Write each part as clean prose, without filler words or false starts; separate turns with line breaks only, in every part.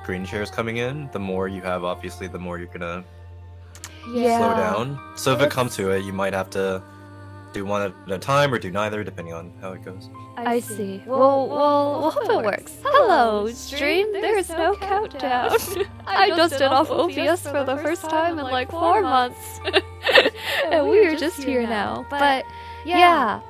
screen shares coming in, the more you have, obviously, the more you're gonna
Yeah.
slow down. So if it comes to it, you might have to do one at a time or do neither, depending on how it goes.
I see. We'll hope it works. Hello, stream. There's no countdown. I dusted off OBS for the first time in like 4 months, and we are just here now. But yeah,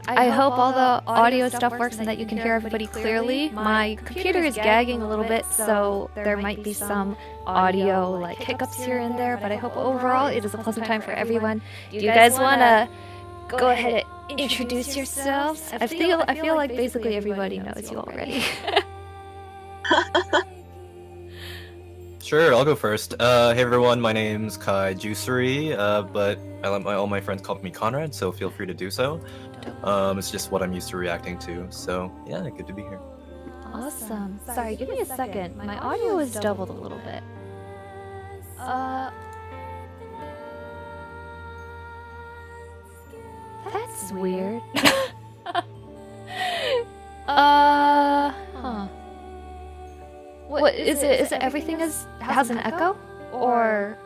I hope all the audio stuff works and that you can hear everybody clearly. My computer is gagging a little bit, so there might be some audio like hiccups here and there. But I hope overall it is a pleasant time for everyone. Do you guys wanna go ahead and introduce yourselves? I feel like basically everybody knows you already.
Sure, I'll go first. Hey everyone, my name's kaijuicery, but I let all my friends call me Conrad, so feel free to do so. It's just what I'm used to reacting to, so yeah, good to be here.
Awesome. Sorry, give me a second. My audio is doubled a little bit. That's weird. Huh. What is it? Is it everything has an echo, or?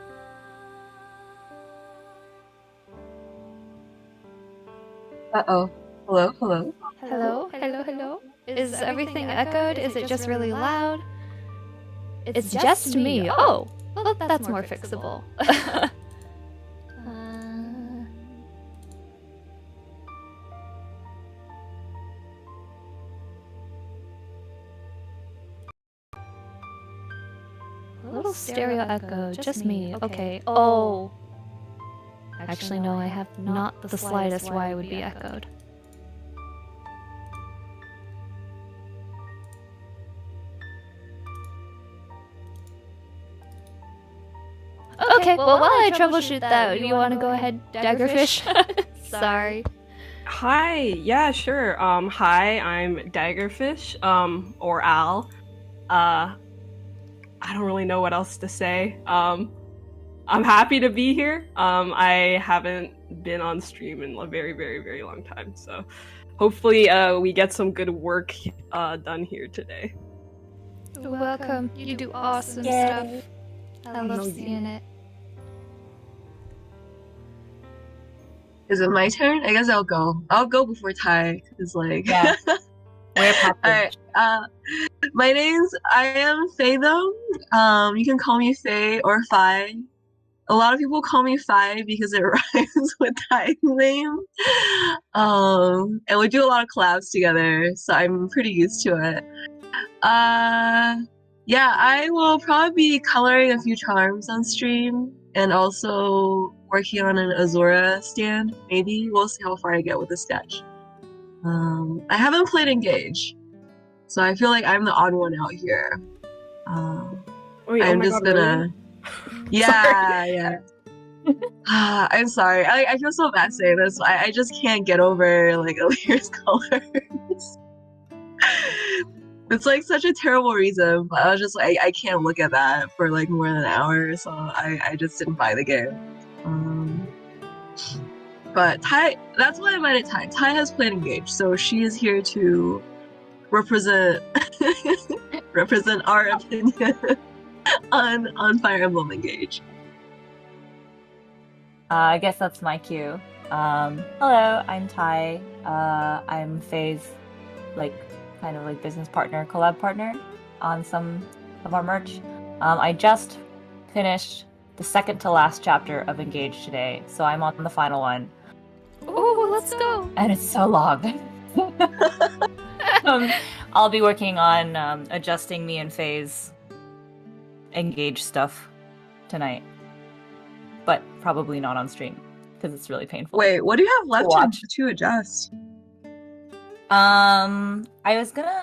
Uh-oh. Hello, hello.
Hello. Is everything echoed? Is it just really loud? It's just me. Oh, well, that's more fixable. A little stereo echo, just me. Okay. Oh. Actually, no, I have not the slightest why it would be echoed. Okay, well, while I troubleshoot that, you want to go ahead, d4ggerfish? Sorry.
Hi, yeah, sure. Hi, I'm d4ggerfish, or Al. I don't really know what else to say. I'm happy to be here. I haven't been on stream in a very, very, very long time, so hopefully we get some good work done here today.
You're welcome. You do awesome stuff. I love seeing it.
Is it my turn? I guess I'll go. I'll go before Ty, because like...
Yeah. We're
Alright, I am faith0m. You can call me Faye or Fi. A lot of people call me Fi because it rhymes with Ty's name. And we do a lot of collabs together, so I'm pretty used to it. Yeah, I will probably be coloring a few charms on stream, and also working on an Azura stand, maybe. We'll see how far I get with the sketch. I haven't played Engage, so I feel like I'm the odd one out here.
Wait,
I'm just gonna...
Really?
Yeah. I'm sorry. I feel so bad saying this. I just can't get over like Alir's colors. It's like such a terrible reason, but I was just like, I can't look at that for like more than an hour, so I just didn't buy the game. But Ty, that's why I invited Ty. Ty has played Engage, so she is here to represent our opinion on Fire Emblem Engage.
I guess that's my cue. Hello, I'm Ty. I'm Faye's kind of business partner, collab partner on some of our merch. I just finished the second to last chapter of Engage today, so I'm on the final one.
Oh, let's go!
And it's so long. I'll be working on adjusting me and Faye's Engage stuff tonight, but probably not on stream because it's really painful.
Wait, what do you have left to adjust?
I was gonna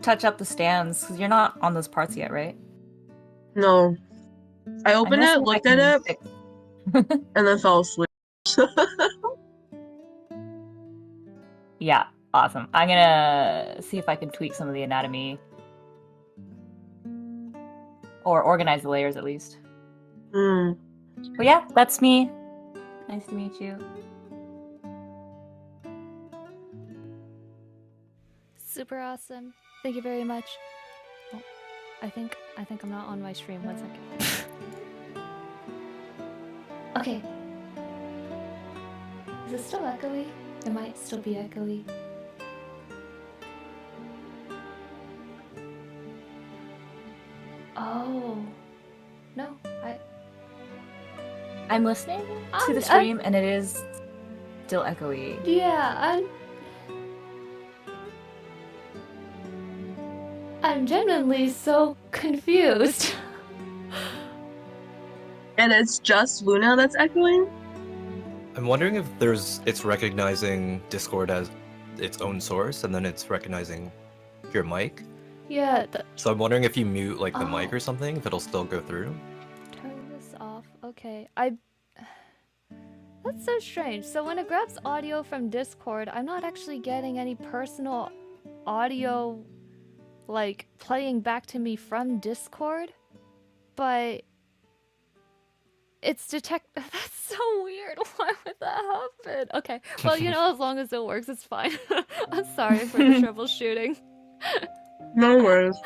touch up the stands because you're not on those parts yet, right?
No. I opened it, looked at it, and then fell asleep.
Yeah, awesome. I'm gonna see if I can tweak some of the anatomy. Or organize the layers, at least. But yeah, that's me. Nice to meet you.
Super awesome. Thank you very much. I think I'm not on my stream. 1 second. Okay. Is it still echoey? It might still be echoey. Oh. No,
I'm listening to the stream, and it is still echoey.
yeah, I'm genuinely so confused.
And it's just Luna that's echoing?
I'm wondering if it's recognizing Discord as its own source, and then it's recognizing your mic.
Yeah,
So I'm wondering if you mute like the mic
Oh.
or something, if it'll still go through.
turn this off. Okay, That's so strange. So when it grabs audio from Discord, I'm not actually getting any personal audio, like, playing back to me from Discord, but it's That's so weird. Why would that happen? Okay, well, as long as it works, it's fine. I'm sorry for the troubleshooting.
No worries.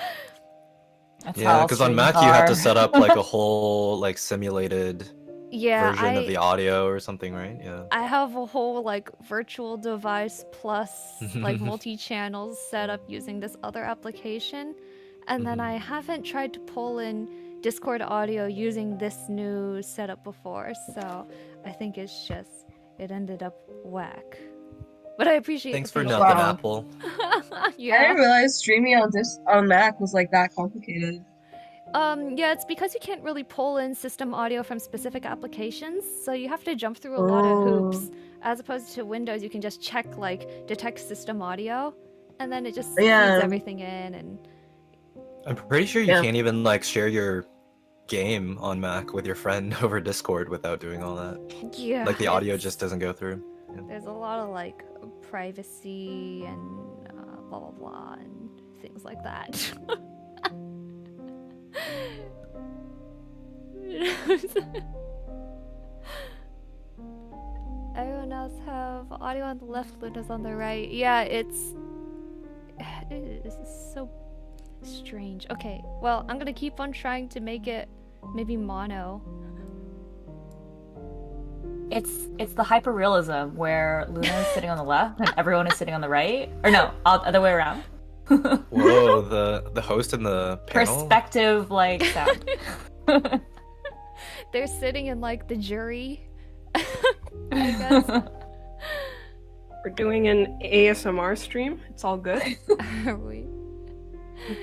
That's how
Yeah,
all
because on
streams
Mac you have to
are.
set up like a whole like simulated
Yeah,
version of the audio or something, right? Yeah.
I have a whole like virtual device plus like multi-channels set up using this other application, and then I haven't tried to pull in Discord audio using this new setup before, so I think it ended up whack. But I appreciate
Thanks
the
for
feedback.
nothing,
Wow.
Apple.
I
Yeah.
didn't realize streaming on Mac was like that complicated.
Yeah, it's because you can't really pull in system audio from specific applications, so you have to jump through a lot of hoops. As opposed to Windows, you can just check like detect system audio, and then it just feeds everything in. And
I'm pretty sure you can't even like share your game on Mac with your friend over Discord without doing all that.
yeah,
Like the audio just doesn't go through.
there's a lot of like privacy and blah blah blah and things like that. Everyone else have audio on the left, Luna's on the right. Yeah, it is so strange. Okay, well, I'm gonna keep on trying to make it maybe mono.
It's the hyperrealism where Luna is sitting on the left and everyone is sitting on the right. Or no, other way around.
Whoa, the host and the panel?
Perspective like sound.
They're sitting in like the jury. I guess.
We're doing an ASMR stream. It's all good.
Are we?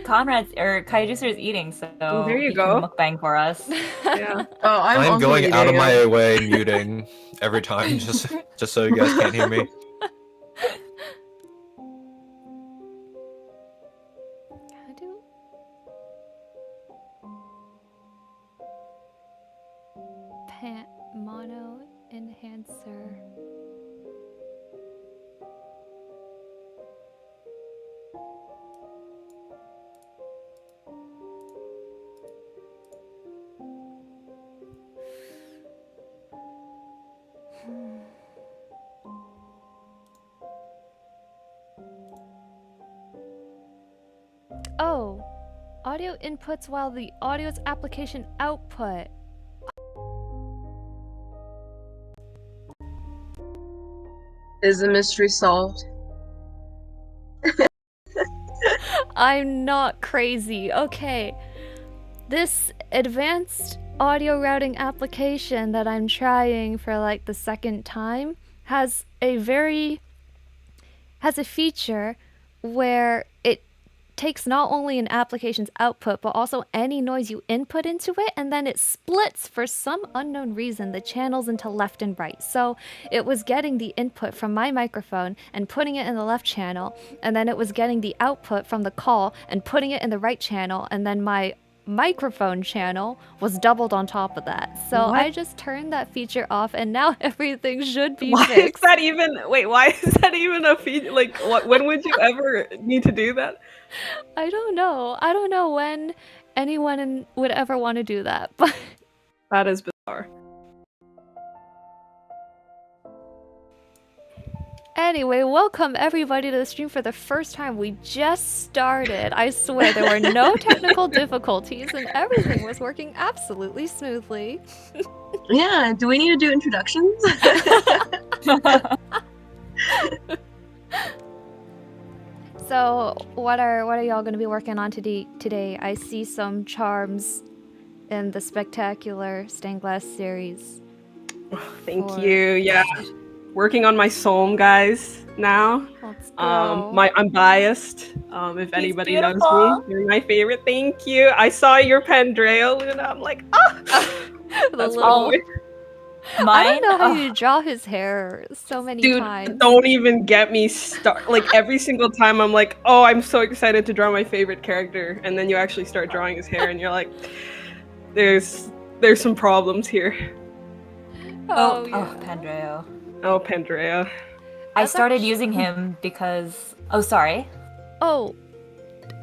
Conrad's or kaijuicery is eating, so
there you
he
go.
can mukbang for us.
Yeah.
Oh, I'm
I'm
also
going out of
eating
my
it.
way muting every time just so you guys can't hear me.
How do mono enhancer? Oh, audio inputs while the audio's application output.
Is the mystery solved?
I'm not crazy. Okay. This advanced audio routing application that I'm trying for like the second time has a feature where it takes not only an application's output but also any noise you input into it, and then it splits for some unknown reason the channels into left and right. So it was getting the input from my microphone and putting it in the left channel, and then it was getting the output from the call and putting it in the right channel, and then my microphone channel was doubled on top of that. So
What?
I just turned that feature off, and now everything should be
Why
fixed.
is that even? Wait, why is that even a feature? Like, what? When would you ever need to do that?
I don't know. I don't know when anyone would ever want to do that, but
That is bizarre.
Anyway, welcome everybody to the stream for the first time. We just started. I swear there were no technical difficulties and everything was working absolutely smoothly.
Yeah, do we need to do introductions?
So, what are y'all going to be working on today? I see some charms in the spectacular stained glass series.
Thank
for-
you. Yeah, working on my soul, guys. Now,
Let's go.
I'm biased. If anybody knows
beautiful.
me, you're my favorite. Thank you. I saw your Pandreo, Luna. I'm like,
The
that's
little-
my boy.
I
Mine.
don't know how
oh,
you draw his hair so many
Dude,
times.
don't even get me started. Like every single time, I'm like, oh, I'm so excited to draw my favorite character, and then you actually start drawing his hair, and you're like, there's some problems here.
oh,
yeah.
Pandreo.
Oh, Pandreo.
I
That's
started
actually-
using him because. Oh, sorry.
Oh,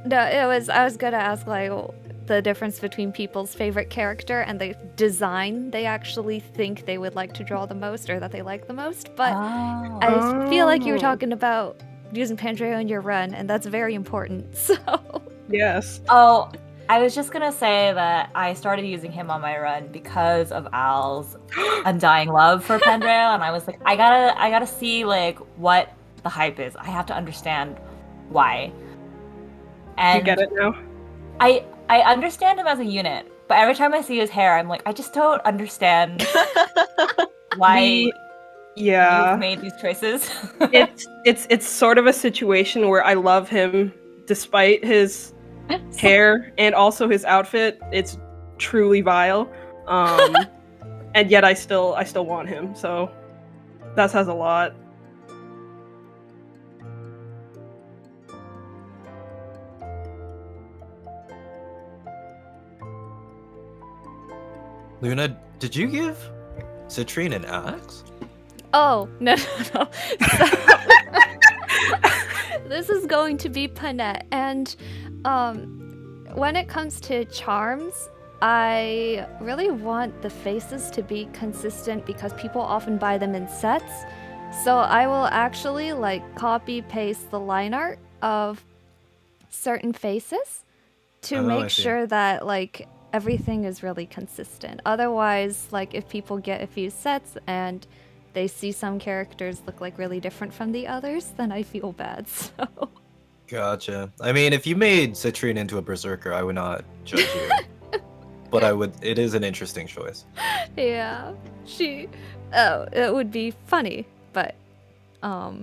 no, I was gonna ask, like, the difference between people's favorite character and the design they actually think they would like to draw the most or that they like the most, but
Oh.
I feel like you were
Oh.
talking about using Pandreo in your run, and that's very important, so...
Yes.
Oh, I was just gonna say that I started using him on my run because of Al's undying love for Pandreo, and I was like, I gotta see like what the hype is. I have to understand why. And
You get it now?
I understand him as a unit, but every time I see his hair, I'm like, I just don't understand why
Yeah.
you've made these choices.
It's sort of a situation where I love him despite his hair and also his outfit. It's truly vile. And yet I still want him. So that says a lot.
Luna, did you give Citrine an axe?
Oh, no. This is going to be Panette, and when it comes to charms, I really want the faces to be consistent because people often buy them in sets. So I will actually like copy paste the line art of certain faces to
Oh, I
make
see.
sure that like everything is really consistent. Otherwise, like if people get a few sets and they see some characters look like really different from the others, then I feel bad. So
Gotcha. I mean, if you made Citrine into a berserker, I would not judge you. But I would. It is an interesting choice.
yeah, it would be funny, but I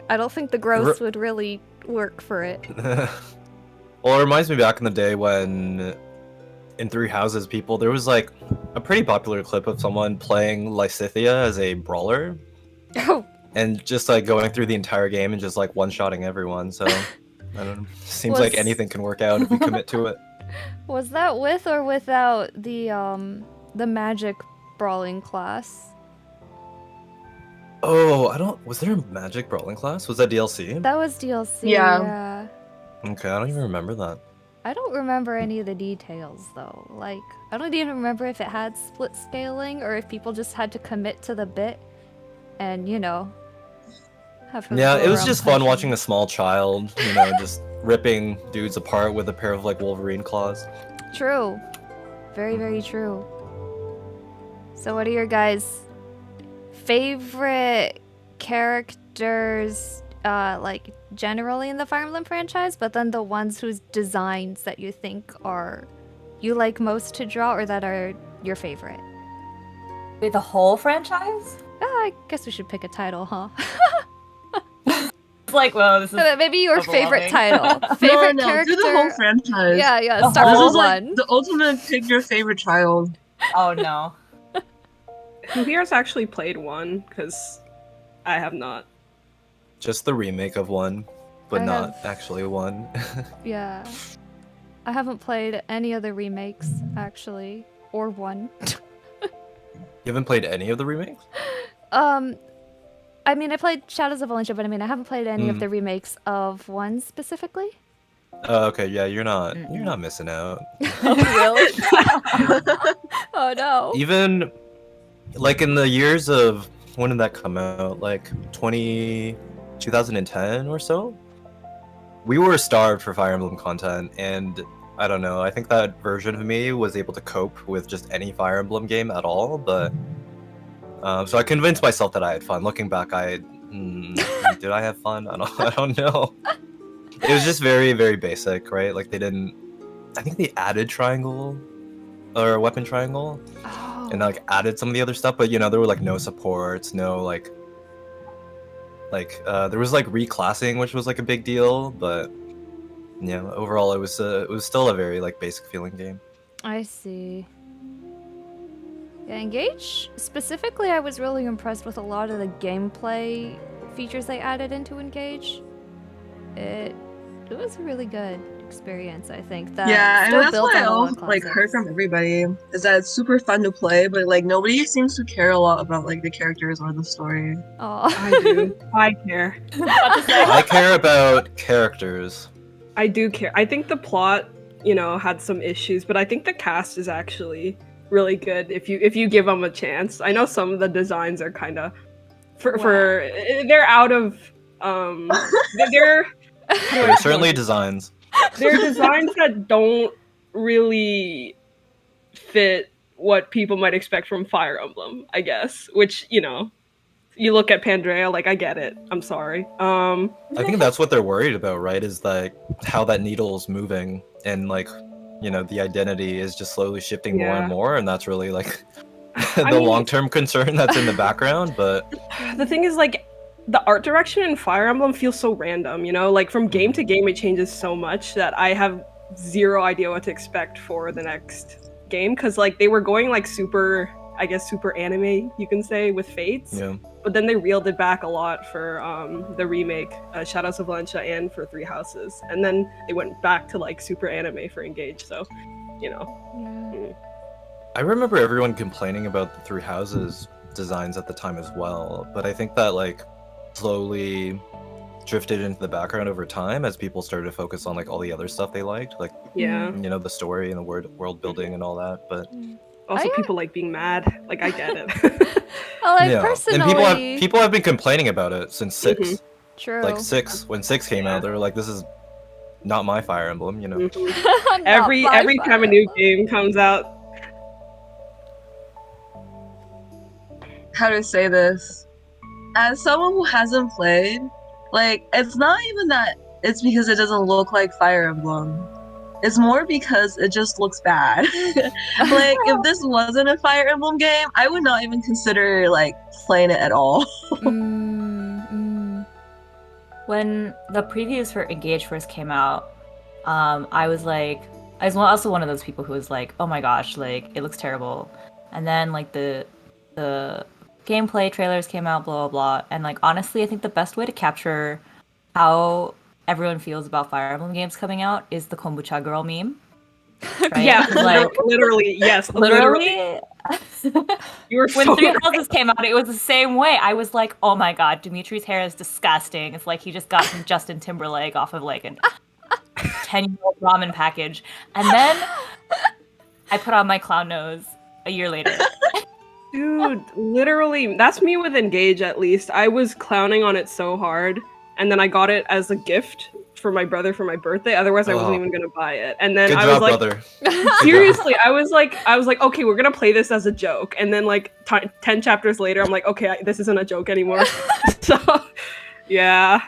don't think the gross would really work for it.
Well, it reminds me back in the day when in Three Houses there was like a pretty popular clip of someone playing Lysithea as a brawler
Oh,
and just like going through the entire game and just like one-shotting everyone. So I don't know. Seems like
Was-
anything can work out if you commit to it.
was that with or without the magic brawling class?
Oh, I don't. Was there a magic brawling class? Was that DLC?
That was DLC.
Yeah.
Yeah.
Okay, I don't even remember that.
I don't remember any of the details though. Like, I don't even remember if it had split scaling or if people just had to commit to the bit and, you know, have her
Yeah,
go
it was
around
just fun
punching.
watching a small child, just ripping dudes apart with a pair of like Wolverine claws.
True. Very, very true. So what are your guys' favorite characters, like generally in the Fire Emblem franchise, but then the ones whose designs that you think you like most to draw or that are your favorite?
Wait, the whole franchise?
I guess we should pick a title, huh?
It's like, well, this is
Maybe your favorite
overwhelming.
title. Favorite
no,
character.
do the whole franchise.
Yeah,
The
start
whole-
This
with
is like
one.
the ultimate pick your favorite child.
oh no.
Who here's actually played one? Because I have not.
Just the remake of one, but
I
not
have-
actually one.
Yeah. I haven't played any of the remakes, actually. Or one.
You haven't played any of the remakes?
I mean, I played Shadows of Valentia, but I mean, I haven't played any of
Mm.
the remakes of one specifically.
Oh, okay, yeah, you're not
Mm-mm.
missing out.
Oh, really? Oh, no.
Even like in the years of when did that come out? Like 2010 or so? We were starved for Fire Emblem content, and I don't know, I think that version of me was able to cope with just any Fire Emblem game at all, but so I convinced myself that I had fun. Looking back, did I have fun? I don't know. It was just very, very basic, right? Like I think they added triangle or weapon triangle
Oh.
and like added some of the other stuff, but there were like no supports, no like there was like reclassing, which was like a big deal, but yeah, overall it was still a very like basic feeling game.
I see. Yeah, Engage specifically, I was really impressed with a lot of the gameplay features they added into Engage. It was a really good experience, I think. That
Yeah, and
still
that's
built
what I
on a lot of
like heard
classics.
from everybody is that it's super fun to play, but like nobody seems to care a lot about like the characters or the story.
Aw.
I do. I care.
I care about characters.
I do care. I think the plot, had some issues, but I think the cast is actually really good if you give them a chance. I know some of the designs are kind of they're out of they're
There are certainly designs.
they're designs that don't really fit what people might expect from Fire Emblem, I guess. Which, you look at Pandrea, like I get it. I'm sorry.
I think that's what they're worried about, right? Is like how that needle's moving and like, the identity is just slowly shifting more and more, and that's really like the long-term concern that's in the background. But
the thing is, like, the art direction in Fire Emblem feels so random, like from game to game it changes so much that I have zero idea what to expect for the next game, because like they were going like super anime, you can say, with Fates.
yeah.
But then they reeled it back a lot for the remake, Shadows of Valencia, and for Three Houses. And then they went back to like super anime for Engage, so,
Yeah.
I remember everyone complaining about the Three Houses designs at the time as well, but I think that like slowly drifted into the background over time as people started to focus on like all the other stuff they liked, like
yeah.
the story and the world building and all that. But
Also, people like being mad. Like, I get it.
Well, I
yeah,
personally...
and people have been complaining about it since 6.
True.
Like when 6 came out, they were like, "This is not my Fire Emblem,"
Not
every
my
time a new game comes out.
How to say this? As someone who hasn't played, like it's not even that it's because it doesn't look like Fire Emblem. It's more because it just looks bad. Like if this wasn't a Fire Emblem game, I would not even consider like playing it at all.
When the previews for Engage first came out, I was also one of those people who was like, "Oh my gosh, like it looks terrible," and then like the gameplay trailers came out, blah blah blah, and like honestly, I think the best way to capture how everyone feels about Fire Emblem games coming out is the kombucha girl meme. Right?
Yeah,
like
literally, yes,
literally.
You were
When
so
Three
right.
Houses came out, it was the same way. I was like, "Oh my god, Dimitri's hair is disgusting. It's like he just got some Justin Timberlake off of like a 10-year-old ramen package." And then I put on my clown nose a year later.
Dude, literally, that's me with Engage, at least. I was clowning on it so hard, and then I got it as a gift for my brother for my birthday. Otherwise, I wasn't even gonna buy it. And then
good
I
job,
was like,
brother.
seriously, I was like, okay, we're gonna play this as a joke. And then like 10 chapters later, I'm like, okay, this isn't a joke anymore. So, yeah.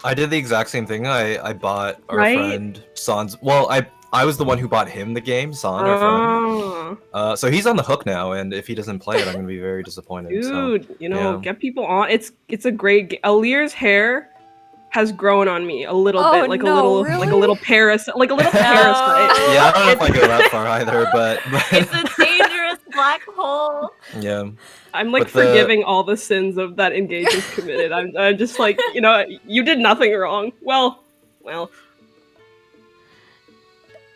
I did the exact same thing. I bought our
Right?
friend San's. Well, I was the one who bought him the game, San, our friend.
Oh,
So he's on the hook now, and if he doesn't play it, I'm gonna be very disappointed.
dude,
So,
yeah.
yeah.
Get people on. It's a great game. Alir's hair has grown on me a little
Oh,
bit, like
no,
a little
really?
parasite, like a little
No.
parasite.
Yeah, I don't know if I go that far either, but
It's a dangerous black hole.
yeah.
I'm like
But the-
forgiving all the sins of that Engage has committed. I'm just like, you did nothing wrong. Well.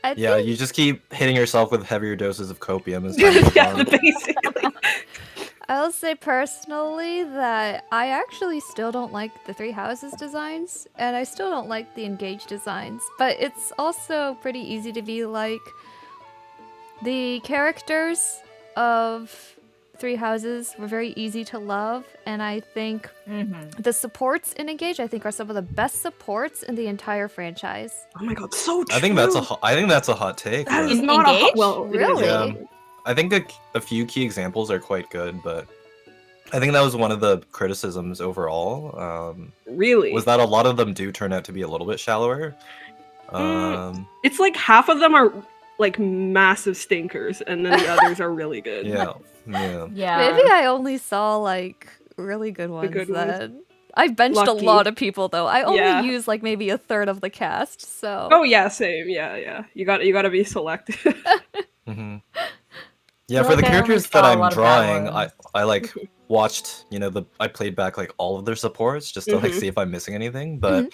I
Yeah,
think
you just keep hitting yourself with heavier doses of copium as time goes
Yeah,
on.
basically.
I'll say personally that I actually still don't like the Three Houses designs, and I still don't like the Engage designs, but it's also pretty easy to be like, the characters of three houses were very easy to love, and I think
Mm-hmm.
the supports in Engage, I think, are some of the best supports in the entire franchise.
Oh my god, so true.
I think that's a hot take.
That
but-
is
In
not a hot.
Engage?
Well, it is.
Really?
Yeah, I think a few key examples are quite good, but I think that was one of the criticisms overall.
Really?
Was that a lot of them do turn out to be a little bit shallower.
It's like half of them are like massive stinkers, and then the others are really good.
Yeah, yeah.
Yeah.
Maybe I only saw like really good ones
good ones.
then. I benched
Lucky.
a lot of people though. I only
Yeah.
used like maybe a third of the cast, so
Oh yeah, same. Yeah. You got to be selective.
hmm Yeah,
feel
for the
like I only
characters that
saw a
I'm
lot of bad
drawing,
ones.
I like watched, I played back like all of their supports just to like
Mhm.
see if I'm missing anything. But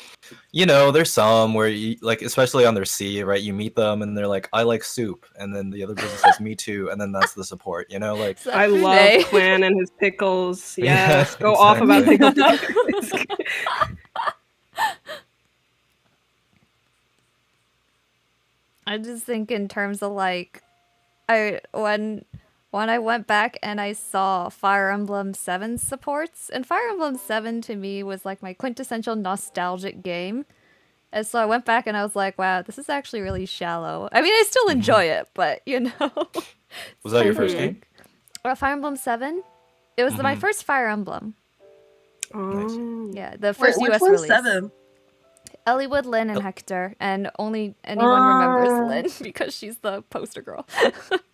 there's some where you like, especially on their C, right? You meet them and they're like, I like soup, and then the other person says me too, and then that's the support, like
Except
I
for
love
Nay.
Clan and his pickles.
Yeah,
Yes, go off about
exactly.
pickles.
I just think in terms of like, when I went back and I saw Fire Emblem 7 supports, and Fire Emblem 7 to me was like my quintessential nostalgic game. And so I went back and I was like, wow, this is actually really shallow. I mean, I still enjoy it, but
Was that your first
Mhm.
game?
Fire Emblem 7? It was my
Mhm.
first Fire Emblem.
Oh.
Yeah, the
Wait,
first
which
US
one's
release.
7?
Elliewood, Lynn, and
Oh.
Hector, and only anyone remembers
Oh.
Lynn because she's the poster girl.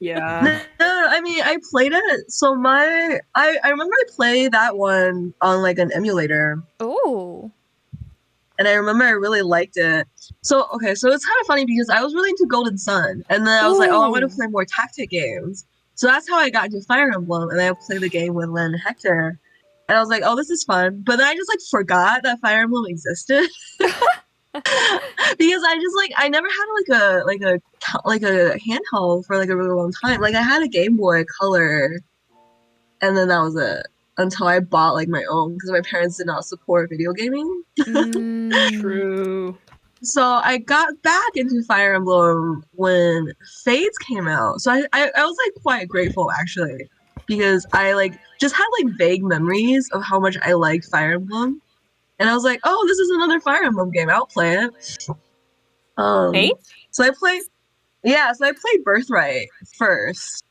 Yeah.
No, I mean I played it. So I remember I played that one on like an emulator,
Oh.
and I remember I really liked it. So okay, so it's kind of funny because I was really into Golden Sun, and then I was like, oh, I want to
Ooh.
play more tactic games. So that's how I got into Fire Emblem, and I played the game with Lynn and Hector, and I was like, oh, this is fun. But then I just like forgot that Fire Emblem existed. Because I never had like a handheld for like a really long time. Like I had a Game Boy Color, and then that was it until I bought like my own because my parents did not support video gaming.
Mm.
True.
So I got back into Fire Emblem when Faith came out. So I was like quite grateful actually because I like just had like vague memories of how much I liked Fire Emblem. And I was like, oh, this is another Fire Emblem game. I'll play it.
Faith?
So I played Birthright first.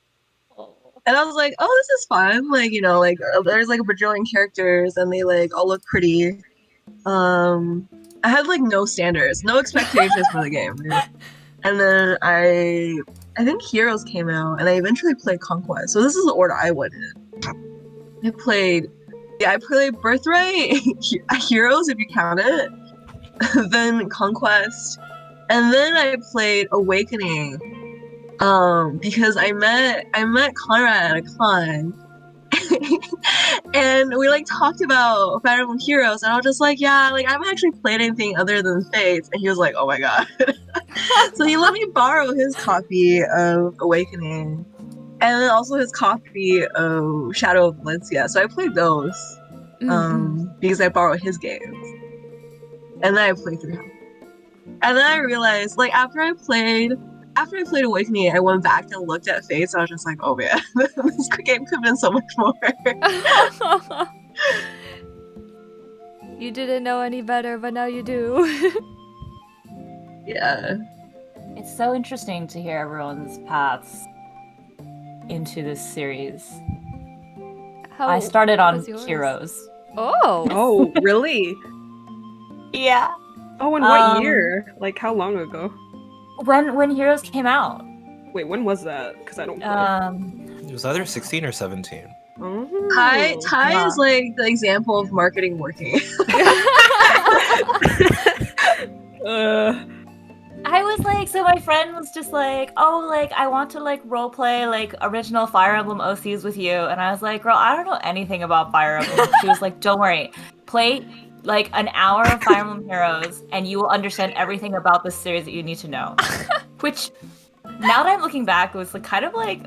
And I was like, oh, this is fun. Like, there's like a bajillion characters and they like all look pretty. I had like no standards, no expectations for the game. And then I think Heroes came out and I eventually played Conquest. So this is the order I went in. I played Birthright, Heroes if you count it, then Conquest, and then I played Awakening. Because I met Conrad at a con, and we like talked about Fire Emblem Heroes, and I was just like, yeah, like I haven't actually played anything other than Faith, and he was like, oh my god. So he let me borrow his copy of Awakening. And then also his copy of Shadow of Valencia. So I played those because I borrowed his games. And then I played through him. And then I realized, like, after I played Awakening, I went back and looked at Faith, so I was just like, oh man, this game could have been so much more.
You didn't know any better, but now you do.
Yeah.
It's so interesting to hear everyone's paths into this series.
How
I started on
was yours?
Heroes.
Oh.
Oh, really?
Yeah.
Oh, and what year? Like, how long ago?
When Heroes came out.
Wait, when was that? Because I don't play.
It was either 16 or 17.
Oh.
Ty
Yeah.
is like the example of marketing working.
I was like, so my friend was just like, oh, like, I want to, like, roleplay, like, original Fire Emblem OCs with you. And I was like, girl, I don't know anything about Fire Emblem. She was like, don't worry. Play, like, an hour of Fire Emblem Heroes, and you will understand everything about this series that you need to know. Which, now that I'm looking back, was, like, kind of, like,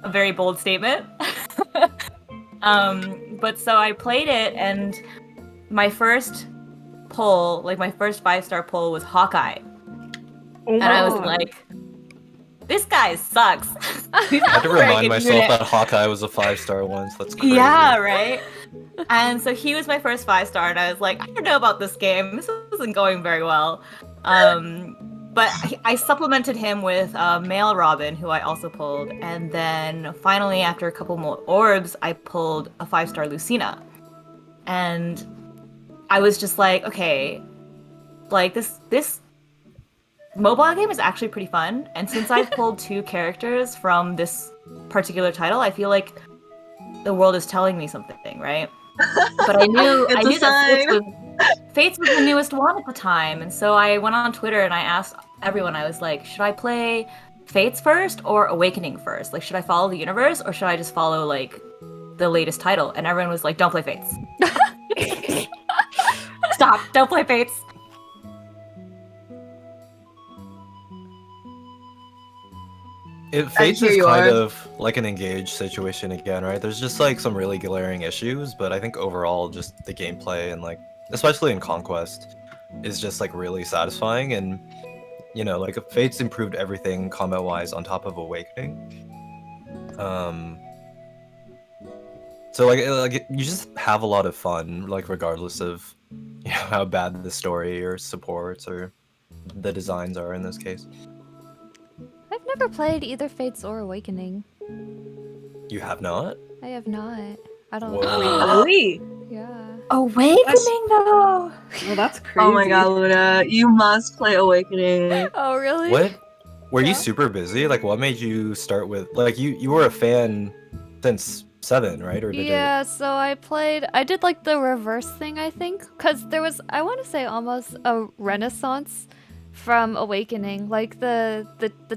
a very bold statement. But so I played it, and my first poll, like, my first 5-star poll was Hawkeye.
Oh
And I was
my.
like, this guy sucks. He's
I had to
not very
remind
good
myself
unit."
that Hawkeye was a 5-star once. That's crazy.
Yeah, right. And so he was my first 5-star, and I was like, I don't know about this game. This isn't going very well. But I supplemented him with male Robin, who I also pulled, and then finally, after a couple more orbs, I pulled a 5-star Lucina, and I was just like, okay, like this mobile game is actually pretty fun, and since I've pulled 2 characters from this particular title, I feel like the world is telling me something, right? But I knew
It's a
that Faith was the newest one at the time, and so I went on Twitter and I asked everyone, I was like, should I play Fates first or Awakening first? Like, should I follow the universe or should I just follow, like, the latest title? And everyone was like, don't play Fates. Stop, don't play Fates.
Fates
Here
is
you
kind
are.
of like an engaged situation again, right? There's just like some really glaring issues, but I think overall just the gameplay and like, especially in Conquest, is just like really satisfying. And you know, like Fates improved everything combat-wise on top of Awakening. So like you just have a lot of fun, like regardless of you know how bad the story or supports or the designs are in this case.
I've never played either Fates or Awakening.
You have not?
I have not. I don't.
Whoa.
Really?
Yeah.
Awakening, though.
Well, that's crazy.
Oh my god, Luna, you must play Awakening.
Oh really?
What? Were
Yeah.
you super busy? Like, what made you start with like you were a fan since 7, right? Or did
Yeah, so I did like the reverse thing, I think, because there was, I want to say, almost a renaissance from Awakening. Like the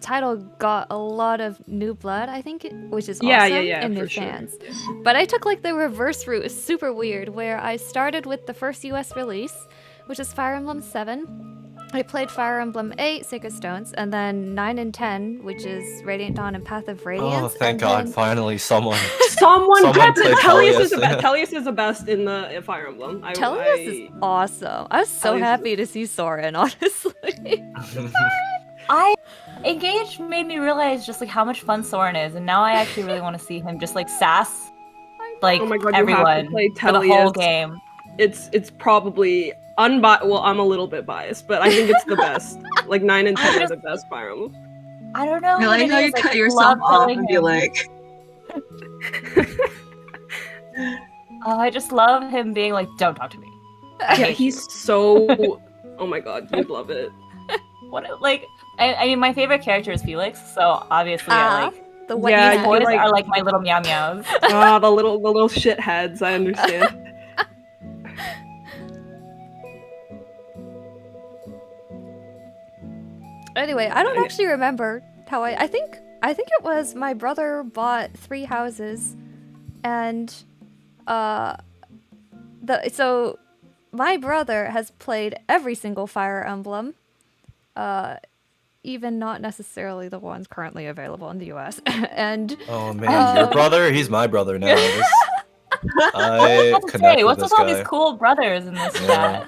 title got a lot of new blood, I think, which is
Yeah,
awesome,
yeah, yeah,
and new
for sure.
fans. But I took like the reverse route. It's super weird, where I started with the first US release, which is Fire Emblem 7. I played Fire Emblem 8, Sacred Stones, and then 9 and 10, which is Radiant Dawn and Path of
it?
Radiance.
Oh, thank
and
God!
then-
Finally, someone.
Someone gets it.
played
Tellius is the
Tellius,
best.
yeah.
Tellius is the best in the Fire Emblem.
Tellius is awesome. I was so
Tellius is-
happy to see Soren, honestly.
Engage made me realize just like how much fun Soren is, and now I actually really want to see him just like sass like
Oh my God, you have to
everyone
play
for the whole
Tellius.
game.
It's probably unbiased. Well, I'm a little bit biased, but I think it's the best. Like 9 and 10 are the best Fire Emblem.
I don't know.
I
what
like
it
how you
is, I
cut
just
yourself
love
off
playing
and be
him.
like,
Oh, I just love him being like, "Don't talk to me."
Yeah, he's so. Oh my God, you'd love it.
What like? I mean, my favorite character is Felix, so obviously I like
The
Yeah,
these
you
boys
like-
are like my little meow meows.
Ah, the little shitheads. I understand.
Anyway, I don't actually remember how I think it was my brother bought 3 houses, and so my brother has played every single Fire Emblem, even not necessarily the ones currently available in the US. And
Oh man, your brother? He's my brother now. I
What's
connect with
What's
this
with all
guy.
these cool brothers in this
Yeah.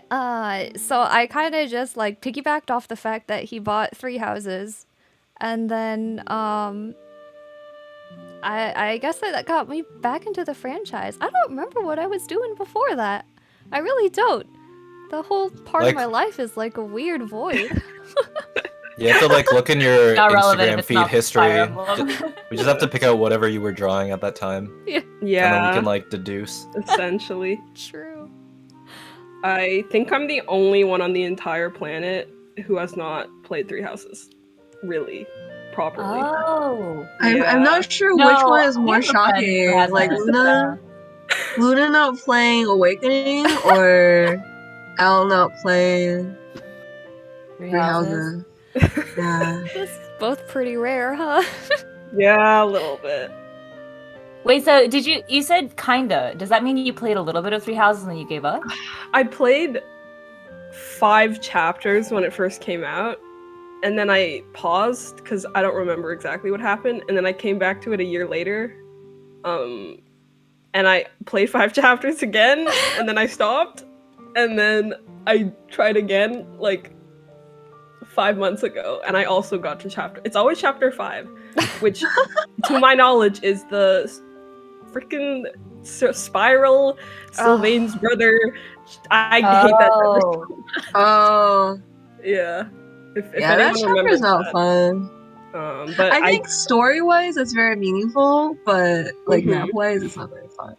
chat?
So I kind of just like piggybacked off the fact that he bought 3 houses, and then I guess that got me back into the franchise. I don't remember what I was doing before that. I really don't. The whole part of
Like-
my life is like a weird void.
You have to like look in your
Not relevant if
Instagram
it's
feed
not
history.
Fire Emblem.
We just have to pick out whatever you were drawing at that time, and then we
Yeah,
can like deduce.
essentially.
True.
I think I'm the only one on the entire planet who has not played 3 houses, really, properly.
Oh.
I'm not sure
No,
which one is
I
more
have a friend who
shocking.
has
Like
that.
Luna not playing Awakening or Al not playing
Three
Three
houses.
Houses. Yeah.
That's both pretty rare, huh?
Yeah, a little bit.
Wait, so you said kinda. Does that mean you played a little bit of Three Houses and then you gave up?
I played 5 chapters when it first came out, and then I paused because I don't remember exactly what happened, and then I came back to it a year later. And I played 5 chapters again, and then I stopped, and then I tried again, like 5 months ago, and I also got to chapter. It's always chapter 5, which, to my knowledge, is the freaking Spiral Sylvain's brother. I hate that.
Oh,
Yeah. If
yeah, that
anyone
chapter
remembers
is not
that.
fun.
But
I think story-wise, it's very meaningful, but like
Mhm.
map-wise, it's not very fun.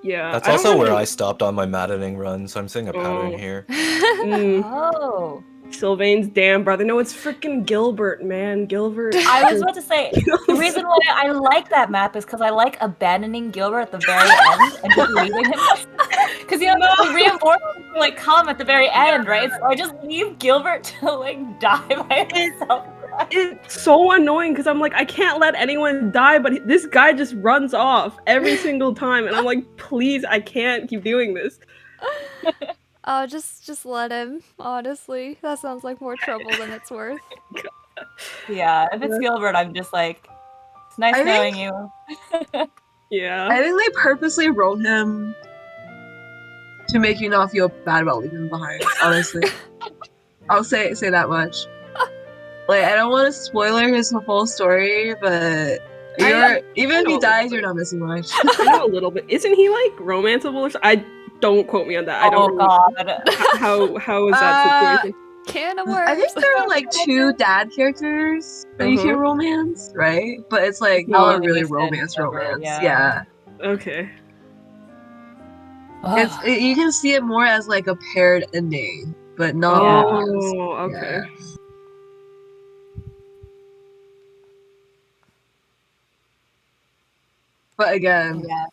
Yeah,
That's
I don't
also
have
where
any-
I stopped on my maddening run, so I'm seeing a pattern
Oh.
here.
Mm,
Oh,
Sylvain's damn brother. No, it's freaking Gilbert, man. Gilbert.
I was about to say the reason why I like that map is because I like abandoning Gilbert at the very end and just leaving him. Because you know the reinforcements will, like come at the very end, right? So I just leave Gilbert to like die by himself.
It's so annoying because I'm like, I can't let anyone die, but this guy just runs off every single time, and I'm like, please, I can't keep doing this.
Oh, just let him. Honestly, that sounds like more trouble than it's worth.
Yeah, if it's Gilbert, I'm just like, it's nice
I
knowing
think-
you.
Yeah.
I think they purposely wrote him to make you not feel bad about leaving him behind. Honestly, I'll say that much. Like, I don't want to spoiler his whole story, but even if he dies, you're not missing much.
I know a little bit. Isn't he like romanceable or something? Don't quote me on that. I don't
Oh
really
god.
how is that situation?
Can of worms.
I think there are like 2 dad characters that you can romance, right? But it's like
No,
not a
I
really
think it's
romance.
Gilbert,
Yeah.
yeah.
Okay.
You can see it more as like a paired ending, but not
Yeah.
romance.
Oh, okay.
Yeah. But again,
Yeah.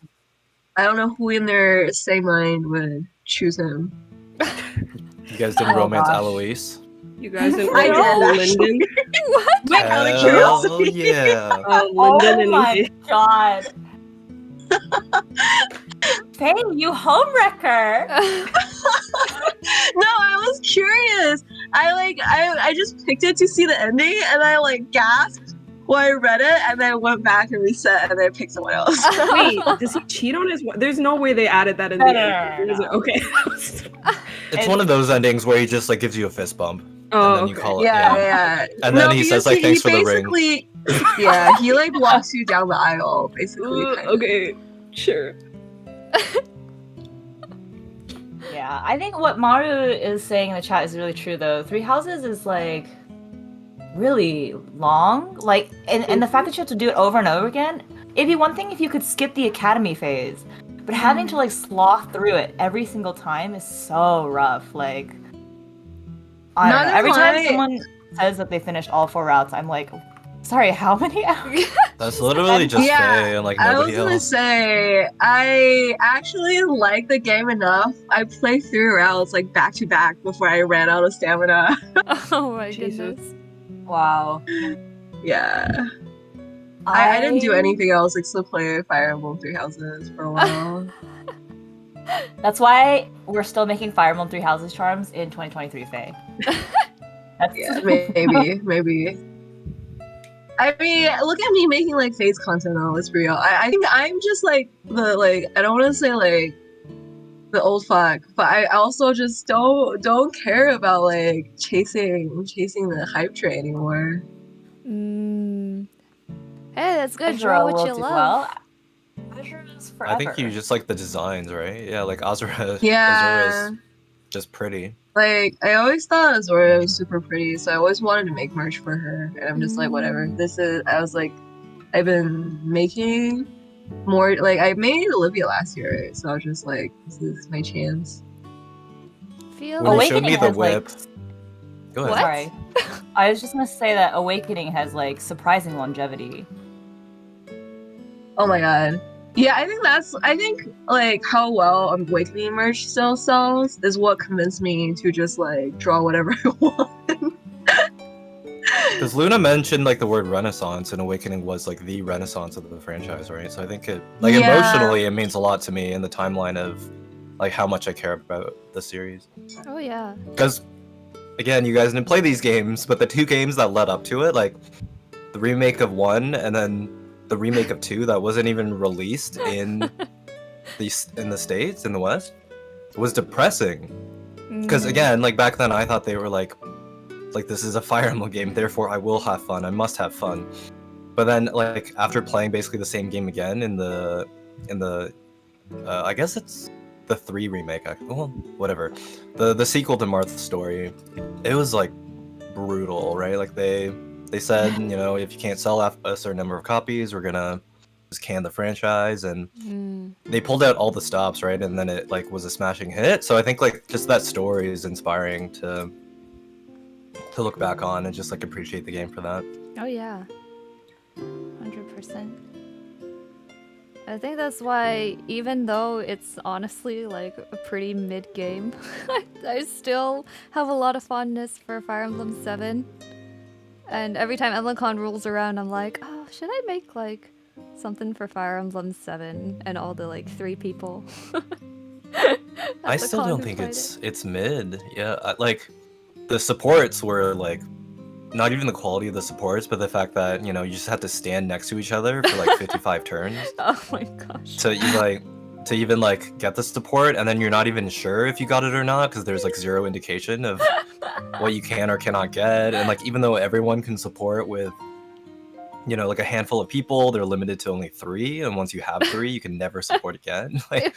I don't know who in their sane mind would choose him.
You guys didn't
Oh,
romance
gosh.
Alois?
You guys didn't
I
romance
did,
Lyndon?
What?
Out of
Hell
curiosity.
yeah.
Lyndon
Oh
and
my
Izzy.
god. Faye, you homewrecker.
No, I was curious. I just picked it to see the ending, and I like gasped when I read it, and then went back and reset, and then picked someone else.
Wait, does he cheat on his wife? There's no way they added that in
No,
the
no,
end.
no, no, no.
Okay.
It's one of those endings where he just like gives you a fist bump,
Oh,
and then you
okay.
call it.
Yeah.
And then he says like,
because
"Thanks for the ring."
basically, yeah, he like walks you down the aisle, basically. kind of.
Okay, sure.
Yeah, I think what Maru is saying in the chat is really true though. 3 Houses is like really long. Like and the fact that you have to do it over and over again, it'd be one thing if you could skip the academy phase. But having to like sloth through it every single time is so rough. Like I don't
Not
know.
gonna
Every time
lie.
someone says that they finished all 4 routes, I'm like, sorry, how many hours?
That's literally just
Yeah,
Faye and like
I was
nobody
gonna
else.
say, I actually like the game enough. I played 3 rounds like back to back before I ran out of stamina.
Oh my
Jesus.
goodness.
Wow.
Yeah. I didn't do anything else except play Fire Emblem 3 Houses for a while.
That's why we're still making Fire Emblem 3 Houses charms in 2023, Faye. That's
Yeah, maybe. I mean, look at me making like face content though, let's be real. I think I'm just like I don't wanna say like the old fuck, but I also just don't care about like chasing the hype train anymore.
Hey, that's good.
Azura
Draw what
will
you
do
love.
well. Azura's forever.
I think you just like the designs, right? Yeah, like Azura.
Yeah.
Azura's just pretty.
Like, I always thought Azora was super pretty, so I always wanted to make merch for her. And I'm just like, whatever. I've been making more, like, I made Olivia last year, right? So I was just like, this is my chance.
Feel
When
like
you showed me the
has, like,
whip. Go ahead.
What?
Sorry. I was just gonna say that Awakening has like surprising longevity.
Oh my god. Yeah, I think like how well Awakening merch still sells is what convinced me to just like draw whatever I want.
Because Luna mentioned like the word Renaissance, and Awakening was like the Renaissance of the franchise, right? So I think it, like,
Yeah.
emotionally, it means a lot to me in the timeline of like how much I care about the series.
Oh yeah.
Because again, you guys didn't play these games, but the 2 games that led up to it, like the remake of 1 and then the remake of 2 that wasn't even released in the States, in the West, was depressing. Because again, like back then I thought they were like like this is a Fire Emblem game, therefore I will have fun. I must have fun. But then, like after playing basically the same game again in the I guess it's the 3 remake. Well, whatever. The sequel to Marth's Story, it was like brutal, right? Like they said, you know, if you can't sell a certain number of copies, we're gonna just can the franchise, and they pulled out all the stops, right? And then it like was a smashing hit. So I think like just that story is inspiring to look back on and just like appreciate the game for that.
Oh yeah, 100%. I think that's why, even though it's honestly like a pretty mid game, I still have a lot of fondness for Fire Emblem 7. And every time EmblemCon rolls around, I'm like, oh, should I make like something for Fire Emblem 7 and all the like 3 people?
I still don't think it's mid. Yeah, like the supports were like not even the quality of the supports, but the fact that, you know, you just have to stand next to each other for like 55 turns.
Oh my gosh.
To even like get the support, and then you're not even sure if you got it or not because there's like zero indication of what you can or cannot get. And like even though everyone can support with, you know, like a handful of people, they're limited to only 3, and once you have 3, you can never support again. Like,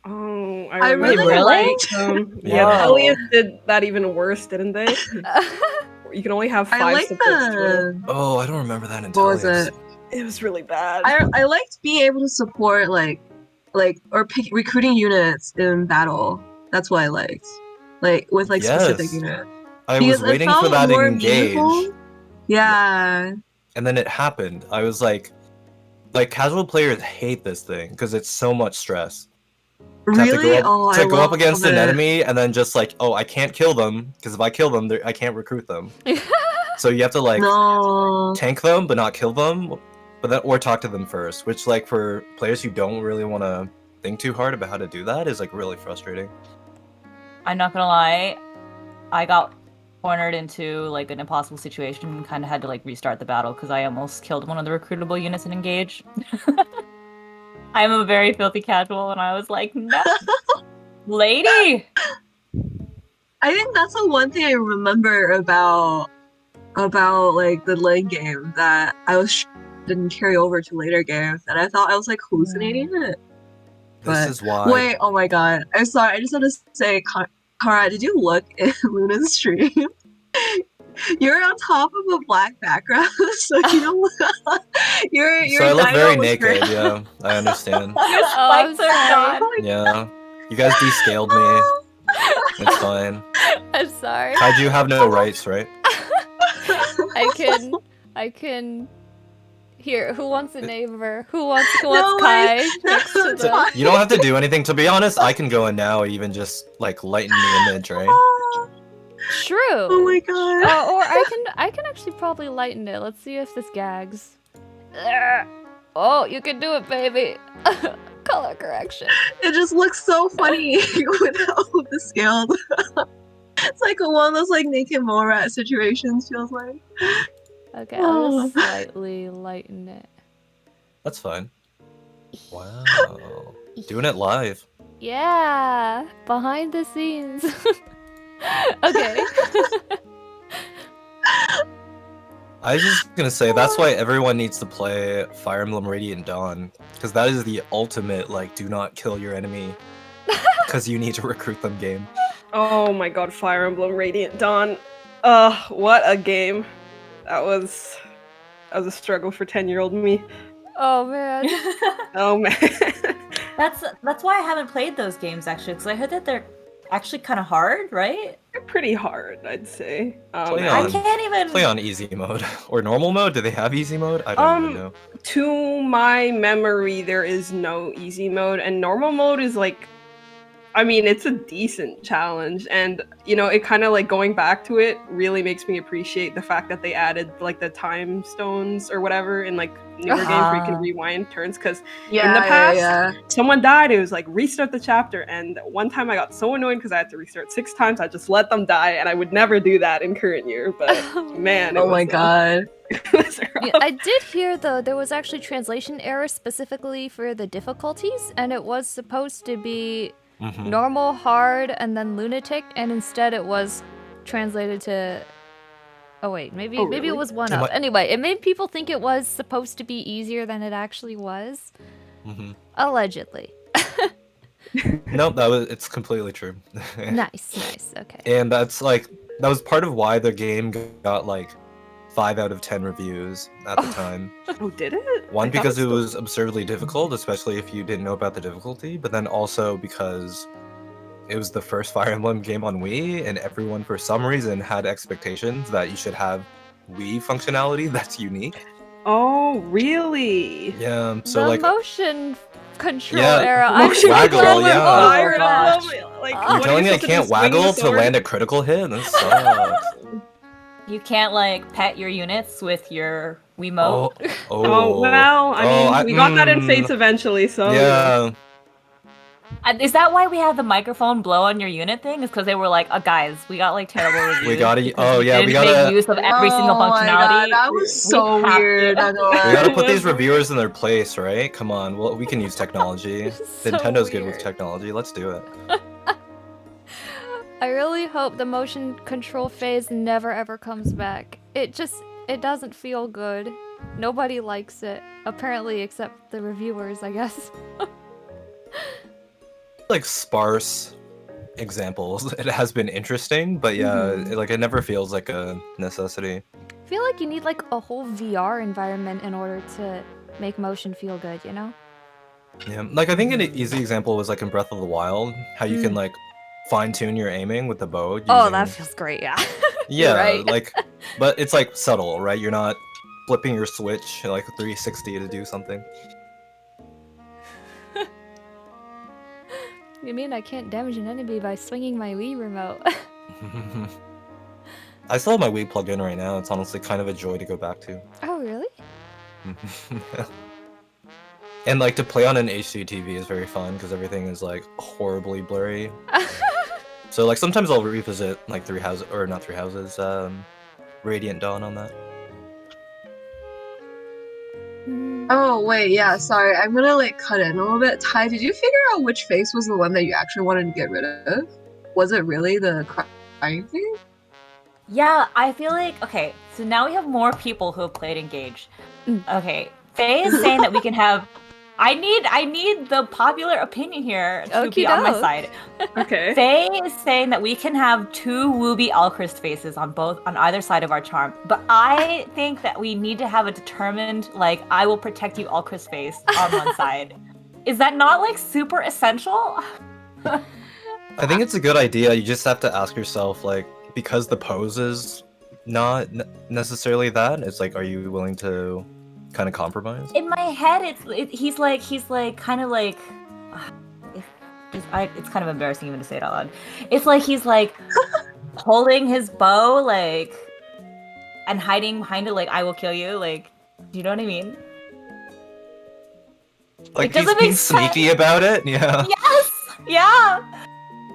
Oh,
I
remember.
really
Liked
Yeah.
Yeah, Elliot did that even worse, didn't they? You can only have 5
I like
supports total.
the.
oh, I don't remember that
What
until
was it?
It was really bad.
I liked being able to support or pick recruiting units in battle. That's what I liked. Like with like specific
Yes.
units.
I
Because
was
it
waiting for
felt
that
more
engage,
meaningful. Yeah.
and then it happened. I was like casual players hate this thing because it's so much stress. To have
Really?
to go up, to go up against an
it.
enemy and then just like, oh, I can't kill them because if I kill them, I can't recruit them. So you have to like
No.
tank them but not kill them, but then or talk to them first, which like for players who don't really want to think too hard about how to do that is like really frustrating.
I'm not gonna lie, I got cornered into like an impossible situation and kind of had to like restart the battle because I almost killed one of the recruitable units in Engage. I'm a very filthy casual, and I was like, no, lady.
I think that's the one thing I remember about like the lane game that I was didn't carry over to later games, and I thought I was like hallucinating it.
This
But-
is why.
Wait, oh my god! I'm sorry. I just want to say, Kara, did you look in Luna's stream? You're on top of a black background, so you don't. Your
So I look
dino
very
was
naked.
great.
Yeah, I understand.
Your
I'm
spikes are
sorry.
gone.
Yeah, you guys descaled me. It's fine.
I'm sorry.
Kaiju have no rights, right?
I can. Here, who wants a neighbor? Who wants
No,
Kai
wait,
next to
that's
the?
fine.
You don't have to do anything. To be honest, I can go in now, even just like lighten the image, right?
Oh,
True.
oh my god!
Or I can actually probably lighten it. Let's see if this gags. Oh, you can do it, baby. Color correction.
It just looks so funny without the scale. It's like one of those like naked mole rat situations. Feels like.
Okay, I'll just slightly lighten it.
That's fine. Wow, doing it live.
Yeah, behind the scenes. Okay.
I was just gonna say that's why everyone needs to play Fire Emblem Radiant Dawn, because that is the ultimate like do not kill your enemy because you need to recruit them game.
Oh my god, Fire Emblem Radiant Dawn. What a game. That was a struggle for 10-year-old me.
Oh man.
Oh man.
That's why I haven't played those games actually, because I heard that they're actually kind of hard, right?
They're pretty hard, I'd say.
Play
I
on-
can't even.
Play on easy mode or normal mode. Do they have easy mode? I don't even know.
To my memory, there is no easy mode, and normal mode is like, I mean, it's a decent challenge, and you know, it kind of like going back to it really makes me appreciate the fact that they added like the time stones or whatever in like newer games where you can rewind turns. Because in the past, someone died, it was like restart the chapter, and one time I got so annoyed because I had to restart 6 times. I just let them die, and I would never do that in current year. But man, it
Oh my
was,
god!
it was rough.
Yeah, I did hear though there was actually translation errors specifically for the difficulties, and it was supposed to be
Mhm.
normal, hard, and then lunatic, and instead it was translated to Oh wait, maybe
Oh,
maybe it
really?
was one
It
up.
might-
Anyway, it made people think it was supposed to be easier than it actually was.
Hmm.
Allegedly.
Nope, it's completely true.
Nice. Okay.
And that was part of why the game got like 5 out of 10 reviews at the time.
Oh, did it?
One,
I thought
because it
still-
was absurdly difficult, especially if you didn't know about the difficulty, but then also because it was the first Fire Emblem game on Wii, and everyone for some reason had expectations that you should have Wii functionality that's unique.
Oh, really?
Yeah, so
the
like
motion control
Yeah,
era. I'm
Motion
so
waggle,
glad we're
yeah.
Fire
over
gosh.
Emblem, like,
You're
what
you're
are
telling me I
supposed to do,
can't
swing the
waggle to
sword?
land a critical hit? That sucks.
You can't like pet your units with your Wiimote.
Oh well, I mean, we got that in Fates eventually, so
Yeah,
Is that why we had the microphone blow on your unit thing? Is because they were like, guys, we got like terrible reviews.
we gotta.
because
Oh
we
yeah, we
didn't make
gotta.
use of every single
Oh my
functionality.
God, that was so
have to-
weird. not gonna
We
lie.
gotta put these reviewers in their place, right? Come on, well, we can use technology.
So
Nintendo good with
weird.
technology. Let's do it.
I really hope the motion control phase never ever comes back. It doesn't feel good. Nobody likes it. Apparently, except the reviewers, I guess.
Like sparse examples. It has been interesting, but yeah,
Mhm.
it never feels like a necessity.
I feel like you need like a whole VR environment in order to make motion feel good, you know?
Yeah, like I think an easy example was like in Breath of the Wild, how you can like fine tune your aiming with the bow.
Oh, that
using-
feels great, yeah.
yeah,
right.
like, but it's like subtle, right? You're not flipping your switch like 360 to do something.
You mean I can't damage an enemy by swinging my Wii remote?
I still have my Wii plugged in right now. It's honestly kind of a joy to go back to.
Oh, really?
And like to play on an HD TV is very fun because everything is like horribly blurry. So like sometimes I'll revisit like Radiant Dawn on that.
Oh wait, yeah, sorry. I'm gonna like cut in a little bit. Ty, did you figure out which face was the one that you actually wanted to get rid of? Was it really the crying thing?
Yeah, I feel like okay. So now we have more people who have played Engaged. Okay, Faye is saying that we can have. I need the popular opinion here to be on my
Okey-doke.
side.
okay.
Faye is saying that we can have 2 Wooby Alchrist faces on either side of our charm. But I think that we need to have a determined, like, I will protect you Alchrist face on one side. Is that not like super essential?
I think it's a good idea. You just have to ask yourself like because the pose is not necessarily that. It's like, are you willing to kind of compromise?
In my head, he's like kind of like. It's kind of embarrassing even to say it out loud. It's like he's like holding his bow, like, and hiding behind it, like I will kill you. Like, do you know what I mean?
Like
It doesn't
he's
make
being sneaky about it. Yeah.
Yes. Yeah.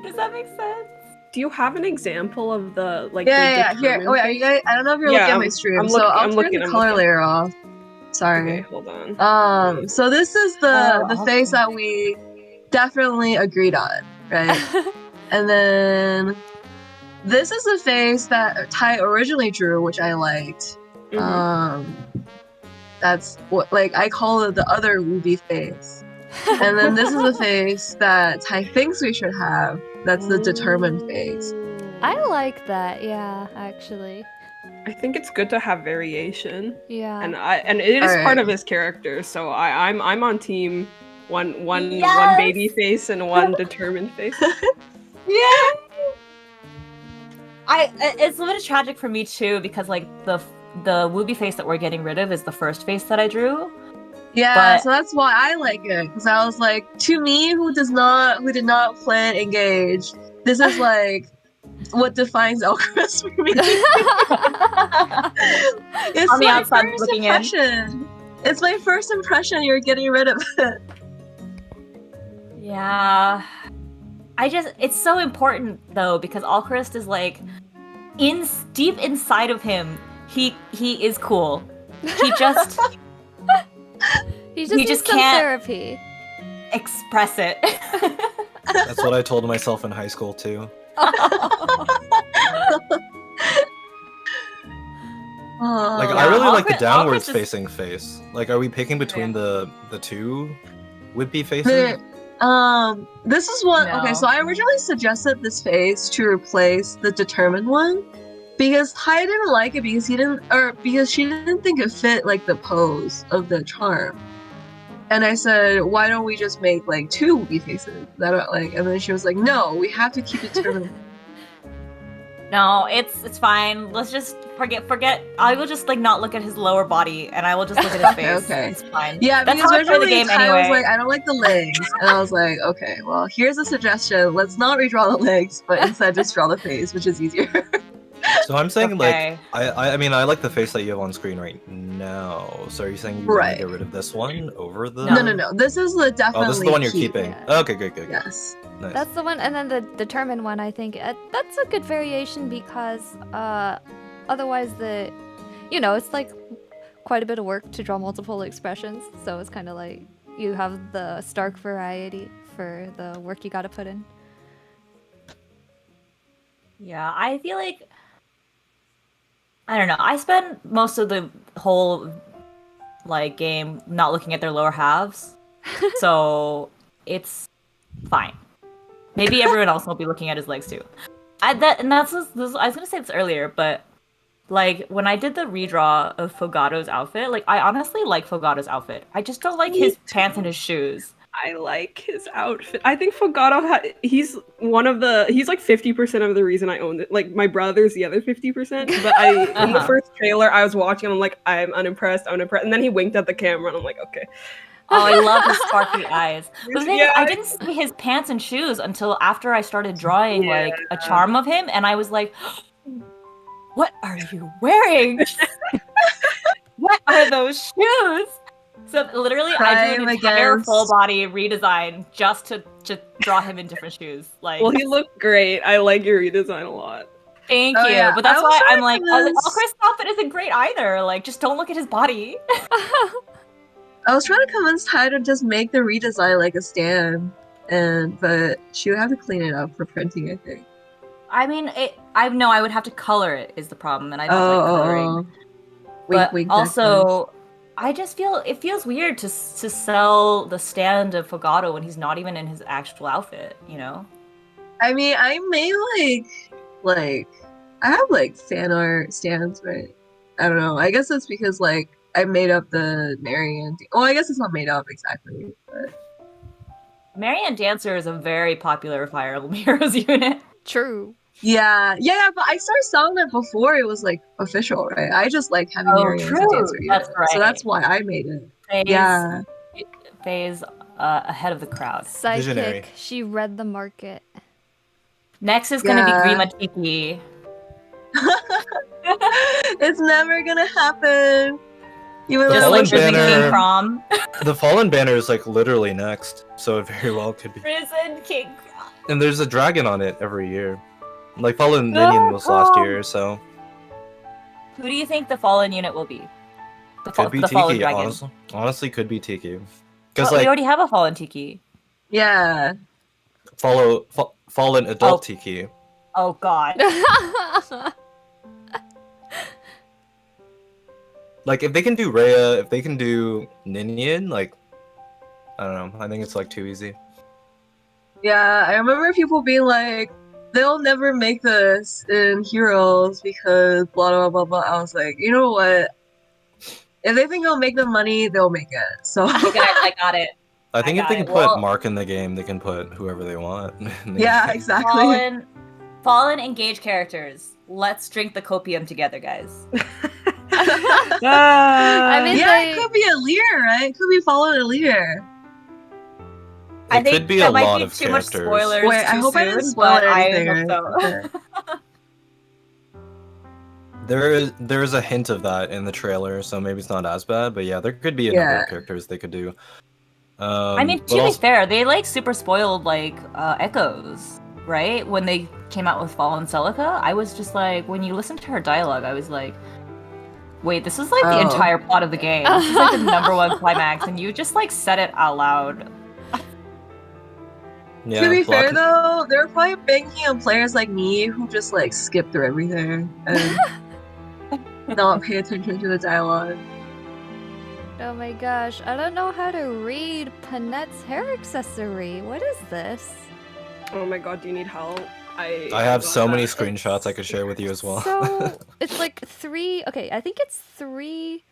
Does that make sense?
Do you have an example of the like?
Yeah,
the
here. Oh wait, are you guys? I don't know if you're
Yeah,
looking at my
I'm-
stream,
I'm
so
look-
I'll
I'm
turn
looking,
the
I'm
color
looking.
layer off. Sorry.
Okay, hold on.
So this is the
Oh,
face
okay.
that we definitely agreed on, right? And then this is the face that Ty originally drew, which I liked.
Mhm.
That's what like I call it the other Wooby face. And then this is the face that Ty thinks we should have. That's the determined face.
I like that, yeah, actually.
I think it's good to have variation,
Yeah.
and it is part
Alright.
of his character. So I'm on team one
Yes!
baby face and one determined face.
Yeah. It's a bit tragic for me too because like the Wooby face that we're getting rid of is the first face that I drew.
Yeah,
But-
so that's why I like it. Because I was like, to me, who did not play Engage, this is like what defines Elchris for me. It's
On the
my
outside
first
looking in.
impression. It's my first impression. You're getting rid of it.
Yeah. It's so important though because Alchrist is like deep inside of him, he is cool. He just
he
he
needs
just
some
can't-
therapy.
express it.
That's what I told myself in high school too. Like,
Oh.
I really like the
Alcris
downwards
is-
facing face. Like, are we picking between the two would-be faces?
This is what. Okay,
No.
so I originally suggested this face to replace the determined one because Ty didn't like it because because she didn't think it fit like the pose of the charm. And I said, why don't we just make like two would-be faces that are like? And then she was like, no, we have to keep determined.
No, it's fine. Let's just forget. I will just like not look at his lower body, and I will just look at his face.
Okay.
It's fine.
Yeah,
That's
because
how I play the
originally
game
Ty
anyway.
was like, I don't like the legs, and I was like, okay, well, here's a suggestion. Let's not redraw the legs, but instead just draw the face, which is easier.
So I'm saying,
Okay.
like, I mean, I like the face that you have on screen right now. So are you saying you want
Right.
to get rid of this one over the...
No. This is the definitely.
Oh, this is the one you're
keep.
keeping.
Yeah.
Okay, good.
Yes.
Nice.
That's the one, and then the determined one. I think that's a good variation because otherwise it's like quite a bit of work to draw multiple expressions. So it's kind of like you have the stark variety for the work you got to put in.
Yeah, I feel like I don't know. I spend most of the whole like game not looking at their lower halves, so it's fine. Maybe everyone else will be looking at his legs too. I was gonna say this earlier, but like when I did the redraw of Fogato's outfit, like I honestly like Fogato's outfit. I just don't like his pants and his shoes.
I like his outfit. I think Fogato, he's like 50% of the reason I owned it. Like my brother's the other 50%. But in the first trailer I was watching, I'm like, I'm unimpressed. And then he winked at the camera, and I'm like, okay.
Oh, I love his sparkly eyes. But the thing is,
Yeah.
I didn't see his pants and shoes until after I started drawing like a charm of him, and I was like, "What are you wearing? What are those shoes?" So literally, I drew an
Crime
entire
against-
full body redesign just to draw him in different shoes. Like,
Well, he looked great. I like your redesign a lot.
thank
Oh,
you.
yeah.
But that's
I was
why
trying
I'm
to
like,
convince-
Chris' outfit isn't great either. Like, just don't look at his body.
I was trying to convince Ty to just make the redesign like a stand, but she would have to clean it up for printing, I think.
I mean, I would have to color it is the problem, and I don't like coloring. But
Wink,
also, I just feel it feels weird to sell the stand of Fogato when he's not even in his actual outfit, you know?
I mean, I made like I have like fan art stands, right? I don't know. I guess it's because like I made up the Marianne. Well, I guess it's not made up exactly, but
Marianne Dancer is a very popular Fire Emblem Heroes unit.
True.
yeah. But I started selling it before it was like official, right? I just like having
Oh,
Marianne as a
true.
dancer
That's
unit, so
right.
that's why I made it.
Phase,
Yeah.
Phase ahead of the crowd.
Sidekick.
Visionary.
She read the market.
Next is gonna
Yeah.
be Grima Tiki.
It's never gonna happen. Even
The
Just
though
Fallen
like Prison
Banner-
King Prom.
The Fallen Banner is like literally next, so it very well could be.
Prison King Prom.
And there's a dragon on it every year. Like Fallen Minion was last year, so
Who do you think the Fallen unit will be?
could be
the Fallen
Tiki.
Dragon.
Honestly, could be Tiki.
But
Because
we
like
already have a Fallen Tiki.
yeah.
Fallen Adult
Oh.
Tiki.
Oh god.
Like if they can do Rhea, if they can do Ninian, like I don't know. I think it's like too easy.
Yeah, I remember people being like, they'll never make this in Heroes because blah blah blah blah. I was like, you know what? If they think it'll make them money, they'll make it. So
I got it.
I think if
got
they can
it.
put
Well-
Mark in the game, they can put whoever they want.
yeah, exactly.
Fallen engaged characters. Let's drink the copium together, guys.
I mean,
Yeah,
they-
it could be a leader, right? It could be following a leader.
I
It
think
could be
that
a
might
lot
be
of
too much
characters.
spoilers.
Wait, I
too
hope I didn't
soon,
spoil
but
anything.
I hope
right?
so.
Okay.
There is a hint of that in the trailer, so maybe it's not as bad. But yeah, there could be a number
Yeah.
of characters they could do.
I mean,
but
to be
also-
fair, they like super spoiled like Echoes, right? When they came out with Fallen Celica, I was just like, when you listen to her dialogue, I was like, wait, this is like the
Oh.
entire plot of the game. This is like the number one climax, and you just like said it out loud.
yeah,
To be fair
Block-
though, they're probably banking on players like me who just like skip through everything. And not pay attention to the dialogue.
Oh my gosh, I don't know how to read Panette's hair accessory. What is this?
Oh my god, do you need help?
I have
got
so many
that.
screenshots I could share with you as well.
So it's like I think it's 3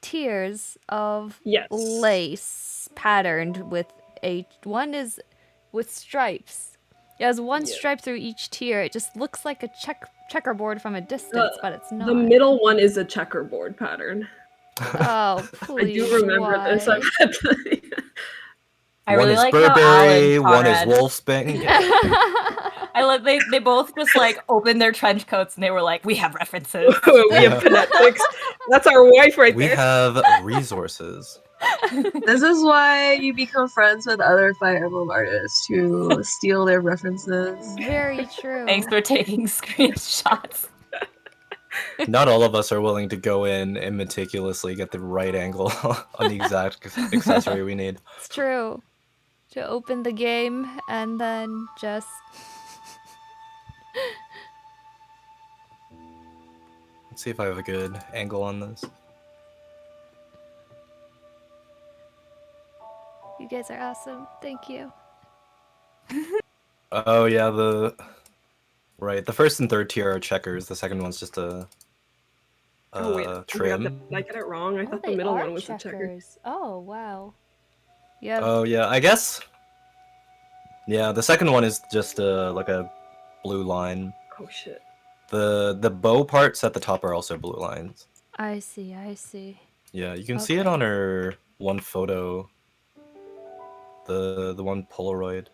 tiers of
Yes.
lace patterned with one is with stripes. It has one
Yeah.
stripe through each tier. It just looks like a checkerboard from a distance, but it's not.
The middle one is a checkerboard pattern.
Oh, please.
I do remember this.
why?
I've had to...
I
One
really
is
like
Burberry,
how
one is
Alan
Wolfsbane.
I love they both just like opened their trench coats and they were like, we have references.
we have phonetics. That's our wife right
We
there.
have resources.
This is why you become friends with other Fire Emblem artists to steal their references.
Very true.
Thanks for taking screenshots.
Not all of us are willing to go in and meticulously get the right angle on the exact accessory we need.
It's true. To open the game and then just...
Let's see if I have a good angle on this.
You guys are awesome. Thank you.
Oh yeah, the first and third tier are checkers. The second one's just a
Oh wait, oh my God,
trim.
did I get it wrong? I
Oh,
thought
they
the middle
are
one was a checker.
checkers. Oh, wow. Yeah.
Oh yeah, I guess. Yeah, the second one is just like a blue line.
Oh shit.
The bow parts at the top are also blue lines.
I see, I see.
Yeah, you can see it on her one photo. The one Polaroid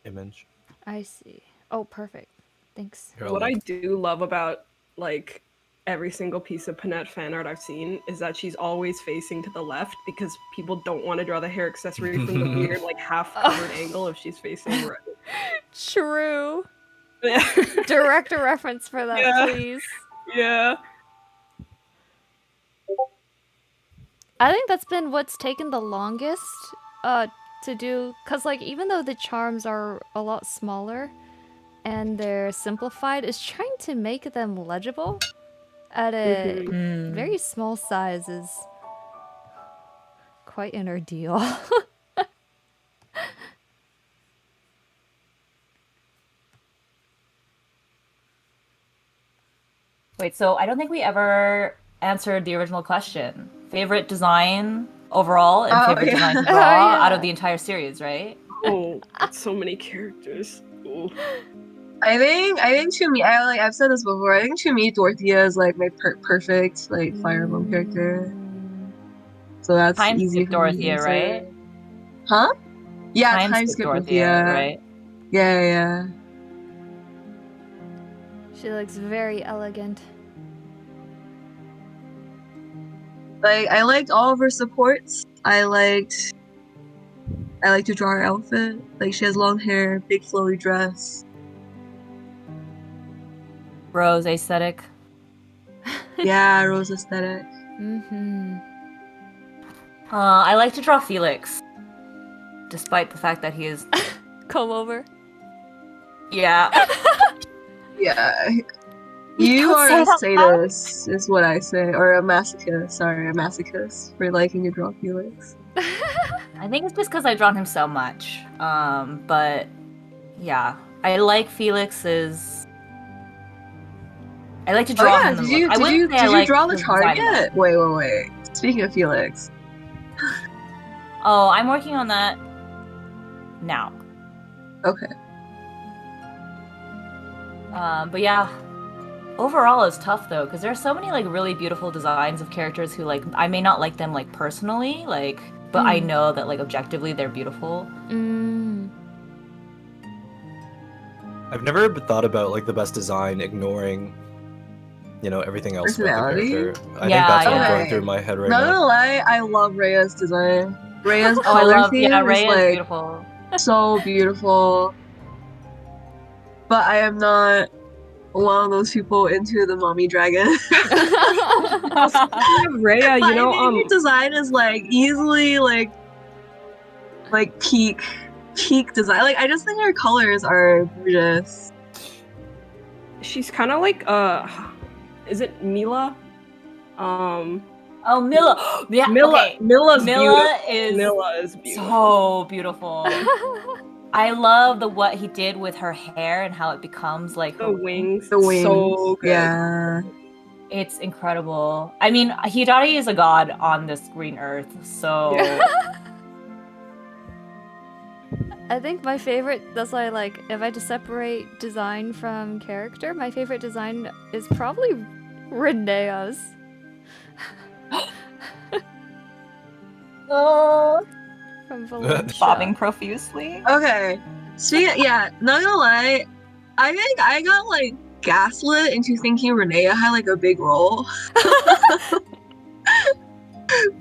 image.
I see. Oh, perfect. Thanks.
Here, I'll
What I
link.
do love about like every single piece of Panette fan art I've seen is that she's always facing to the left because people don't want to draw the hair accessory from the weird like half covered angle if she's facing right.
True. Direct a reference for that,
Yeah.
please.
Yeah.
I think that's been what's taken the longest to do, because like even though the charms are a lot smaller and they're simplified, is trying to make them legible at a very small size is quite an ordeal.
Wait, so I don't think we ever answered the original question. Favorite design overall and favorite
yeah.
design to
Oh,
draw
yeah.
out of the entire series, right?
Oh, that's so many characters. Ooh.
I think to me, I've said this before. I think to me, Dorothea is like my perfect like Fire Emblem character. So that's
Time
easy
skip
for me to
Dorothea,
answer.
right?
Huh? Yeah,
Time
time
skip
skip
Dorothea,
Dorothea.
right?
Yeah.
She looks very elegant.
Like I liked all of her supports. I liked to draw her outfit. Like she has long hair, big flowy dress.
Rose aesthetic.
Yeah, rose aesthetic.
Mm-hmm.
I like to draw Felix, despite the fact that he is.
Come over.
Yeah.
Yeah. You
don't
are
say
a
that
sadist, is what I say. Or a masochist. Sorry, a masochist for liking to draw Felix.
I think it's just because I've drawn him so much. But yeah, I like Felix's. I like to
Oh
draw
yeah,
him.
did
the
you
look. I
did
wouldn't
you
say I
did you
like
draw the
his
chart
design of
yet? Wait. Speaking of Felix.
Oh, I'm working on that now.
Okay.
But yeah, overall it's tough though because there are so many like really beautiful designs of characters who like I may not like them like personally, like, but I know that like objectively they're beautiful.
I've never thought about like the best design ignoring, everything else about the
Personality?
character. I
Yeah,
think that's what's
yeah.
going through my head right
Not
now.
gonna lie, I love Rhea's design. Rhea's
Oh, I
color
love
theme is
Rhea is
like
beautiful.
so beautiful. But I am not one of those people into the mommy dragon.
Rhea,
My
you know,
favorite design is like easily like peak design. Like I just think her colors are gorgeous.
she's kind of like is it Mila?
Oh, Milla. Yeah. Okay.
Milla's
Milla
beautiful.
is
Milla is beautiful.
so beautiful. I love what he did with her hair and how it becomes like
The
her
wings.
The wings.
So good.
Yeah.
It's incredible. I mean, Hidari is a god on this green earth, so
Yeah.
I think my favorite, that's why, like, if I had to separate design from character, my favorite design is probably Renea's.
oh,
From Valencia.
bobbing profusely.
Okay. Yeah, not gonna lie, I think I got like gaslit into thinking Renea had like a big role.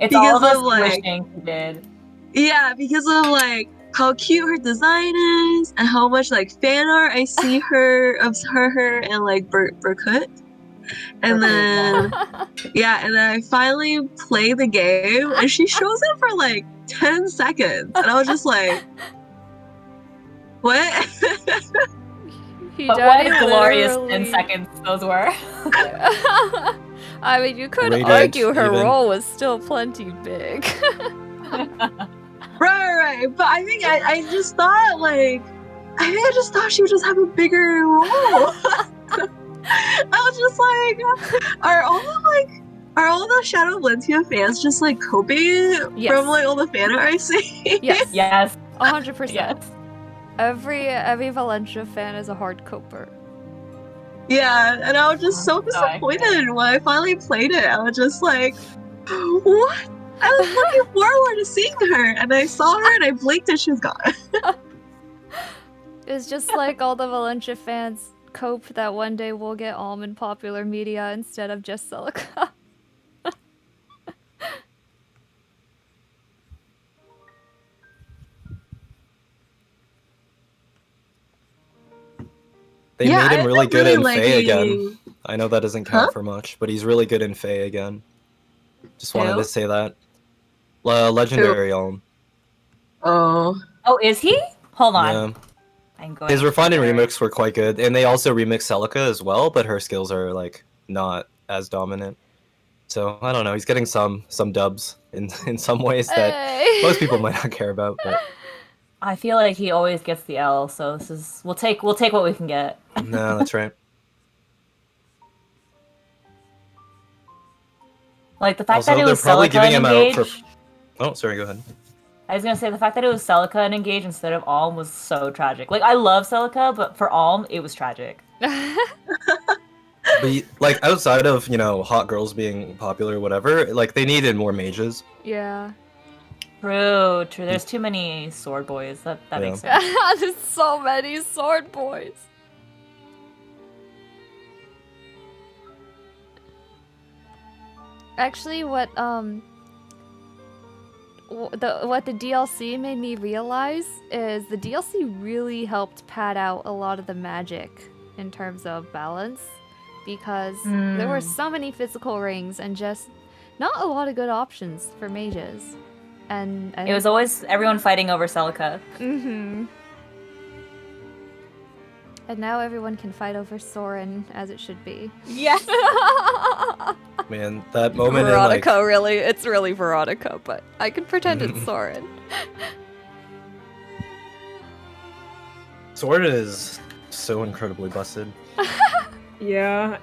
It's all of
Because
us
of, like-
wishing he did.
Yeah, because of like how cute her design is and how much like fan art I see of her and like Berkut. And then and then I finally play the game and she shows up for like 10 seconds and I was just like, what?
But what a glorious 10 seconds those were.
I mean, you could
Radiant,
argue her
even.
role was still plenty big.
Right. But I think I just thought like I just thought she would just have a bigger role. I was just like, are all the Shadow of Valentia fans just like coping
Yes.
from like all the fan art I see?
Yes,
Yes.
100%.
Yes.
Every Valencia fan is a hard coper.
Yeah, and I was just so disappointed when I finally played it. I was just like, what? I was looking forward to seeing her, and I saw her and I blinked and she was gone.
It's just like all the Valencia fans cope that one day we'll get Alm in popular media instead of just Celica.
They
Yeah,
made him
I'm
really good
really
in Fae again.
liking-
I know that doesn't count
Huh?
for much, but he's really good in Fae again. Just wanted
Who?
to say that. Legendary Elm.
Oh.
Oh, is he? Hold on.
Yeah.
I'm going.
His refined and
there.
remix were quite good, and they also remixed Celica as well, but her skills are like not as dominant. So I don't know. He's getting some dubs in some ways that
Hey.
most people might not care about. But
I feel like he always gets the L, so this is we'll take what we can get.
no, that's right.
Like the fact
Also,
that it
they're
was
probably
Celica
giving
and
him out
Engage.
for. Oh, sorry. Go ahead.
I was gonna say the fact that it was Celica and Engage instead of Alm was so tragic. Like I love Celica, but for Alm it was tragic.
But like outside of hot girls being popular or whatever, like they needed more mages.
Yeah.
True. There's too many sword boys. That
Yeah.
makes sense.
There's so many sword boys. Actually, what the DLC made me realize is the DLC really helped pad out a lot of the magic in terms of balance, because there were so many physical rings and just not a lot of good options for mages. And
It was always everyone fighting over Celica.
Mm-hmm. And now everyone can fight over Soren as it should be.
Yes.
Man, that moment in like
Veronica, really, it's really Veronica, but I can pretend it's Soren.
Sword is so incredibly busted.
Yeah.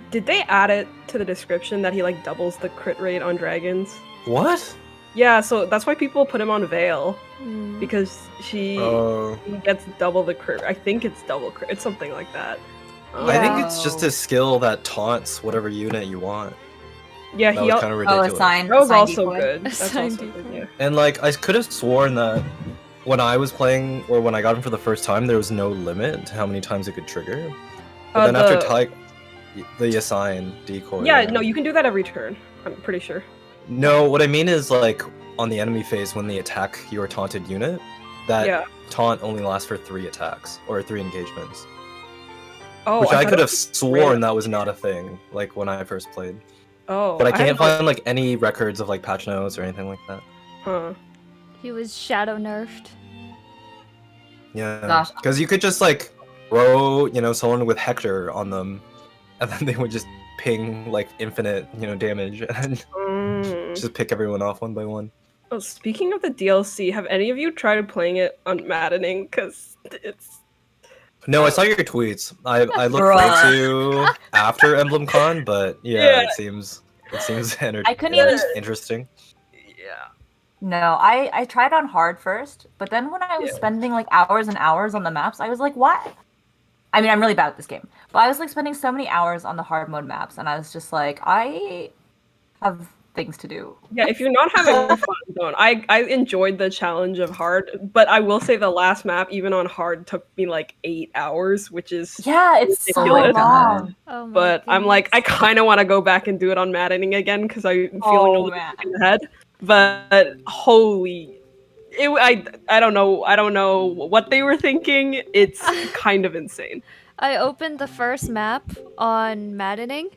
Did they add it to the description that he like doubles the crit rate on dragons?
What?
Yeah, so that's why people put him on Veil,
Mm.
because she
Oh.
gets double the crit. I think it's double crit. It's something like that.
I think it's just a skill that taunts whatever unit you want.
Yeah,
That
he
was
al-
kind of
Oh,
ridiculous.
a sign.
that was
sign
also
decoy.
good. That's
Sign
also good,
decoy.
yeah.
And like I could have sworn that when I was playing or when I got him for the first time, there was no limit to how many times it could trigger. But then after the assign decoy.
Yeah, no, you can do that every turn. I'm pretty sure.
No, what I mean is like on the enemy phase when they attack your taunted unit, that
Yeah.
taunt only lasts for 3 attacks or 3 engagements.
Oh,
Which I
thought
could
it
have
was
sworn
random.
that was not a thing, like when I first played.
Oh,
But I
had
can't
no-
find like any records of like patch notes or anything like that.
Huh.
He was shadow nerfed.
Yeah,
Gosh.
because you could just like throw someone with Hector on them, and then they would just ping like infinite, damage and just pick everyone off one by one.
Oh, speaking of the DLC, have any of you tried playing it on maddening? Because it's
No, I saw your tweets. I look
Bruh.
forward to after EmblemCon, but
Yeah.
it seems
I couldn't even-
interesting.
yeah.
No, I tried on hard first, but then when I was spending like hours and hours on the maps, I was like, what? I mean, I'm really bad at this game, but I was like spending so many hours on the hard mode maps, and I was just like, I have things to do.
Yeah, if you're not having fun, don't. I enjoyed the challenge of hard, but I will say the last map, even on hard, took me like 8 hours, which is
Yeah, it's so
ridiculous.
long.
Oh my
But I'm like, I
goodness.
kind of want to go back and do it on maddening again because I'm feeling a
Oh,
little
man.
bit in the head. But holy, I don't know what they were thinking. It's kind of insane.
I opened the first map on maddening.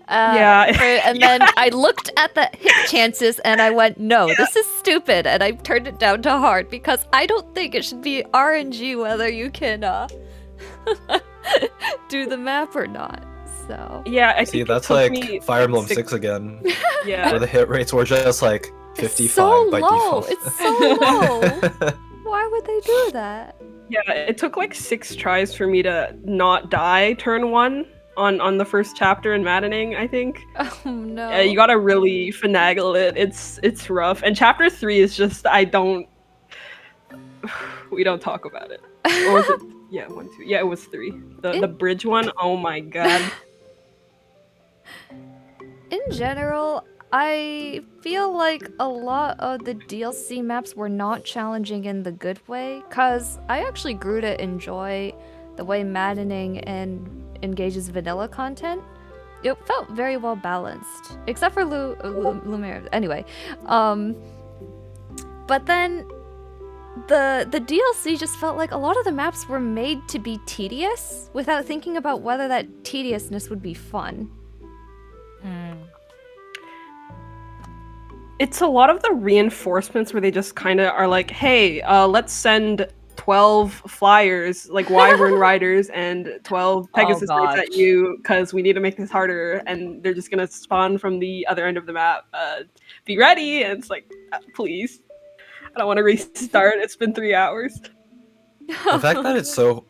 Yeah.
And then I looked at the hit chances and I went, no, this is stupid. And I turned it down to hard because I don't think it should be RNG whether you can do the map or not. So
Yeah, I
See,
think
that's
it took
like
me
Fire Emblem
6
6 again,
Yeah,
where the hit rates were just like 55
it's so
by
low.
default.
It's so low. Why would they do that?
yeah. It took like 6 tries for me to not die turn 1 on the first chapter in maddening. I think.
Oh no.
Yeah, you gotta really finagle it. It's rough. And chapter 3 is just we don't talk about it. Or was it? Yeah, 1, 2. Yeah, it was 3. The bridge one. Oh my god.
In general, I feel like a lot of the DLC maps were not challenging in the good way, cause I actually grew to enjoy the way maddening and engages vanilla content. It felt very well balanced, except for Lumiere. Anyway, but then the DLC just felt like a lot of the maps were made to be tedious without thinking about whether that tediousness would be fun.
It's a lot of the reinforcements where they just kind of are like, hey, let's send 12 flyers, like Wyvern Riders and 12 Pegasus Knights at
gosh.
you because we need to make this harder, and they're just gonna spawn from the other end of the map. Be ready, and it's like, please. I don't want to restart. It's been 3 hours.
The fact that it's so...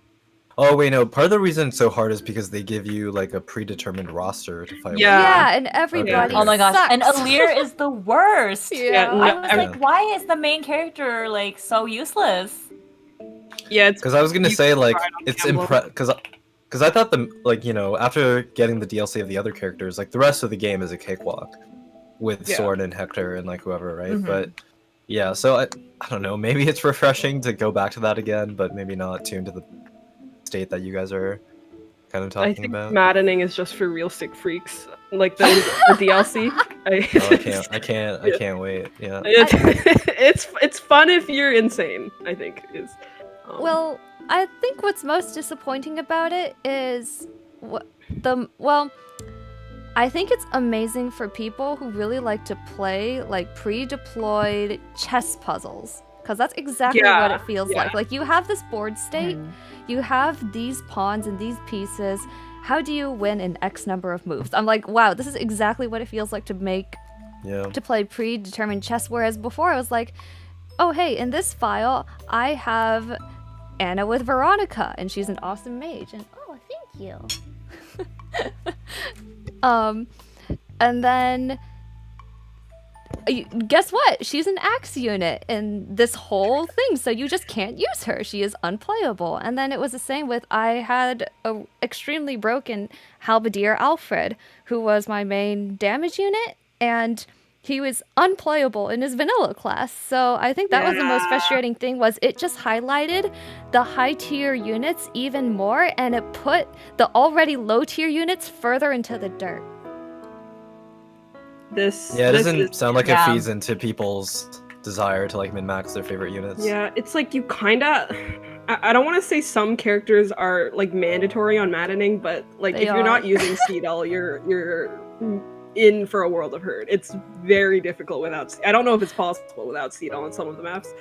Oh wait, no. Part of the reason it's so hard is because they give you like a predetermined roster to fight.
Yeah.
Yeah, and everybody.
Oh my gosh,
sucks.
and Alir is the worst.
Yeah.
no,
I was
every-
like, why is the main character like so useless?
Yeah, it's
Because I was gonna
You
say like
tried on
it's
Emblem.
because I thought after getting the DLC of the other characters, like the rest of the game is a cakewalk with
Yeah.
Sword and Hector and like whoever, right?
Mhm.
But yeah, so I don't know. Maybe it's refreshing to go back to that again, but maybe not tuned to the state that you guys are kind of
I
talking
think
about.
maddening is just for real sick freaks, like the DLC.
I can't wait. Yeah.
It's fun if you're insane. I think is.
Well, I think what's most disappointing about it is I think it's amazing for people who really like to play like pre-deployed chess puzzles, because that's exactly
Yeah,
what it feels
yeah.
like. Like you have this board state, you have these pawns and these pieces. How do you win in X number of moves? I'm like, wow, this is exactly what it feels like to play predetermined chess. Whereas before I was like, oh hey, in this file I have Anna with Veronica, and she's an awesome mage, and oh, thank you. And then guess what? She's an axe unit in this whole thing, so you just can't use her. She is unplayable. And then it was the same with, I had a extremely broken halberdier Alfred, who was my main damage unit, and he was unplayable in his vanilla class. So I think that was the most frustrating thing, was it just highlighted the high tier units even more, and it put the already low tier units further into the dirt.
It
This
doesn't sound like
Yeah.
it feeds into people's desire to like min-max their favorite units.
Yeah, it's like you kinda. I don't want to say some characters are like mandatory on maddening, but like
They
if you're
are.
not using Seedall, you're in for a world of hurt. It's very difficult without. I don't know if it's possible without Seedall on some of the maps.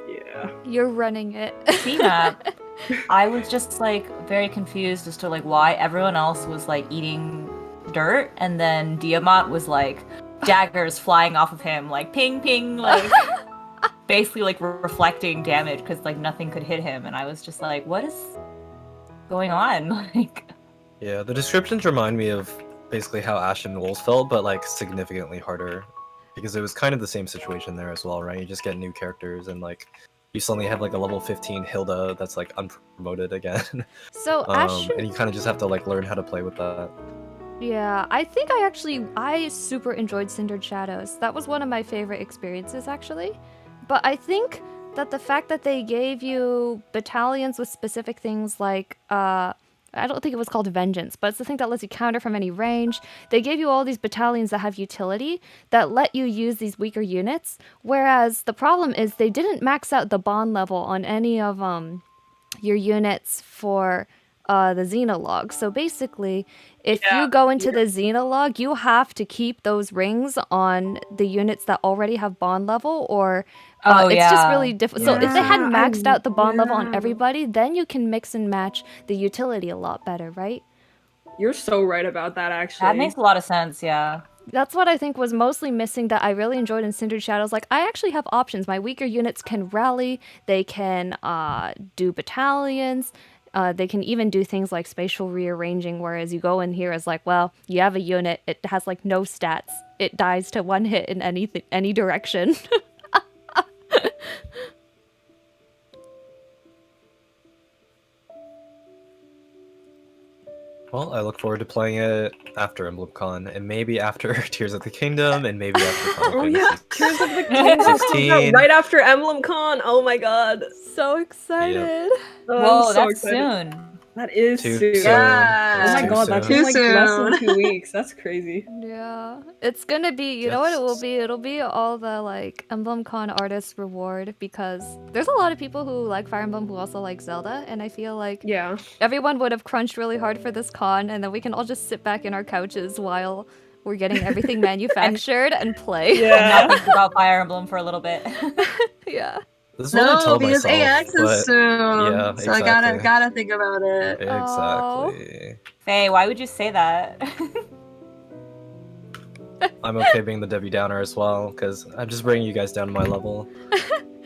Yeah.
You're running it.
See that? I was just like very confused as to like why everyone else was like eating dirt, and then Diamant was like daggers flying off of him, like ping ping, like basically like reflecting damage because like nothing could hit him, and I was just like, what is going on? Like,
Yeah, the descriptions remind me of basically how Ash and Wolves felt, but like significantly harder. Because it was kind of the same situation there as well, right? You just get new characters and like you suddenly have like a level 15 Hilda that's like unpromoted again.
So Ash,
And you kind of just have to like learn how to play with that.
yeah, I think I super enjoyed Cindered Shadows. That was one of my favorite experiences actually. But I think that the fact that they gave you battalions with specific things like I don't think it was called Vengeance, but it's the thing that lets you counter from any range. They gave you all these battalions that have utility that let you use these weaker units, whereas the problem is they didn't max out the bond level on any of your units for the Xenologue. So basically, if you go into the Xenologue, you have to keep those rings on the units that already have bond level, or it's just really difficult. So if they had maxed out the bond level on everybody, then you can mix and match the utility a lot better, right?
You're so right about that, actually.
that makes a lot of sense. Yeah.
That's what I think was mostly missing that I really enjoyed in Cindered Shadows. Like, I actually have options. My weaker units can rally, they can do battalions, they can even do things like spatial rearranging, whereas you go in here as like, well, you have a unit, it has like no stats, it dies to one hit in any direction.
Well, I look forward to playing it after EmblemCon, and maybe after Tears of the Kingdom, and maybe after Final
Oh yeah,
Fantasy
Tears of the Kingdom comes out
16.
right after EmblemCon. Oh my god.
So excited.
Oh,
Whoa,
I'm so
that's
excited.
soon.
That is
Too
soon.
soon.
Yeah.
Oh
It's
my
too
god, that's
soon.
in
Too
like less than
soon.
2 weeks. That's crazy.
Yeah, it's gonna be, you know what it will be? It'll be all the like EmblemCon artist reward, because there's a lot of people who like Fire Emblem who also like Zelda, and I feel like
Yeah.
everyone would have crunched really hard for this con, and then we can all just sit back in our couches while we're getting everything manufactured and play.
Not think about Fire Emblem for a little bit.
Yeah.
This is what I
No,
tell
because
myself,
AX
but
is soon.
yeah,
So I
exactly.
gotta think about it.
Exactly.
Faye, why would you say that?
I'm okay being the Debbie Downer as well, because I'm just bringing you guys down to my level.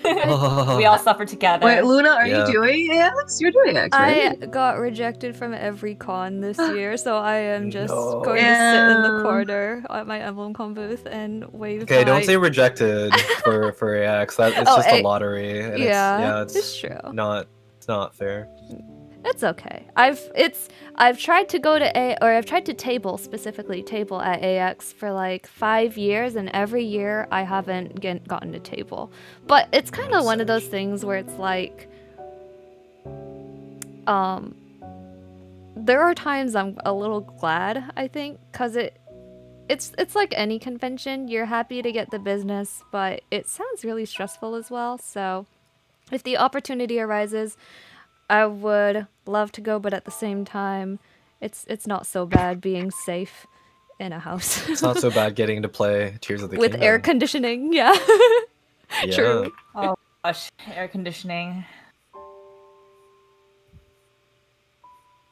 We all suffer together.
Wait, Luna, are
Yeah.
you doing AX? You're doing AX,
I
right?
got rejected from every con this year, so I am just
No.
going to sit in the
Yeah.
corner at my EmblemCon booth and wave
Okay, don't
my-
say rejected for AX. That it's
Oh,
just a lottery, and
yeah,
it's
it's true.
It's not fair.
It's okay. I've tried to go to I've tried to table at AX for like 5 years, and every year I haven't gotten a table. But it's kind of one of those things where it's like, there are times I'm a little glad, I think, because it's like any convention. You're happy to get the business, but it sounds really stressful as well. So if the opportunity arises, I would love to go, but at the same time, it's not so bad being safe in a house.
It's not so bad getting to play Tears of the
With
Kingdom.
air conditioning, yeah.
Yeah.
True.
Oh gosh, air conditioning.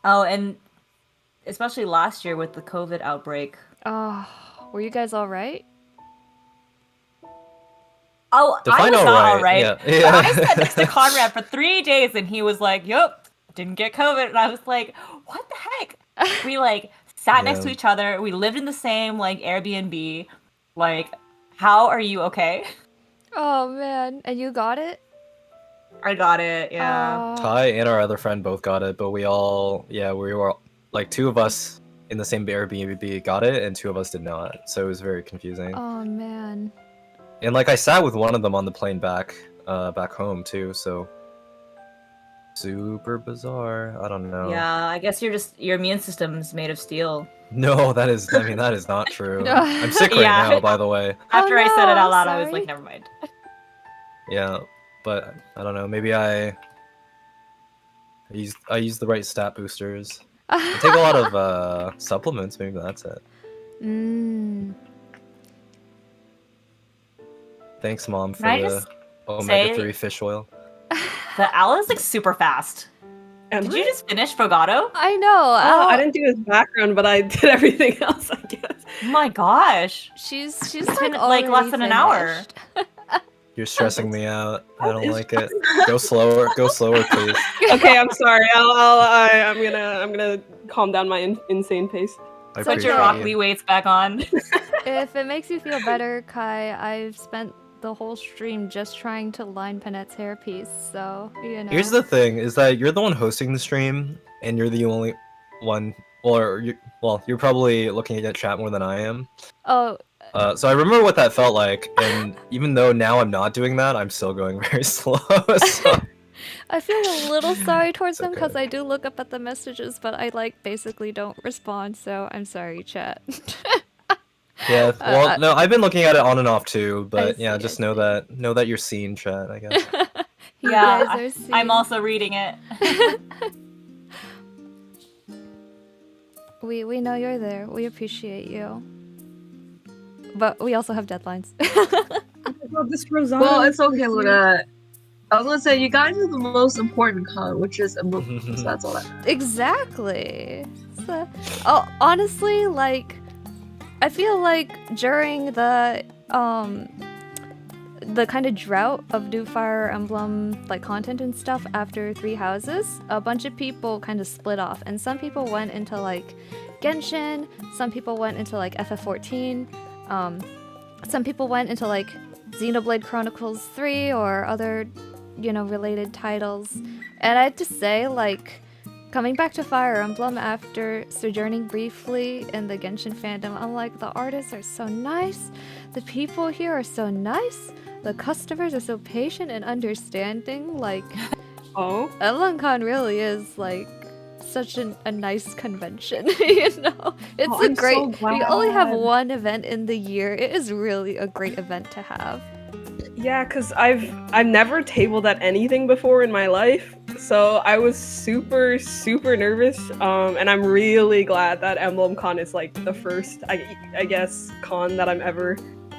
Oh, and especially last year with the COVID outbreak.
Oh, were you guys all right?
Oh, I
Define
was
all
not
right,
alright.
yeah.
But
Yeah.
I sat next to Conrad for 3 days, and he was like, "Yup, didn't get COVID," and I was like, "What the heck?" We like sat next to
Yeah.
each other. We lived in the same like Airbnb. Like, how are you okay?
Oh man, and you got it?
I got it. Yeah.
Ty and our other friend both got it, but we were like 2 of us in the same Airbnb got it, and 2 of us did not. So it was very confusing.
Oh man.
And like I sat with one of them on the plane back home too, so super bizarre. I don't know.
Yeah, I guess your immune system's made of steel.
No, that is not true.
No.
I'm sick right
Yeah.
now, by the way.
After I said
no,
it out
I'm
loud, I was
sorry.
like, never mind.
Yeah, but I don't know. Maybe I use the right stat boosters. I take a lot of supplements. Maybe that's it.
Mm.
Thanks, Mom, for
Can I
the
just
omega-3
say-
fish oil.
The owl is like super fast.
And
Did you just finish Fogato?
I know.
I didn't do his background, but I did everything else, I guess.
My gosh.
She's
It's been,
like
less than an hour.
You're stressing me out. I don't like it. Go slower, please.
Okay, I'm sorry. I'm gonna calm down my insane pace.
I
Put your
okay.
Rock Lee weights back on.
If it makes you feel better, Kai, I've spent the whole stream just trying to line Panette's hairpiece, so you know.
Here's the thing: is that you're the one hosting the stream, and you're the only one. You're probably looking at chat more than I am.
Oh,
So I remember what that felt like, and even though now I'm not doing that, I'm still going very slow. So.
I feel a little sorry towards them
okay.
because I do look up at the messages, but I like basically don't respond. So I'm sorry, chat.
Yeah, well, no, I've been looking at it on and off too,
I
but
see,
yeah,
I
just
see.
know that you're seen, chat. I guess.
You
Yeah,
guys are seen.
I'm also reading it.
We know you're there. We appreciate you. But we also have deadlines.
This Rosado.
Well, it's okay, Luna. I was gonna say you guys are the most important con, which is EmblemCon, so that's all that matters.
Exactly. So, honestly, like, I feel like during the kind of drought of new Fire Emblem like content and stuff after Three Houses, a bunch of people kind of split off, and some people went into like Genshin, some people went into like FF14, some people went into like Xenoblade Chronicles 3 or other, you know, related titles. And I have to say, like, coming back to Fire Emblem after sojourning briefly in the Genshin fandom, I'm like, the artists are so nice, the people here are so nice, the customers are so patient and understanding. Like,
Oh.
EmblemCon really is like such a nice convention, you know? It's
Oh,
a
I'm
great.
so
We only have
glad.
one event in the year. It is really a great event to have.
Yeah, cause I've never tabled at anything before in my life, so I was super nervous. And I'm really glad that EmblemCon is like the first, I guess, con that I'm ever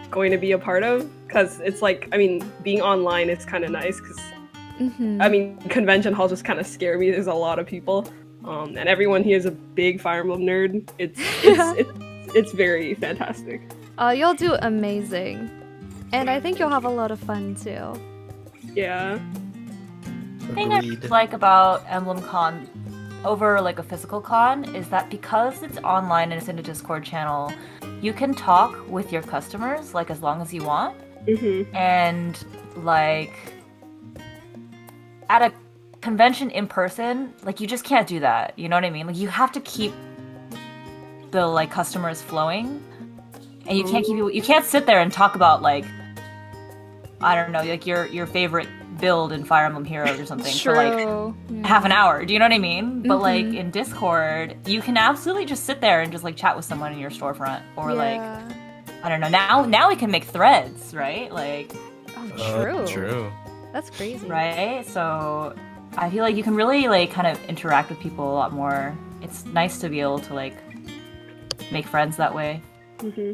going to be a part of. Cause it's like, I mean, being online is kind of nice. Cause
Mm-hmm.
I mean, convention halls just kind of scare me. There's a lot of people, and everyone here is a big Fire Emblem nerd. It's very fantastic.
You'll do amazing. And I think you'll have a lot of fun too.
Yeah.
The thing I like about EmblemCon over like a physical con is that because it's online and it's in a Discord channel, you can talk with your customers like as long as you want.
Mm-hmm.
And like at a convention in person, like you just can't do that. You know what I mean? Like you have to keep the like customers flowing, and you can't sit there and talk about like, I don't know, like your favorite build in Fire Emblem Heroes or something for like half an hour. Do you know what I mean? But like in Discord, you can absolutely just sit there and just like chat with someone in your storefront, or like I don't know. Now we can make threads, right? Like
True.
That's crazy.
Right? So I feel like you can really like kind of interact with people a lot more. It's nice to be able to like make friends that way.
Mm-hmm.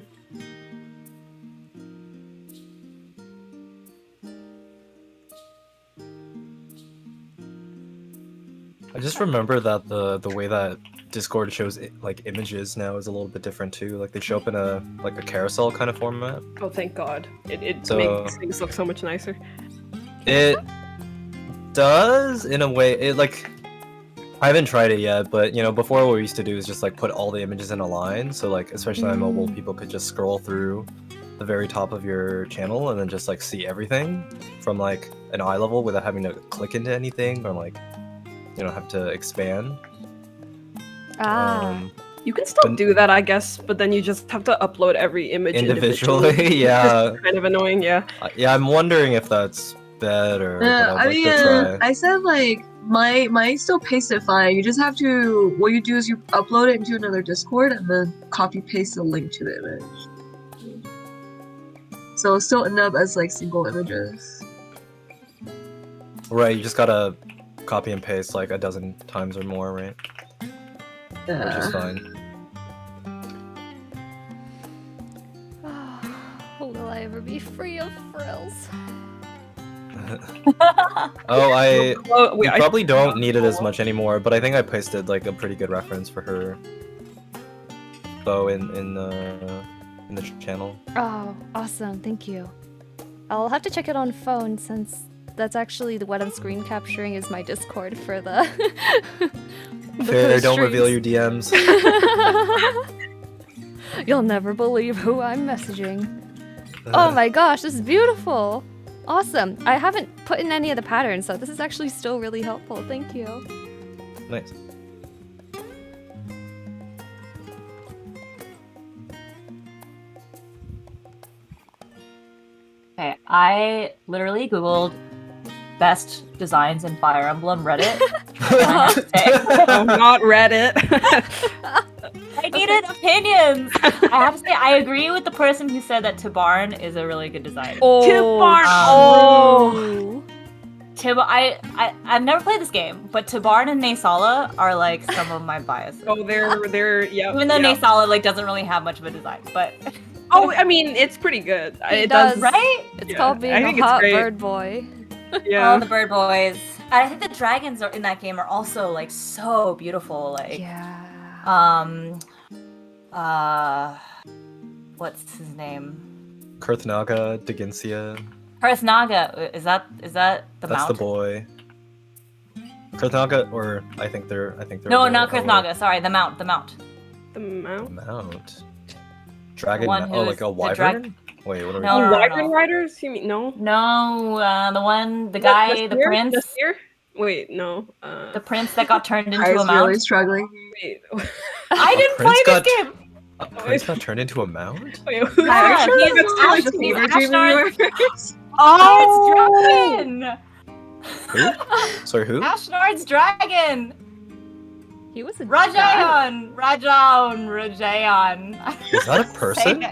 I just remember that the way that Discord shows like images now is a little bit different too. Like they show up in a carousel kind of format.
Oh, thank God! It
So-
makes things look so much nicer.
It does in a way. It like I haven't tried it yet, but you know, before what we used to do is just like put all the images in a line. So like especially on mobile, people could just scroll through the very top of your channel and then just like see everything from like an eye level without having to click into anything or like you know have to expand.
You can still
but-
do that, I guess, but then you just have to upload every image
Individually, yeah.
It's kind of annoying, yeah.
Yeah, I'm wondering if that's better. but I'd
I
like
mean,
to try.
I said like my still pasted fine. You just have to. What you do is you upload it into another Discord and then copy paste the link to the image. So it'll still end up as like single images.
Right, you just gotta copy and paste like a dozen times or more, right? Which is fine.
Will I ever be free of frills?
Oh,
Oh, wait,
you
I-
probably don't need it as much anymore, but I think I pasted like a pretty good reference for her bow in the channel.
Oh, awesome. Thank you. I'll have to check it on phone since that's actually what I'm screen capturing is my Discord for the. the
Fair, don't reveal
streams.
your DMs.
You'll never believe who I'm messaging. Oh my gosh, this is beautiful. Awesome. I haven't put in any of the patterns, so this is actually still really helpful. Thank you.
Nice.
Okay, I literally googled best designs in Fire Emblem Reddit. And I have to say,
Oh, not Reddit.
I needed opinions. I have to say, I agree with the person who said that Tibarn is a really good design.
Tibarn.
Oh. I've never played this game, but Tibarn and Naysala are like some of my biases.
Oh, they're yeah.
Even though
yeah.
Naysala like doesn't really have much of a design, but
Oh, I mean, it's pretty good.
It does.
right?
It's
Yeah,
called being
I
a
think it's
hot
great.
bird boy.
Yeah.
Oh, the bird boys. And I think the dragons in that game are also like so beautiful. Like,
Yeah.
what's his name?
Kurthnaga, Deginsia.
Naga. Is that the
That's
mount?
the boy. Kurthnaga, or I think they're.
No, not Naga. Sorry, the mount.
The mount.
Mount. Dragon.
one
Oh,
who's
like a
the
wyvern. Wait, what are we?
No,
Oh,
no, no,
Wyvern
no.
Riders? You mean no?
No, the guy, the
seer?
prince,
The seer? Wait, no.
the prince that got turned into
I
a
was
mount.
really struggling.
Wait.
I didn't play
prince
this
got-
game.
A prince got turned into a mount?
Wait, who's
Yeah,
that?
he's
That's
Ash-
the
he's
fever dream
Ashnar's-
universe.
Oh, it's Dragon!
Who? Sorry, who?
Ashnard's Dragon!
He was a
Rajayon!
Is that a person?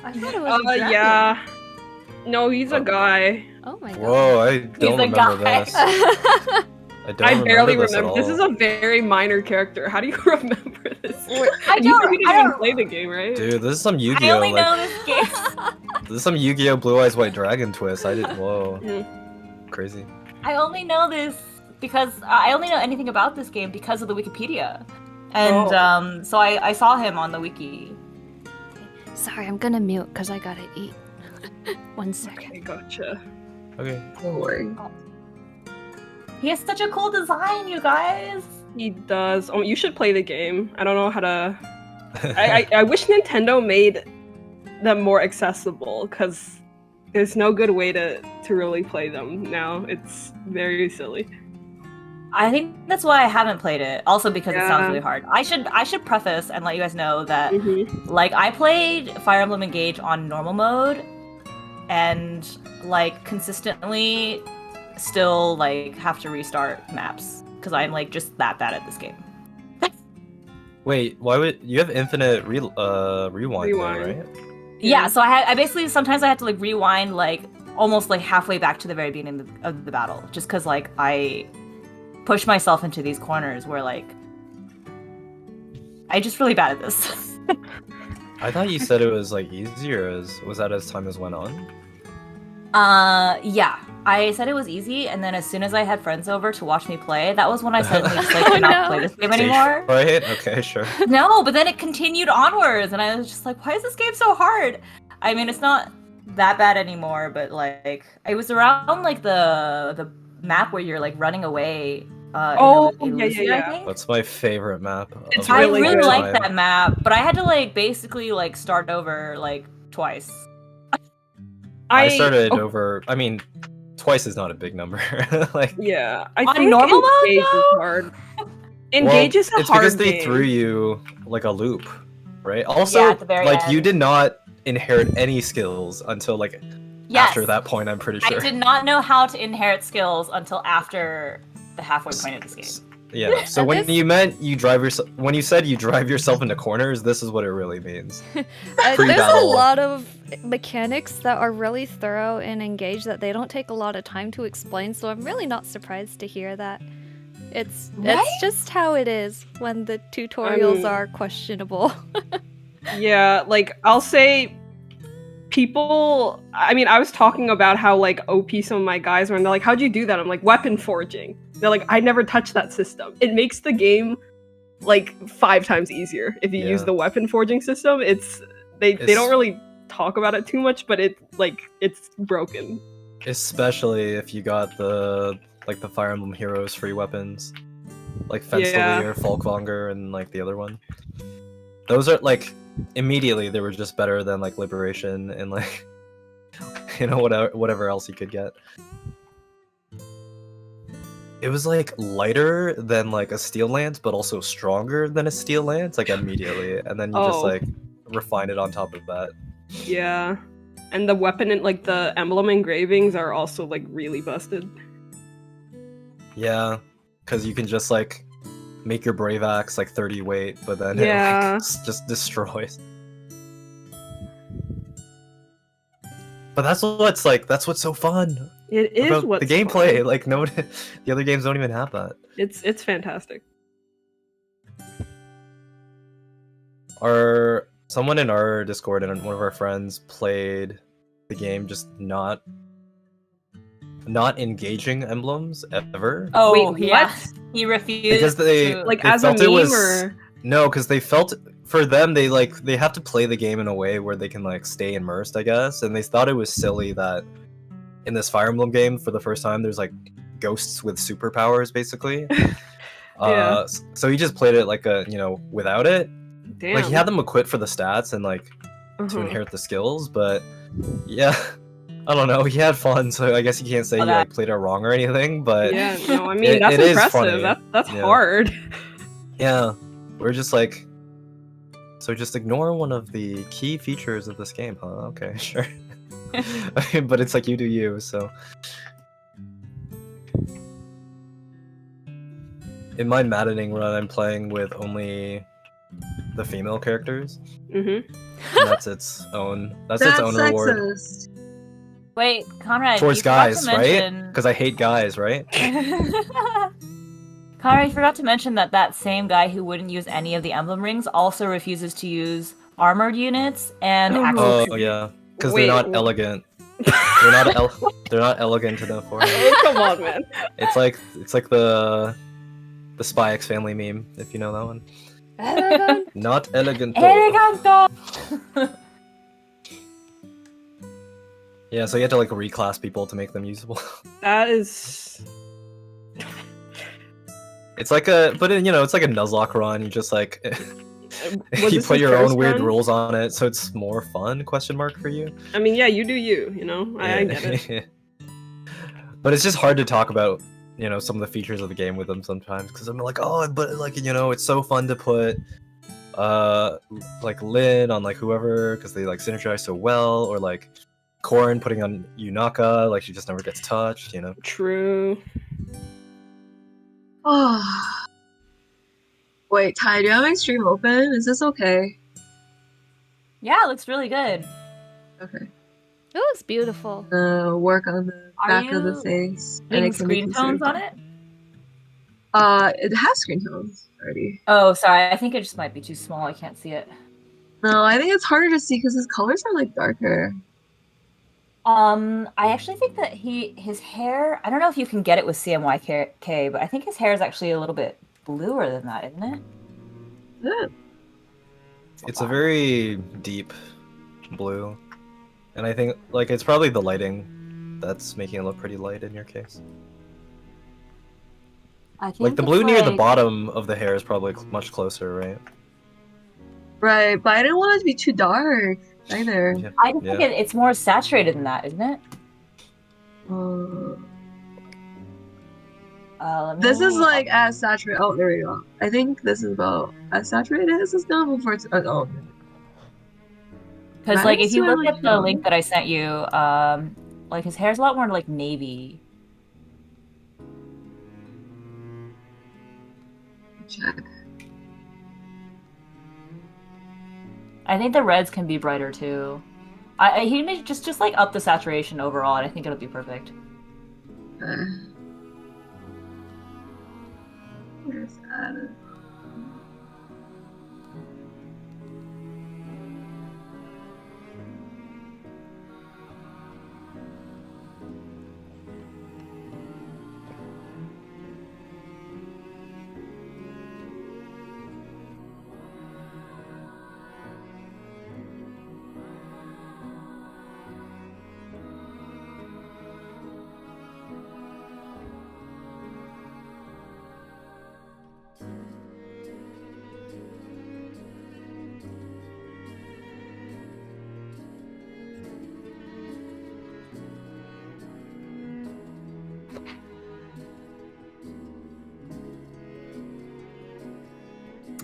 I thought it was a dragon.
Yeah. No, he's a guy.
Oh my god.
Whoa, I don't
a
remember
guy.
this. I don't
I barely
this at
remember. This
all.
is a very minor character. How do you remember this?
I
And you said
don't-
you didn't
I
even
don't-
play the game, right?
Dude, this is some
I
Yu-Gi-Oh!
only
Like,
know this game.
this is some Yu-Gi-Oh! Blue Eyes White Dragon twist. I didn't. Whoa, crazy.
I only know this because I only know anything about this game because of the Wikipedia. And so I saw him on the wiki.
Sorry, I'm gonna mute because I gotta eat. 1 second.
Okay, gotcha.
Okay.
Don't worry.
He has such a cool design, you guys.
He does. Oh, you should play the game. I don't know how to. I wish Nintendo made them more accessible because there's no good way to really play them now. It's very silly.
I think that's why I haven't played it. Also because it sounds
Yeah.
really hard. I should preface and let you guys know that
Mhm.
like I played Fire Emblem Engage on normal mode and like consistently still like have to restart maps because I'm like just that bad at this game.
Wait, why would you have infinite rewind? Though,
Rewind.
right?
Yeah, so I basically sometimes I had to like rewind like almost like halfway back to the very beginning of the battle just because like I push myself into these corners where like I just really bad at this.
I thought you said it was like easier. Was that as time as went on?
Yeah. I said it was easy, and then as soon as I had friends over to watch me play, that was when I suddenly just like
Oh,
could not
no.
play this game anymore.
Right? Okay, sure.
No, but then it continued onwards, and I was just like, why is this game so hard? I mean, it's not that bad anymore, but like, it was around like the map where you're like running away.
Oh,
in
yeah,
Illusia,
yeah,
I
yeah.
think.
That's my favorite map.
It's
of
I
really
really
good.
like
time.
that map, but I had to like basically like start over like twice.
I started
oh,
over. I mean, twice is not a big number. Like,
Yeah, I
On
think
normal mode,
Engage is
though?
hard. Engage is a
it's
hard
because they
game.
threw you like a loop, right? Also,
Yeah, at the very
like you
end.
did not inherit any skills until like
Yes.
after that point. I'm pretty sure.
I did not know how to inherit skills until after the halfway point of this game.
Yeah. So when you when you said you drive yourself into corners, this is what it really means.
There's a
Pre-battle.
lot of mechanics that are really thorough and engaged that they don't take a lot of time to explain, so I'm really not surprised to hear that. It's
Right?
just how it is when the tutorials are questionable.
Yeah, like I'll say people, I mean, I was talking about how like OP some of my guys were, and they're like, how'd you do that? I'm like, weapon forging. They're like, I never touched that system. It makes the game like 5 times easier if you use
Yeah.
the weapon forging system. They don't really talk about it too much, but it's broken.
Especially if you got the Fire Emblem Heroes free weapons, like
Yeah.
Fenstelier, Folkvanger, and like the other one. Those are like immediately they were just better than like Liberation and like whatever else you could get. It was like lighter than like a Steel Lance, but also stronger than a Steel Lance, like immediately, and then you just
Oh.
like refine it on top of that.
Yeah. And the weapon and like the emblem engravings are also like really busted.
Yeah, because you can just like make your Brave Axe like 30 weight, but then
Yeah.
it like, just destroys. But that's what's so fun
It is
about
what's
the gameplay.
fun.
Like the other games don't even have that.
It's fantastic.
Someone in our Discord and one of our friends played the game just not engaging emblems ever.
Oh,
Wait,
yeah.
what?
He refused.
Because they
to-
Like
they
as a
felt it
meme
was
or
no, because they felt for them they have to play the game in a way where they can like stay immersed, I guess, and they thought it was silly that in this Fire Emblem game for the first time there's like ghosts with superpowers basically.
Yeah.
So he just played it like without it.
damn.
Like he had them equipped for the stats and like to
Uh-huh.
inherit the skills, but yeah, I don't know. He had fun, so I guess you can't say he like played it wrong or anything. But
Yeah, no, I mean
it-
that's
it is
impressive.
funny.
That's
Yeah.
hard.
yeah, we're just like, so just ignore one of the key features of this game, huh? Okay, sure. But it's like you do you, so. In my maddening run, I'm playing with only the female characters,
Mm-hmm.
and that's its own reward.
sexist.
Wait, Conrad.
Towards
you forgot
guys,
to
right?
mention...
Because I hate guys, right?
Conrad, you forgot to mention that same guy who wouldn't use any of the emblem rings also refuses to use armored units and
Oh,
axles.
Oh yeah, because
Wait,
they're not elegant. They're not elegant enough for it.
Oh, come on, man.
It's like the Spy X Family meme, if you know that one.
Elegant.
Not elegant.
Eleganto!
Yeah, so you have to like reclass people to make them usable.
That is.
It's like it's like a Nuzlocke run. You just like
Was
you
this
put
his
your own
first
weird
run?
rules on it, so it's more fun? Question mark for you.
I mean, yeah, you do you. You know, I get it.
But it's just hard to talk about some of the features of the game with them sometimes because I'm like, oh, but like it's so fun to put like Lin on like whoever because they like synergize so well, or like Corrin putting on Yunaka, like she just never gets touched,
True.
Oh. Wait, Ty, do you have my stream open? Is this okay?
Yeah, it looks really good.
Okay.
It looks beautiful.
Work on the
Are
back of the
you
face.
Putting
it can be
screen tones on
considered-
it?
It has screen tones already.
Oh, sorry. I think it just might be too small. I can't see it.
No, I think it's harder to see because his colors are like darker.
I actually think that his hair. I don't know if you can get it with CMYK, but I think his hair is actually a little bit bluer than that, isn't it?
Yeah.
It's a very deep blue, and I think like it's probably the lighting that's making it look pretty light in your case.
I think
Like the
it's
blue near the
like-
bottom of the hair is probably much closer, right?
Right, but I didn't want it to be too dark either.
Yeah.
I just think it's more saturated than that, isn't it?
This is
me-
like as saturated. Oh, there we go. I think this is about as saturated as it's gonna before it's. Oh.
Because
That
like
is
if you look
really
at the
cool.
link that I sent you, like his hair's a lot more like navy.
Check.
I think the reds can be brighter too. He may just like up the saturation overall, and I think it'll be perfect.
Where's that?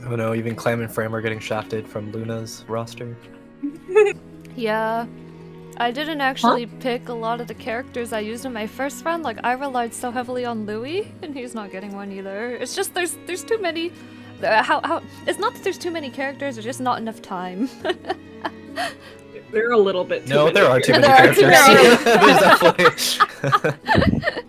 Oh no, even Clam and Fram are getting shafted from Luna's roster.
Yeah. I didn't actually pick a lot of the characters I used in my first run. Like, I relied so heavily on Louis, and he's not getting one either. It's just there's too many. It's not that there's too many characters, there's just not enough time.
There are a little bit too
No,
many
there are too many
There are too
characters.
many.
There's definitely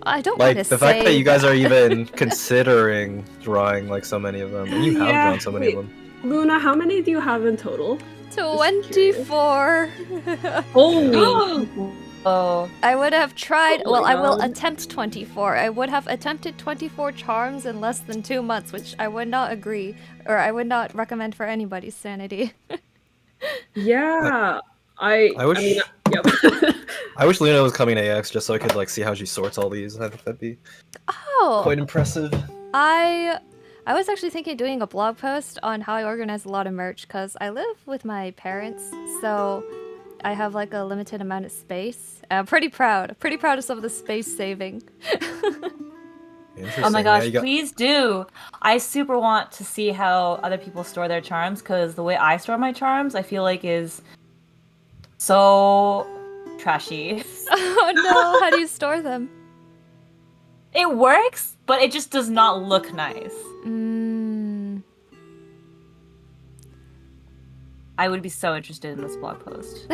I don't want
like
to
the
say
fact that you guys are even considering drawing like so many of them, and you have
Yeah,
drawn so many of them.
Luna, how many do you have in total?
24.
Holy!
Oh,
I would have tried.
Oh
Well,
my
I will
God.
attempt 24. I would have attempted 24 charms in less than 2 months, which I would not agree, or I would not recommend for anybody's sanity.
Yeah, I
wish-
mean, yep.
I wish Luna was coming to AX just so I could like see how she sorts all these. I think that'd be
Oh,
quite impressive.
I was actually thinking of doing a blog post on how I organize a lot of merch, because I live with my parents, so I have like a limited amount of space. I'm pretty proud of some of the space saving.
oh my
Interesting.
gosh,
Yeah, you got-
please do. I super want to see how other people store their charms, because the way I store my charms, I feel like is so trashy.
Oh no, how do you store them?
It works, but it just does not look nice.
Mm.
I would be so interested in this blog post.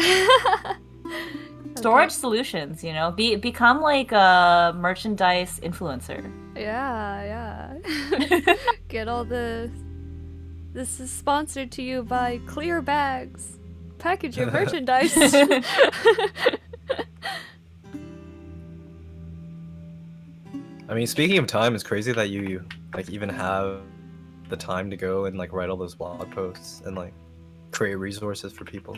Storage solutions, you know, become like a merchandise influencer.
Yeah. Get all the. This is sponsored to you by Clear Bags. Package your merchandise.
I mean, speaking of time, it's crazy that you like even have the time to go and like write all those blog posts and like create resources for people.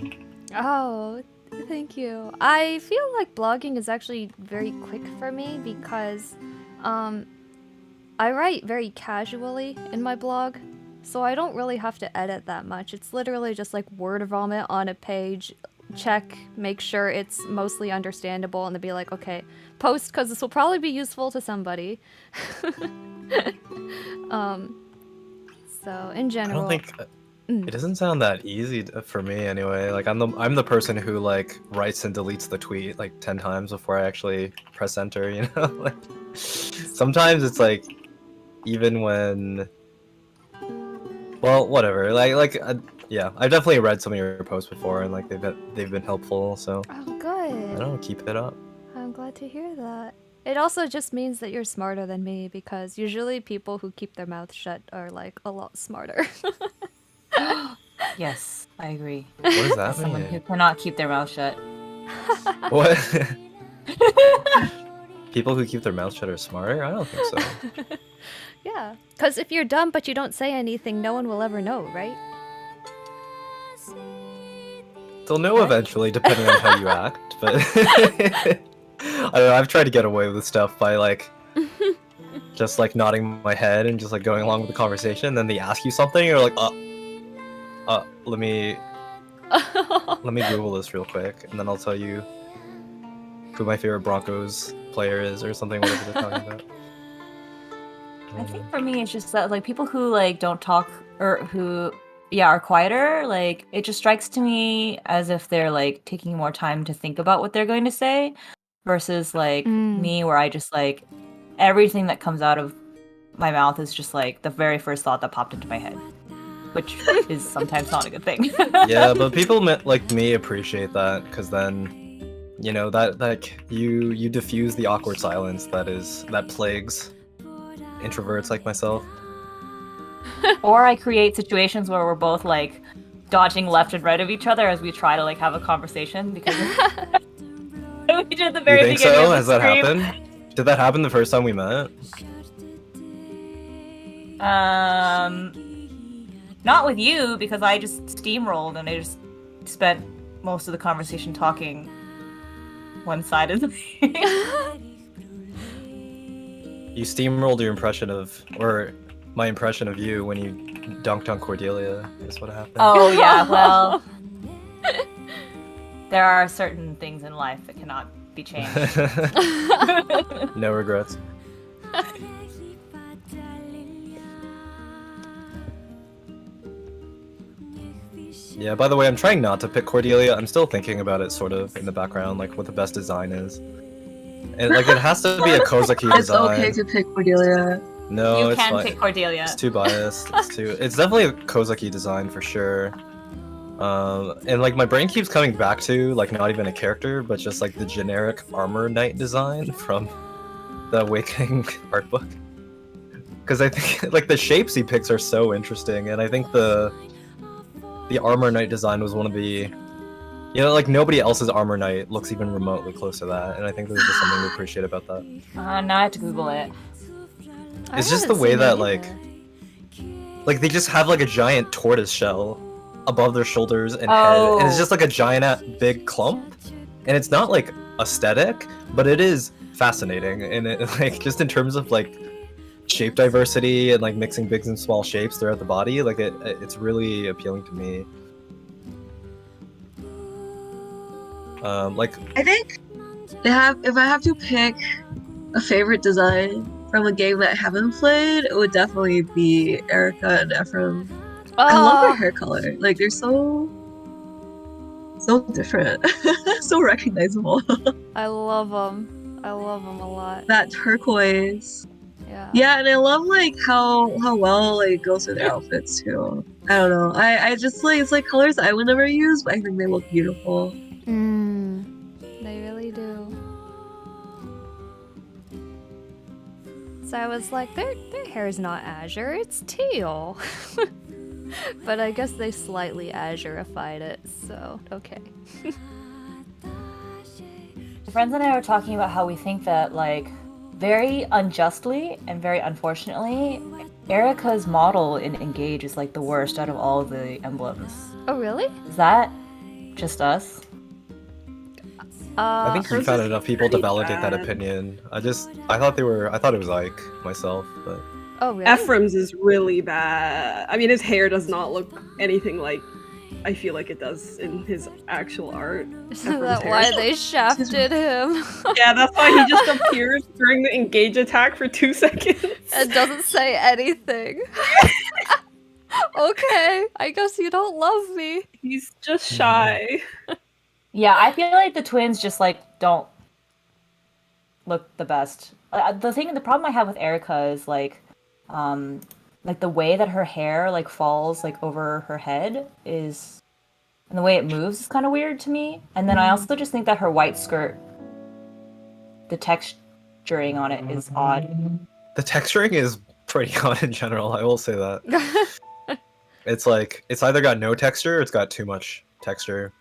Oh, thank you. I feel like blogging is actually very quick for me because I write very casually in my blog, so I don't really have to edit that much. It's literally just like word vomit on a page, check, make sure it's mostly understandable, and then be like, okay, post because this will probably be useful to somebody. So in
I
general,
don't think it doesn't sound that easy for me anyway. Like I'm the person who like writes and deletes the tweet like 10 times before I actually press enter, you know? Like sometimes it's like even when well, whatever. Yeah, I've definitely read some of your posts before and like they've been helpful, so
oh,
I
good.
don't know, keep it up.
I'm glad to hear that. It also just means that you're smarter than me, because usually people who keep their mouth shut are like a lot smarter.
Yes, I agree.
What does that
As someone who
mean?
cannot keep their mouth shut.
What? People who keep their mouth shut are smarter? I don't think so.
Yeah, because if you're dumb but you don't say anything, no one will ever know, right?
They'll know eventually, depending on how you act, but I don't know, I've tried to get away with stuff by like just like nodding my head and just like going along with the conversation, then they ask you something, you're like, let me Google this real quick, and then I'll tell you who my favorite Broncos player is or something, whatever they're talking about.
I think for me, it's just that like people who like don't talk or who are quieter, like it just strikes to me as if they're like taking more time to think about what they're going to say versus like me, where I just like everything that comes out of my mouth is just like the very first thought that popped into my head, which is sometimes not a good thing.
Yeah, but people like me appreciate that, because then you know that like you diffuse the awkward silence that plagues introverts like myself.
Or I create situations where we're both like dodging left and right of each other as we try to like have a conversation, because we did at the very
You think
beginning
so?
of the
Has that
stream.
happened? Did that happen the first time we met?
Not with you, because I just steamrolled and I just spent most of the conversation talking one-sided.
You steamrolled your impression of, or my impression of you when you dunked on Cordelia, is what happened.
Oh yeah, well, there are certain things in life that cannot be changed.
No regrets. Yeah, by the way, I'm trying not to pick Cordelia. I'm still thinking about it sort of in the background, like what the best design is. And like it has to be a Kozuki
It's
design.
okay to pick Cordelia.
No,
You
it's
can
fine.
pick Cordelia.
It's too biased. It's definitely a Kozuki design for sure. And like my brain keeps coming back to like not even a character, but just like the generic armor knight design from the Awakening art book. Because I think like the shapes he picks are so interesting, and I think the armor knight design was one of the, you know, like nobody else's armor knight looks even remotely close to that, and I think there's just something to appreciate about that.
Now I have to Google it.
It's just the way that like they just have like a giant tortoise shell above their shoulders and head, and it's just like a giant big clump, and it's not like aesthetic, but it is fascinating, and it like just in terms of like shape diversity and like mixing big and small shapes throughout the body, like it's really appealing to me. Like
I think if I have to pick a favorite design from a game that I haven't played, it would definitely be Erica and Ephraim. I love their hair color. Like they're so different, so recognizable.
I love them. I love them a lot.
That turquoise.
Yeah.
Yeah, and I love like how well like it goes with their outfits too. I don't know. I just like it's like colors I would never use, but I think they look beautiful.
They really do. So I was like, their hair is not azure, it's teal. But I guess they slightly azurified it, so okay.
Friends and I were talking about how we think that, like, very unjustly and very unfortunately, Erica's model in Engage is like the worst out of all of the emblems.
Oh really?
Is that just us?
I think we've had enough people to validate that opinion. I thought it was Ike myself, but
Oh really?
Ephraim's is really bad. I mean, his hair does not look anything like I feel like it does in his actual art.
Isn't that why they shafted him?
Yeah, that's why he just appears during the engage attack for 2 seconds.
And doesn't say anything. Okay, I guess you don't love me.
He's just shy.
Yeah, I feel like the twins just like don't look the best. The problem I have with Erica is like the way that her hair like falls like over her head is, and the way it moves is kind of weird to me. And then I also just think that her white skirt, the texturing on it is odd.
the texturing is pretty odd in general. I will say that. It's like it's either got no texture or it's got too much texture.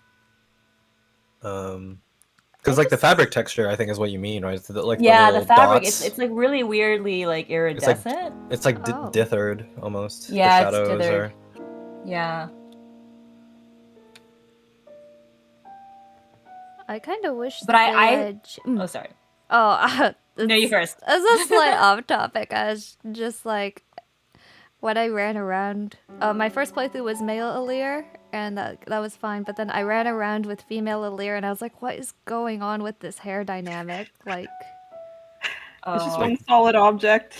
Because like the fabric texture, I think is what you mean, right? Like
the fabric.
dots.
It's like really weirdly like iridescent.
It's like
Oh.
dithered almost.
Yeah,
the
it's
shadows
dithered.
are.
Yeah.
I kind of wish
But
that
I-
they had
Oh, sorry.
Oh,
No, you first.
As a slight off topic, I was just like, when I ran around, my first playthrough was male Alir, and that was fine. But then I ran around with female Alir, and I was like, what is going on with this hair dynamic? Like,
It's just
Oh.
one solid object.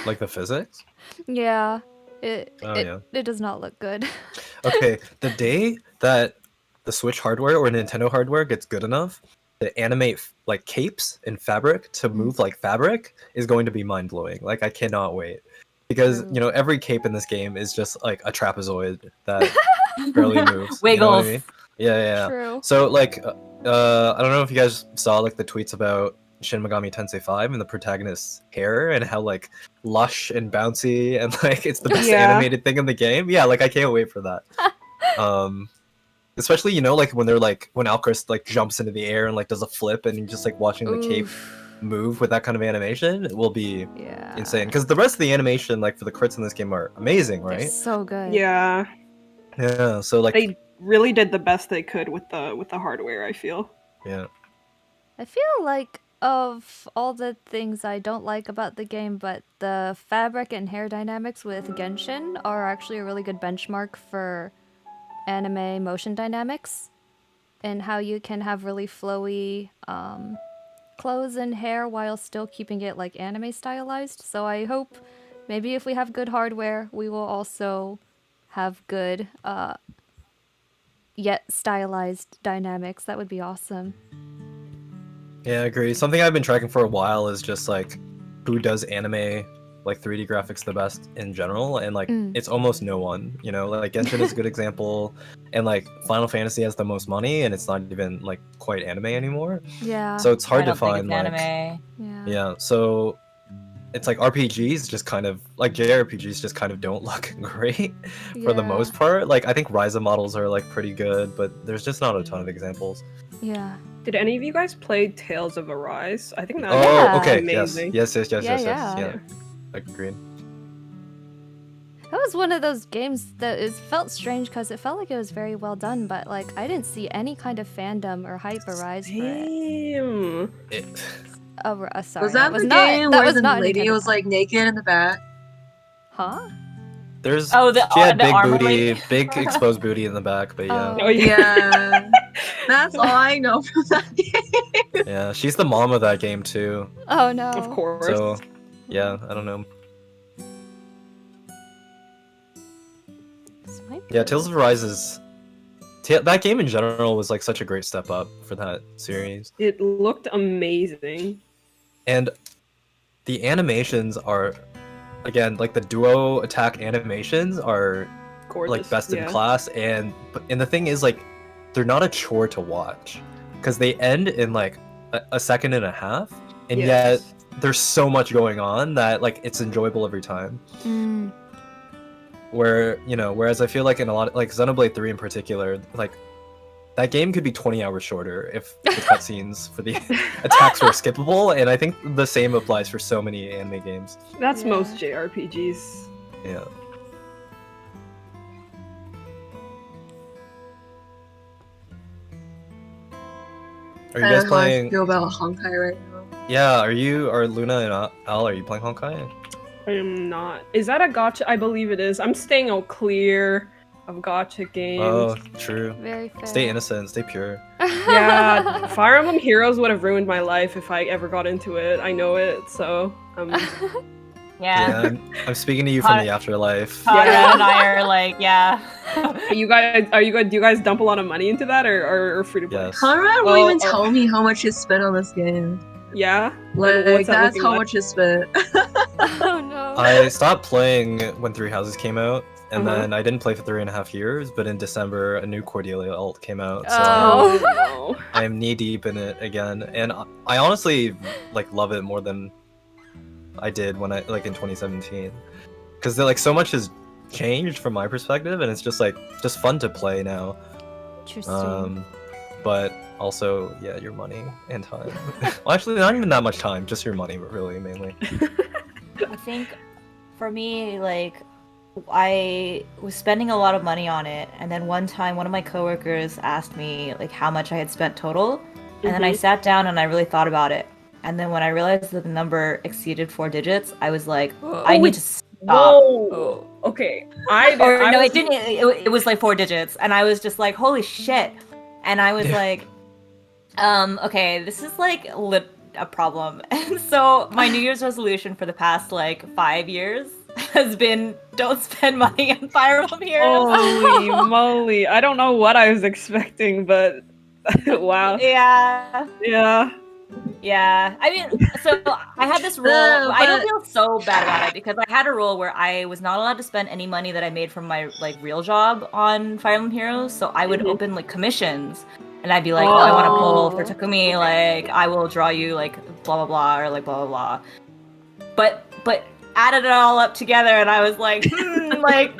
Like the physics?
yeah,
Oh, yeah.
it does not look good.
Okay, the day that the Switch hardware or Nintendo hardware gets good enough to animate like capes in fabric to move like fabric is going to be mind-blowing. Like I cannot wait. Because, you know, every cape in this game is just like a trapezoid that barely moves. You know what I
Wiggles.
mean? Yeah.
True.
So like I don't know if you guys saw like the tweets about Shin Megami Tensei 5 and the protagonist's hair and how like lush and bouncy and like it's the best
Yeah.
animated thing in the game. Yeah, like I can't wait for that. Especially, you know, like when they're like when Alcris like jumps into the air and like does a flip and you're just like watching the cape move with that kind of animation, it will be
Yeah.
insane. Because the rest of the animation, like for the crits in this game, are amazing,
They're
right?
so good.
Yeah,
Yeah. So like,
they really did the best they could with the hardware, I feel.
yeah.
I feel like of all the things I don't like about the game, but the fabric and hair dynamics with Genshin are actually a really good benchmark for anime motion dynamics and how you can have really flowy clothes and hair while still keeping it like anime stylized. So I hope maybe if we have good hardware, we will also have good yet stylized dynamics. That would be awesome.
Yeah, I agree. Something I've been tracking for a while is just like who does anime like 3D graphics the best in general, and like it's almost no one. You know, like Genshin is a good example, and like Final Fantasy has the most money, and it's not even like quite anime anymore.
Yeah.
So it's hard
I
to
don't think
find
it's
like
anime.
yeah. So it's like RPGs just kind of like JRPGs just kind of don't look great for the most part. Like I think Ryza models are like pretty good, but there's just not a ton of examples.
Yeah.
Did any of you guys play Tales of Arise? I think that
Oh,
was
okay.
amazing.
Yes.
Yeah.
Yeah. Agreed.
That was one of those games that felt strange because it felt like it was very well done, but like I didn't see any kind of fandom or hype arise for it.
Damn.
Sorry.
Was that
was
the
not,
game
that
where
was
the
not a
lady
Nintendo
was like naked in the back?
Huh?
There's
Oh,
she had
the
big
armor
booty,
lady?
big exposed booty in the back, but yeah.
Oh.
Yeah. That's all I know from that game.
Yeah, she's the mom of that game too.
Oh no.
Of course.
So, yeah, I don't know.
This might be
Yeah, Tales of Arise is that game in general was like such a great step up for that series.
It looked amazing.
And the animations are again like the duo attack animations are
Gorgeous.
like best in class, and the thing is like they're not a chore to watch because they end in like a second and a half, and yet there's so much going on that like it's enjoyable every time. Where, you know, whereas I feel like in a lot of, like Xenoblade 3 in particular, like that game could be 20 hours shorter if the cutscenes for the attacks were skippable, and I think the same applies for so many anime games.
That's most JRPGs.
Yeah. Are you guys
How I
playing?
feel about Honkai right now.
Yeah, are Luna and Al, are you playing Honkai?
I am not. Is that a gacha? I believe it is. I'm staying all clear of gacha games.
Oh, true.
Very fair.
Stay innocent, stay pure.
Yeah, Fire Emblem Heroes would have ruined my life if I ever got into it. I know it, so
Yeah.
I'm speaking to you from the afterlife.
Conrad and I are like, yeah.
Are you guys do you guys dump a lot of money into that or free to play?
Yes.
Conrad won't even tell me how much he spent on this game.
Yeah?
Like
What's that
that's
looking
how
like?
much he spent.
Oh no.
I stopped playing when Three Houses came out, and
Uh-huh.
then I didn't play for 3.5 years, but in December a new Cordelia alt came out, so
Oh.
no.
I'm knee deep in it again, and I honestly like love it more than I did when I like in 2017, because like so much has changed from my perspective, and it's just fun to play now.
Interesting.
But also, yeah, your money and time. Well, actually, not even that much time, just your money, really, mainly.
I think for me, like, I was spending a lot of money on it, and then one time one of my coworkers asked me like how much I had spent total, and then I sat down and I really thought about it. And then when I realized that the number exceeded 4 digits, I was like, I need to stop.
Whoa. Okay.
It didn't. It was like 4 digits, and I was just like, holy shit. And I was like, okay, this is like a problem. And so my New Year's resolution for the past like 5 years has been don't spend money on Fire Emblem Heroes.
Holy moly. I don't know what I was expecting, but wow.
Yeah. I mean, so I had this rule. I don't feel so bad about it because I had a rule where I was not allowed to spend any money that I made from my like real job on Fire Emblem Heroes. So I would open like commissions, and I'd be like, I want to pull for Takumi. Like, I will draw you like blah blah blah or like blah blah blah. But added it all up together, and I was like, like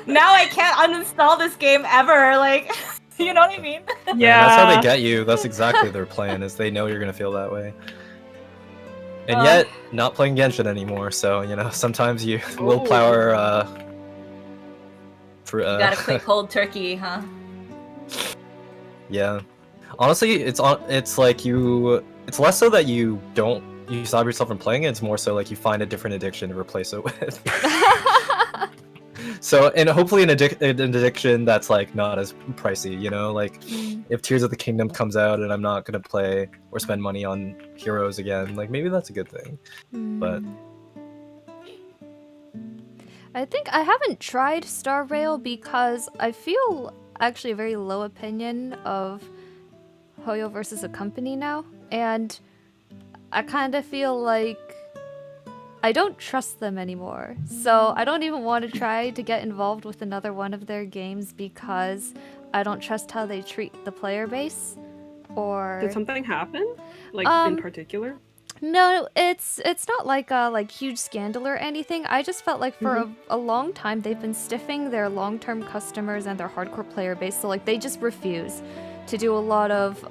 now I can't uninstall this game ever. Like. You know what I mean?
Yeah.
That's how they get you. That's exactly their plan, is they know you're gonna feel that way. And yet, not playing Genshin anymore, so, you know, sometimes you willpower,
you got a quick cold turkey, huh?
Yeah. Honestly, it's like it's less so that you stop yourself from playing it, it's more so like you find a different addiction to replace it with. So, and hopefully an addiction that's like not as pricey, you know, like if Tears of the Kingdom comes out and I'm not gonna play or spend money on Heroes again, like maybe that's a good thing. But
I think I haven't tried Star Rail because I feel actually a very low opinion of Hoyo versus a company now, and I kind of feel like I don't trust them anymore. So I don't even want to try to get involved with another one of their games because I don't trust how they treat the player base. Or
Did something happen? Like in particular?
no, it's not like a huge scandal or anything. I just felt like for a long time they've been stiffing their long-term customers and their hardcore player base. So like they just refuse to do a lot of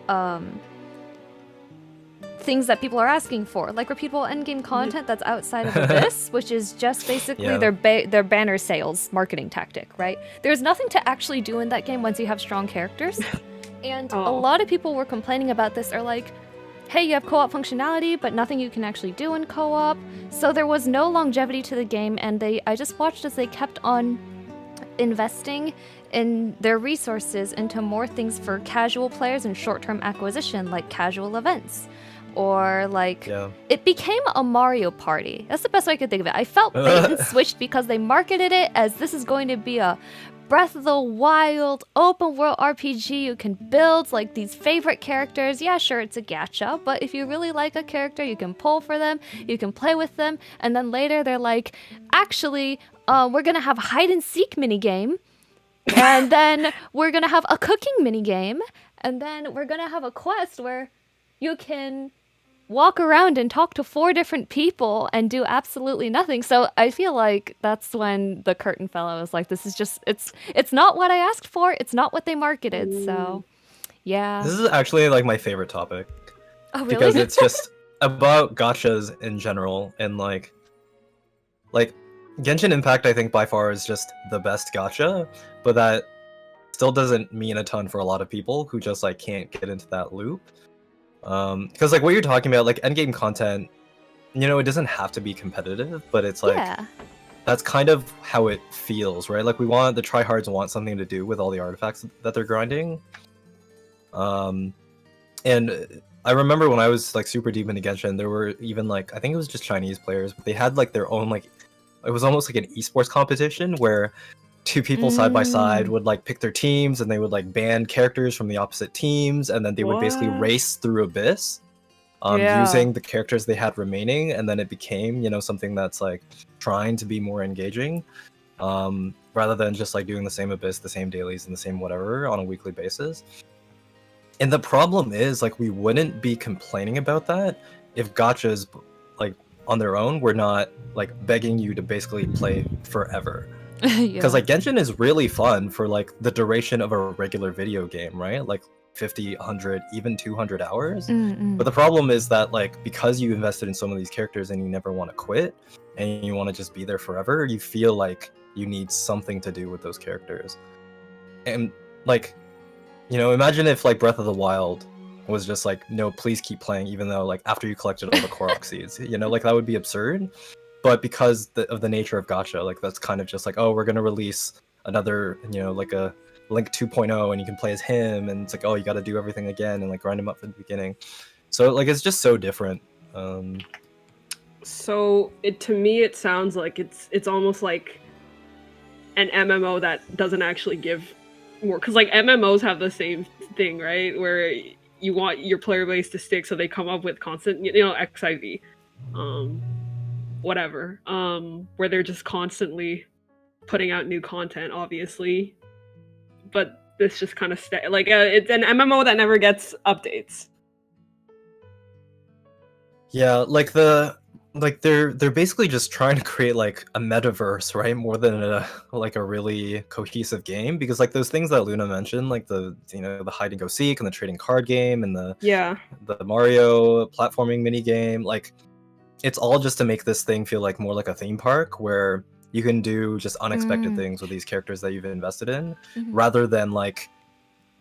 things that people are asking for, like repeatable endgame content that's outside of Abyss, which is just basically their banner sales marketing tactic, right? There's nothing to actually do in that game once you have strong characters. And a lot of people were complaining about this, are like, hey, you have co-op functionality, but nothing you can actually do in co-op. So there was no longevity to the game, and I just watched as they kept on investing in their resources into more things for casual players and short-term acquisition, like casual events. Or like, it became a Mario Party. That's the best way I could think of it. I felt bait and switched because they marketed it as this is going to be a Breath of the Wild open world RPG. You can build like these favorite characters. Yeah, sure, it's a gacha, but if you really like a character, you can pull for them, you can play with them, and then later they're like, actually, we're gonna have a hide and seek minigame, and then we're gonna have a cooking minigame, and then we're gonna have a quest where you can walk around and talk to 4 different people and do absolutely nothing. So I feel like that's when the curtain fell. I was like, this is just, it's not what I asked for. It's not what they marketed. So yeah.
This is actually like my favorite topic.
Oh, really?
Because it's just about gachas in general, and like Genshin Impact I think by far is just the best gacha, but that still doesn't mean a ton for a lot of people who just like can't get into that loop. Because like what you're talking about, like endgame content, you know, it doesn't have to be competitive, but it's like that's kind of how it feels, right? Like the tryhards want something to do with all the artifacts that they're grinding. And I remember when I was like super deep into Genshin, there were even like, I think it was just Chinese players, but they had like their own like, it was almost like an esports competition where 2 people side by side would like pick their teams, and they would like ban characters from the opposite teams, and then they would basically race through Abyss using the characters they had remaining, and then it became, you know, something that's like trying to be more engaging rather than just like doing the same Abyss, the same dailies, and the same whatever on a weekly basis. And the problem is, like, we wouldn't be complaining about that if gachas like on their own were not like begging you to basically play forever. Because like Genshin is really fun for like the duration of a regular video game, right? Like 50, 100, even 200 hours. But the problem is that like because you invested in some of these characters and you never want to quit and you want to just be there forever, you feel like you need something to do with those characters. And like, you know, imagine if like Breath of the Wild was just like, no, please keep playing, even though like after you collected all the Korok seeds, you know, like that would be absurd. But because of the nature of gacha, like that's kind of just like, oh, we're gonna release another, you know, like a Link 2.0, and you can play as him, and it's like, oh, you got to do everything again and like grind him up from the beginning. So like it's just so different.
So to me it sounds like it's almost like an MMO that doesn't actually give more, because like MMOs have the same thing, right? Where you want your player base to stick, so they come up with constant, you know, XIV. Whatever, where they're just constantly putting out new content, obviously, but this just kind of it's an MMO that never gets updates.
Yeah, like they're basically just trying to create like a metaverse, right? More than a really cohesive game, because like those things that Luna mentioned, like the hide and go seek and the trading card game and the Mario platforming mini game, like it's all just to make this thing feel like more like a theme park where you can do just unexpected things with these characters that you've invested in, rather than like,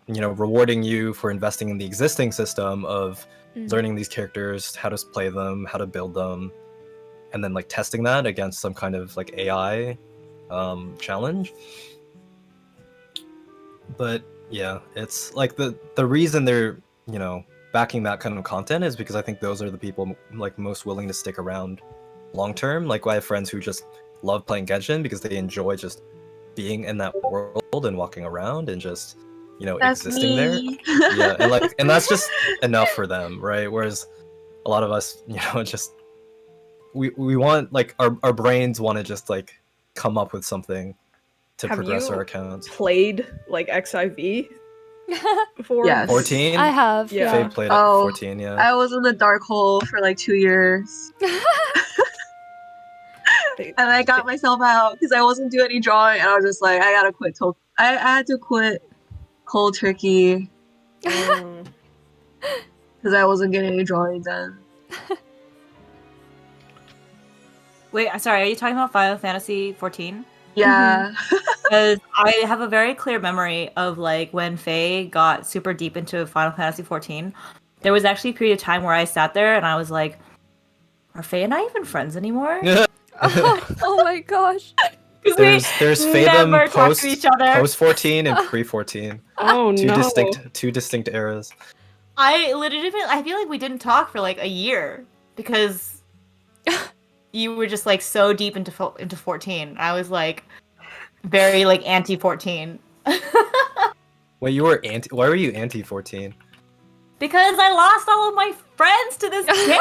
you know, rewarding you for investing in the existing system of learning these characters, how to play them, how to build them, and then like testing that against some kind of like AI challenge. But yeah, it's like the reason they're, you know, backing that kind of content is because I think those are the people like most willing to stick around long term. Like I have friends who just love playing Genshin because they enjoy just being in that world and walking around and just, you know,
That's
existing there.
me.
Yeah, and that's just enough for them, right? Whereas a lot of us, you know, just we want, like, our brains want to just like come up with something to
Have
progress
you
our accounts.
played like XIV before?
Yes.
14?
I have,
Yeah.
Faye played
Oh,
at 14, yeah.
I was in the dark hole for like 2 years. And I got myself out because I wasn't doing any drawing, and I was just like, I gotta quit. I had to quit cold turkey
Mm.
because I wasn't getting any drawing done.
Wait, I'm sorry. Are you talking about Final Fantasy 14?
Yeah.
Because I have a very clear memory of like when Faye got super deep into Final Fantasy 14. There was actually a period of time where I sat there and I was like, "Are Faye and I even friends anymore?"
Oh my gosh.
Because
There's
we
Fathom
never talk to each other.
post 14 and pre 14.
Oh
Two
no.
distinct eras.
I feel like we didn't talk for like a year because you were just like so deep into 14. I was like very like anti 14.
Wait, why were you anti 14?
Because I lost all of my friends to this game.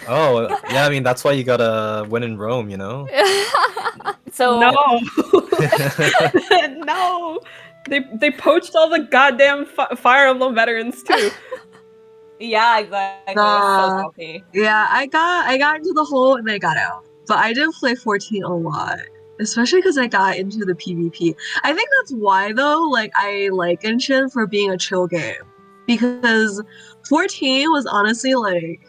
Oh, yeah, I mean, that's why you gotta win in Rome, you know?
So
No. No. They poached all the goddamn Fire Emblem veterans too.
yeah, exactly.
Nah.
So salty.
Yeah, I got into the hole and I got out. But I did play 14 a lot. Especially because I got into the PvP. I think that's why though, like I like Genshin for being a chill game. Because 14 was honestly like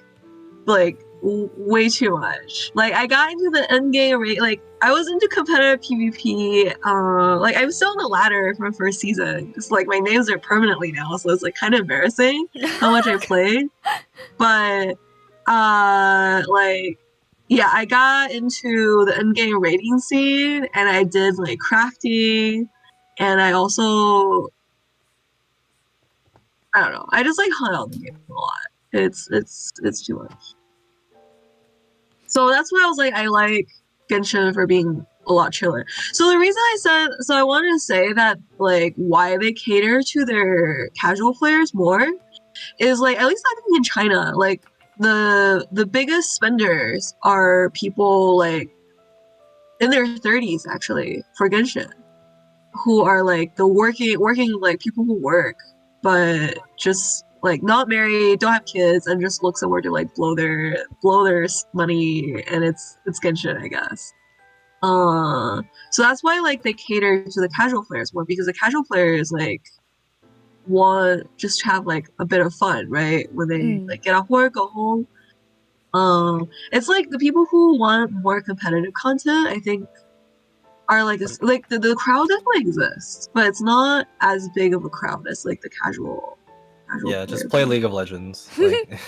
way too much. Like I got into the end game rate, like I was into competitive PvP. Like I'm still on the ladder from first season. It's like my names are permanently now, so it's like kind of embarrassing how much I played. But like yeah, I got into the end game raiding scene and I did like crafting, and I also I don't know. I just like hung out in the game a lot. It's too much. So that's why I was like, I like Genshin for being a lot chiller. So the reason I wanted to say that like why they cater to their casual players more is like, at least I think in China, like the biggest spenders are people like in their 30s actually for Genshin, who are like the working like people who work but just like not married, don't have kids, and just look somewhere to like blow their money, and it's Genshin, I guess. So that's why like they cater to the casual players more, because the casual players like want just to have like a bit of fun, right? When they like get off work, go home. It's like the people who want more competitive content, I think, are like this, like the crowd definitely exists, but it's not as big of a crowd as like the casual
Yeah, just
players.
play League of Legends. Like,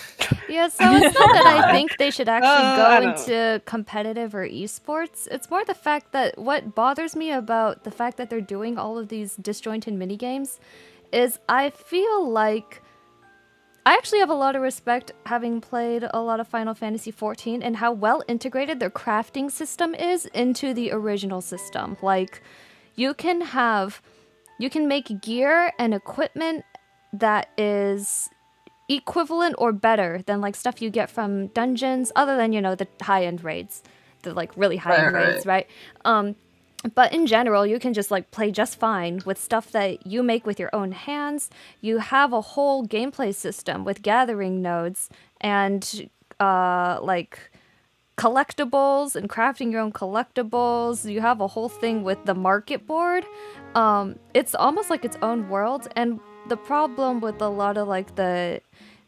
Yeah, so it's not that I think they should actually
I
go
don't
into competitive or esports. It's more the fact that what bothers me about the fact that they're doing all of these disjointed minigames is I feel like I actually have a lot of respect, having played a lot of Final Fantasy XIV, and how well integrated their crafting system is into the original system. Like, you can make gear and equipment that is equivalent or better than like stuff you get from dungeons, other than, you know, the high-end raids, the like really high-end raids, right? But in general, you can just like play just fine with stuff that you make with your own hands. You have a whole gameplay system with gathering nodes and like collectibles and crafting your own collectibles. You have a whole thing with the market board. It's almost like its own world. And the problem with a lot of like the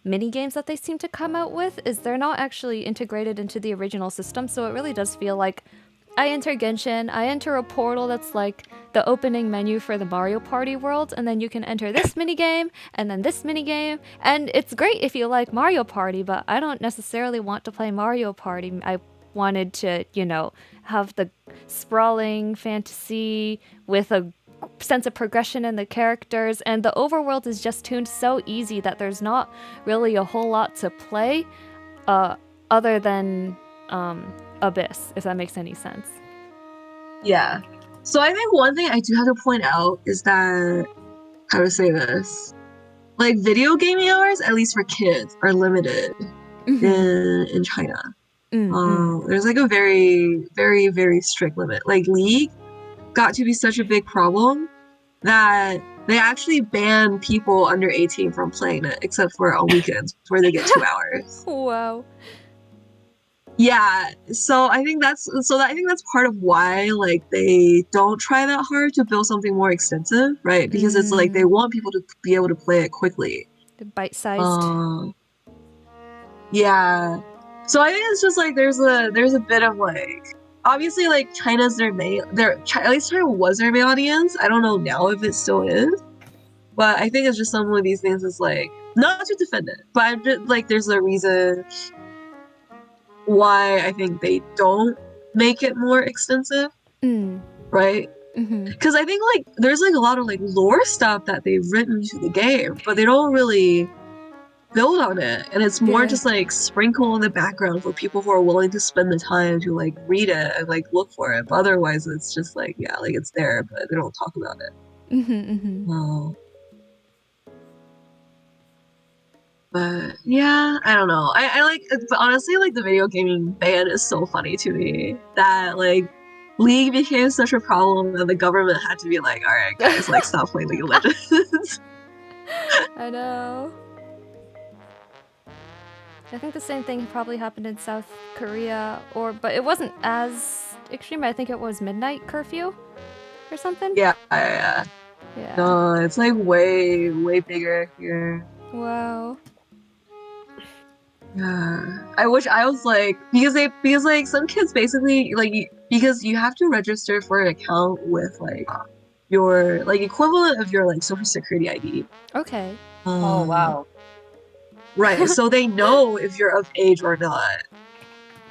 mini games that they seem to come out with is they're not actually integrated into the original system. So it really does feel like I enter Genshin, I enter a portal that's like the opening menu for the Mario Party world, and then you can enter this minigame, and then this minigame, and it's great if you like Mario Party, but I don't necessarily want to play Mario Party. I wanted to, you know, have the sprawling fantasy with a sense of progression in the characters, and the overworld is just tuned so easy that there's not really a whole lot to play other than Abyss, if that makes any sense.
Yeah. So I think one thing I do have to point out is that, how to say this, like video gaming hours, at least for kids, are limited in China. There's like a very, very, very strict limit. Like League got to be such a big problem that they actually ban people under 18 from playing it, except for on weekends where they get 2 hours.
Wow.
Yeah, so I think that's part of why like they don't try that hard to build something more extensive, right? Because it's like they want people to be able to play it quickly.
The bite-sized.
Yeah. So I think it's just like there's a bit of like, obviously like China's at least China was their main audience. I don't know now if it still is, but I think it's just some of these things is like, not to defend it, but I'm just like there's a reason why I think they don't make it more extensive, right? Because I think like there's like a lot of like lore stuff that they've written to the game, but they don't really build on it, and it's more just like sprinkle in the background for people who are willing to spend the time to like read it and like look for it. But otherwise, it's just like like it's there, but they don't talk about it. But yeah, I don't know. I like, but honestly, like the video gaming ban is so funny to me that like League became such a problem that the government had to be like, all right, guys, like stop playing League of Legends.
I know. I think the same thing probably happened in South Korea, but it wasn't as extreme. I think it was midnight curfew or something.
Yeah.
Yeah.
No, it's like way, way bigger here.
Wow.
Yeah. I wish I was like, because like some kids basically like because you have to register for an account with like your like equivalent of your like social security ID.
Okay.
Oh wow.
Right, so they know if you're of age or not.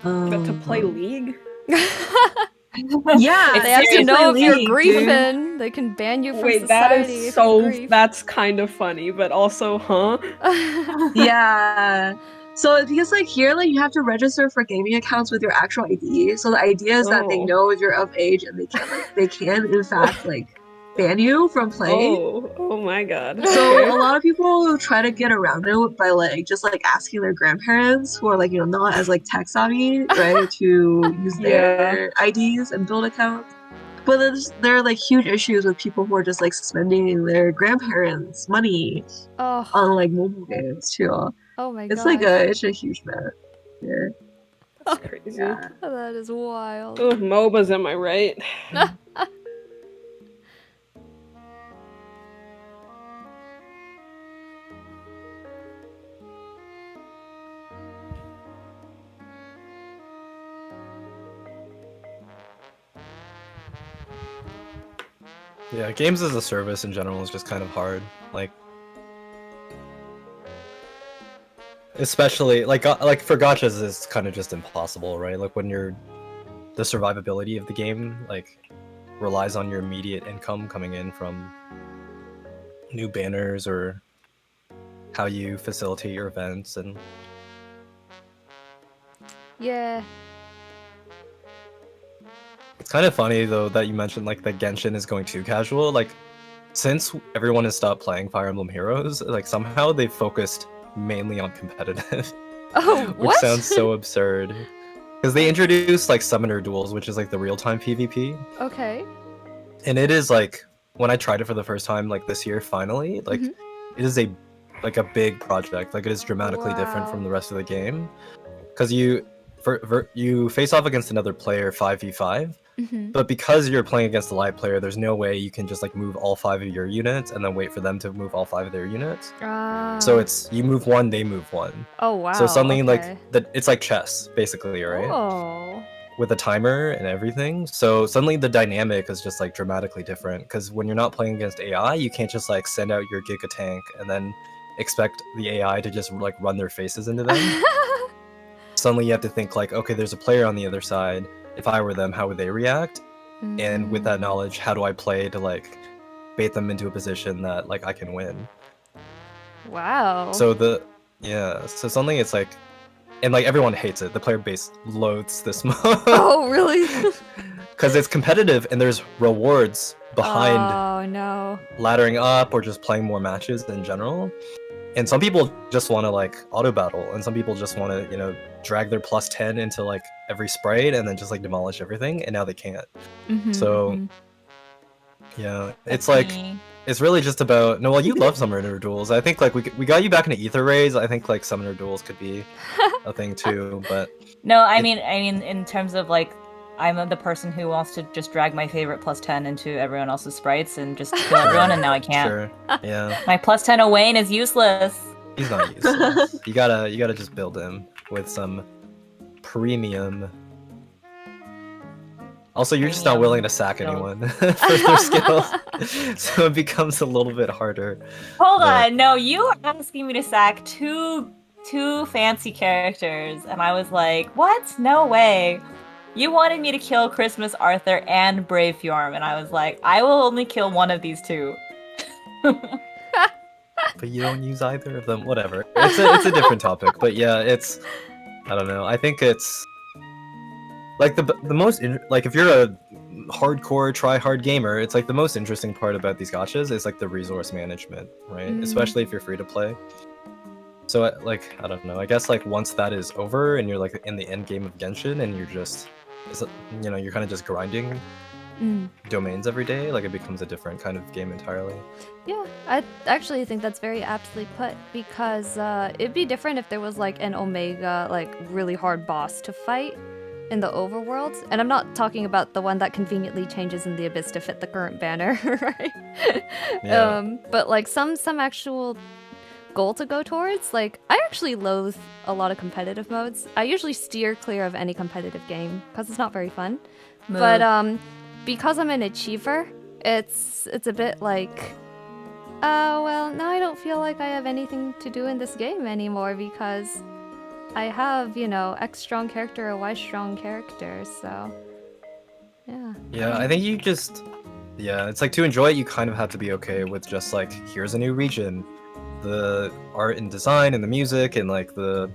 But to play League?
Yeah,
They have to know if you're
League,
griefing. They can ban you from
Wait,
society.
that is
if
so.
you grief.
That's kind of funny, but also, huh?
Yeah. So because like here, like you have to register for gaming accounts with your actual ID. So the idea is that they know if you're of age and they can in fact like ban you from playing.
Oh my god.
So a lot of people try to get around it by like just like asking their grandparents who are like not as like tech savvy, right, to use their IDs and build accounts. But then there are like huge issues with people who are just like spending their grandparents' money on like mobile games too.
Oh my god.
It's a huge mess. Yeah.
That's crazy.
Yeah.
That is wild.
Oh, MOBAs, am I right?
Yeah, games as a service in general is just kind of hard. Like, especially like for gachas, it's kind of just impossible, right? Like when the survivability of the game like relies on your immediate income coming in from new banners or how you facilitate your events and.
Yeah.
It's kind of funny though that you mentioned like that Genshin is going too casual. Like, since everyone has stopped playing Fire Emblem Heroes, like somehow they've focused mainly on competitive.
Oh,
which
what?
sounds so absurd. Because they introduced like summoner duels, which is like the real-time PvP.
Okay.
And it is like when I tried it for the first time like this year, finally, like it is a big project. Like it is dramatically different from the rest of the game. Because you face off against another player 5v5. But because you're playing against a live player, there's no way you can just like move all 5 of your units and then wait for them to move all 5 of their units. So it's you move one, they move one.
Oh wow.
So something like that, it's like chess basically, right?
Oh.
With a timer and everything. So suddenly the dynamic is just like dramatically different. Because when you're not playing against AI, you can't just like send out your Giga tank and then expect the AI to just like run their faces into them. Suddenly you have to think like, okay, there's a player on the other side. If I were them, how would they react? And with that knowledge, how do I play to like bait them into a position that like I can win?
Wow.
So so suddenly it's like, and like everyone hates it. The player base loathes this mode.
Oh really?
because it's competitive and there's rewards behind
Oh no.
laddering up or just playing more matches in general. And some people just want to like auto battle, and some people just want to, you know, drag their plus 10 into like every sprite and then just like demolish everything, and now they can't. So yeah, it's like it's really just about no. Well, you love Summoner Duels. I think like we got you back into Ether Rays. I think like Summoner Duels could be a thing too. But
No, I mean, in terms of like, I'm the person who wants to just drag my favorite plus 10 into everyone else's sprites and just kill everyone, and now I can't.
sure, yeah,
My plus 10 Owain is useless.
he's not useless. You gotta just build him with some premium. Also, you're just not
Premium
willing to sack
skill.
anyone for their skill, so it becomes a little bit harder.
Hold
Yeah.
on, no, you were asking me to sack two fancy characters, and I was like, what? No way. You wanted me to kill Christmas Arthur and Brave Fjorm, and I was like, I will only kill one of these two.
But you don't use either of them. Whatever. It's a different topic. But yeah, it's I don't know. I think it's like the most like if you're a hardcore try hard gamer, it's like the most interesting part about these gachas is like the resource management, right? Especially if you're free to play. So like I don't know. I guess like once that is over and you're like in the end game of Genshin and you're just you know, you're kind of just grinding domains every day, like it becomes a different kind of game entirely.
Yeah, I actually think that's very aptly put, because it'd be different if there was like an Omega, like really hard boss to fight in the overworld. And I'm not talking about the one that conveniently changes in the Abyss to fit the current banner, right?
Yeah.
But like some actual goal to go towards. Like, I actually loathe a lot of competitive modes. I usually steer clear of any competitive game because it's not very fun. But because I'm an achiever, it's a bit like, well, now I don't feel like I have anything to do in this game anymore because I have, you know, X strong character or Y strong character, so yeah.
Yeah, I think you just it's like to enjoy it you kind of have to be okay with just like here's a new region. The art and design and the music and like the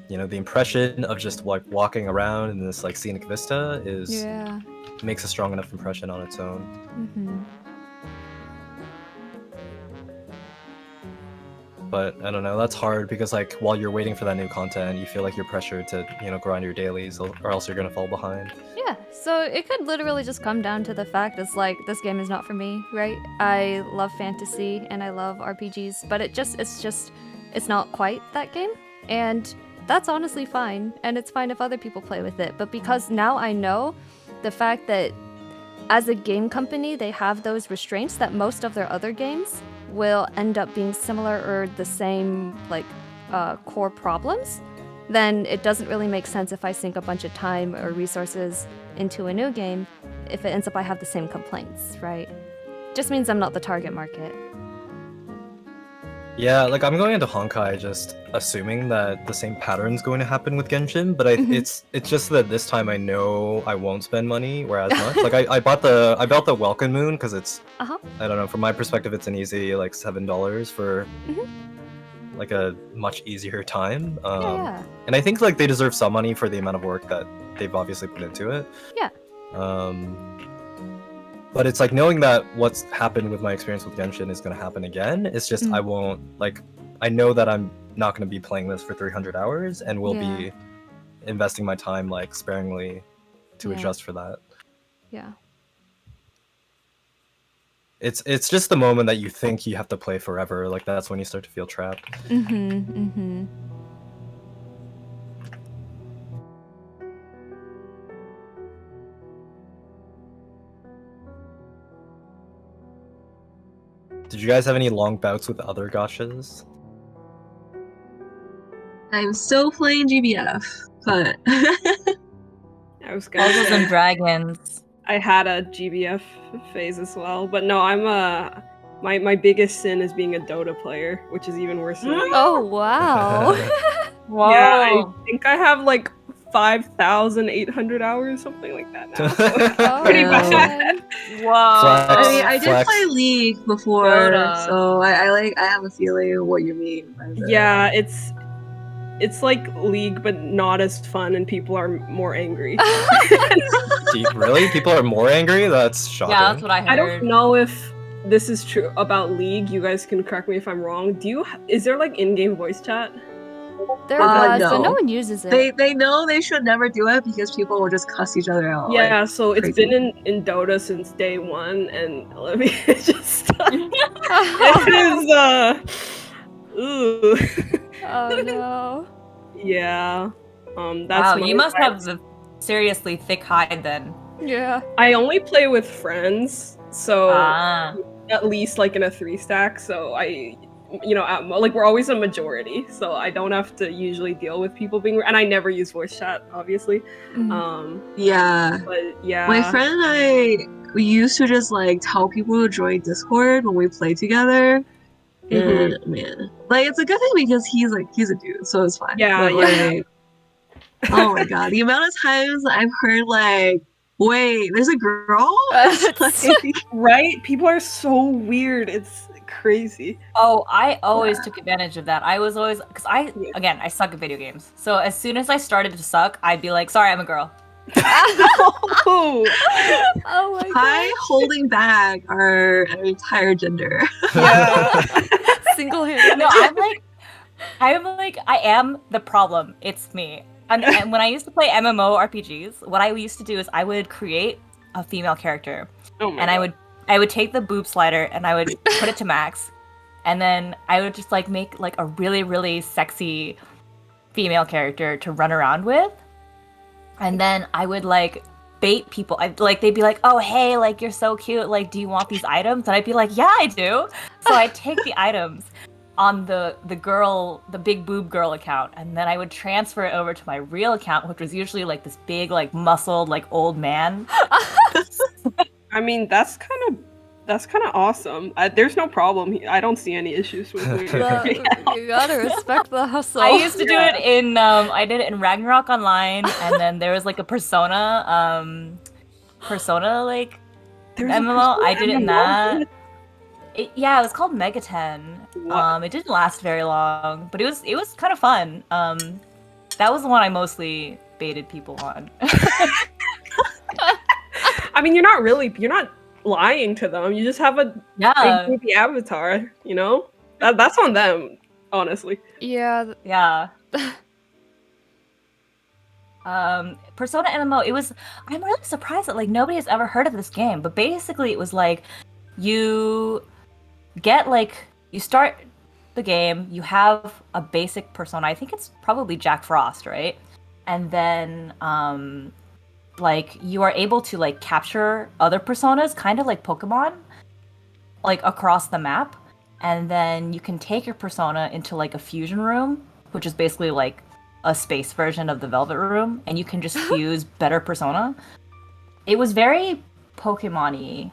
you know the impression of just like walking around in this like scenic vista is makes a strong enough impression on its own. But I don't know, that's hard because like while you're waiting for that new content you feel like you're pressured to, you know, grind your dailies or else you're gonna fall behind.
Yeah, so it could literally just come down to the fact it's like this game is not for me, right? I love fantasy and I love RPGs, but it's not quite that game, and that's honestly fine, and it's fine if other people play with it. But because now I know the fact that as a game company they have those restraints that most of their other games will end up being similar or the same like core problems, then it doesn't really make sense if I sink a bunch of time or resources into a new game if it ends up I have the same complaints, right? Just means I'm not the target market.
Yeah, like I'm going into Honkai just assuming that the same pattern's going to happen with Genshin, but it's just that this time I know I won't spend money or as much. Like I bought the Welcome Moon because it's I don't know, from my perspective it's an easy like $7 for like a much easier time. And I think like they deserve some money for the amount of work that they've obviously put into it.
Yeah.
But it's like knowing that what's happened with my experience with Genshin is going to happen again. It's just I won't like I know that I'm not going to be playing this for 300 hours and will be investing my time like sparingly to adjust for that.
Yeah.
It's just the moment that you think you have to play forever, like that's when you start to feel trapped. Did you guys have any long bouts with other gachas?
I'm still playing GBF, but
I was gonna
Puzzles
say,
and Dragons.
I had a GBF phase as well, but no, I'm my biggest sin is being a Dota player, which is even worse than
Oh wow.
Whoa.
Yeah, I think I have like 5,800 hours, something like that now. So pretty bad.
Whoa.
I mean, I did
Flex.
play League before,
Dota.
so I have a feeling of what you mean. by the-
Yeah, it's it's like League, but not as fun, and people are more angry.
Really? People are more angry? That's shocking.
Yeah, that's what I heard.
I don't know if this is true about League. You guys can correct me if I'm wrong. Is there like in-game voice chat?
There was,
no.
but no one uses it.
They know they should never do it because people will just cuss each other out.
Yeah, so it's
crazy.
been in Dota since day one, and let me just it is ooh.
Oh no.
Yeah. That's
Wow,
my
you must have
advice.
the seriously thick hide then.
Yeah.
I only play with friends, so
Ah.
at least like in a 3-stack, so I like we're always a majority, so I don't have to usually deal with people being, and I never use voice chat, obviously.
Yeah.
But yeah.
My friend and we used to just like tell people to join Discord when we play together. And man, like it's a good thing because he's a dude, so it's fine.
Yeah,
But,
yeah.
like, oh my god, the amount of times I've heard like, wait, there's a girl? It's like,
Right? People are so weird. It's crazy.
Oh, I always took advantage of that. I was always, because I suck at video games. So as soon as I started to suck, I'd be like, sorry, I'm a girl.
Oh,
Oh my
hi, holding back our entire gender.
yeah.
god. Single-handed.
No, I am the problem. It's me. And when I used to play MMORPGs, what I used to do is I would create a female character,
Oh my
and
God.
I would take the boob slider and I would put it to max, and then I would just like make like a really, really sexy female character to run around with, and then I would like bait people. They'd be like, oh hey, like you're so cute, like do you want these items? And I'd be like, yeah, I do. So I'd take the items on the big boob girl account, and then I would transfer it over to my real account, which was usually like this big like muscled like old man.
I mean, that's kind of awesome. There's no problem. I don't see any issues with it.
You gotta respect the hustle.
I used to do it in I did it in Ragnarok Online, and then there was like a Persona like
There's a
MMO. I did it in
MMO?
that. It was called Mega 10.
What?
It didn't last very long, but it was kind of fun. That was the one I mostly baited people on.
I mean, you're not lying to them. You just have a
Yeah,
big goofy avatar, you know? That's on them, honestly.
Yeah.
yeah. Persona MMO. I'm really surprised that like nobody has ever heard of this game. But basically, it was like you start the game. You have a basic persona. I think it's probably Jack Frost, right? And then like you are able to like capture other personas, kind of like Pokemon, like across the map. And then you can take your persona into like a fusion room, which is basically like a space version of the Velvet Room, and you can just fuse better persona. It was very Pokemon-y.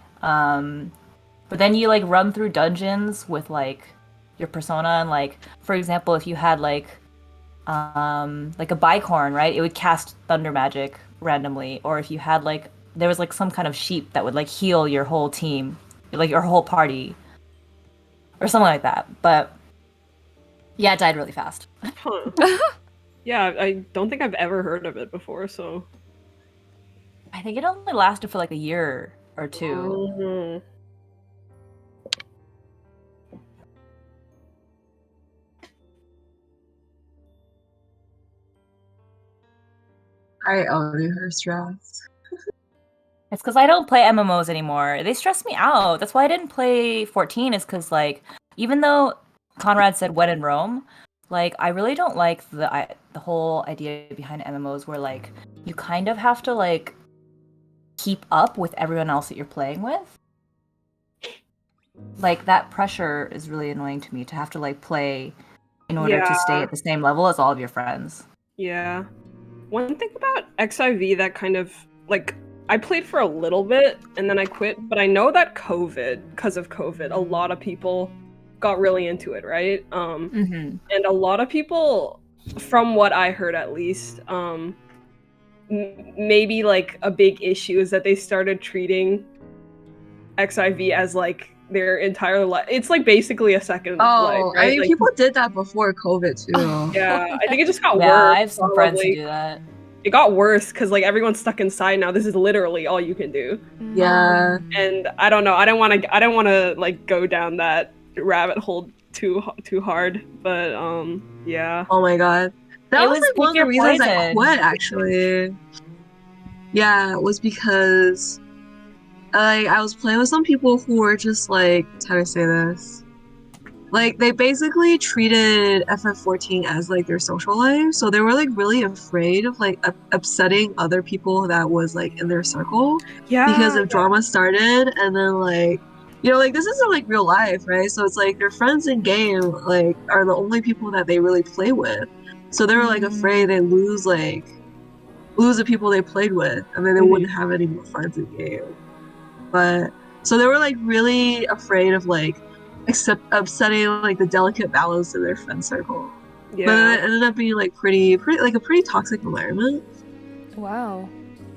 But then you like run through dungeons with like your persona, and like for example, if you had like a bicorn, right? It would cast thunder magic randomly, or if you had like there was like some kind of sheep that would like heal your whole team, like your whole party, or something like that. But yeah, it died really fast.
Huh. Yeah, I don't think I've ever heard of it before, so.
I think it only lasted for like a year or two.
Mhm.
I only heard stress.
It's because I don't play MMOs anymore. They stress me out. That's why I didn't play 14. Is because like even though Conrad said when in Rome, like I really don't like the whole idea behind MMOs where like you kind of have to like keep up with everyone else that you're playing with. Like that pressure is really annoying to me to have to like play in order to stay at the same level as all of your friends.
Yeah. One thing about XIV that kind of like I played for a little bit and then I quit, but I know that because of COVID, a lot of people got really into it, right? And a lot of people, from what I heard at least, maybe like a big issue is that they started treating XIV as like their entire life. It's like basically a second life,
Oh,
right?
I mean,
Like,
people did that before COVID too.
yeah, I think it just got
Yeah,
worse.
I have some friends who
probably.
do that.
It got worse because like everyone's stuck inside now. This is literally all you can do.
Yeah.
And I don't know. I don't want to like go down that rabbit hole too hard. But yeah.
Oh my god. That
It
was
was
like one of
pick
the
your
reasons I
poison.
quit actually. Yeah, it was because I was playing with some people who were just like, how do I say this? Like they basically treated FF14 as like their social life, so they were like really afraid of like upsetting other people that was like in their circle.
Yeah.
Because if drama started and then like, you know, like this isn't like real life, right? So it's like their friends in game like are the only people that they really play with. So they were like afraid they lose the people they played with, and then they wouldn't have any more friends in game. But so they were like really afraid of like upsetting like the delicate balance in their friend circle.
Yeah.
But it ended up being like pretty like a pretty toxic environment.
Wow.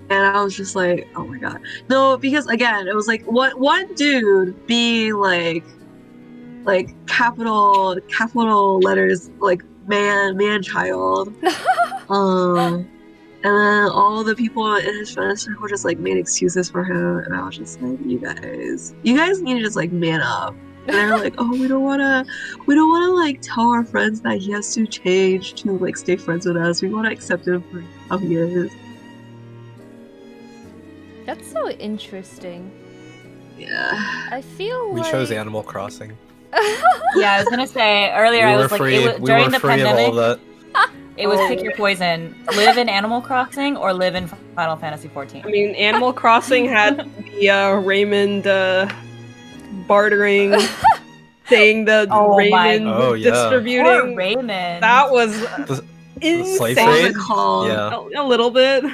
And I was just like, oh my god. No, because again, it was like one dude being like capital letters like man child. And then all the people in his friend circle just like made excuses for him, and I was just like, you guys need to just like man up. And they were like, oh, we don't wanna like tell our friends that he has to change to like stay friends with us. We wanna accept him for how he is.
That's so interesting.
Yeah.
I feel
We
like
chose Animal Crossing.
Yeah, I was gonna say earlier.
We
I
were
was like,
free.
it was,
We
during
were
the
free of all
pandemic,
that.
it was pick your poison: live in Animal Crossing or live in Final Fantasy 14.
I mean, Animal Crossing had the Raymond bartering thing, the
Oh my-
Raymond
Oh, yeah.
Poor
distributing.
Raymond.
That was
The
insane.
slave
What was
trade?
it called?
Yeah.
A little bit.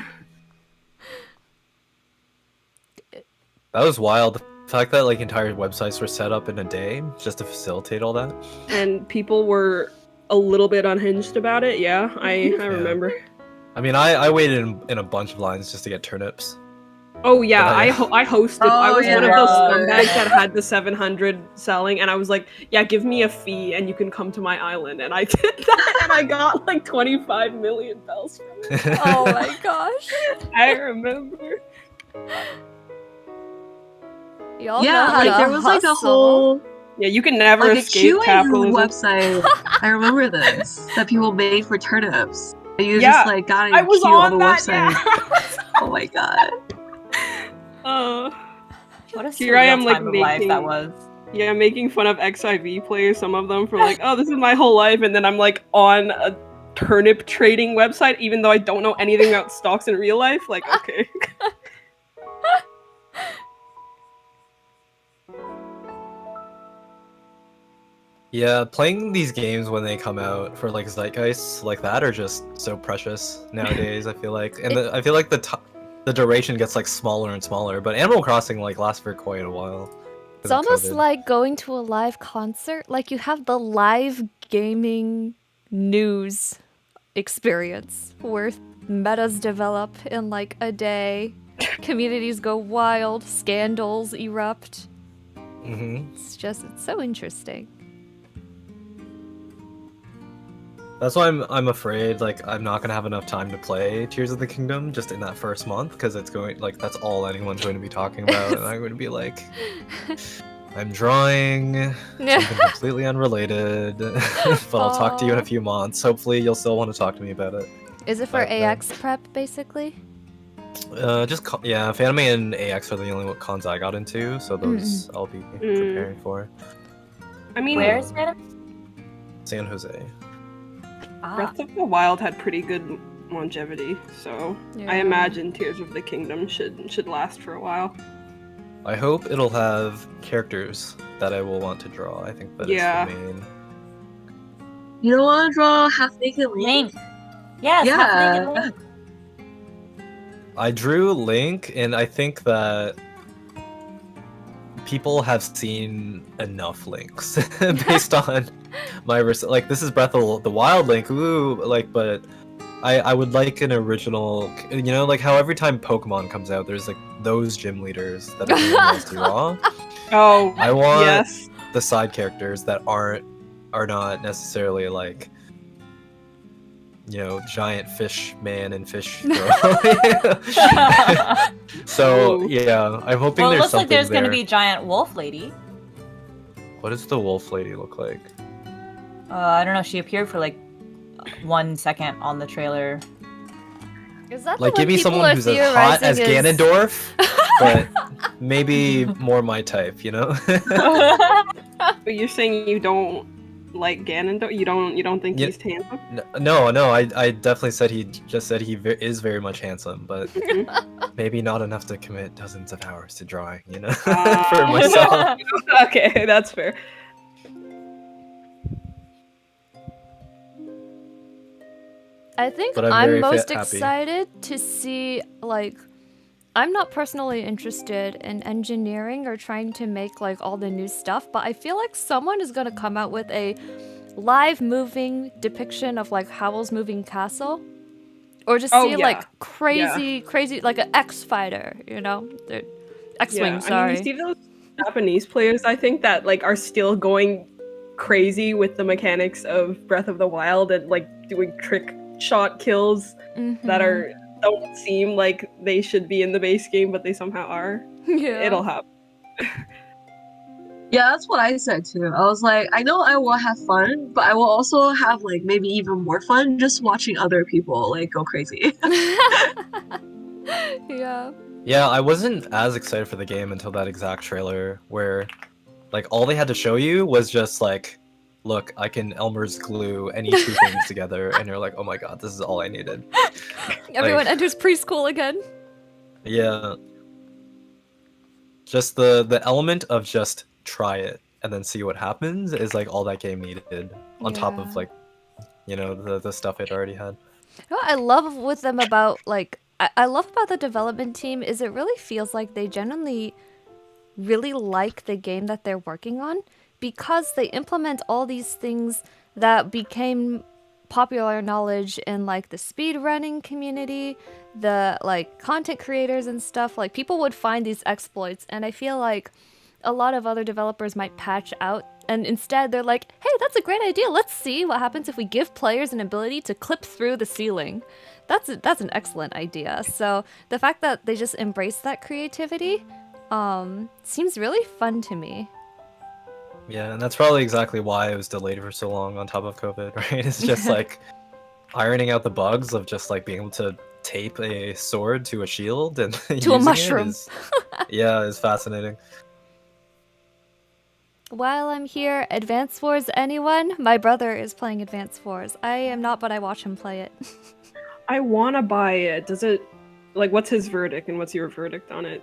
That was wild. The fact that like entire websites were set up in a day just to facilitate all that.
And people were a little bit unhinged about it. Yeah, I remember.
I mean, I waited in a bunch of lines just to get turnips.
Oh yeah,
But
I hosted.
Oh,
I was one of
yeah.
those scumbags that had the 700 selling, and I was like, yeah, give me a fee and you can come to my island. And I did that, and I got like 25 million bells from it.
oh my gosh.
I remember.
Y'all know
Yeah,
how
like
to
there was like a
hustle.
whole
Yeah, you can never
like a
escape
queuing
capitalism.
website. I remember this that people made for turnips. You
Yeah,
just like got in
I was
queue on
on
the
that.
website.
Yeah.
Oh my god.
What a
Here I am,
surreal
like,
time of life
making-
that was.
Yeah, making fun of XIV players, some of them, for like, oh, this is my whole life, and then I'm like on a turnip trading website, even though I don't know anything about stocks in real life. Like, okay.
Yeah, playing these games when they come out for like zeitgeists like that are just so precious nowadays. I feel like, and I feel like the duration gets like smaller and smaller. But Animal Crossing like lasts for quite a while.
It's almost like going to a live concert. Like you have the live gaming news experience where metas develop in like a day, communities go wild, scandals erupt. It's so interesting.
That's why I'm afraid like I'm not gonna have enough time to play Tears of the Kingdom just in that first month, because it's going like that's all anyone's going to be talking about, and I'm going to be like, I'm drawing something completely unrelated, but I'll talk to you in a few months. Hopefully, you'll still want to talk to me about it.
Is it for
Okay.
AX prep, basically?
Yeah, faith0m and AX are the only cons I got into, so those I'll be preparing for.
I mean,
Where's Random?
San Jose.
Breath of the Wild had pretty good longevity, so I imagine Tears of the Kingdom should last for a while.
I hope it'll have characters that I will want to draw. I think that is
Yeah.
the main.
You don't want to draw half naked Link?
Link. Yes,
Yeah.
half-naked Link.
I drew Link, and I think that people have seen enough Links based on my like this is Breath of the Wild Link, ooh, like, but I would like an original, you know, like how every time Pokemon comes out, there's like those gym leaders that everyone wants to draw.
Oh,
I want
yes.
the side characters that are not necessarily like, you know, giant fish man and fish girl. So
Ooh.
yeah, I'm hoping
Well, it
there's
looks like
something
there's
there.
gonna be giant wolf lady.
What does the wolf lady look like?
I don't know. She appeared for like 1 second on the trailer.
Is that
Like,
the one
give me
people
someone
are
who's as hot as
theorizing is-
Ganondorf, but maybe more my type, you know?
But you're saying you don't like Ganondorf? You don't think
Yeah.
he's handsome?
No, I definitely said he is very much handsome, but maybe not enough to commit dozens of hours to drawing, you know, for myself.
Okay, that's fair.
I think
But I'm
I'm
very
most
happy.
excited to see, like, I'm not personally interested in engineering or trying to make like all the new stuff, but I feel like someone is gonna come out with a live moving depiction of like Howl's Moving Castle. Or just
Oh,
see
yeah.
like crazy, like an X fighter, you know? X-Wing,
I
sorry.
mean, you see those Japanese players, I think, that like are still going crazy with the mechanics of Breath of the Wild and like doing trick shot kills that don't seem like they should be in the base game, but they somehow are.
Yeah.
It'll happen.
Yeah, that's what I said too. I was like, I know I will have fun, but I will also have like maybe even more fun just watching other people like go crazy.
Yeah.
Yeah, I wasn't as excited for the game until that exact trailer where, like, all they had to show you was just like, look, I can Elmer's glue any two things together, and you're like, oh my god, this is all I needed.
Everyone enters preschool again.
Yeah. Just the element of just try it and then see what happens is like all that game needed on top of
Yeah.
like, you know, the stuff it already had.
You know what I love with them about like I love about the development team is it really feels like they genuinely really like the game that they're working on because they implement all these things that became popular knowledge in like the speedrunning community, the like content creators and stuff. Like people would find these exploits and I feel like a lot of other developers might patch out and instead they're like, hey, that's a great idea. Let's see what happens if we give players an ability to clip through the ceiling. That's an excellent idea. So the fact that they just embrace that creativity seems really fun to me.
Yeah, and that's probably exactly why it was delayed for so long on top of COVID, right? It's just like ironing out the bugs of just like being able to tape a sword to a shield and
To a mushroom.
Is fascinating.
While I'm here, Advance Wars anyone? My brother is playing Advance Wars. I am not, but I watch him play it.
I want to buy it. Does it, like, what's his verdict and what's your verdict on it?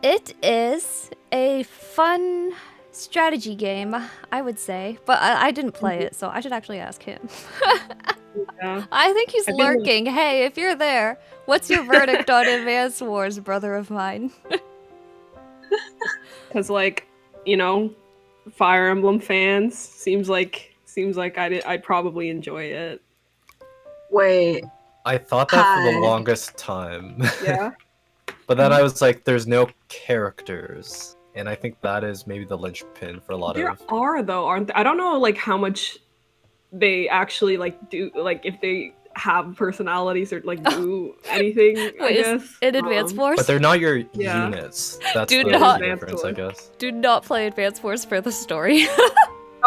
It is a fun strategy game, I would say, but I didn't play it, so I should actually ask him.
Yeah.
I think he's
I think it-
lurking. Hey, if you're there, what's your verdict on Advance Wars, brother of mine?
Because, like, you know, Fire Emblem fans seems like I'd probably enjoy it.
Wait,
I thought that for the
Hi.
longest time.
Yeah.
But then I was like, there's no characters. And I think that is maybe the linchpin for a lot
There
of...
are though, aren't there? I don't know like how much they actually like do, like if they have personalities or like do anything. I
Wait, is
guess.
in Advance Wars?
But they're not your
Yeah.
units. That's
Do
the
not-
difference, I guess.
Do not play Advance Wars for the story.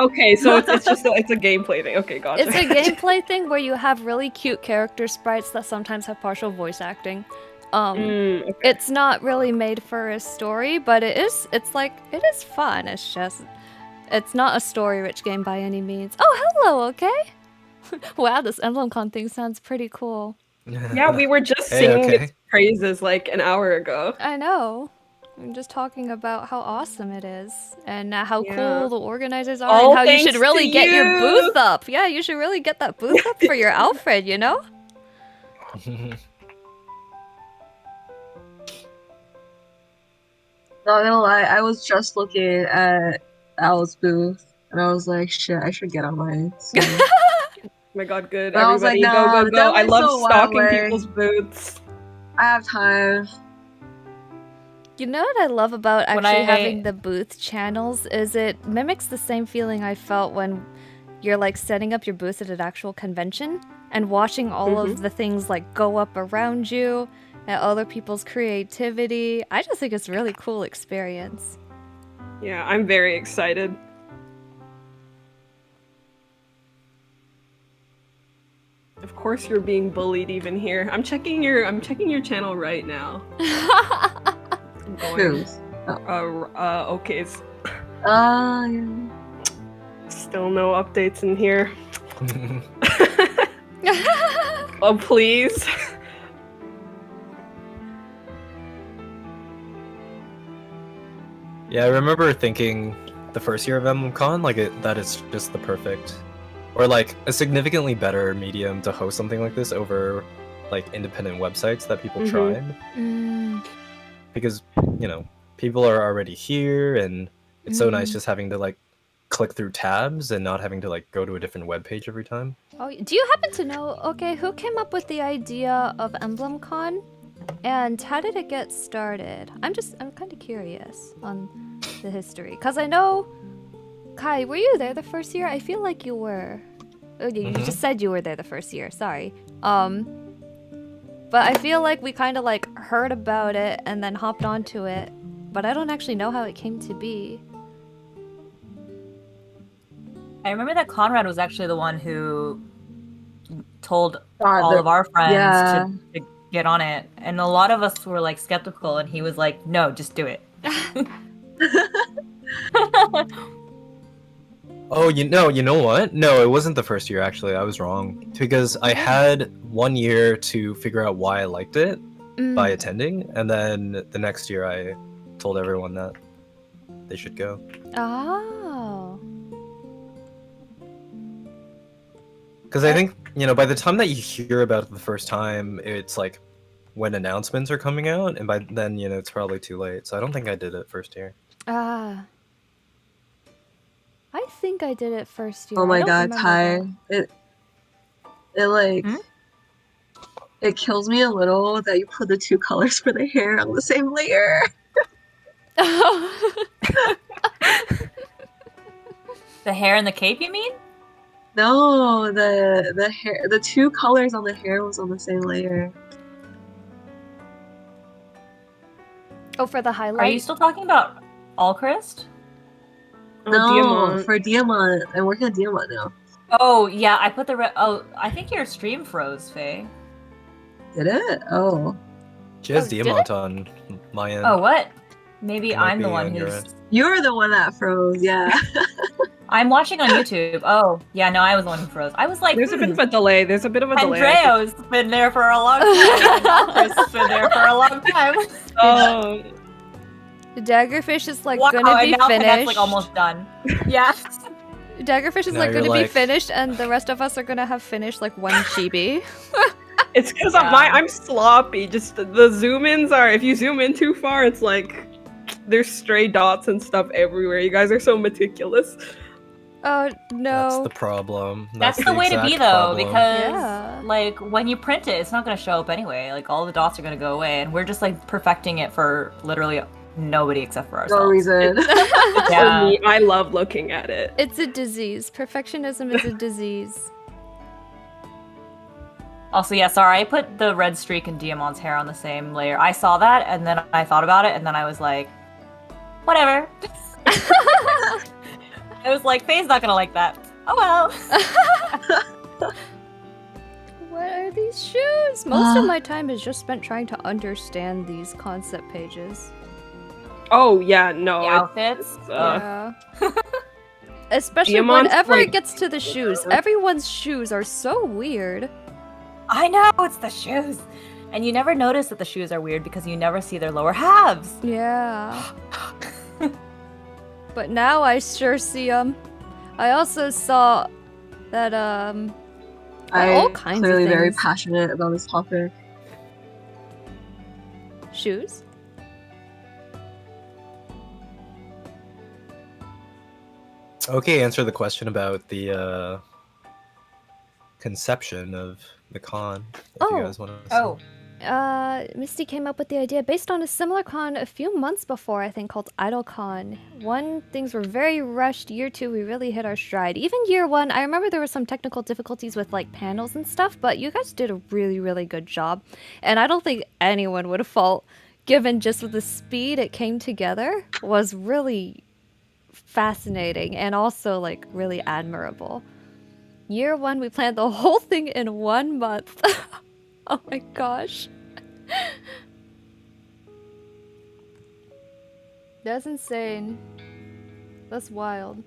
Okay, so it's just it's a gameplay thing. Okay, gotcha.
It's a gameplay thing where you have really cute character sprites that sometimes have partial voice acting.
Okay.
It's not really made for a story, but it is fun. It's just it's not a story-rich game by any means. Oh, hello, okay? Wow, this EmblemCon thing sounds pretty cool.
Yeah, we were just
Hey,
singing
okay.
its praises like an hour ago.
I know. I'm just talking about how awesome it is and how
Yeah.
cool the organizers are
All
and how you should
thanks
really
to
get your
you.
booth up. Yeah, you should really get that booth up for your Alfred, you know?
not gonna lie, I was just looking at Al's booth and I was like, shit, I should get on mine. So.
Oh my god, good.
But I was
Everybody
like,
go,
nah,
go,
that
go. I
went
love
so
stalking
wildly.
people's booths.
I have time.
You know what I love about
When
actually
I-
having the booth channels is it mimics the same feeling I felt when you're like setting up your booth at an actual convention and watching all of the things like go up around you and other people's creativity. I just think it's a really cool experience.
Yeah, I'm very excited. Of course you're being bullied even here. I'm checking your channel right now. I'm going,
Who's?
okay, it's
Yeah.
still no updates in here. Oh, please.
Yeah, I remember thinking the first year of EmblemCon, like that is just the perfect, or like a significantly better medium to host something like this over like independent websites that people tried, because people are already here, and it's so nice just having to like click through tabs and not having to like go to a different web page every time.
Oh, do you happen to know, okay, who came up with the idea of EmblemCon? And how did it get started? I'm kind of curious on the history. Because I know, Kai, were you there the first year? I feel like you were. Oh, you just said you were there the first year, sorry. But I feel like we kind of like heard about it and then hopped onto it. But I don't actually know how it came to be.
I remember that Conrad was actually the one who told
God,
all of our friends
yeah.
to get on it, and a lot of us were like skeptical, and he was like, "No, just do it."
Oh, you know what? No, it wasn't the first year, actually. I was wrong. Because I had 1 year to figure out why I liked it by attending, and then the next year I told everyone that they should go.
Oh.
Because I think, by the time that you hear about it the first time, it's like when announcements are coming out, and by then, it's probably too late. So I don't think I did it first year.
Ah. I think I did it first year.
Oh
I
my
don't
god,
remember
Ty. It like it kills me a little that you put the two colors for the hair on the same layer.
that.
The hair and the cape, you mean?
No, the hair, the two colors on the hair was on the same layer.
Oh, for the highlight?
Are you still talking about Alchrist?
No,
Diamond.
for Diamond. I'm working on Diamond now.
Oh yeah, I put the oh, I think your stream froze, Faye.
Did it? Oh.
She has
did
Diamant on my end.
Oh what? Maybe
It might
I'm the
be
one
on your
who's.
end.
You're the one that froze, yeah.
I'm watching on YouTube. Oh yeah, no, I was the one who froze. I was like,
There's a bit of a delay. There's a bit of a delay.
Andreo's been there for a long time. Alchrist's been there for a long time.
Oh,
Daggerfish is like
Wow,
gonna
and
be
now
finished.
Cadet's like almost done. Yeah.
Daggerfish is
Now
like
you're
gonna be
like-
finished, and the rest of us are gonna have finished like one chibi.
it's because
Yeah.
I'm sloppy. Just the zoom-ins are. If you zoom in too far, it's like there's stray dots and stuff everywhere. You guys are so meticulous.
Oh no.
That's the problem.
That's the way to be
exact
though,
problem.
because
Yeah.
like when you print it, it's not gonna show up anyway. Like all the dots are gonna go away, and we're just like perfecting it for literally nobody except for ourselves.
No reason.
Yeah.
For me, I love looking at it.
It's a disease. Perfectionism is a disease.
Also, yeah, sorry, I put the red streak and Diamond's hair on the same layer. I saw that, and then I thought about it, and then I was like, whatever. I was like, Faye's not gonna like that. Oh well.
What are these shoes? Most of my time is just spent trying to understand these concept pages.
Oh yeah, no.
The outfits.
Yeah. Especially
Diamant's,
whenever
like-
it gets to the shoes. Everyone's shoes are so weird.
I know, it's the shoes. And you never notice that the shoes are weird because you never see their lower halves.
Yeah. But now I sure see them. I also saw that all
I'm
kinds of
clearly very
things.
passionate about this topic.
Shoes?
Okay, answer the question about the conception of the con. If
Oh.
you guys want to.
Oh.
Misty came up with the idea based on a similar con a few months before, I think, called IdleCon. One, things were very rushed. Year 2, we really hit our stride. Even year 1, I remember there were some technical difficulties with like panels and stuff, but you guys did a really, really good job. And I don't think anyone would fault, given just with the speed it came together, was really fascinating and also like really admirable. Year 1, we planned the whole thing in 1 month. Oh my gosh. That's insane. That's wild.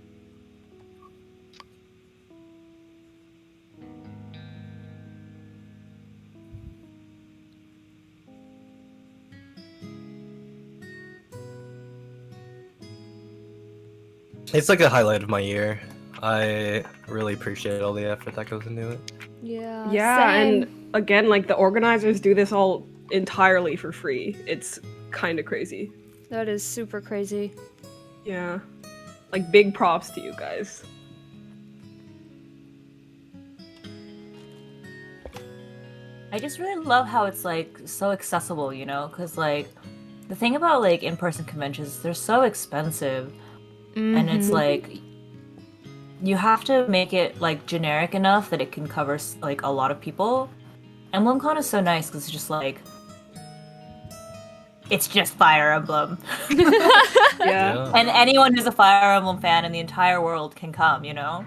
It's like a highlight of my year. I really appreciate all the effort that goes into it.
Yeah.
Yeah,
same.
and again, like the organizers do this all entirely for free. It's kind of crazy.
That is super crazy.
Yeah. Like big props to you guys.
I just really love how it's like so accessible, you know? Because like the thing about like in-person conventions, is they're so expensive, and it's like you have to make it like generic enough that it can cover like a lot of people. EmblemCon is so nice because it's just like it's just Fire Emblem,
Yeah.
and anyone who's a Fire Emblem fan in the entire world can come, you know?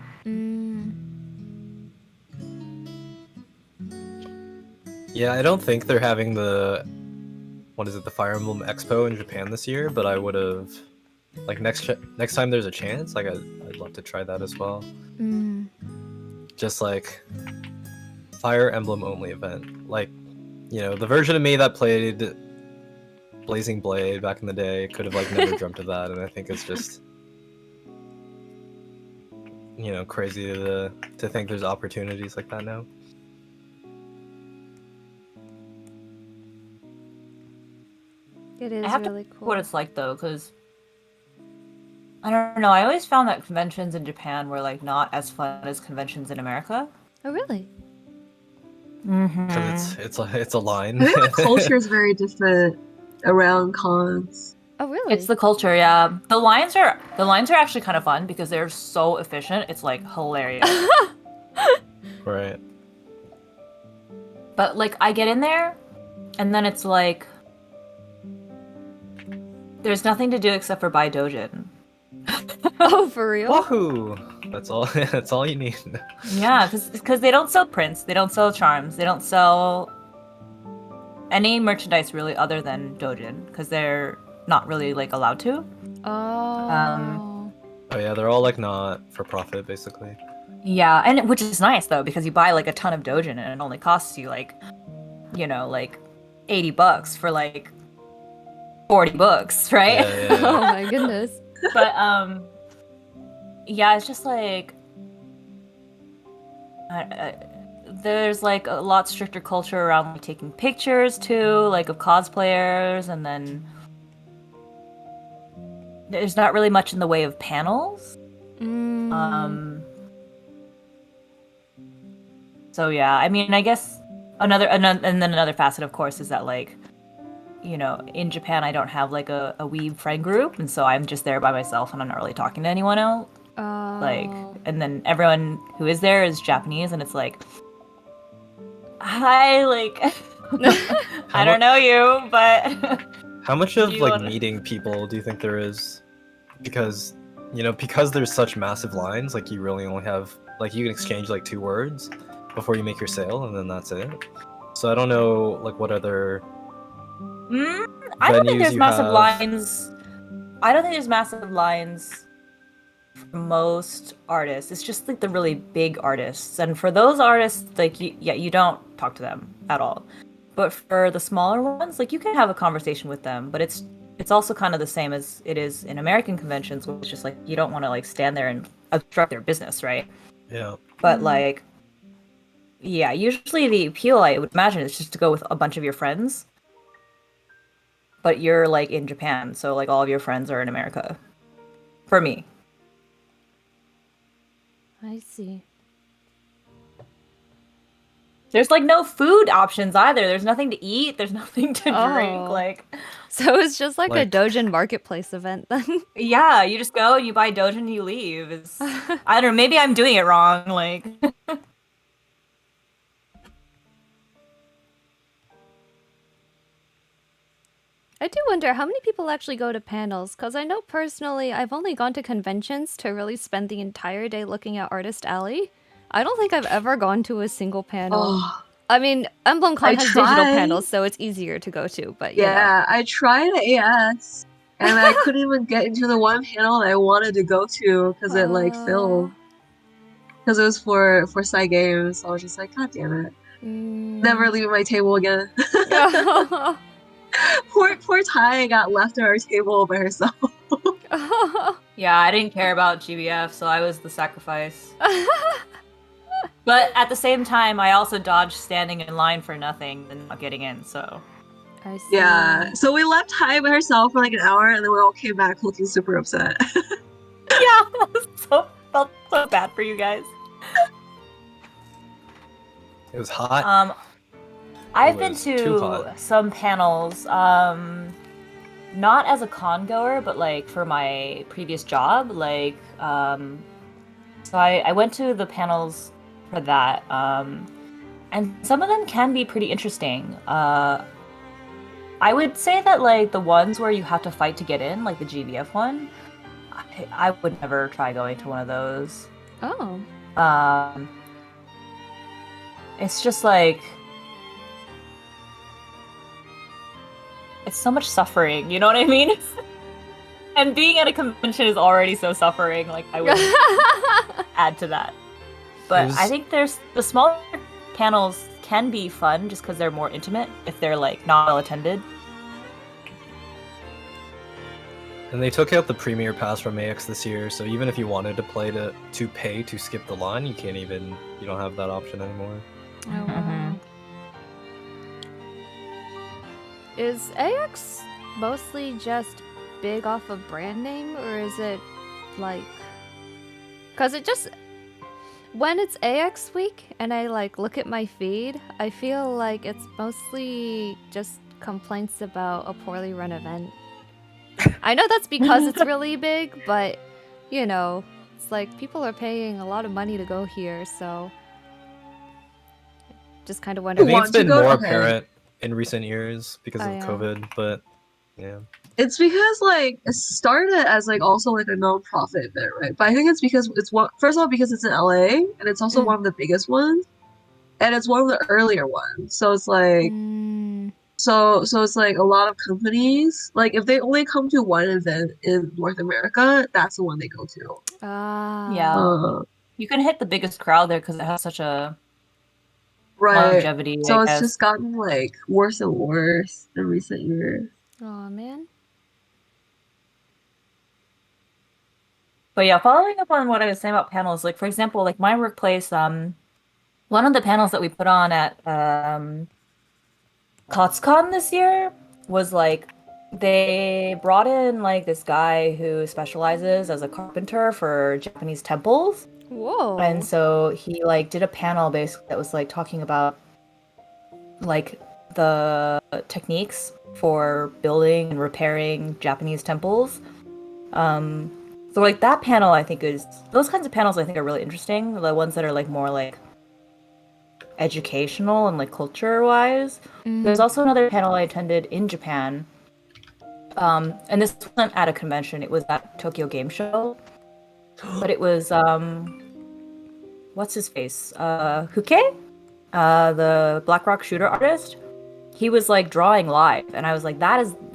Yeah, I don't think they're having the the Fire Emblem Expo in Japan this year, but I would have like next time there's a chance, like I'd love to try that as well. Just like Fire Emblem only event, like the version of me that played Blazing Blade back in the day could have like never dreamt of that, and I think it's just crazy to think there's opportunities like that now.
It is
I have
really
to
cool.
what it's like though, because I don't know. I always found that conventions in Japan were like not as fun as conventions in America.
Oh really?
Because it's a line.
I think the culture is very different around cons.
Oh really?
It's the culture, yeah. The lines are actually kind of fun because they're so efficient. It's like hilarious.
Right.
But like I get in there, and then it's like there's nothing to do except for buy dojin.
Oh, for real?
Wahoo! That's all. That's all you need.
Yeah, because they don't sell prints, they don't sell charms, they don't sell any merchandise really other than dojin because they're not really like allowed to.
Oh.
Oh yeah, they're all like not for profit basically.
Yeah, and which is nice though because you buy like a ton of dojin and it only costs you like like $80 for like 40 books, right?
Yeah.
Oh my goodness.
But yeah, it's just like there's like a lot stricter culture around like taking pictures too, like of cosplayers, and then there's not really much in the way of panels. So yeah, I mean, I guess another facet, of course, is that like in Japan, I don't have like a weeb friend group, and so I'm just there by myself, and I'm not really talking to anyone else. Like, and then everyone who is there is Japanese, and it's like, hi, like, I don't know you, but
How much of
Do you
like
wanna-
meeting people do you think there is? Because because there's such massive lines, like you really only have like you can exchange like 2 words before you make your sale, and then that's it. So I don't know like what other
I don't think
venues
there's
you
massive
have.
lines. I don't think there's massive lines for most artists. It's just like the really big artists, and for those artists, like you don't talk to them at all. But for the smaller ones, like you can have a conversation with them, but it's also kind of the same as it is in American conventions, where it's just like you don't want to like stand there and obstruct their business, right?
Yeah.
But like, yeah, usually the appeal, I would imagine, is just to go with a bunch of your friends. But you're like in Japan, so like all of your friends are in America. For me.
I see.
There's like no food options either. There's nothing to eat. There's nothing to drink.
Oh.
Like,
So it's just like a
Like-
Dojin marketplace event then.
yeah, you just go and you buy Dojin and you leave. It's, I don't know. Maybe I'm doing it wrong. Like,
I do wonder how many people actually go to panels, because I know personally I've only gone to conventions to really spend the entire day looking at Artist Alley. I don't think I've ever gone to a single panel.
Oh,
I mean, EmblemCon
I
has digital
tried.
panels, so it's easier to go to, but you know.
yeah, I tried AS, and I couldn't even get into the one panel that I wanted to go to because it like filled. Because it was for Sci Games, so I was just like, God damn it. Never leaving my table again. poor Ty got left at our table by herself.
yeah, I didn't care about GBF, so I was the sacrifice. But at the same time, I also dodged standing in line for nothing and not getting in, so.
I see.
Yeah, so we left Ty by herself for like an hour, and then we all came back looking super upset.
Yeah, felt so bad for you guys.
It was hot.
I've been
was too
to
hot.
some panels, not as a con goer, but like for my previous job, like, so I went to the panels for that, and some of them can be pretty interesting. I would say that like the ones where you have to fight to get in, like the GVF one, I would never try going to one of those.
Oh.
It's just like, it's so much suffering, you know what I mean? And being at a convention is already so suffering, like I would add to that. But I think there's the smaller panels can be fun just because they're more intimate if they're like not well attended.
And they took out the Premier Pass from AX this year, so even if you wanted to play to pay to skip the line, you don't have that option anymore.
Oh, wow. Is AX mostly just big off of brand name, or is it like... Because it just... When it's AX week and I like look at my feed, I feel like it's mostly just complaints about a poorly run event. I know that's because it's really big, but you know, it's like people are paying a lot of money to go here, so just kind of
I
wonder.
think it's been more
Okay.
apparent in recent years because of
Oh, yeah.
COVID, but yeah.
It's because like it started as like also like a non-profit event, right? But I think it's because it's one, first of all, because it's in LA and it's also one of the biggest ones, and it's one of the earlier ones. So it's like so it's like a lot of companies, like if they only come to one event in North America, that's the one they go to.
Yeah. You can hit the biggest crowd there because it has such a
Right.
longevity.
So
I
it's
guess.
just gotten like worse and worse in recent years.
Oh man.
But yeah, following up on what I was saying about panels, like for example, like my workplace, one of the panels that we put on at KotsCon this year was like they brought in like this guy who specializes as a carpenter for Japanese temples.
Whoa.
And so he like did a panel basically that was like talking about like the techniques for building and repairing Japanese temples. So like that panel I think is those kinds of panels I think are really interesting. The ones that are like more like educational and like culture wise. There's also another panel I attended in Japan. And this wasn't at a convention, it was at Tokyo Game Show. But it was what's his face? Huke? The Black Rock shooter artist. He was like drawing live and I was like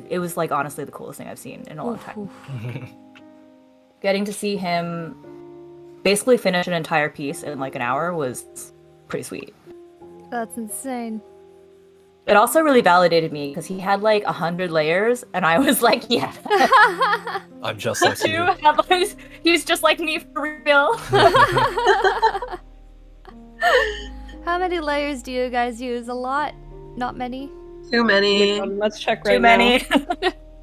it was like honestly the coolest thing I've seen in a long time. Getting to see him basically finish an entire piece in like an hour was pretty sweet.
That's insane.
It also really validated me because he had like 100 layers and I was like, yeah.
I'm just like you.
He's just like me for real.
How many layers do you guys use? A lot? Not many?
Too many.
Let's check right
Too many.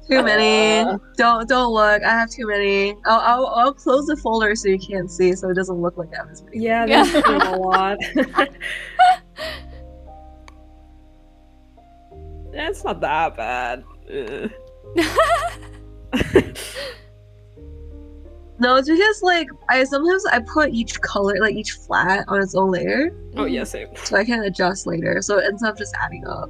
Too many. Don't look. I have too many. I'll close the folder so you can't see, so it doesn't look like I have as many.
Yeah, there's been a lot. It's not that bad. Ugh.
No, it's because like I sometimes put each color, like each flat on its own layer,
Oh yeah, same.
so I can adjust later. So it ends up just adding up,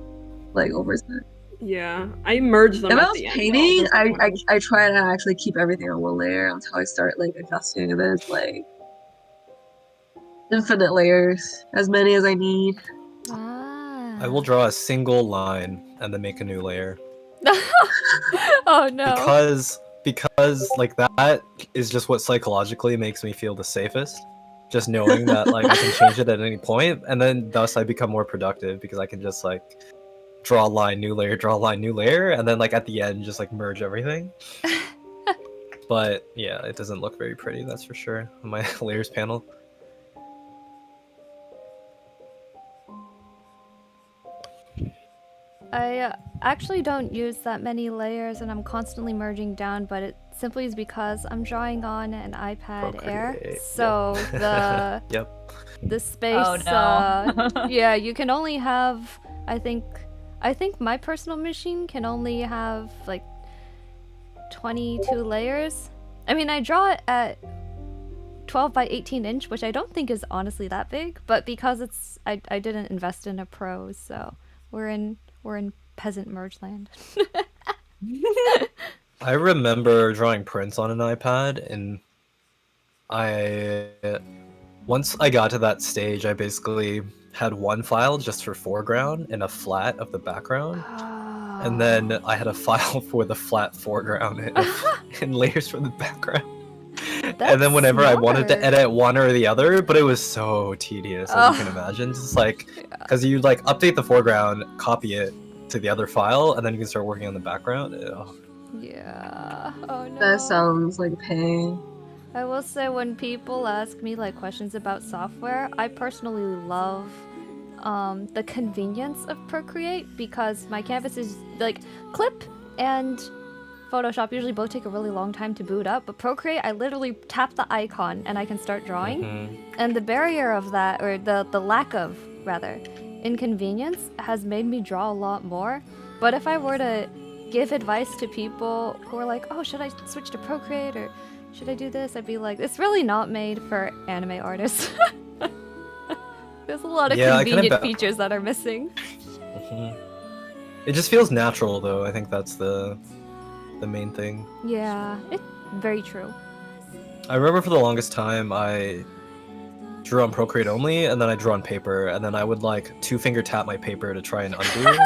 like over time.
Yeah, I merged them
If
at
I was
the end.
painting,
though. There's no
I try to actually keep everything on one layer until I start like adjusting, and then it's like infinite layers, as many as I need.
Ah.
I will draw a single line and then make a new layer.
Oh no.
Because like that is just what psychologically makes me feel the safest. Just knowing that like I can change it at any point, and then thus I become more productive because I can just like draw a line, new layer, draw a line, new layer, and then like at the end just like merge everything. But yeah, it doesn't look very pretty, that's for sure, on my layers panel.
I actually don't use that many layers and I'm constantly merging down, but it simply is because I'm drawing on an iPad Air.
Procreate,
So the
Yep.
the space
Oh no.
yeah, you can only have I think my personal machine can only have like 22 layers. I mean, I draw it at 12 by 18 inch, which I don't think is honestly that big, but because it's I didn't invest in a pro, so we're in peasant merge land.
I remember drawing prints on an iPad, and once I got to that stage, I basically had one file just for foreground and a flat of the background, and then I had a file for the flat foreground and layers for the background. And then whenever I wanted to edit one or the other, but it was so tedious, as you can imagine. Just like, because you like update the foreground, copy it to the other file, and then you can start working on the background.
Yeah. Oh no.
That sounds like a pain.
I will say, when people ask me like questions about software, I personally love the convenience of Procreate, because my canvas is like Clip and Photoshop usually both take a really long time to boot up, but Procreate, I literally tap the icon and I can start drawing. And the barrier of that, or the lack of, rather, inconvenience has made me draw a lot more. But if I were to give advice to people who are like, oh, should I switch to Procreate or should I do this? I'd be like, it's really not made for anime artists. There's a lot of convenient features that are missing.
It just feels natural, though. I think that's the main thing.
Yeah, it's very true.
I remember for the longest time I drew on Procreate only, and then I drew on paper, and then I would like 2-finger tap my paper to try and undo.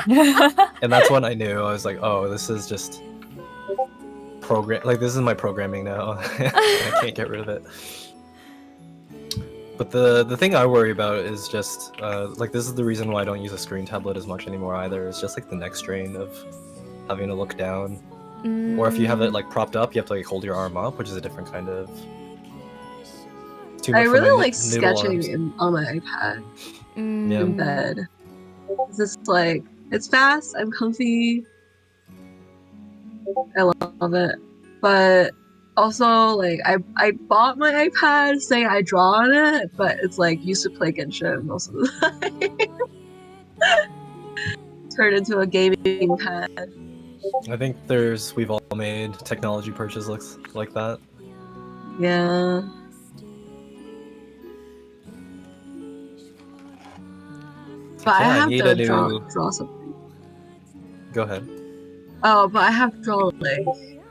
And that's when I knew. I was like, oh, this is just this is my programming now. I can't get rid of it. But the thing I worry about is just like, this is the reason why I don't use a screen tablet as much anymore either. It's just like the neck strain of having to look down. Or if you have it like propped up, you have to like hold your arm up, which is a different kind of.
I really like sketching on my iPad in bed. It's just like, it's fast, I'm comfy, I love it. But also, like, I bought my iPad saying I draw on it, but it's like used to play Genshin most of the time. Turned into a gaming pad.
I think we've all made technology purchases looks like that.
Yeah. But I have to draw something.
Go ahead.
Oh, but I have to draw like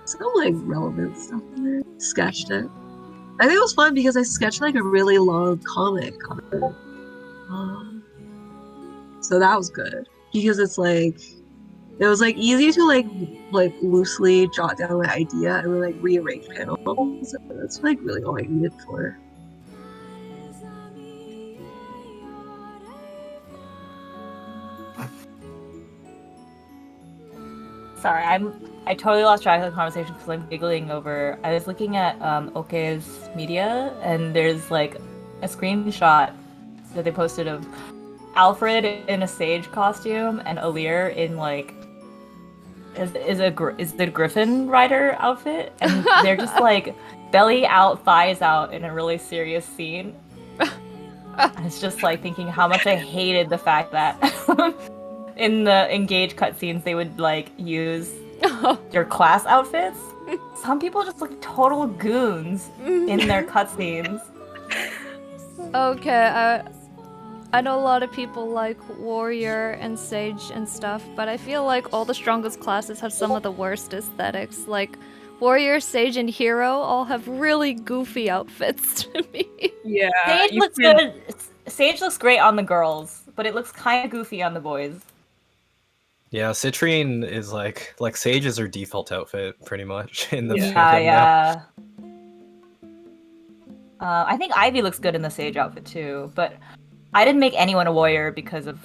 some like relevant stuff in there. Sketched it. I think it was fun because I sketched like a really long comic on it. So that was good because it's like, it was like easy to like loosely jot down my idea and then like rearrange panels. That's like really all I needed for.
Sorry, I totally lost track of the conversation because I'm giggling over. I was looking at Oke's media, and there's like a screenshot that they posted of Alfred in a sage costume and Alir in like is the Griffin rider outfit, and they're just like belly out, thighs out in a really serious scene. And it's just like thinking how much I hated the fact that in the engage cutscenes, they would like use your class outfits. Some people just look total goons in their cutscenes.
Okay, I know a lot of people like warrior and sage and stuff, but I feel like all the strongest classes have some of the worst aesthetics. Like warrior, sage, and hero all have really goofy outfits to me.
Yeah.
Sage looks good. Sage looks great on the girls, but it looks kind of goofy on the boys.
Yeah, Citrine is like Sage is her default outfit pretty much in the
Yeah. I think Ivy looks good in the Sage outfit too, but I didn't make anyone a warrior because of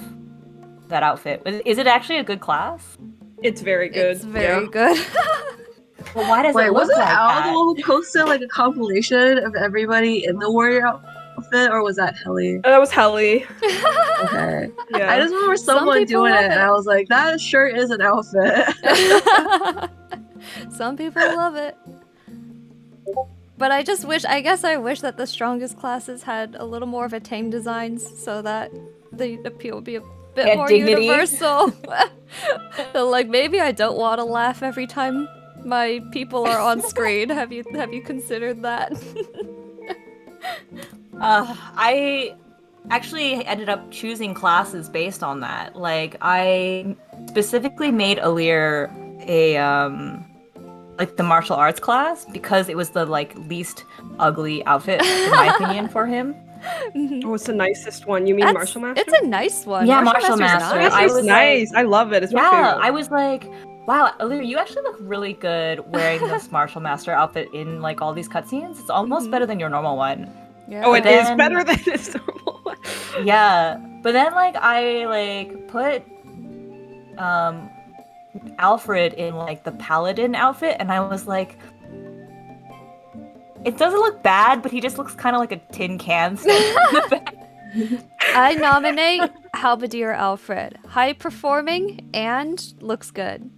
that outfit. Is it actually a good class?
It's very good.
It's very good.
Well, why does
Wait,
it look
wasn't
like
Al
that?
the one who posted like a compilation of everybody in the warrior outfit, or was that Helly?
That was Helly.
Okay.
Yeah.
I just remember someone
people
doing
love
it, and I was like, that sure is an outfit.
Some people love it. But I guess I wish that the strongest classes had a little more of a tame designs so that the appeal would be a bit
Yeah,
more
dignity.
universal. So, like, maybe I don't want to laugh every time my people are on screen. Have you considered that?
I actually ended up choosing classes based on that. Like, I specifically made Alir a like the martial arts class because it was the like least ugly outfit in my opinion for him.
Oh, it's the nicest one. You mean Martial Master?
It's a nice one.
Yeah, Martial
Master's
Master.
nice.
I
It's
was
nice. I love it. It's my favorite.
I was like, wow, Alir, you actually look really good wearing this Martial Master outfit in like all these cutscenes. It's almost better than your normal one.
Yeah.
Oh, it is
then-
better than its normal one.
Yeah, but then like I like put Alfred in like the paladin outfit, and I was like, it doesn't look bad, but he just looks kind of like a tin can standing in the back.
I nominate Halberdier Alfred. High performing and looks good.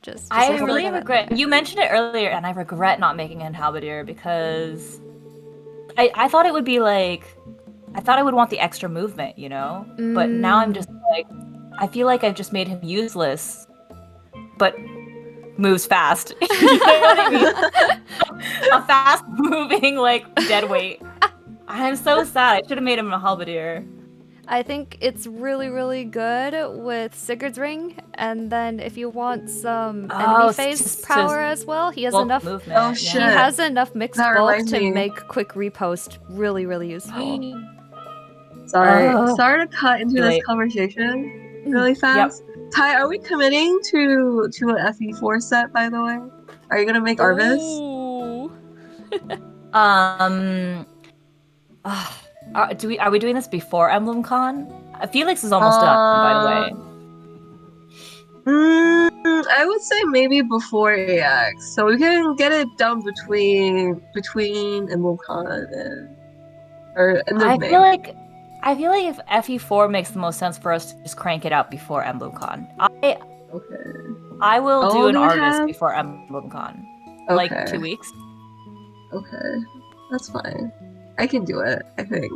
Just
I
a
really
little bit.
regret. You mentioned it earlier, and I regret not making an halberdier because I thought it would be like, I thought I would want the extra movement, you know. But now I'm just like, I feel like I've just made him useless, but moves fast. You know what I mean? A fast moving like dead weight. I'm so sad. I should have made him a halberdier.
I think it's really, really good with Sigurd's Ring, and then if you want some enemy phase
just
power as well, he has
Bulk
enough.
movement.
Oh,
yeah.
He
shit.
has enough mixed
That
bulk
reminds
to
me.
make quick repost really, really useful.
Sorry.
Oh.
Sorry to cut into this
Wait.
conversation really fast. Ty, are we committing to an FE4 set, by the way? Are you gonna make Arvis?
Ooh.
Are we doing this before EmblemCon? Felix is almost done, by the way.
I would say maybe before AX, so we can get it done between EmblemCon and or end of
I
May.
feel like if FE4 makes the most sense for us to just crank it out before EmblemCon.
Okay.
I will
How
do
long
an
do we
Argus
have?
before EmblemCon.
Okay.
Like 2 weeks.
Okay. That's fine. I can do it, I think.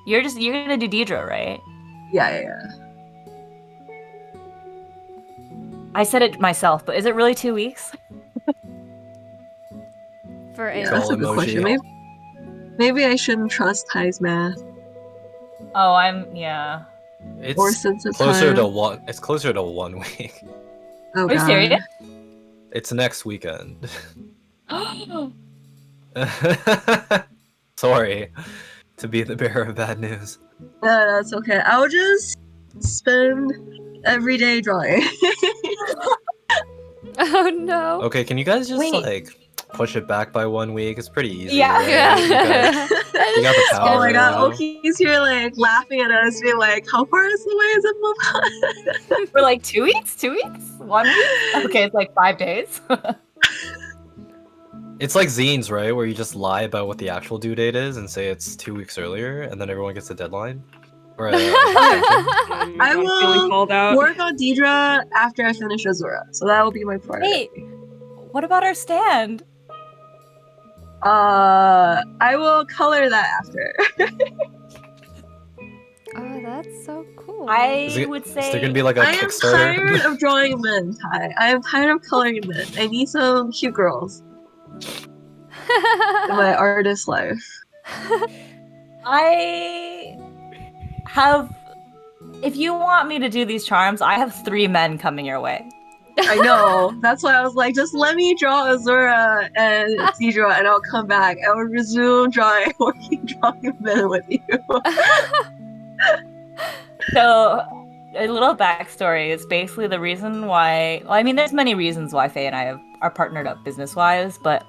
You're gonna do Deidre, right?
Yeah.
I said it myself, but is it really 2 weeks?
For a
Troll
That's a good
emoji.
question. Maybe I shouldn't trust Ty's math.
Oh,
It's
Or sense of
closer to
time.
one. It's closer to 1 week.
Oh,
Are you
God.
serious?
It's next weekend. Sorry to be the bearer of bad news.
Yeah, that's okay. I'll just spend every day drawing.
Oh no.
Okay, can you guys just
Wait.
like push it back by 1 week? It's pretty easy.
Yeah.
right? You got the power.
Oh my god,
you know?
Oki's here like laughing at us, being like, how far is the way is it
For like 2 weeks? 2 weeks? 1 week? Okay, it's like 5 days.
It's like zines, right? Where you just lie about what the actual due date is and say it's 2 weeks earlier, and then everyone gets a deadline. Or a extension.
Oh my
I
God, I'm
will
feeling called out.
Work on Deidre after I finish Azura, so that will be my priority.
Wait, what about our stand?
I will color that after.
Oh, That's so cool.
Would say
Is there gonna be like a
I am
Kickstarter?
tired of drawing men, Ty. I am tired of coloring men. I need some cute girls in my artist life.
I have. If you want me to do these charms, I have 3 men coming your way.
I know. That's why I was like, just let me draw Azura and Deidre, and I'll come back. I will resume working drawing men with you.
So, a little backstory is basically the reason why. Well, I mean, there's many reasons why Faye and I are partnered up business-wise, but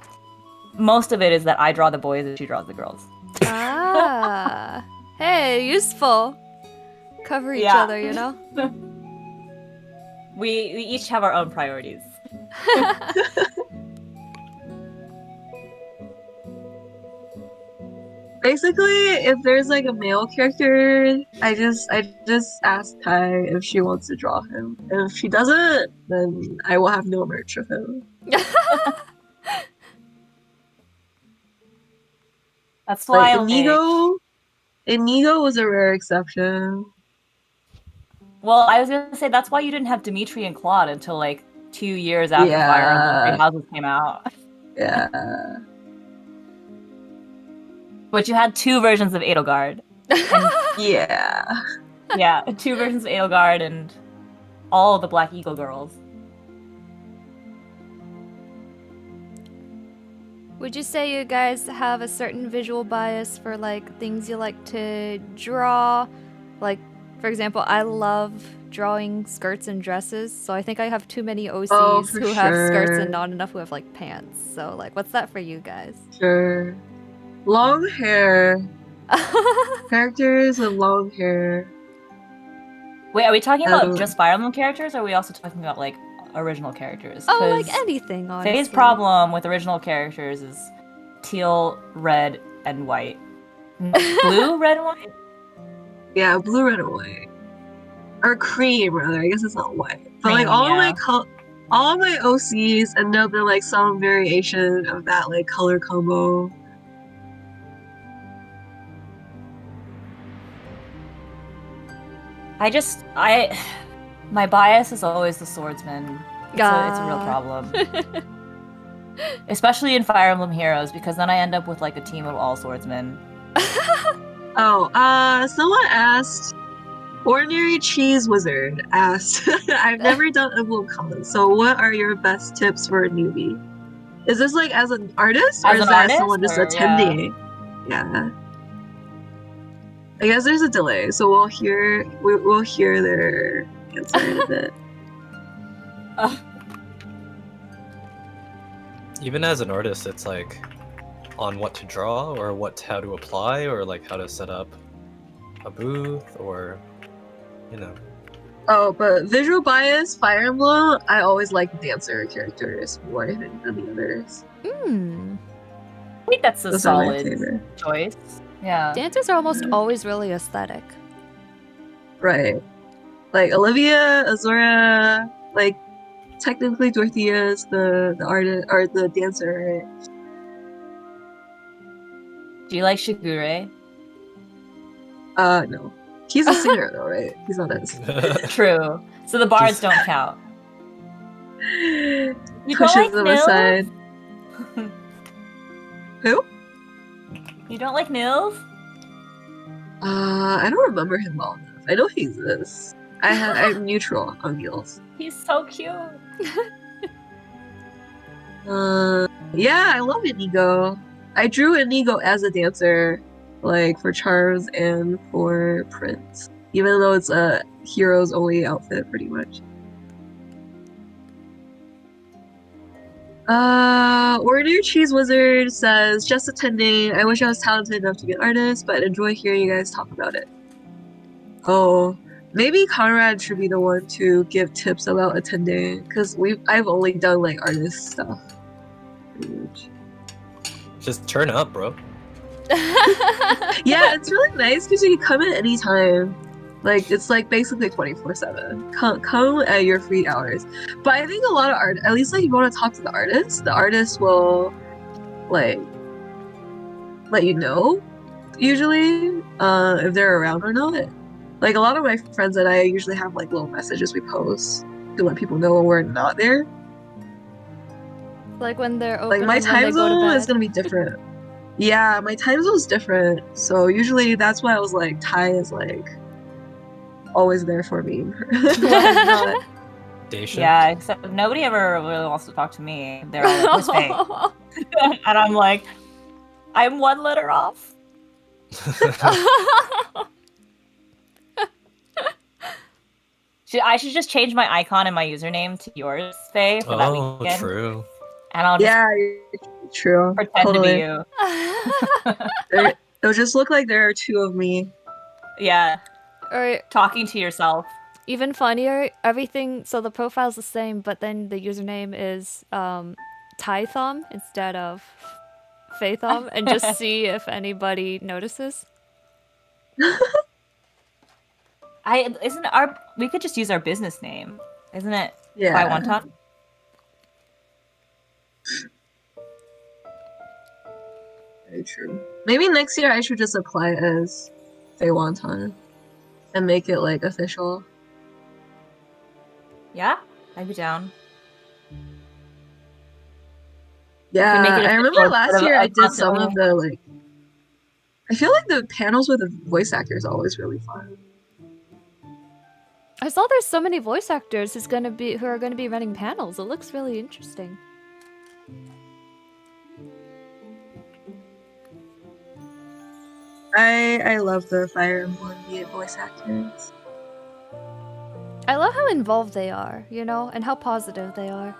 most of it is that I draw the boys and she draws the girls.
Ah. Hey, useful. Cover each other, you know?
We each have our own priorities.
Basically, if there's like a male character, I just ask Ty if she wants to draw him. And if she doesn't, then I will have no merch of him.
That's why
Inigo was a rare exception.
Well, I was gonna say that's why you didn't have Dimitri and Claude until like 2 years after Fire Emblem Three Houses came out.
Yeah.
But you had 2 versions of Edelgard.
Yeah.
Yeah, 2 versions of Edelgard and all the Black Eagle girls.
Would you say you guys have a certain visual bias for like things you like to draw? Like, for example, I love drawing skirts and dresses, so I think I have too many OCs
for
who have skirts
sure.
and not enough who have like pants. So like, what's that for you guys?
Sure. Long hair. Characters with long hair.
Wait, are we talking about
Oh.
just Fire Emblem characters, or are we also talking about like original characters?
Oh, like
'Cause
anything, honestly.
Faye's problem with original characters is teal, red, and white. Blue, red, and white?
Yeah, blue, red, and white. Or cream, rather. I guess it's not white. But
Cream,
like all
yeah.
of my OCs end up in like some variation of that like color combo.
My bias is always the swordsman. It's a real
Ah.
problem. Especially in Fire Emblem Heroes, because then I end up with like a team of all swordsmen.
Oh, someone asked, Ordinary Cheese Wizard asked, I've never done EmblemCon, so what are your best tips for a newbie? Is this like as an artist, or
As
is
an
that
artist,
someone just
or-
attending? Yeah. I guess there's a delay, so we'll hear their answer in a bit.
Even as an artist, it's like on what to draw or how to apply or like how to set up a booth or, you know.
Oh, but visual bias, Fire Emblem, I always like dancer characters more than the others.
Hmm.
I think that's a
Those are my
solid
favorite.
choice. Yeah.
Dancers are almost always really aesthetic.
Right. Like Olivia, Azura, like technically Dorothea's the artist or the dancer, right?
Do you like Shigure?
No. He's a singer though, right? He's not a
True. So the bards don't count.
You
You
pushes
don't like
them
Nils?
aside. Who?
You don't like Nils?
I don't remember him well enough. I know he exists. I'm neutral on Niels.
He's so cute.
Yeah, I love Inigo. I drew Inigo as a dancer, like for charms and for prints, even though it's a hero's only outfit, pretty much. Ordinary Cheese Wizard says, just attending. I wish I was talented enough to be an artist, but enjoy hearing you guys talk about it. Oh, maybe Conrad should be the one to give tips about attending, because I've only done like artist stuff. Pretty much.
Just turn up, bro.
Yeah, it's really nice because you can come at any time. Like it's like basically 24/7. Come at your free hours. But I think a lot of art, at least like if you want to talk to the artist will like let you know usually if they're around or not. Like a lot of my friends and I usually have like little messages we post to let people know when we're not there.
Like when they're
Like
open
my
and when they
time
go to
zone
bed.
is gonna be different. Yeah, my time zone's different. So usually that's why I was like, Ty is like always there for me. When I'm not.
Day shift.
Yeah, except nobody ever really wants to talk to me. They're all like, "Where's Faye?" And I'm like, "I'm one letter off." I should just change my icon and my username to yours, Faye, for that
Oh,
weekend.
true.
And I'll just
Yeah, true.
pretend
Totally.
to be you.
It'll just look like there are two of me.
Yeah,
Or
talking to yourself.
even funnier, everything. So the profile's the same, but then the username is faith0m instead of faith0m, and just see if anybody notices.
We could just use our business name, isn't it?
Yeah.
By Wonton.
Very true. Maybe next year I should just apply as Faye Wonton and make it like official.
Yeah, I'd be down.
Yeah,
make it
I remember
official
last
instead of
year I
a
did some of
constantly-
the like. I feel like the panels with the voice actors are always really fun.
I saw there's so many voice actors who are gonna be running panels. It looks really interesting.
I love the Fire Emblem voice actors.
I love how involved they are, you know, and how positive they are.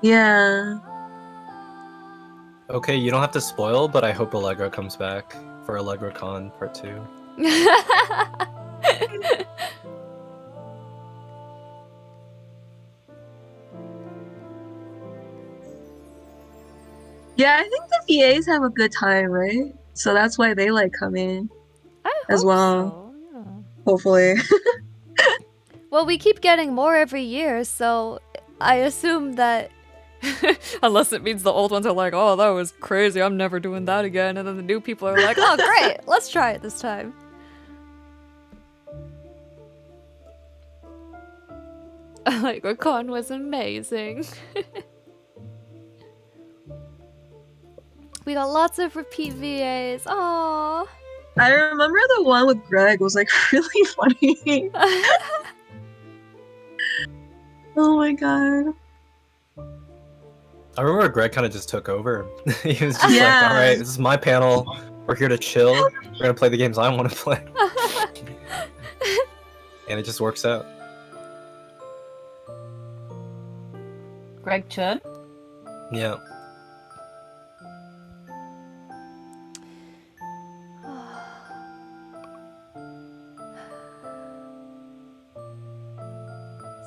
Yeah.
Okay, you don't have to spoil, but I hope Allegra comes back for EmblemCon Part 2.
Yeah, I think the VAs have a good time, right? So that's why they like come in,
I
As
hope
well.
so, yeah.
hopefully.
Well, we keep getting more every year, so I assume that unless it means the old ones are like, oh, that was crazy, I'm never doing that again, and then the new people are like, oh, great, let's try it this time. Like, Recon was amazing. We got lots of repeat VAs. Aww.
I remember the one with Greg was like really funny. Oh my god.
I remember Greg kind of just took over. He was just
Yeah.
like, alright, this is my panel. We're here to chill. We're gonna play the games I want to play. And it just works out.
Greg Chun.
Yeah.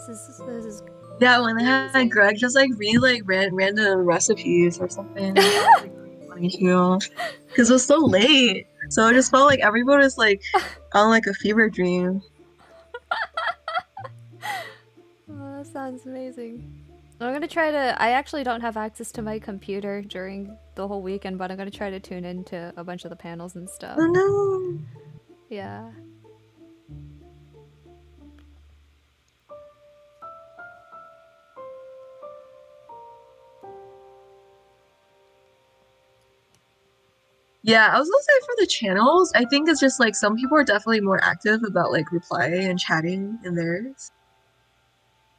This is
Yeah, when they had Greg just like read like random recipes or something. That was, like, really funny too. Because it was so late. So it just felt like everyone was like on like a fever dream.
Oh, that sounds amazing. I'm gonna try to. I actually don't have access to my computer during the whole weekend, but I'm gonna try to tune into a bunch of the panels and stuff.
Oh no.
Yeah.
Yeah, I was gonna say for the channels, I think it's just like some people are definitely more active about like replying and chatting in theirs.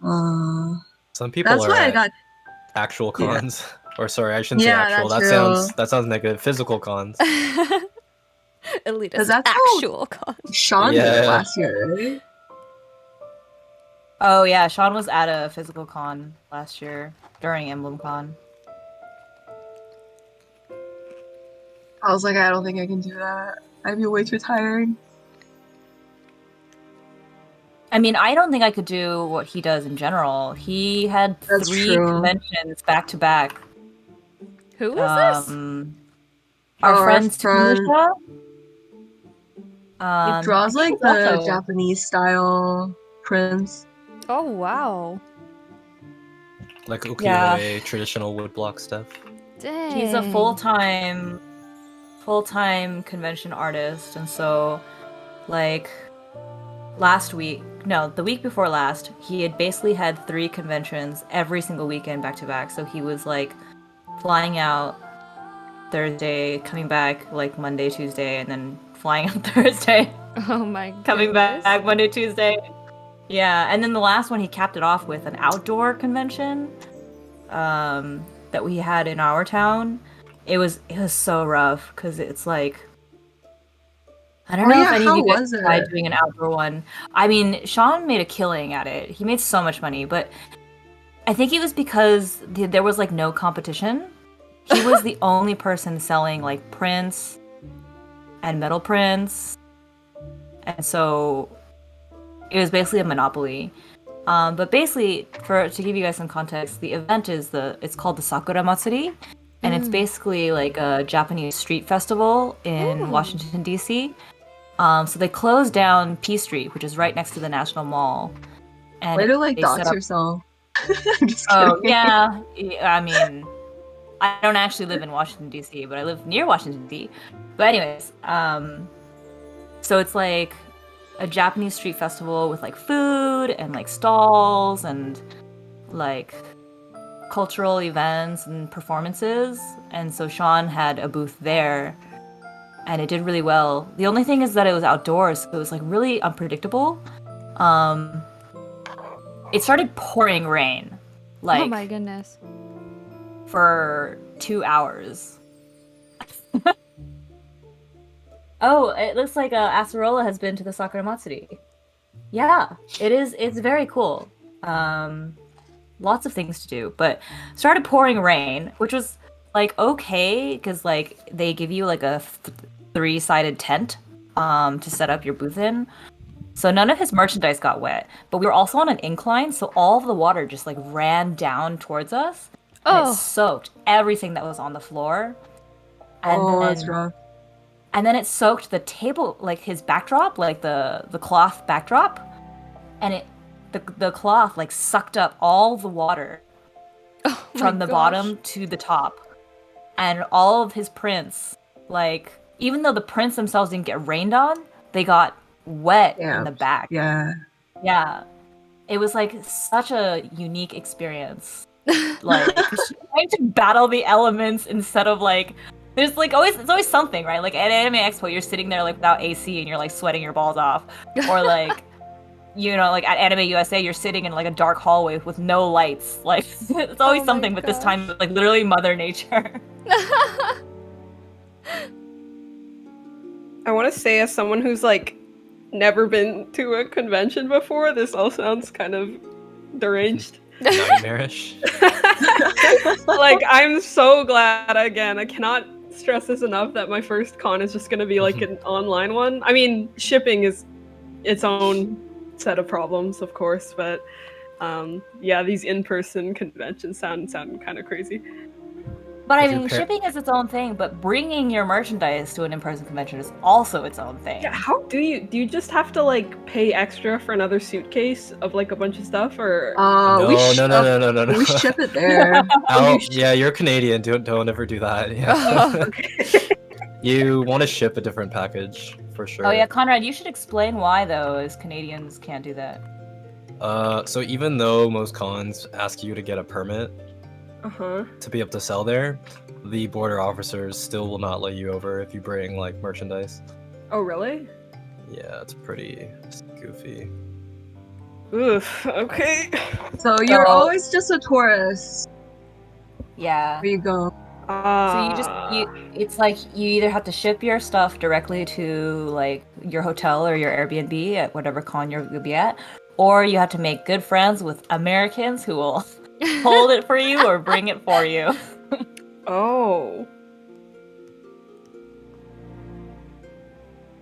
Some people
That's
are
why I
at
got
actual
Yeah.
cons. Or sorry, I shouldn't
Yeah,
say actual.
that's
That sounds negative. Physical cons.
Elitist
that's how-
actual con.
Sean did
Yeah.
it last year, right?
Oh yeah, Sean was at a physical con last year during EmblemCon.
I was like, I don't think I can do that. I'd be way too tired.
I mean, I don't think I could do what he does in general. He had
That's
3
true.
conventions back to back.
Who is this?
Our
Our
friend
friend-
Tamisha.
He draws
I
like
think
the
also-
Japanese style prints.
Oh wow.
Like ukiyo-e,
Yeah.
traditional woodblock stuff.
Dang.
He's a full-time convention artist, and so like the week before last, he had basically had 3 conventions every single weekend back to back. So he was like flying out Thursday, coming back like Monday, Tuesday, and then flying out Thursday,
Oh my god.
coming back Monday, Tuesday. Yeah, and then the last one he capped it off with an outdoor convention that we had in our town. It was so rough because it's like, I don't know if any of you guys tried doing an outdoor one. I mean, Sean made a killing at it. He made so much money, but I think it was because there was like no competition. He was the only person selling like prints and metal prints, and so it was basically a monopoly. But basically, to give you guys some context, the event it's called the Sakura Matsuri, and it's basically like a Japanese street festival in Washington D.C. So they closed down P Street, which is right next to the National Mall. And
way to like dox yourself. I'm just kidding.
Yeah. I mean, I don't actually live in Washington D.C., but I live near Washington D.C. But anyways, so it's like a Japanese street festival with like food and like stalls and like cultural events and performances. And so Sean had a booth there, and it did really well. The only thing is that it was outdoors, so it was like really unpredictable. It started pouring rain, like
Oh my goodness.
for 2 hours. Oh, it looks like Acerola has been to the Sakura Matsuri. Yeah, it is. It's very cool. Lots of things to do, but started pouring rain, which was like okay, because like they give you like a 3-sided tent to set up your booth in. So none of his merchandise got wet, but we were also on an incline, so all of the water just like ran down towards us, and it soaked everything that was on the floor. And
that's rough.
And then it soaked the table, like his backdrop, like the cloth backdrop, and the cloth like sucked up all the water from the bottom to the top, and all of his prints, like even though the prints themselves didn't get rained on, they got wet in the back.
Yeah.
It was like such a unique experience, like trying to battle the elements instead of like. There's like it's always something, right? Like at Anime Expo, you're sitting there like without AC and you're like sweating your balls off, or like, you know, like at Anime USA, you're sitting in like a dark hallway with no lights. Like it's always something, but this time like literally Mother Nature.
I want to say, as someone who's like never been to a convention before, this all sounds kind of deranged.
Nightmarish.
Like, I'm so glad, again, I cannot stress this enough, that my first con is just going to be like an online one. I mean, shipping is its own set of problems, of course, but yeah, these in-person conventions sound kind of crazy.
But I mean, shipping is its own thing, but bringing your merchandise to an in-person convention is also its own thing.
Yeah, how do you just have to like pay extra for another suitcase of like a bunch of stuff, or
No.
We ship it there.
Yeah, you're Canadian. Don't ever do that. Yeah. You want to ship a different package for sure.
Oh yeah, Conrad, you should explain why though, as Canadians can't do that.
So even though most cons ask you to get a permit to be able to sell there, the border officers still will not let you over if you bring like merchandise.
Oh really?
Yeah, it's pretty goofy.
Oof. Okay.
So you're always just a tourist.
Yeah.
Where you go.
So it's like you either have to ship your stuff directly to like your hotel or your Airbnb at whatever con you'll be at, or you have to make good friends with Americans who will hold it for you or bring it for you.
Oh.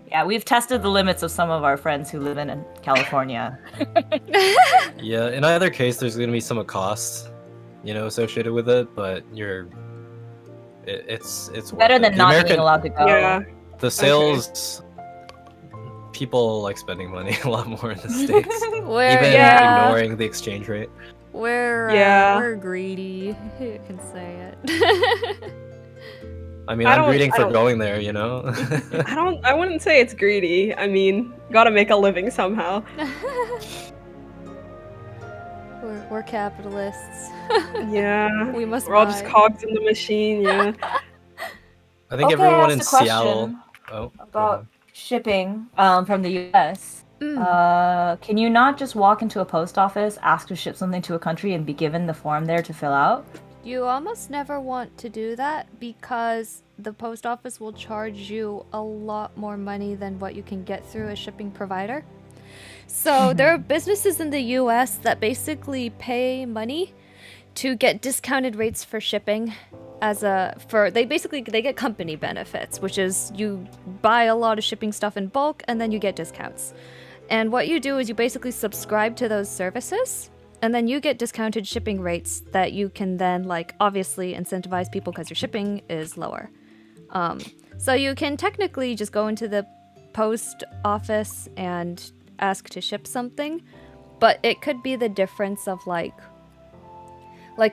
Yeah, we've tested the limits of some of our friends who live in California.
Yeah, in either case, there's gonna be some costs, associated with it, but it's
better than not being allowed to go.
Yeah.
The sales, people like spending money a lot more in the States, even ignoring the exchange rate.
We're greedy. You can say it.
I mean,
I
I'm
don't-
greeting
I
for
don't-
going there, you know?
I wouldn't say it's greedy. I mean, gotta make a living somehow.
We're capitalists.
Yeah.
We must
We're all just
buy.
cogs in the machine, yeah.
I think
Okay,
everyone
I
in
asked a question
Seattle. Oh, go
about
ahead.
shipping from the US. Can you not just walk into a post office, ask to ship something to a country, and be given the form there to fill out?
You almost never want to do that because the post office will charge you a lot more money than what you can get through a shipping provider. So there are businesses in the US that basically pay money to get discounted rates for shipping they get company benefits, which is you buy a lot of shipping stuff in bulk and then you get discounts. And what you do is you basically subscribe to those services and then you get discounted shipping rates that you can then like obviously incentivize people because your shipping is lower. So you can technically just go into the post office and ask to ship something, but it could be the difference of like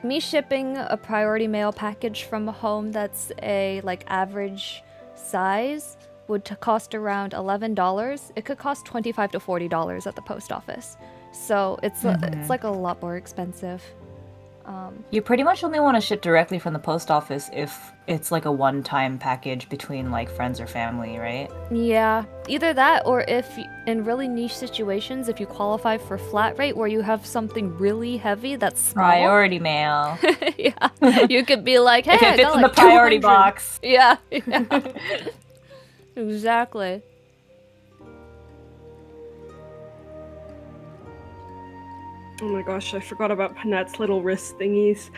me shipping a priority mail package from a home that's a like average size would cost around $11. It could cost $25 to $40 at the post office. So it's like a lot more expensive.
You pretty much only want to ship directly from the post office if it's like a one-time package between like friends or family, right?
Yeah, either that or if in really niche situations, if you qualify for flat rate where you have something really heavy that's small.
Priority mail.
Yeah, you could be like, hey,
If it
I
fits
got
in
like
the priority
200.
box.
Yeah. Exactly.
Oh my gosh, I forgot about Panette's little wrist thingies.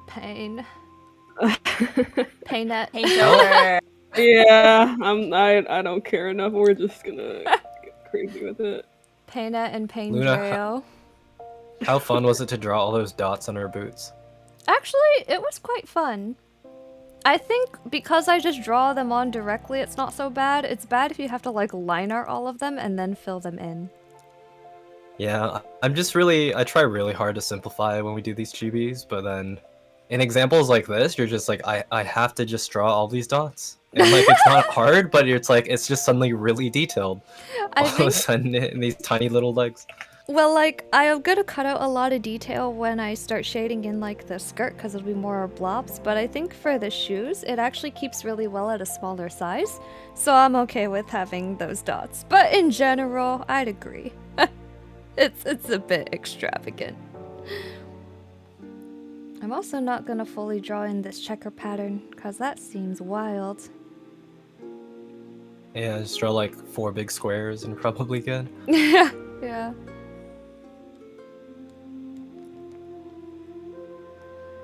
Pain. Painette.
Painter.
Yeah, I don't care enough. We're just gonna get crazy with it.
Painette and Pain
Luna,
Dreo.
How fun was it to draw all those dots on her boots?
Actually, it was quite fun. I think because I just draw them on directly, it's not so bad. It's bad if you have to like line art all of them and then fill them in.
Yeah, I try really hard to simplify when we do these chibis, but then in examples like this, you're just like, I have to just draw all these dots. And like, it's not hard, but it's just suddenly really detailed. All of a sudden in these tiny little legs.
Well, like, I am gonna cut out a lot of detail when I start shading in, like, the skirt, because it'll be more blobs, but I think for the shoes, it actually keeps really well at a smaller size, so I'm okay with having those dots. But in general, I'd agree. It's a bit extravagant. I'm also not gonna fully draw in this checker pattern, because that seems wild.
Yeah, just draw like 4 big squares and probably good.
Yeah.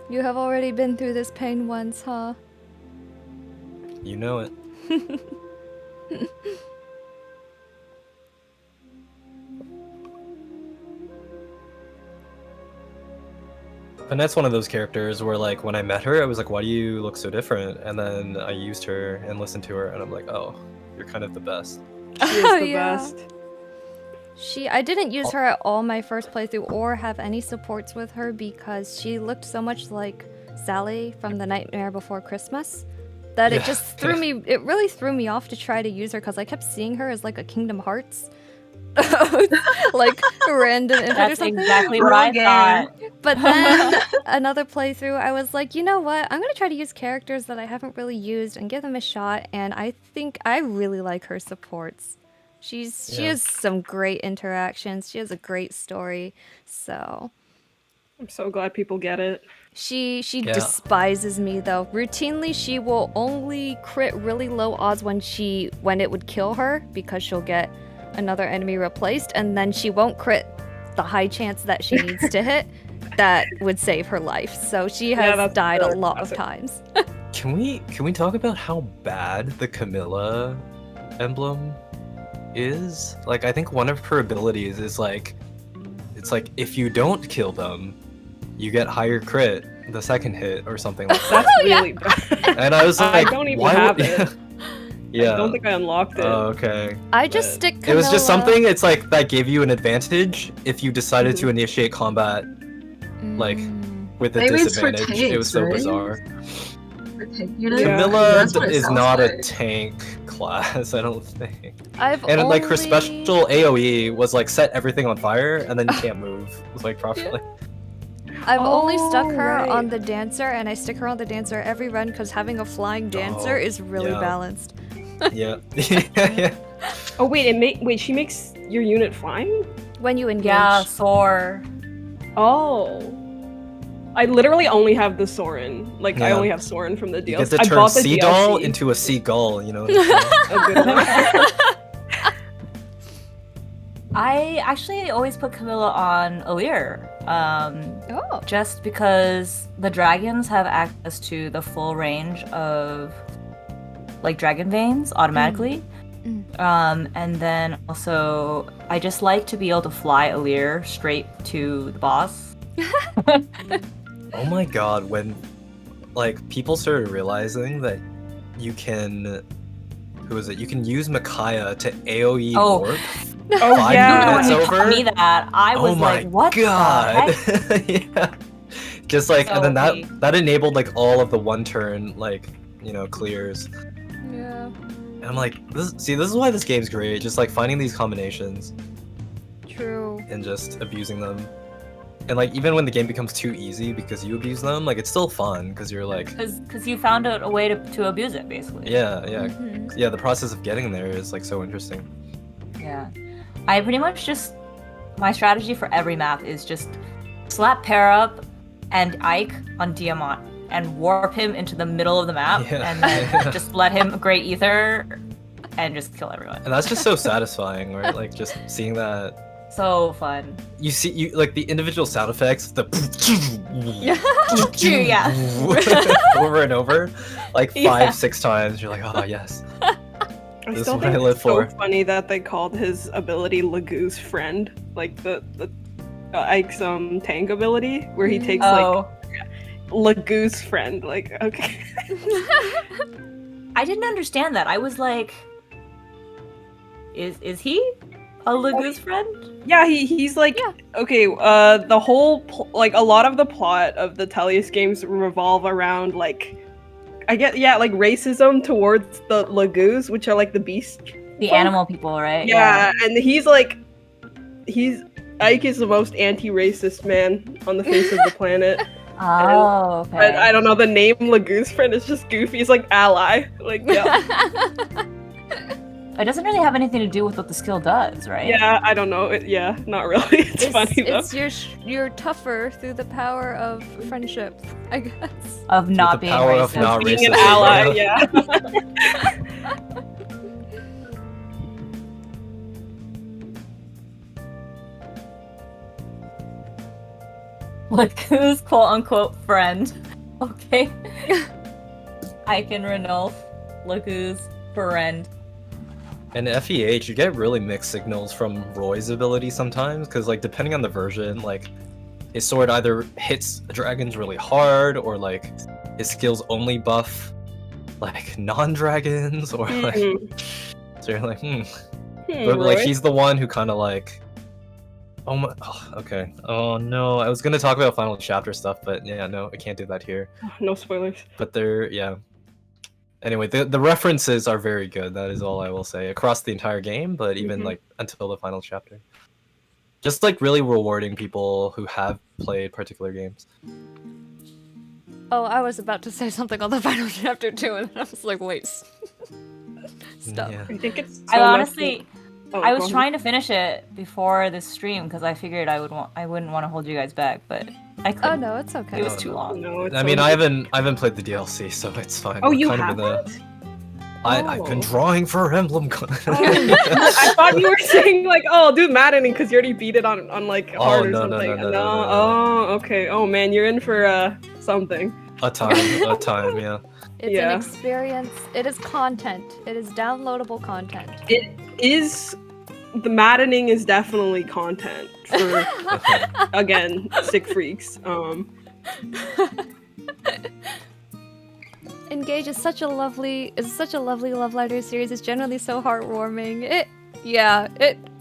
You have already been through this pain once, huh?
You know it. Panette's one of those characters where, like, when I met her, I was like, why do you look so different? And then I used her and listened to her, and I'm like, oh, you're kind of the best.
She is the best.
I didn't use her at all my first playthrough or have any supports with her because she looked so much like Sally from The Nightmare Before Christmas that it just it really threw me off to try to use her because I kept seeing her as like a Kingdom Hearts like random infant or
That's
something.
exactly what I thought.
But then another playthrough, I was like, you know what? I'm gonna try to use characters that I haven't really used and give them a shot. And I think I really like her supports. She has some great interactions. She has a great story. So
I'm so glad people get it.
she despises me though. Routinely, she will only crit really low odds when it would kill her because she'll get another enemy replaced, and then she won't crit the high chance that she needs to hit that would save her life. So she has died a lot of times.
Can we talk about how bad the Camilla emblem is? Like, I think one of her abilities is like, it's like if you don't kill them, you get higher crit the second hit or something like that.
That's really bad.
And I was like,
I don't even
why
have
would...
it.
Yeah.
I don't think I unlocked it.
Oh, okay.
I just stick Camilla.
It was just something, it's like, that gave you an advantage if you decided to initiate combat, like, with a
Maybe it's for
disadvantage. It was
tanks,
so
right?
bizarre.
For Okay, you know,
Yeah.
Camilla
that's what it
is
sounds
not a
like.
tank class, I don't think.
I've
And
only...
like her special AoE was like set everything on fire and then you can't move like properly.
I've only stuck
Oh,
her
right.
on the dancer, and I stick her on the dancer every run because having a flying dancer is really
yeah.
balanced.
Yeah. Yeah.
Oh wait, wait, she makes your unit flying?
When you engage.
Yeah, Soar.
Oh. I literally only have the Soren. Like I
Yeah.
only have Soren from the
You
DLC.
get to
I
turn
bought the
sea doll
DLC.
into a seagull, you know what I'm saying?
A good one.
I actually always put Camilla on Alir.
Oh.
Just because the dragons have access to the full range of like dragon veins automatically. And then also I just like to be able to fly Alir straight to the boss.
Oh my god, when like people started realizing that you can you can use Micaiah to AoE
Oh.
warp.
Oh
5
yeah.
When
minutes
you
over?
told me that, I was
Oh my
like, what
god.
the heck?
Yeah. Just like
So
and then
OP.
that enabled like all of the one turn like, clears.
Yeah.
And I'm like, this is why this game's great, just like finding these combinations
True.
and just abusing them. And like even when the game becomes too easy because you abuse them, like it's still fun because you're like,
Because you found out a way to abuse it, basically.
yeah,
Mhm.
yeah, the process of getting there is like so interesting.
Yeah. I pretty much just my strategy for every map is just slap pair up and Ike on Diamant and warp him into the middle of the map
Yeah.
and then just let him Great Ether and just kill everyone.
And that's just so satisfying, right? Like just seeing that
So fun.
you like the individual sound effects, the
Yeah.
over and over, like 5,
Yeah.
6 times. You're like, oh yes.
I
This is
still
what
think
I live
it's so
for.
funny that they called his ability Lagoo's friend, like the Ike's tank ability, where he takes
Oh.
like Lagoo's friend. Like okay,
I didn't understand that. I was like, is he a Lagoo's friend?
yeah, he's like
Yeah.
okay. The whole like a lot of the plot of the Tellius games revolve around like like racism towards the Lagoos, which are like the beast.
The
folk.
animal people, right?
Yeah, and Ike is the most anti-racist man on the face of the planet.
Oh, okay.
But I don't know, the name Lagoo's friend is just goofy. It's like ally. Like yeah.
It doesn't really have anything to do with what the skill does, right?
Yeah, I don't know. Yeah, not really. It's funny though.
It's you're tougher through the power of friendship, I guess.
Of not
the
being
power
racist.
of not
Being an
racist.
ally, yeah.
Lagoo's quote unquote friend. Okay. Ike and Ranulf, Lagoo's friend.
And FEH, you get really mixed signals from Roy's ability sometimes, because like depending on the version, like his sword either hits dragons really hard, or like his skills only buff like non-dragons, or like so you're like, But like
Roy?
he's the one who kind of like, oh my, okay, oh no, I was gonna talk about final chapter stuff, but yeah, no, I can't do that here.
No spoilers.
But they're yeah. Anyway, the references are very good. That is all I will say across the entire game, but even
Mhm.
like until the final chapter. Just like really rewarding people who have played particular games.
Oh, I was about to say something on the final chapter too, and I was like, wait. Stop.
Yeah.
I think it's.
I
so
honestly,
much- Oh,
I
go
was
ahead.
trying to finish it before this stream because I figured I wouldn't want to hold you guys back, but I couldn't.
Oh no, it's okay.
It was
No,
too
no.
long.
No, it's
I mean,
so
I
much-
haven't played the DLC, so it's fine.
Oh,
We're
you
kind of in the-
haven't?
I've been
Oh.
drawing for EmblemCon.
I thought you were saying like, oh, do maddening because you already beat it on like
Oh,
hard or
no, no,
something.
no, no, no, no.
Oh, okay. Oh man, you're in for something.
a time, yeah.
It's
Yeah.
an experience. It is content. It is downloadable content.
It is. The maddening is definitely content for again sick freaks.
Engage is such a lovely love letter series. It's generally so heartwarming.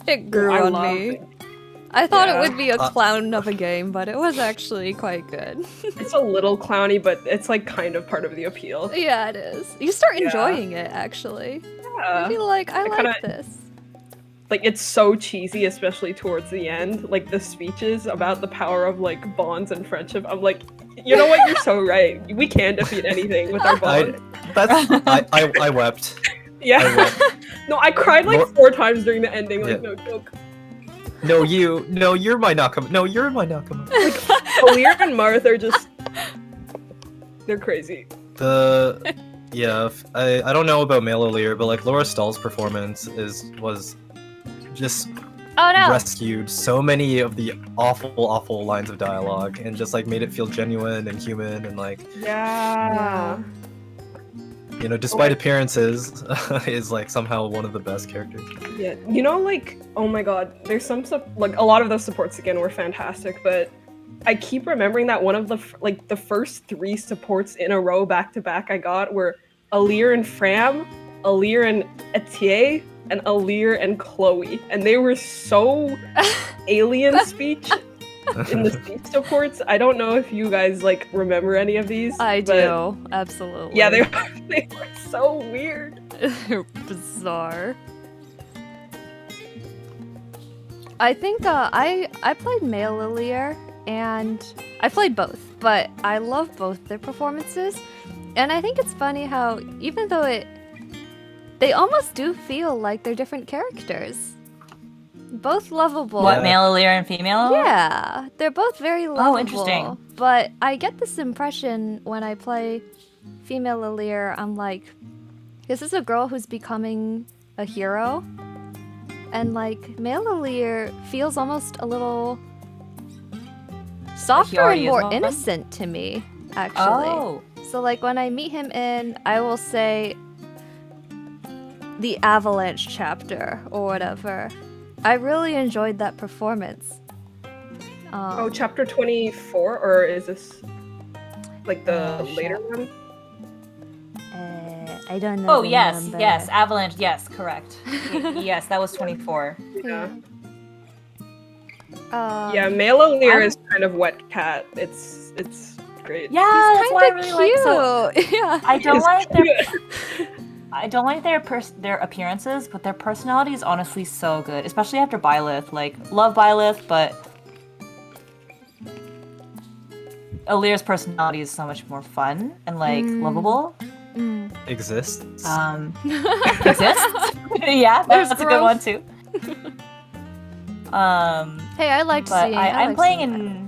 It grew
I
on
love
me.
it.
I thought
Yeah.
it would be a clown of a game, but it was actually quite good.
It's a little clowny, but it's like kind of part of the appeal.
Yeah, it is. You start
Yeah.
enjoying it, actually.
Yeah.
You feel like, I like
kinda-
this.
Like it's so cheesy, especially towards the end. Like the speeches about the power of like bonds and friendship. I'm like, you know what? You're so right. We can defeat anything with our bond.
I wept.
Yeah.
I wept.
No, I cried like
More-
4 times during the ending. Like,
Yeah.
no joke.
No, you're my Nakama. No, you're my Nakama.
Alir and Marth are just. They're crazy.
I don't know about male Alir, but like Laura Stahl's performance was just
Oh no!
rescued so many of the awful lines of dialogue and just like made it feel genuine and human and like,
Yeah.
you know, despite appearances, is like somehow one of the best characters.
Yeah. You know, like, oh my god, there's some like a lot of those supports again were fantastic, but I keep remembering that one of the the first 3 supports in a row back to back I got were Alir and Fram, Alir and Etier, and Alir and Chloe, and they were so alien speech in the speech supports. I don't know if you guys like remember any of these.
I
but
do, absolutely.
Yeah, they were so weird.
They're bizarre. I think I played male Lilia, and I played both, but I love both their performances. And I think it's funny how even though they almost do feel like they're different characters. Both lovable.
What, male Alir and female?
Yeah, they're both very lovable.
Oh, interesting.
But I get this impression when I play female Alir, I'm like, this is a girl who's becoming a hero. And like, male Alir feels almost a little softer and
already is
more
one?
innocent to me, actually.
Oh.
So like, when I meet him in, I will say, the Avalanche chapter or whatever. I really enjoyed that performance.
Oh, chapter 24, or is this like the later one?
I don't know.
Oh,
the
yes,
number.
yes. Avalanche, yes, correct. Yes, that was 24.
Yeah.
Yeah,
male Alir
I'm-
is kind of wet cat. It's great.
Yeah, that's why I really like so.
Yeah.
I don't
It's
like their
cute.
I don't like their appearances, but their personality is honestly so good, especially after Byleth. Like, love Byleth, but Alir's personality is so much more fun and like lovable.
Exists.
Exists? Yeah,
There's
that's a good one
growth.
too.
Hey, I liked
But
seeing.
I'm
liked
playing
seeing
in.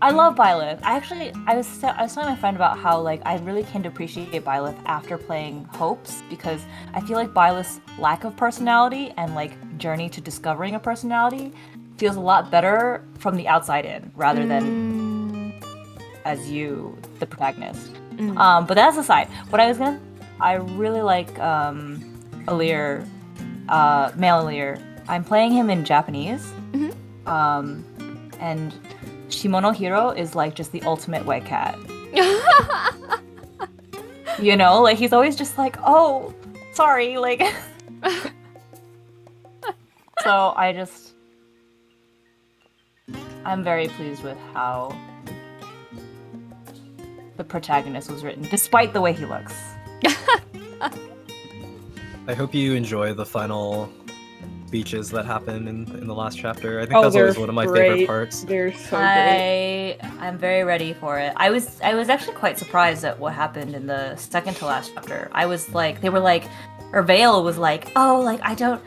I love Byleth. I was telling my friend about how like I really came to appreciate Byleth after playing Hopes, because I feel like Byleth's lack of personality and like journey to discovering a personality feels a lot better from the outside in rather than as you, the protagonist. But that's aside. I really like Alir, male Alir. I'm playing him in Japanese. And Shimono Hiro is like just the ultimate white cat. You know, like he's always just like, oh, sorry, like. So I'm very pleased with how the protagonist was written, despite the way he looks.
I hope you enjoy the final speeches that happen in the last chapter. I think
Oh,
that's
they're
always one of my
great.
favorite parts.
They're so great.
I'm very ready for it. I was actually quite surprised at what happened in the second to last chapter. I was like, they were like, or Vale was like, oh, like I don't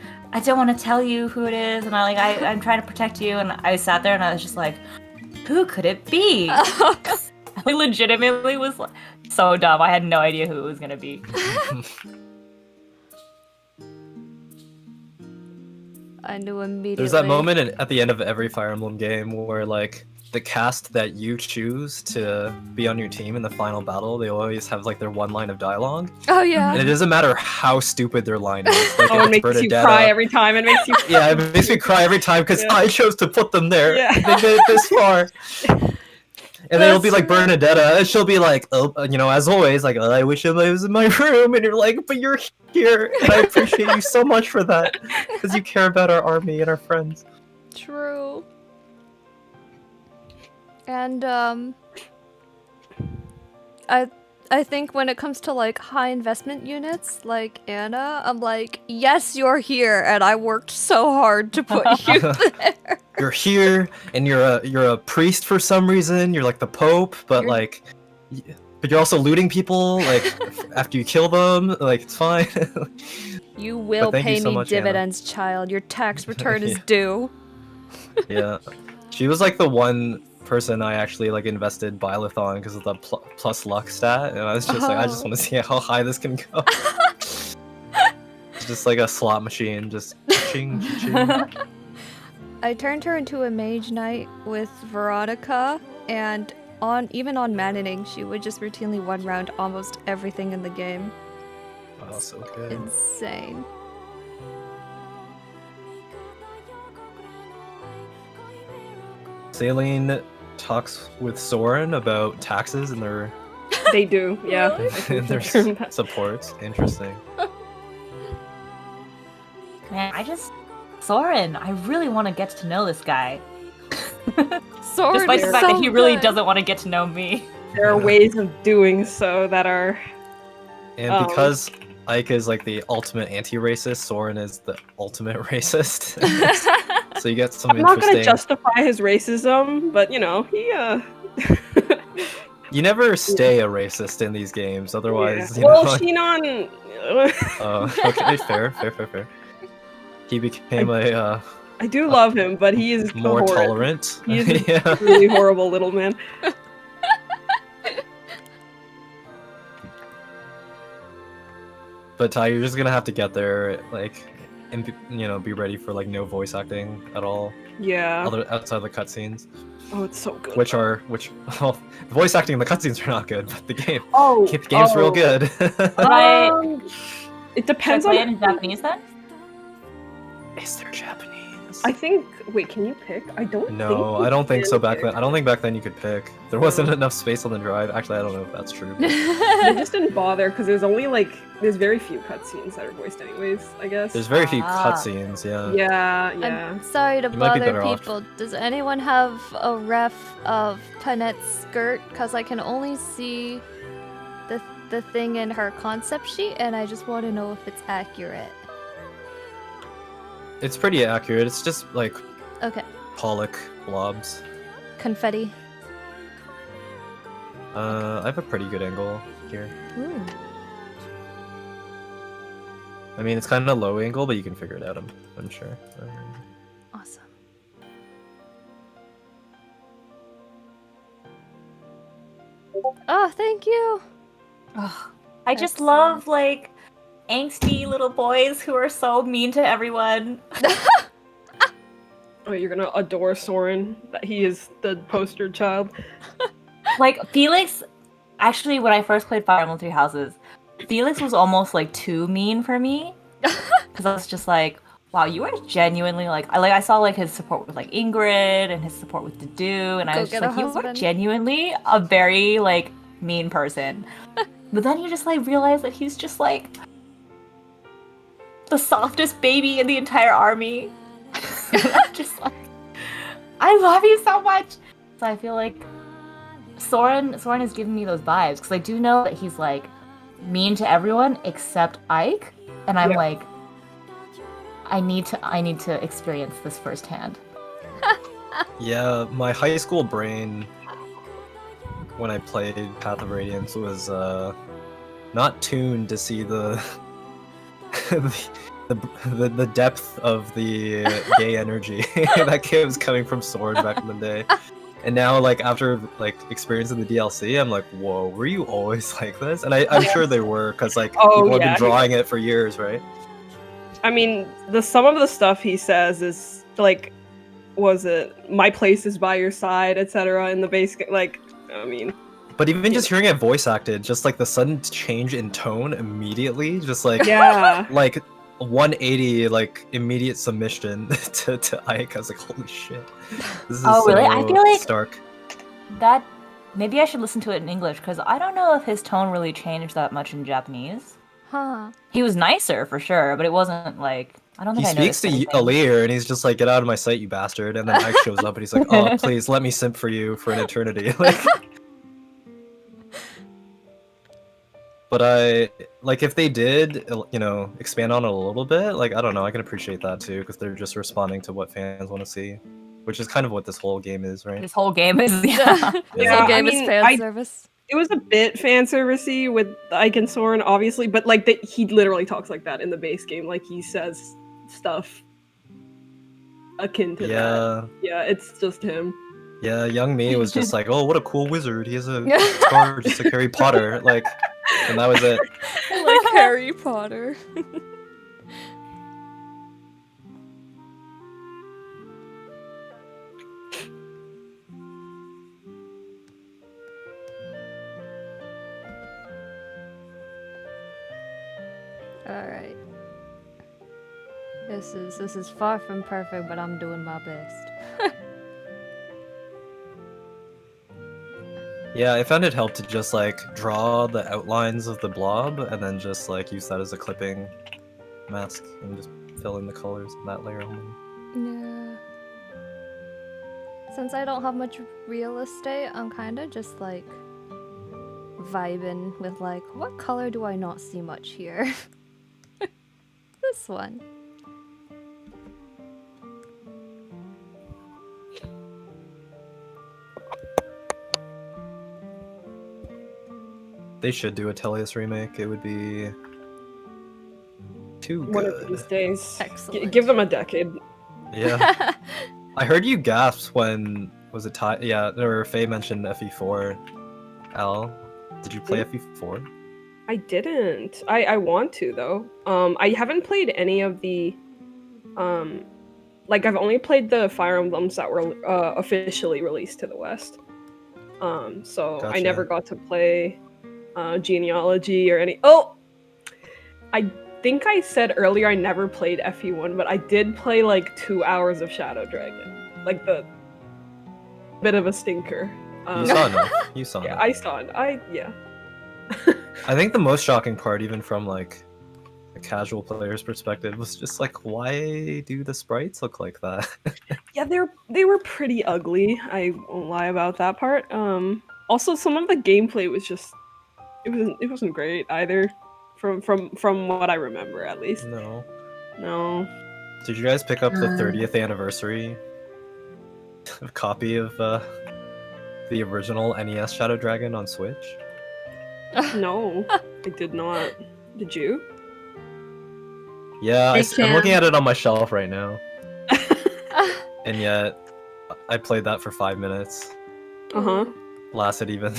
want to tell you who it is, and I'm trying to protect you, and I sat there and I was just like, who could it be? I legitimately was like, so dumb. I had no idea who it was gonna be.
I knew immediately.
There's that moment at the end of every Fire Emblem game where like the cast that you choose to be on your team in the final battle, they always have like their one line of dialogue,
Oh
and
yeah.
it doesn't matter how stupid their line is. Like,
Oh,
if
it
it's
makes you
Bernadetta-
cry every time. It makes you.
Yeah, it makes me cry every time because
Yeah.
I chose to put them there.
Yeah.
They made it this far. And then it'll be
That's
like Bernadetta, and she'll be like, oh, you know, as always, like, I wish I was in my room, and you're like, but you're here, and I appreciate you so much for that, because you care about our army and our friends.
True. And I think when it comes to like high investment units like Anna, I'm like, yes, you're here, and I worked so hard to put you there.
You're here, and you're a priest for some reason. You're like the Pope, but like, but you're also looting people. Like after you kill them, like it's fine.
You will
thank you
pay
so
me
much, Anna.
dividends, child. Your tax return is
Yeah.
due.
Yeah, she was like the one person I actually like invested byleth on because of the plus luck stat, and I was just like, I just want to see how high this can go. It's just like a slot machine, just ching ching.
I turned her into a mage knight with Veronica, and even on maddening, she would just routinely one round almost everything in the game.
Oh, so good.
Insane.
Saline talks with Soren about taxes and their
They do, yeah.
Really?
I can
and their
confirm that.
supports. Interesting.
Man, Soren, I really want to get to know this guy.
Sword
Despite
is
the fact
so
that he really
good.
doesn't want to get to know me.
There are ways of doing so that are.
And because Ike is like the ultimate anti-racist, Soren is the ultimate racist. So you get some
I'm not
interesting.
gonna justify his racism, but you know, he
You never stay a racist in these games, otherwise.
yeah.
You
Well,
know,
Shinon.
okay, fair. He became a
I do love him, but he is
more
horrid.
tolerant.
He is
Yeah.
a really horrible little man.
But Ty, you're just gonna have to get there, like, and be ready for like no voice acting at all,
Yeah.
outside the cutscenes,
Oh, it's so good.
well, the voice acting in the cutscenes are not good, but the game's real good.
Right.
It
Should I
depends
play it
on.
in Japanese then?
Is there Japanese?
I think. Wait, can you pick? I don't.
No,
think
I don't think so
you
back
can
then. I don't think back then you could pick. There wasn't enough space on the drive. Actually, I don't know if that's true. But
They just didn't bother because there's very few cutscenes that are voiced anyways. I guess.
there's very few
Ah.
cutscenes. Yeah.
Yeah.
I'm sorry to
You might be
bother
better off.
people. Does anyone have a ref of Panette's skirt? Because I can only see the thing in her concept sheet, and I just want to know if it's accurate.
It's pretty accurate. It's just like
Okay.
Pollock blobs.
Confetti.
I have a pretty good angle here.
Ooh.
I mean, it's kind of low angle, but you can figure it out. I'm sure.
Awesome. Oh, thank you.
Ugh. I just
Excellent.
love like angsty little boys who are so mean to everyone.
Oh, you're gonna adore Soren. That he is the poster child.
Like Felix, actually, when I first played Fire Emblem Three Houses, Felix was almost like too mean for me because I was just like, wow, you are genuinely like I saw like his support with like Ingrid and his support with Dedu, and I
Go
was
get
just
a
like, you are
husband.
genuinely a very like mean person. But then you just like realize that he's just like the softest baby in the entire army. I'm just like, I love you so much. So I feel like Soren has given me those vibes because I do know that he's like mean to everyone except Ike, and I'm
Yeah.
like, I need to experience this firsthand.
Yeah, my high school brain when I played Path of Radiance was not tuned to see the the depth of the gay energy that was coming from Sword back in the day. And now, like, after like experiencing the DLC, I'm like, whoa, were you always like this? And I'm sure they were, because like
Oh,
people have
yeah.
been drawing it for years, right?
I mean, some of the stuff he says is like, was it "My place is by your side," etc. In the base, like, I mean,
But even just hearing it voice acted, just like the sudden change in tone immediately, just like
yeah.
like 180, like immediate submission to Ike. I was like, holy shit. This is
Oh, really? I
so
feel like-
stark.
That maybe I should listen to it in English because I don't know if his tone really changed that much in Japanese.
Huh.
He was nicer for sure, but it wasn't like I don't
He
think I
speaks
noticed
to
anything.
Alir and he's just like, "Get out of my sight, you bastard!" And then Ike shows up and he's like, "Oh, please let me simp for you for an eternity." Like, but if they did, you know, expand on it a little bit, like I don't know, I can appreciate that too because they're just responding to what fans want to see, which is kind of what this whole game is, right?
This whole game is
This
Yeah,
whole game
I
is
mean,
fan service.
It was a bit fan servicey with Ike and Soren, obviously, but like he literally talks like that in the base game. Like he says stuff akin to that. Yeah, it's just him.
Yeah, young me was just like, "Oh, what a cool wizard! He has a scar just like Harry Potter." Like, and that was it.
Like Harry Potter. Alright. This is far from perfect, but I'm doing my best.
Yeah, I found it helped to just like draw the outlines of the blob and then just like use that as a clipping mask and just fill in the colors in that layer only.
Yeah. Since I don't have much real estate, I'm kind of just like vibing with like, what color do I not see much here? This one.
They should do a Tellius remake. It would be too
One
good.
of these days.
Excellent.
Give them a decade.
Yeah. I heard you gasp when was it Ty? Yeah, or Faye mentioned FE4. Al, did you play FE4?
I didn't. I want to though. I haven't played any of the like I've only played the Fire Emblems that were officially released to the West. So I
Gotcha.
never got to play Genealogy or any. Oh, I think I said earlier I never played FE1, but I did play like 2 hours of Shadow Dragon, like the bit of a stinker.
You saw enough. You saw
Yeah,
enough.
I saw it. Yeah.
I think the most shocking part, even from like a casual player's perspective, was just like, why do the sprites look like that?
Yeah, they were pretty ugly. I won't lie about that part. Also, some of the gameplay was just it wasn't great either, from what I remember at least.
No.
No.
Did you guys pick up the 30th anniversary copy of the original NES Shadow Dragon on Switch?
No, I did not. Did you?
Yeah,
Hey,
I'm looking
Cam.
at it on my shelf right now, and yet I played that for 5 minutes.
Uh-huh.
Lasted even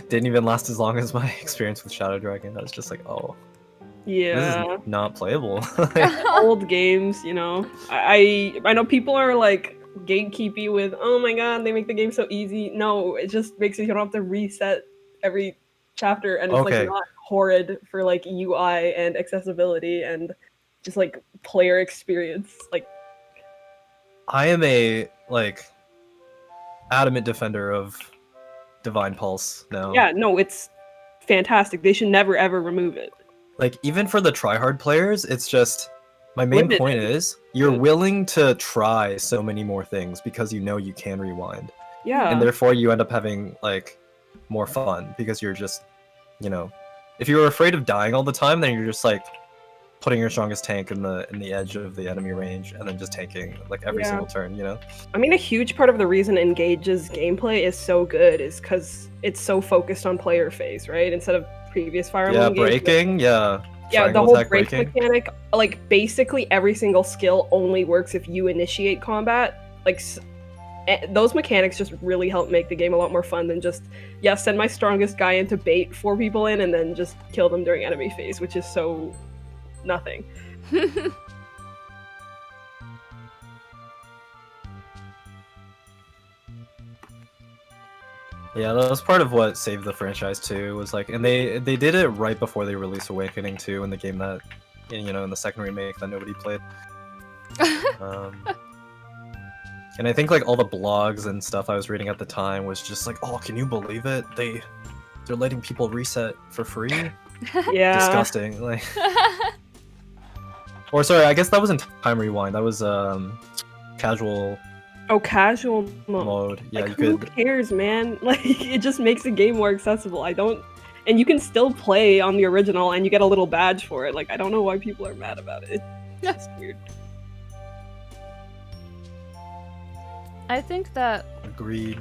didn't even last as long as my experience with Shadow Dragon. I was just like, oh,
Yeah.
this is not playable.
Old games, you know. I know people are like gatekeepy with, oh my god, they make the game so easy. No, it just makes it you don't have to reset every chapter, and it's
Okay.
like not horrid for like UI and accessibility and just like player experience. Like
I am a like adamant defender of Divine Pulse now.
yeah, no, it's fantastic. They should never ever remove it.
Like even for the tryhard players, it's just my main
Limited.
point is you're willing to try so many more things because you know you can rewind.
Yeah.
And therefore you end up having like more fun because you're just, you know, if you're afraid of dying all the time, then you're just like putting your strongest tank in the edge of the enemy range and then just tanking like every
Yeah.
single turn, you know?
I mean, a huge part of the reason Engage's gameplay is so good is because it's so focused on player phase, right? Instead of previous Fire
Yeah,
Emblem games.
breaking, yeah.
Yeah, the
Triangle
whole
attack
break
breaking.
mechanic, like basically every single skill only works if you initiate combat. Like those mechanics just really help make the game a lot more fun than just send my strongest guy in to bait 4 people in and then just kill them during enemy phase, which is so nothing.
Yeah, that was part of what saved the franchise too. Was like, and they did it right before they released Awakening 2 in the game that, you know, in the second remake that nobody played. And I think like all the blogs and stuff I was reading at the time was just like, oh, can you believe it? They're letting people reset for free.
Yeah.
Disgusting. Like, Or sorry, I guess that wasn't time rewind. That was casual
Oh, casual mode.
mode. Yeah,
Like,
you
who
could.
cares, man? Like, it just makes the game more accessible. And you can still play on the original, and you get a little badge for it. Like, I don't know why people are mad about it. It's just weird.
I think that
Agreed.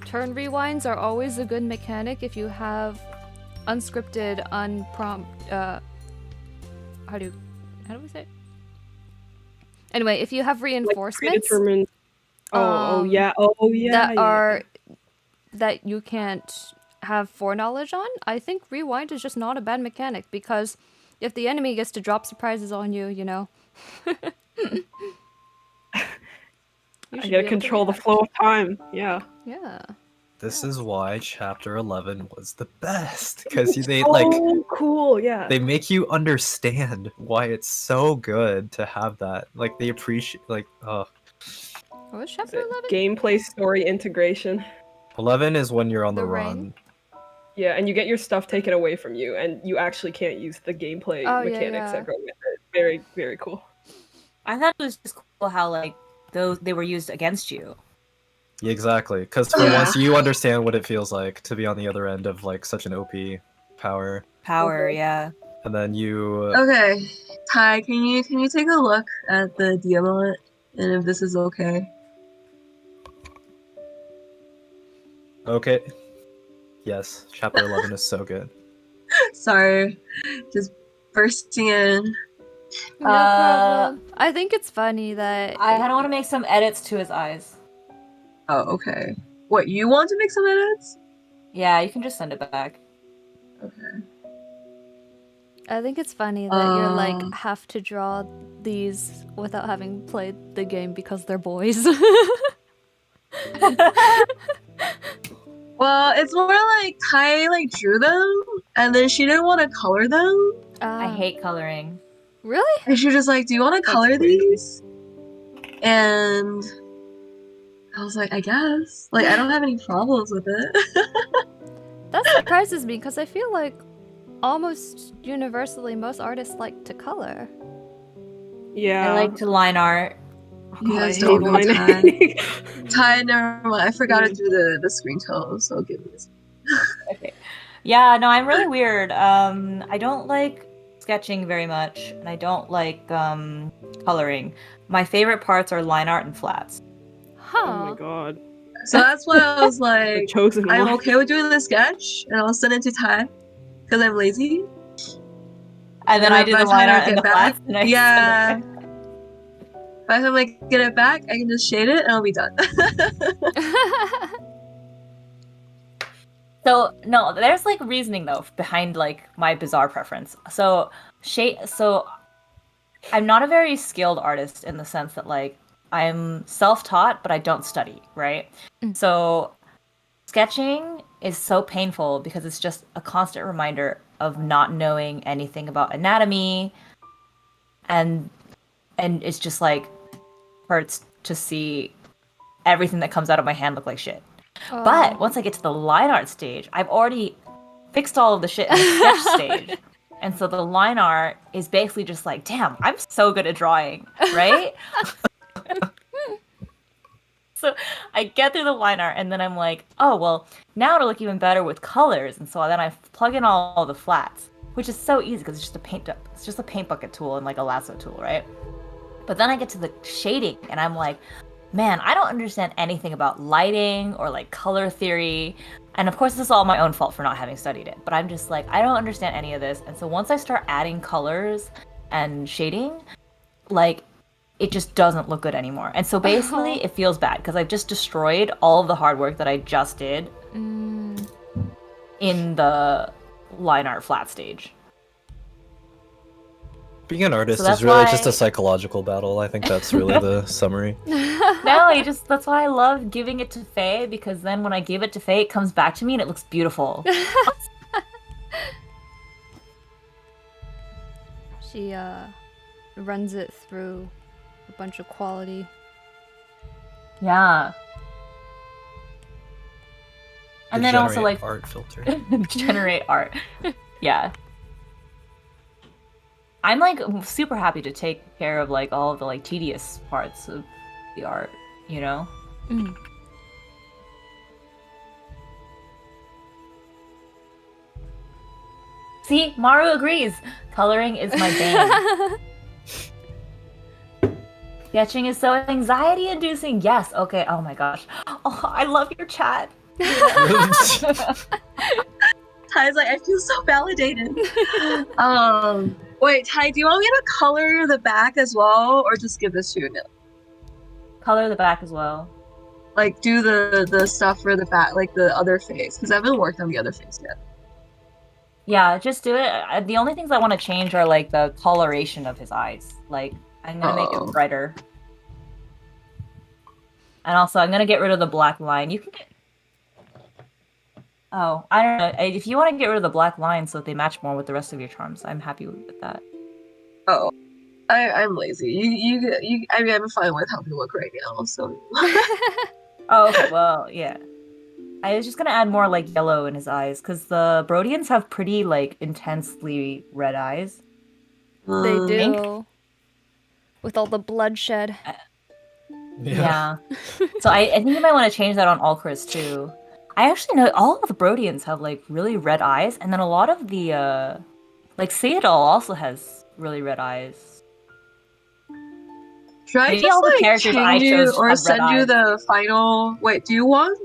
turn rewinds are always a good mechanic if you have unscripted, how do we say it? Anyway, if you have
Like,
reinforcements
predetermined. Oh yeah.
that you can't have foreknowledge on, I think rewind is just not a bad mechanic, because if the enemy gets to drop surprises on you, you know.
I gotta control the flow of time. Yeah.
Yeah.
This is why Chapter 11 was the best, because they
Oh, cool. Yeah.
they make you understand why it's so good to have that. Like they appreciate
What was chapter 11?
Gameplay story integration.
11 is when you're on the
The
run.
rain?
Yeah, and you get your stuff taken away from you, and you actually can't use the gameplay mechanics that go with it. Very, very cool.
I thought it was just cool how like they were used against you.
Yeah, exactly, because for once you understand what it feels like to be on the other end of like such an OP power,
Power, yeah.
and then you.
Okay, Ty, can you take a look at the DM and if this is okay?
Okay. Yes, Chapter 11 is so good.
Sorry, just bursting in.
No problem. I think it's funny that
I kind of want to make some edits to his eyes.
Oh, okay. What, you want to make some edits?
Yeah, you can just send it back.
Okay.
I think it's funny that you're like have to draw these without having played the game because they're boys.
Well, it's more like Ty like drew them, and then she didn't want to color them,
I hate coloring.
Really?
and she was just like, "Do you want to
That's
color
crazy.
these?" And I was like, "I guess." Like, I don't have any problems with it.
That surprises me because I feel like almost universally most artists like to color.
Yeah.
I like to line art.
You
I
guys
hate
don't know
lining.
Ty, never mind. I forgot to do the screen tone, so give me this.
Okay. Yeah, no, I'm really weird. I don't like sketching very much, and I don't like coloring. My favorite parts are line art and flats.
Huh.
Oh my god.
So that's why I was
The
like,
chosen
I'm
one.
okay with doing the sketch, and I'll send it to Ty because I'm lazy.
And then I do
by
the
the time
line
I
art and
get
the
back-
flats. And I
yeah.
send it back.
By the time I get it back, I can just shade it and I'll be done.
So no, there's like reasoning though behind like my bizarre preference. So I'm not a very skilled artist in the sense that like I'm self-taught, but I don't study, right? So sketching is so painful because it's just a constant reminder of not knowing anything about anatomy, and it's just like hurts to see everything that comes out of my hand look like shit. But once I get to the line art stage, I've already fixed all of the shit in the sketch stage. And so the line art is basically just like, damn, I'm so good at drawing, right? So I get through the line art and then I'm like, oh, well, now it'll look even better with colors. And so then I plug in all the flats, which is so easy because it's just a paint bucket tool and like a lasso tool, right? But then I get to the shading and I'm like, man, I don't understand anything about lighting or like color theory. And of course, this is all my own fault for not having studied it. But I'm just like, I don't understand any of this. And so once I start adding colors and shading, like, it just doesn't look good anymore. And so basically, it feels bad because I've just destroyed all of the hard work that I just did in the line art flat stage.
Being an artist
that's
is really
why-
just a psychological battle. I think that's really the summary.
No, that's why I love giving it to Faye, because then when I give it to Faye, it comes back to me and it looks beautiful.
She runs it through a bunch of quality.
Yeah. And then also
Generate
like
art filter.
generate art. Yeah. I'm like super happy to take care of like all of the like tedious parts of the art, you know?
Mm.
See, Maru agrees. Coloring is my bane. Sketching is so anxiety-inducing. Yes. Okay. Oh my gosh. Oh, I love your chat.
Ty's like, I feel so validated. Wait, Ty, do you want me to color the back as well, or just give this to you?
Color the back as well.
Like, do the stuff for the back, like the other face, because I haven't worked on the other face yet.
Yeah, just do it. The only things I want to change are like the coloration of his eyes. Like, I'm gonna make it brighter. And also, I'm gonna get rid of the black line. You can get... Oh, I don't know. If you want to get rid of the black lines so that they match more with the rest of your charms, I'm happy with that.
Oh, I'm lazy. You. I mean, I'm fine with how we look right now. So.
Oh, okay. Well, yeah. I was just gonna add more like yellow in his eyes because the Brodians have pretty like intensely red eyes.
They do.
Pink?
With all the bloodshed.
Yeah. So I think you might want to change that on Alchris too. I actually know all of the Brodians have like really red eyes, and then a lot of the like Citadel also has really red eyes.
Should I
Maybe
just
all the
like
characters I
change you
chose
or
have
send
red
you
eyes.
the final? Wait, do you want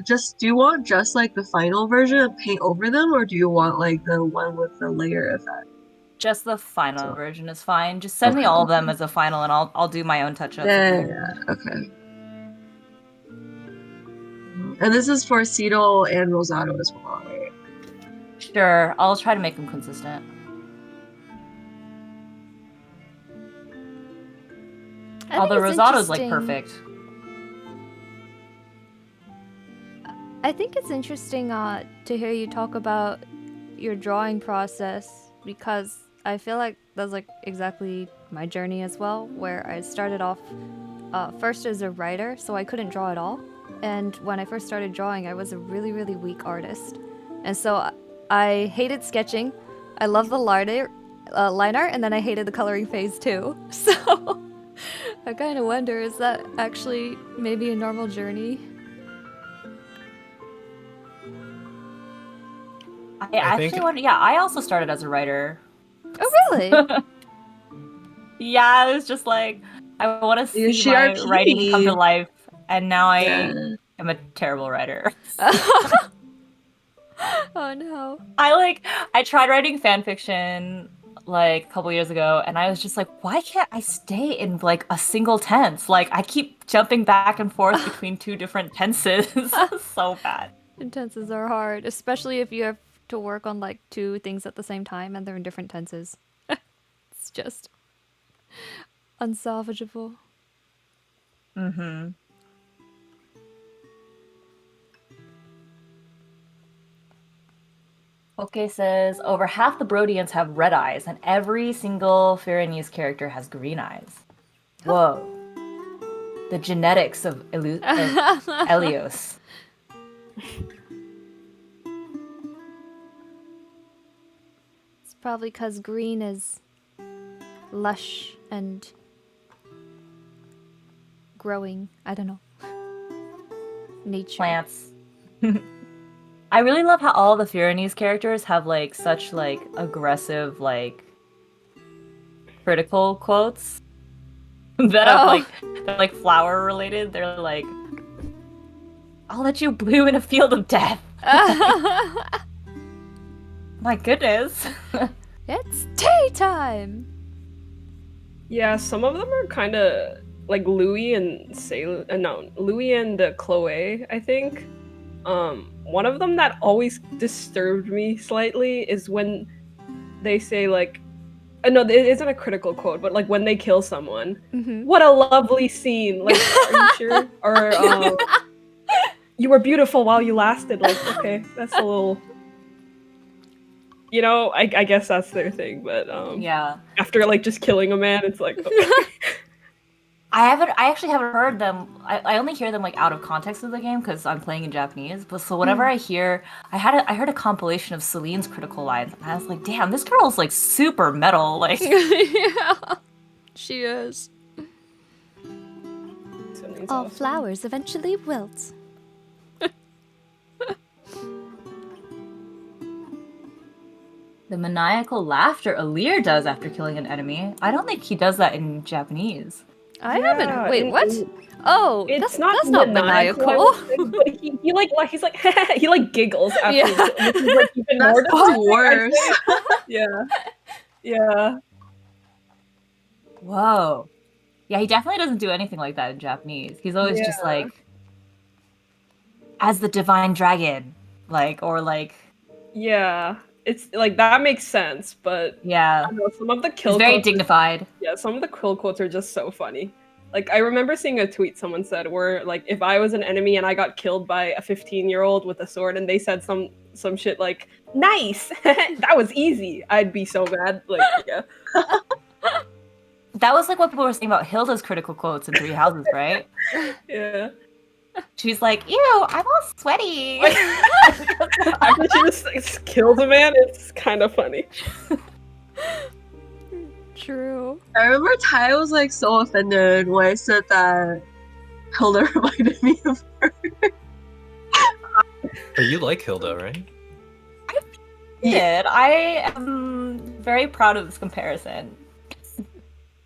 just like the final version and paint over them, or do you want like the one with the layer effect?
Just the final version is fine. Just send me all of them as a final, and I'll do my own touch-ups.
Yeah, okay. And this is for Cedal and Rosado as well, right?
Sure, I'll try to make them consistent. Although Rosado's like perfect.
I think it's interesting to hear you talk about your drawing process, because I feel like that's like exactly my journey as well, where I started off first as a writer, so I couldn't draw at all. And when I first started drawing, I was a really, really weak artist. And so I hated sketching. I loved the line art, and then I hated the coloring phase too. So I kind of wonder, is that actually maybe a normal journey?
I actually wonder. Yeah, I also started as a writer.
Oh, really?
Yeah, it was just like I want to see my writing come to life, and now I am a terrible writer.
Oh no.
I tried writing fan fiction like a couple years ago, and I was just like, why can't I stay in like a single tense? Like I keep jumping back and forth between two different tenses. So bad.
And tenses are hard, especially if you have to work on like two things at the same time and they're in different tenses. It's just unsalvageable.
Mm-hmm. Okay says, over half the Brodians have red eyes, and every single Firenese character has green eyes. Whoa. The genetics of Elios.
It's probably because green is lush and growing. I don't know. Nature.
Plants. I really love how all the Firenese characters have like such like aggressive like critical quotes that are like flower related. They're like, I'll let you bloom in a field of death. My goodness.
It's tea time.
Yeah, some of them are kind of like Louis and Louis and Chloe, I think. One of them that always disturbed me slightly is when they say like, no, it isn't a critical quote, but like when they kill someone, what a lovely scene. Like, are you sure? Or you were beautiful while you lasted. Like, okay, that's a little. You know, I guess that's their thing, but
yeah.
After like just killing a man, it's like. Okay.
I actually haven't heard them. I only hear them like out of context of the game because I'm playing in Japanese. But so whenever I heard a compilation of Celine's critical lines, and I was like, damn, this girl's like super metal. Like,
Yeah, she is.
Something's
All
awesome.
flowers eventually wilt.
the maniacal laughter Alir does after killing an enemy. I don't think he does that in Japanese.
I
Yeah,
haven't. Wait,
and-
what?
and
Oh,
It's
that's not maniacal.
But he like he's like he like giggles after,
Yeah.
which is like even
That's
more
the
disturbing, I'd
worst.
say. Yeah, yeah.
Whoa. Yeah, he definitely doesn't do anything like that in Japanese. He's always just
Yeah.
like, as the divine dragon, like, or like,
Yeah, it's like that makes sense, but
yeah,
I don't know, some of the
he's
kill
very
quotes,
dignified.
yeah, some of the kill quotes are just so funny. Like I remember seeing a tweet someone said where like if I was an enemy and I got killed by a 15-year-old with a sword and they said some shit like nice, that was easy, I'd be so mad. Like yeah,
That was like what people were saying about Hilda's critical quotes in Three Houses, right?
yeah.
She's like, ew, I'm all sweaty.
After she just like, killed a man, it's kind of funny.
True.
I remember Ty was like so offended when I said that Hilda reminded me of her.
But you like Hilda, right?
Did. I am very proud of this comparison.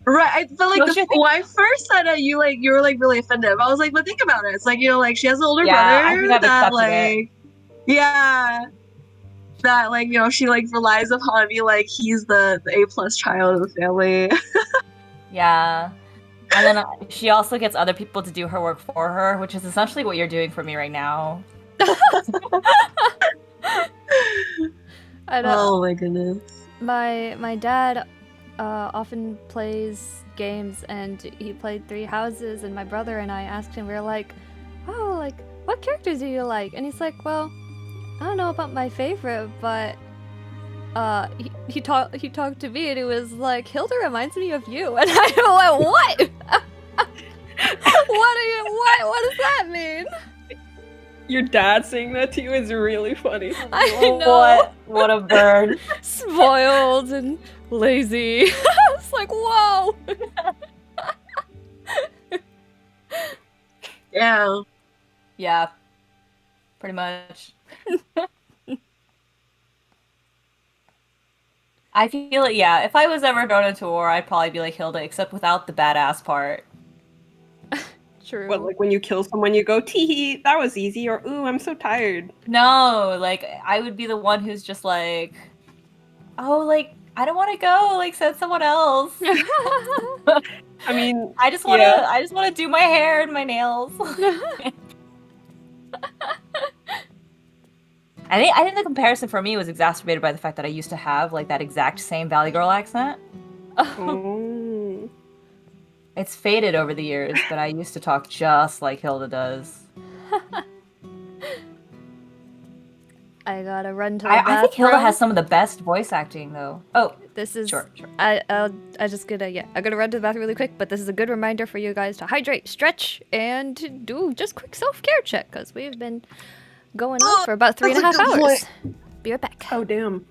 Right, but like
Don't you think-
when I first said it, you were like really offended. I was like, but think about it. It's like, you know, like she has an older
Yeah, I
brother
think I've
that
accepted it.
like, yeah, that like, you know, she like relies upon me like he's the A+ child of the family.
Yeah. And then she also gets other people to do her work for her, which is essentially what you're doing for me right now.
I know.
Oh my goodness.
My dad often plays games, and he played Three Houses, and my brother and I asked him, we were like, oh, like, what characters do you like? And he's like, well, I don't know about my favorite, but he talked to me, and it was like, Hilda reminds me of you. And I went, what? What does that mean?
Your dad saying that to you is really funny.
I know.
What a burn.
Spoiled and lazy. It's like, whoa.
Yeah.
Yeah. Pretty much. I feel like, yeah, if I was ever thrown into war, I'd probably be like Hilda, except without the badass part.
True.
What, like when you kill someone, you go, tee, that was easy, or ooh, I'm so tired.
No, like, I would be the one who's just like, oh, like, I don't want to go, like, send someone else.
I mean,
I just want to,
Yeah.
I just want to do my hair and my nails. I think the comparison for me was exacerbated by the fact that I used to have like that exact same Valley Girl accent.
oh.
It's faded over the years, but I used to talk just like Hilda does.
I gotta run to the bathroom.
I think Hilda has some of the best voice acting, though. Oh,
This is
sure.
I just gonna I'm gonna run to the bathroom really quick, but this is a good reminder for you guys to hydrate, stretch, and to do just quick self-care check, because we've been going on for about 3.5
that's a good
hours. Be right back.
Oh, damn.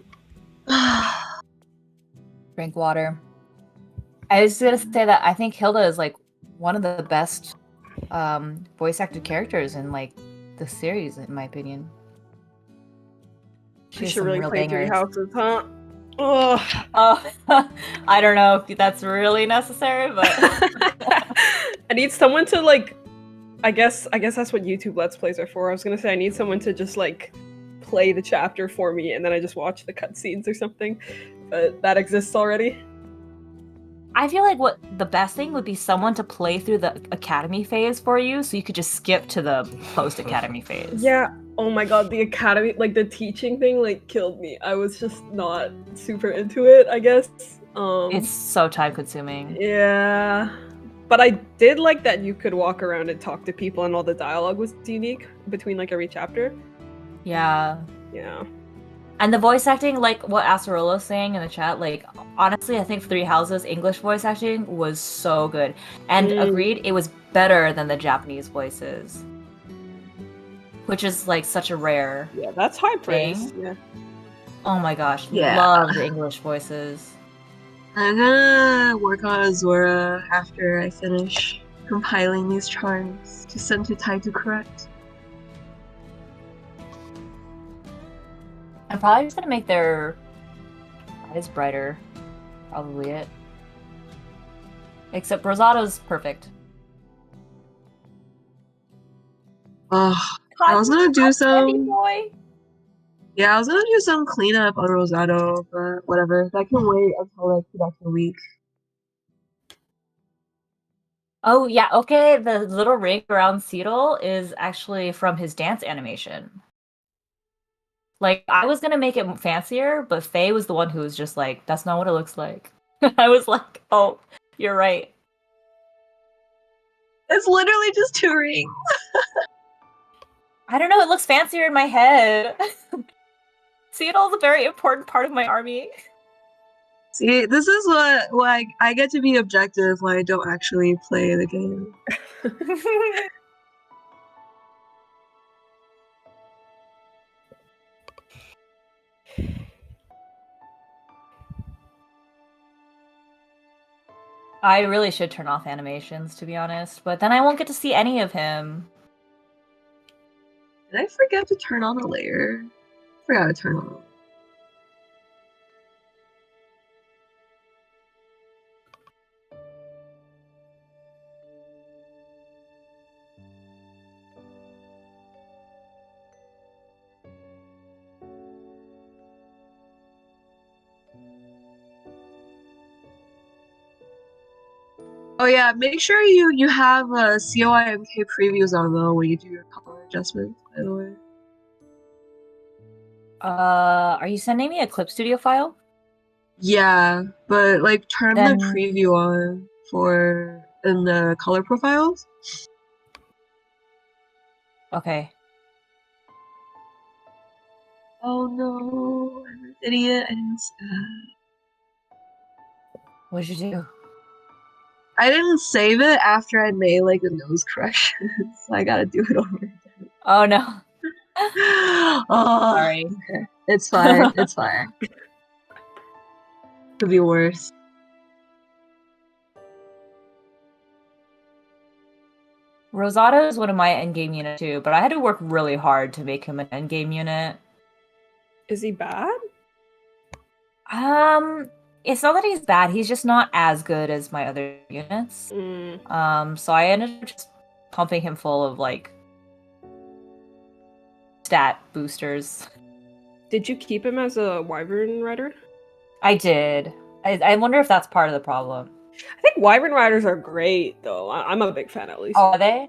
Drink water. I was gonna say that I think Hilda is like one of the best voice acted characters in like the series, in my opinion.
You
has
should
some
really
real
play Three
bangers.
Houses, huh? Oh.
Oh, I don't know if that's really necessary, but
I need someone to like. I guess that's what YouTube Let's Plays are for. I was gonna say I need someone to just like play the chapter for me, and then I just watch the cutscenes or something. But that exists already.
I feel like what the best thing would be someone to play through the academy phase for you, so you could just skip to the post-academy phase.
Yeah. Oh my god, the academy, like the teaching thing, like killed me. I was just not super into it, I guess.
It's so time-consuming.
Yeah. But I did like that you could walk around and talk to people, and all the dialogue was unique between like every chapter.
Yeah.
Yeah.
And the voice acting, like what Acerolo's saying in the chat, like honestly, I think Three Houses English voice acting was so good. And agreed, it was better than the Japanese voices. Which is like such a rare
that's high praise.
thing.
Yeah.
Oh my gosh,
Yeah.
love the English voices.
I'm gonna work on Azura after I finish compiling these charms to send to Tai to correct.
I'm probably just gonna make their eyes brighter. Probably it. Except Rosato's perfect.
Oh, I was gonna do some.
Boy.
Yeah, I was gonna do some cleanup on Rosato, but whatever. That can wait until like production week.
Oh yeah, okay. The little ring around Seedle is actually from his dance animation. Like, I was gonna make it fancier, but Faye was the one who was just like, that's not what it looks like. I was like, oh, you're right.
It's literally just 2 rings.
I don't know, it looks fancier in my head. Seattle's a very important part of my army.
See, this is what I get to be objective when I don't actually play the game.
I really should turn off animations, to be honest, but then I won't get to see any of him.
Did I forget to turn on a layer? I forgot to turn on. Oh yeah, make sure you have COIMK previews on though when you do your color adjustments, by the way.
Are you sending me a Clip Studio file?
Yeah, but like turn
Then-
the preview on for in the color profiles.
Okay.
Oh no, I'm an idiot.
What'd you do?
I didn't save it after I made like the nose correction, so I gotta do it over again.
Oh no.
Oh,
Sorry.
okay. It's fine. It's fine. Could be worse.
Rosato is one of my endgame units too, but I had to work really hard to make him an endgame unit.
Is he bad?
It's not that he's bad, he's just not as good as my other units. So I ended up just pumping him full of like stat boosters.
Did you keep him as a Wyvern Rider?
I did. I wonder if that's part of the problem.
I think Wyvern Riders are great, though. I'm a big fan, at least.
Oh, are they?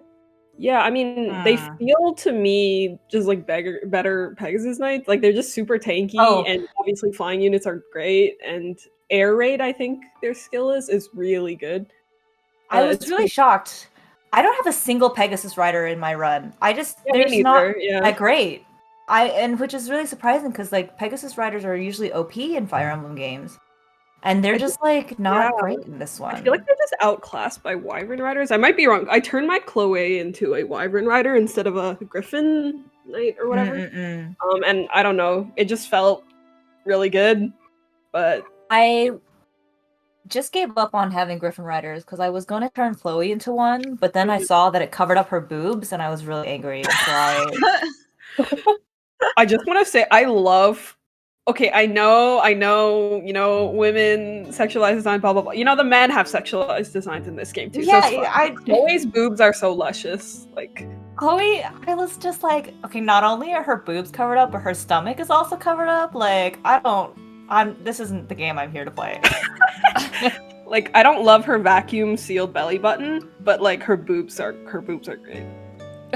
Yeah, I mean, they feel to me just like better Pegasus Knights. Like, they're just super tanky, and obviously flying units are great, and air raid, I think their skill is really good.
I was really shocked. I don't have a single Pegasus Rider in my run. They're just not that great. And which is really surprising because like Pegasus Riders are usually OP in Fire Emblem games. And they're just like not great in this one.
I feel like they're just outclassed by Wyvern Riders. I might be wrong. I turned my Chloe into a Wyvern Rider instead of a Griffin Knight or whatever. And I don't know. It just felt really good. But
I just gave up on having Griffin Riders because I was going to turn Chloe into one, but then I saw that it covered up her boobs and I was really angry. So
I just want to say I love. Okay, I know, women sexualized design, blah blah blah. You know, the men have sexualized designs in this game too.
Yeah,
Chloe's boobs are so luscious. Like
Chloe, I was just like, okay, not only are her boobs covered up, but her stomach is also covered up. Like, this isn't the game I'm here to play.
Like, I don't love her vacuum sealed belly button, but like her boobs are great.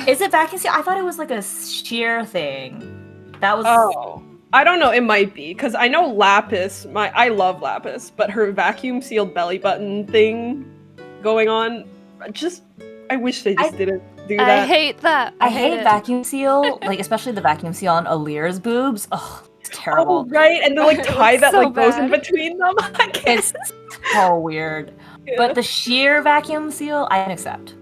Is it vacuum sealed? I thought it was like a sheer thing. That was.
Oh. I don't know, it might be, because I know Lapis, I love Lapis, but her vacuum sealed belly button thing going on, I wish they just didn't do that.
I hate that.
I hate vacuum seal, like especially the vacuum seal on Alir's boobs. Oh, it's terrible.
Oh, right, and the like
It
tie
looks
that
so
like goes in
bad.
between them. I can't.
It's so weird. But the sheer vacuum seal, I can accept.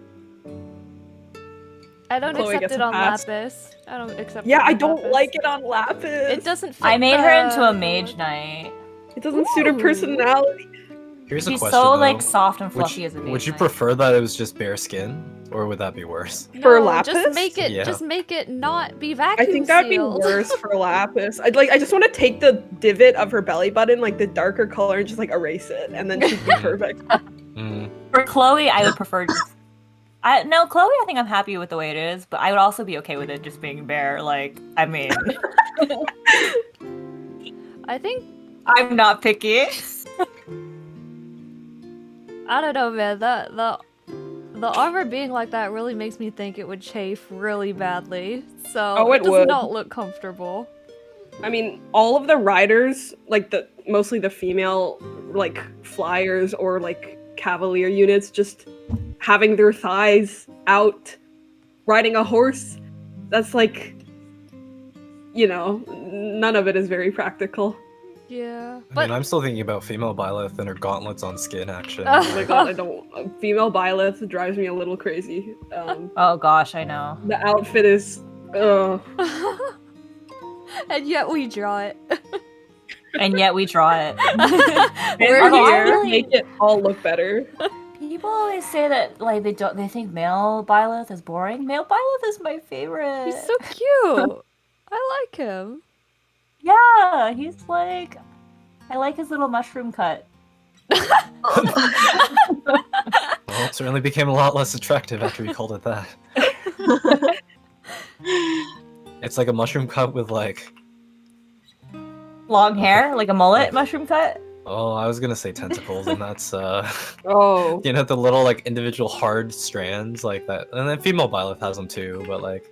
I don't
Chloe
accept
gets
it
a
on
pass.
Lapis. I don't accept
Yeah,
it on
I don't
Lapis.
like it on Lapis.
It doesn't fit
I made her into
the
a mage knight.
It doesn't suit her
Ooh.
personality.
Here's a
She's
question
so
though.
like soft and fluffy as a mage
Would you
knight.
prefer that it was just bare skin, or would that be worse?
For
No,
Lapis?
just make it.
Yeah.
Just make it not be
I
vacuum
think that would be
sealed.
worse for Lapis. I just want to take the divot of her belly button, like the darker color, and just like erase it, and then she'd be perfect.
Mm.
For Chloe, I would prefer just. No, Chloe, I think I'm happy with the way it is, but I would also be okay with it just being bare. Like, I mean,
I think
I'm not picky.
I don't know, man. The armor being like that really makes me think it would chafe really badly. So
Oh, it
does
would.
not look comfortable.
I mean, all of the riders, like mostly the female, like flyers or like cavalier units, just having their thighs out, riding a horse. That's like, none of it is very practical.
Yeah,
I
but
mean, I'm still thinking about female Byleth and her gauntlets on skin action.
Oh
Oh my god, I don't. Female Byleth drives me a little crazy.
Oh gosh, I know.
The outfit is.
and yet we draw it.
And yet we draw it.
We're
Although I
here.
really-
Make it all look better.
People always say that like they think male Byleth is boring. Male Byleth is my favorite.
He's so cute. I like him.
Yeah, he's like I like his little mushroom cut.
Well, it certainly became a lot less attractive after you called it that. It's like a mushroom cut with like...
Long hair, like a mullet mushroom cut.
Oh, I was gonna say tentacles, and that's
Oh.
you know, the little like individual hard strands like that. And then female Byleth has them too, but like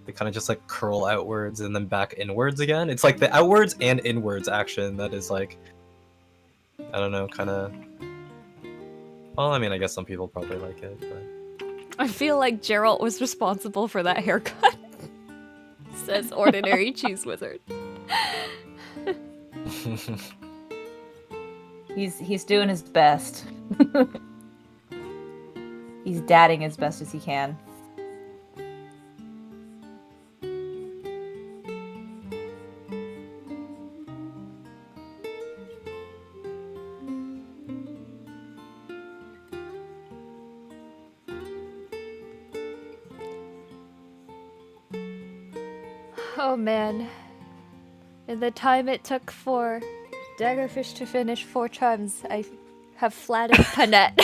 they kind of just like curl outwards and then back inwards again. It's like the outwards and inwards action that is like, I don't know, kind of... Well, I mean, I guess some people probably like it, but...
I feel like Geralt was responsible for that haircut. Says ordinary cheese wizard.
He's doing his best. He's dadding as best as he can.
Oh man. In the time it took for Daggerfish to finish 4 charms, I have flattened Panette.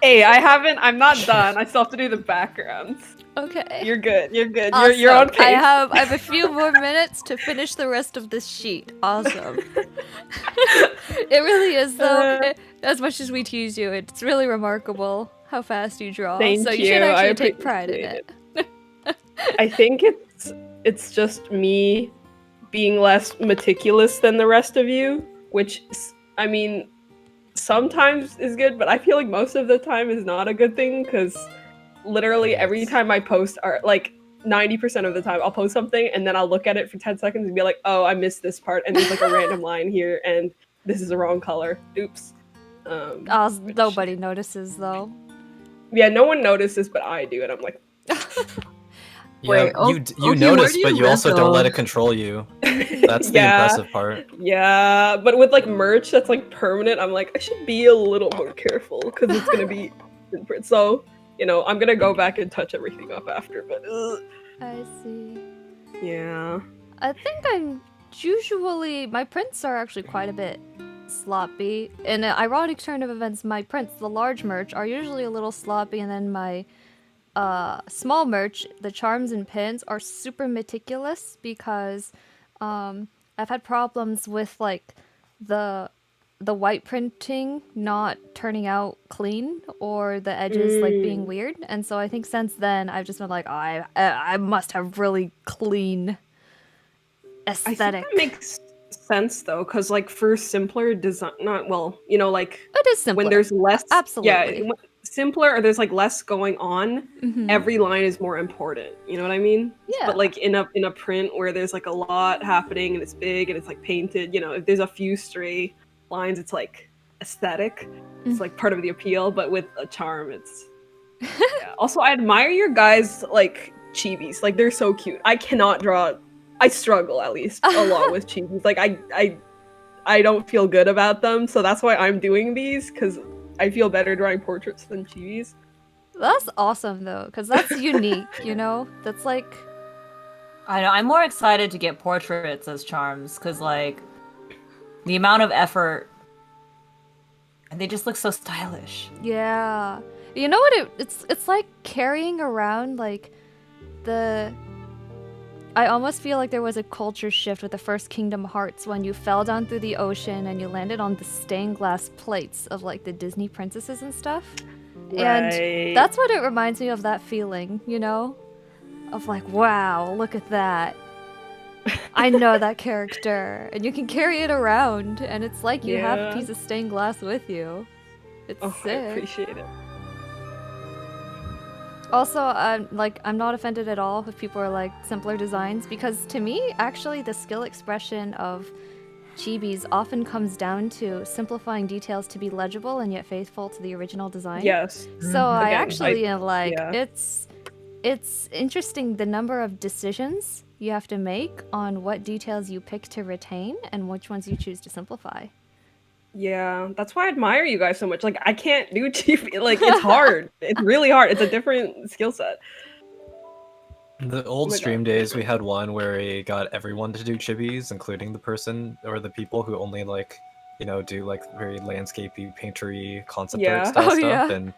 Hey, I'm not done. I still have to do the backgrounds.
Okay.
You're good. You're good.
Awesome.
You're on pace.
I have a few more minutes to finish the rest of this sheet. Awesome. It really is though. As much as we tease you, it's really remarkable how fast you draw.
Thank
so you
you.
should
I
actually take pride in
appreciate
it.
I think it's just me being less meticulous than the rest of you, which I mean sometimes is good, but I feel like most of the time is not a good thing because literally every time I post art, like 90% of the time I'll post something and then I'll look at it for 10 seconds and be like, oh, I missed this part and there's like a random line here and this is the wrong color. Oops.
Nobody notices though.
Yeah, no one notices, but I do, and I'm like,
Yeah,
Wait,
you
okay,
notice,
where do
but
you
you also
live,
don't let
though?
it control you. That's the
Yeah.
impressive part.
Yeah, but with like merch that's like permanent, I'm like, I should be a little more careful because it's gonna be in print. So, I'm gonna go back and touch everything up after, but
I see.
yeah.
I think my prints are actually quite a bit sloppy. In an ironic turn of events, my prints, the large merch, are usually a little sloppy, and then my small merch, the charms and pins, are super meticulous because I've had problems with like the white printing not turning out clean or the edges like being weird, and so I think since then I've just been like, oh, I must have really clean
I think
aesthetic.
that makes sense though, because like for simpler design, not well, like
It is simpler.
when there's less,
Absolutely.
yeah, simpler or there's like less going on,
Mhm.
every line is more important. You know what I mean?
Yeah.
But like in a print where there's like a lot happening and it's big and it's like painted, you know, if there's a few stray lines, it's like aesthetic. It's like part of the appeal, but with a charm, it's yeah. Also, I admire your guys like chibis. Like they're so cute. I cannot draw. I struggle at least a lot with chibis. Like I don't feel good about them, so that's why I'm doing these because I feel better drawing portraits than chibis.
That's awesome though, because that's unique, you know? That's like
I know. I'm more excited to get portraits as charms because, like, the amount of effort, and they just look so stylish.
yeah. You know what it's like carrying around like the I almost feel like there was a culture shift with the first Kingdom Hearts when you fell down through the ocean and you landed on the stained glass plates of like the Disney princesses and stuff. And that's what it reminds me of, that feeling, you know? Of like, wow, look at that. I know that character. And you can carry it around and it's like you have a piece of stained glass with you. It's sick.
I appreciate it.
Also, I'm not offended at all if people are like simpler designs, because to me, actually, the skill expression of chibis often comes down to simplifying details to be legible and yet faithful to the original design.
Yes.
So I actually like
yeah.
it's interesting the number of decisions you have to make on what details you pick to retain and which ones you choose to simplify.
Yeah, that's why I admire you guys so much. Like, I can't do chibi. Like, it's hard. It's really hard. It's a different skill set.
The old
Oh my
stream
God.
days, we had one where we got everyone to do chibis, including the person or the people who only like, you know, do like very landscapey, paintery, concept art style stuff.
yeah.
And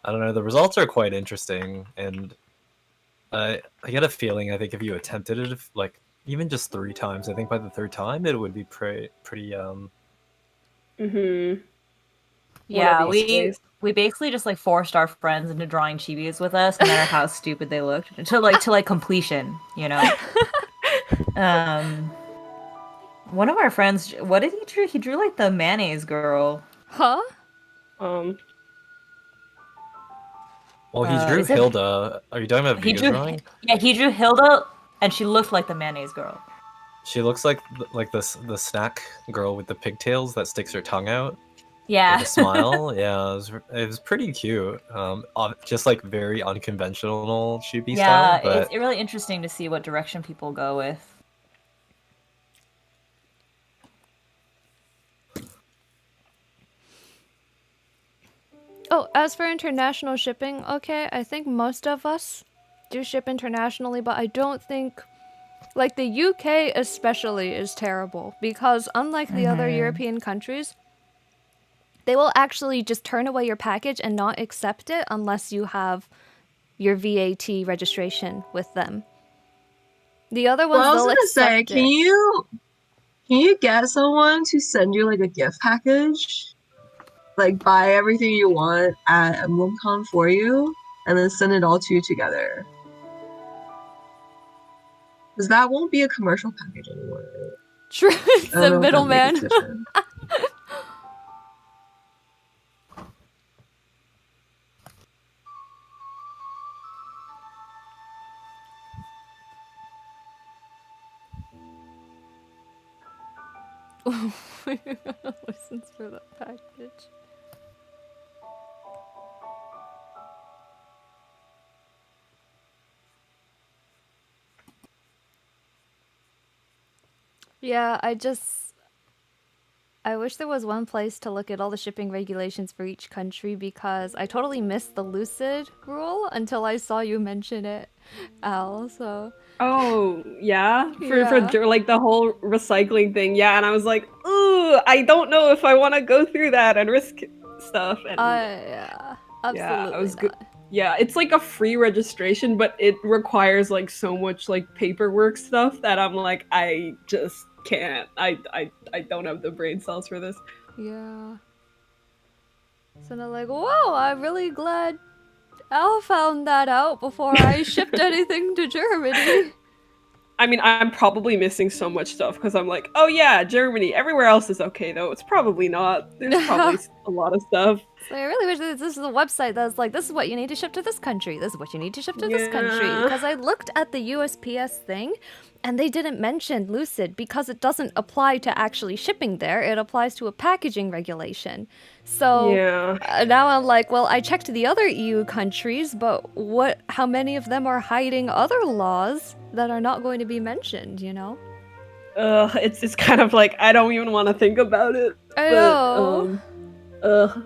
I don't know, the results are quite interesting. And I get a feeling, I think if you attempted it, like even just 3 times, I think by the 3rd time it would be pretty
Yeah,
One of these days.
we basically just like forced our friends into drawing chibis with us, no matter how stupid they looked, to like completion, you know. One of our friends, what did he drew? He drew like the mayonnaise girl.
Huh?
Well, he drew
is it-
Hilda. Are you talking about
He
video
drew,
drawing?
yeah, he drew Hilda, and she looked like the mayonnaise girl.
She looks like the snack girl with the pigtails that sticks her tongue out.
Yeah.
With a smile. Yeah, it was pretty cute. Just like very unconventional chibi
Yeah,
style. But
it's really interesting to see what direction people go with.
Oh, as for international shipping, okay, I think most of us do ship internationally, but I don't think, like, the UK especially is terrible, because unlike the other European countries, they will actually just turn away your package and not accept it unless you have your VAT registration with them. The other ones,
Well, I was
they'll
gonna say,
accept it.
can you get someone to send you like a gift package? Like buy everything you want at EmblemCon for you, and then send it all to you together. Because that won't be a commercial package anymore. Right?
True, it's
I don't know
a
if that
middleman.
makes a difference.
License for that package. Yeah, I wish there was one place to look at all the shipping regulations for each country, because I totally missed the Lucid rule until I saw you mention it, Al, so...
Oh, yeah? For
Yeah.
like the whole recycling thing, yeah, and I was like, ooh, I don't know if I want to go through that and risk stuff. And
Yeah, absolutely
I was
not.
good. Yeah, it's like a free registration, but it requires like so much like paperwork stuff that I'm like, I just can't. I don't have the brain cells for this.
Yeah. So they're like, whoa, I'm really glad Al found that out before I shipped anything to Germany.
I mean, I'm probably missing so much stuff because I'm like, oh yeah, Germany. Everywhere else is okay though. It's probably not. There's probably a lot of stuff.
So I really wish this is a website that's like, this is what you need to ship to this country. This is what you need to ship to this country.
Yeah.
Because I looked at the USPS thing, and they didn't mention Lucid because it doesn't apply to actually shipping there. It applies to a packaging regulation. So
Yeah.
now I'm like, well, I checked the other EU countries, but how many of them are hiding other laws that are not going to be mentioned, you know?
It's kind of like I don't even want to think about it.
I know.
Ugh.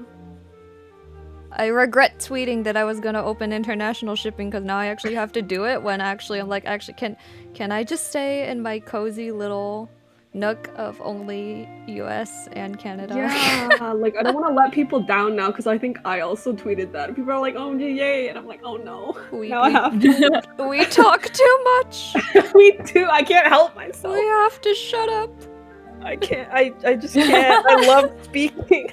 I regret tweeting that I was gonna open international shipping because now I actually have to do it when actually I'm like, actually, can I just stay in my cozy little nook of only US and Canada?
Yeah, like I don't want to let people down now because I think I also tweeted that. People are like, "Oh yay!" and I'm like, "Oh no, now I have to."
We talk too much.
We do. I can't help myself.
We have to shut up.
I can't. I just can't. I love speaking.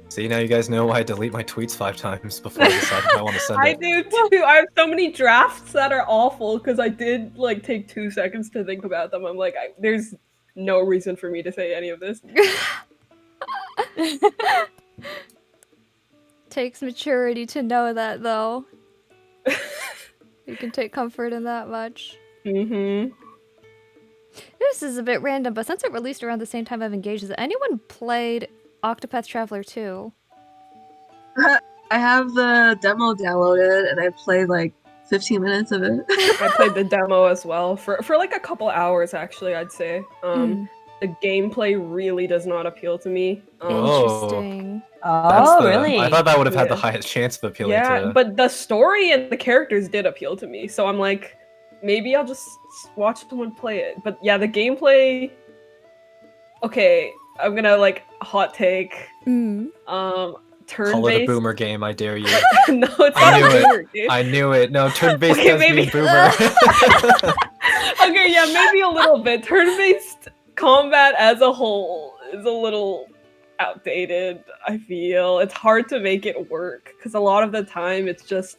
See, now you guys know why I delete my tweets 5 times before I decide if I want to send
I
it.
do too. I have so many drafts that are awful because I did like take 2 seconds to think about them. I'm like, there's no reason for me to say any of this.
Takes maturity to know that, though. You can take comfort in that much.
Mm-hmm.
This is a bit random, but since it released around the same time I've engaged, has anyone played Octopath Traveler 2?
I have the demo downloaded and I played like 15 minutes of it.
I played the demo as well for like a couple hours actually, I'd say. The gameplay really does not appeal to me.
Interesting.
Really?
I thought that would have had the
Yeah.
highest chance of appealing
Yeah,
to.
but the story and the characters did appeal to me, so I'm like, maybe I'll just watch someone play it. But yeah, the gameplay. Okay, I'm gonna like hot take. Turn-based.
Call it a boomer game, I dare you.
No, it's
I
not
knew
a
it.
boomer game.
I knew it. No, turn-based
Okay,
does mean
maybe-
boomer.
Okay, yeah, maybe a little bit. Turn-based combat as a whole is a little outdated, I feel. It's hard to make it work because a lot of the time it's just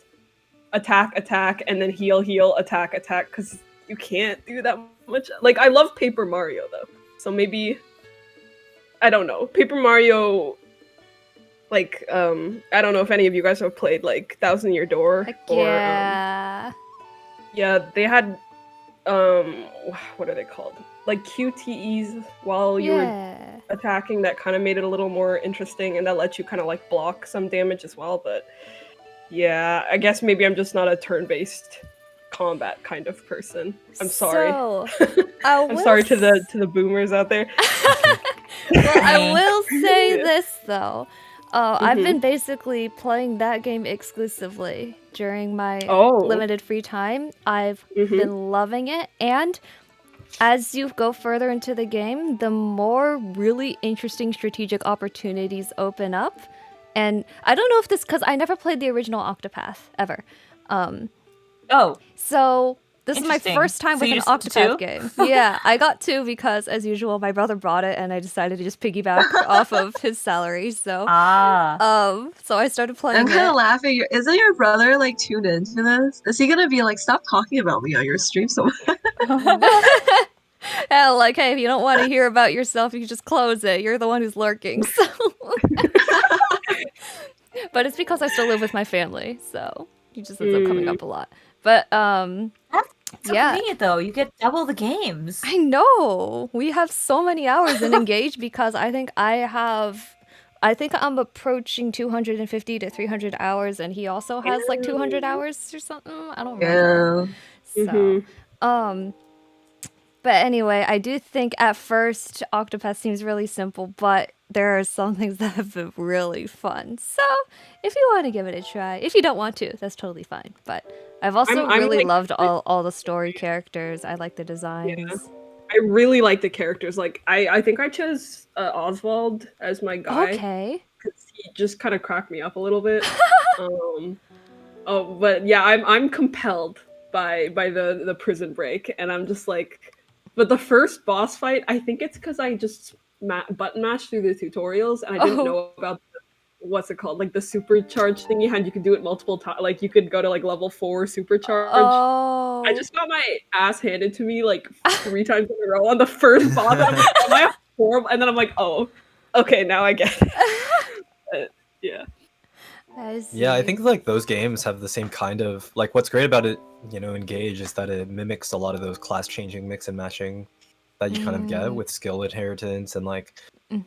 attack, and then heal, attack, because you can't do that much. Like, I love Paper Mario, though. So maybe, I don't know. Paper Mario, like, I don't know if any of you guys have played, like, Thousand Year Door.
Heck
or,
yeah.
yeah, they had, what are they called? Like QTEs while you were attacking that kind of made it a little more interesting and that lets you kind of like block some damage as well. But yeah, I guess maybe I'm just not a turn-based combat kind of person. I'm sorry.
So,
I'm sorry to the boomers out there.
Well, I will say
Yeah.
this though. I've been basically playing that game exclusively during my limited free time. I've been loving it, and as you go further into the game, the more really interesting strategic opportunities open up. And I don't know if this, because I never played the original Octopath ever. So this is my
Interesting.
first time
So
with
you
an
just did
Octopath
two?
game. Yeah, I got 2 because, as usual, my brother brought it, and I decided to just piggyback off of his salary. So, so I started playing.
I'm kind of laughing. Isn't your brother like tuned into this? Is he gonna be like, stop talking about me on your stream so much?
Yeah, like, hey, if you don't want to hear about yourself, you can just close it. You're the one who's lurking. So, but it's because I still live with my family, so he just ends up coming up a lot. But
That's so
yeah.
convenient though. You get double the games.
I know. We have so many hours in Engage because I think I'm approaching 250 to 300 hours, and he also has like 200 hours or something. I don't remember. So, but anyway, I do think at first Octopath seems really simple, but there are some things that have been really fun. So if you want to give it a try, if you don't want to, that's totally fine. But I've also
I'm
really
like-
loved all the story characters. I like the designs.
Yeah. I really like the characters. Like, I think I chose Oswald as my guy.
Okay.
Because he just kind of cracked me up a little bit. But yeah, I'm compelled by the prison break, and I'm just like, but the first boss fight, I think it's because I just button mashed through the tutorials, and I didn't know about what's it called, like the supercharge thing you had. You could do it multiple times. Like you could go to like level 4 supercharge. I just got my ass handed to me like 3 times in a row on the first boss. I'm like, horrible, and then I'm like, oh, okay, now I get it. But, yeah.
I see.
Yeah, I think like those games have the same kind of like what's great about it, Engage is that it mimics a lot of those class changing mix and matching that you kind of get with skill inheritance and like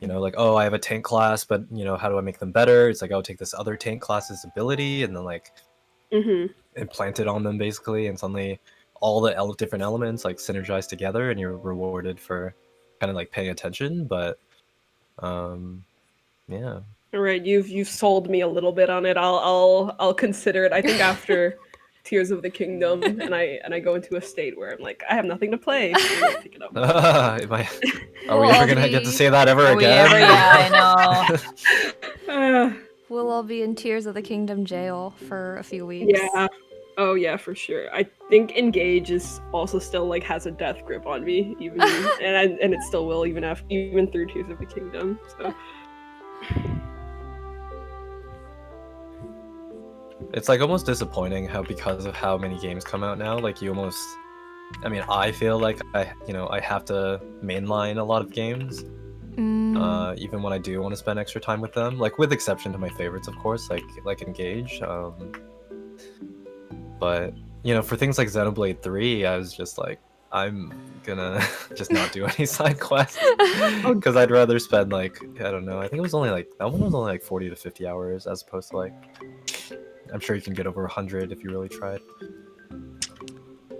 like, oh, I have a tank class, but how do I make them better? It's like, I'll take this other tank class's ability and then like implant it on them basically, and suddenly all the different elements like synergize together and you're rewarded for kind of like paying attention. But yeah.
All right, you've sold me a little bit on it. I'll consider it. I think after Tears of the Kingdom, and I go into a state where I'm like, I have nothing to play. So I'm gonna pick it up.
Are we ever gonna get to say that ever again?
Yeah, I know.
We'll all be in Tears of the Kingdom jail for a few weeks.
Yeah. Oh yeah, for sure. I think Engage is also still like has a death grip on me, even and it still will even through Tears of the Kingdom. So.
It's like almost disappointing how because of how many games come out now, like you almost, I feel like I have to mainline a lot of games, even when I do want to spend extra time with them, like with exception to my favorites, of course, like Engage. But for things like Xenoblade 3, I was just like, I'm gonna just not do any side quests because I'd rather spend like, I don't know, I think it was only like, that one was only like 40 to 50 hours as opposed to like, I'm sure you can get over 100 if you really tried.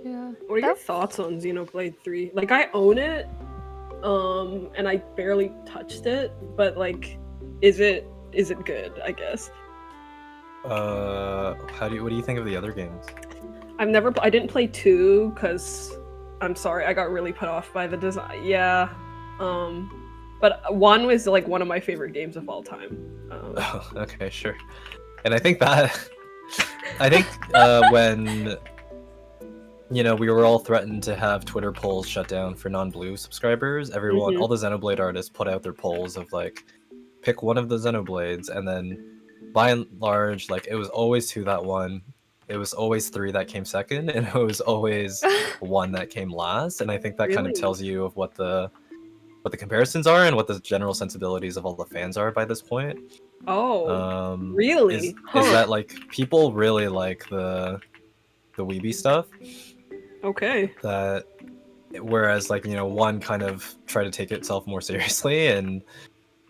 Yeah.
What are your thoughts on Xenoblade 3? Like, I own it, and I barely touched it, but like, is it good, I guess?
What do you think of the other games?
I didn't play 2 because I'm sorry, I got really put off by the design. Yeah. But 1 was like one of my favorite games of all time.
Oh, okay, sure. And I think when we were all threatened to have Twitter polls shut down for non-blue subscribers, everyone, all the Xenoblade artists put out their polls of like, pick one of the Xenoblades, and then by and large, like, it was always 2 that won, it was always 3 that came second, and it was always 1 that came last. And I think that kind of tells you of what the comparisons are and what the general sensibilities of all the fans are by this point.
Oh, really?
Is that like people really like the weeby stuff?
Okay.
That whereas like 1 kind of try to take itself more seriously and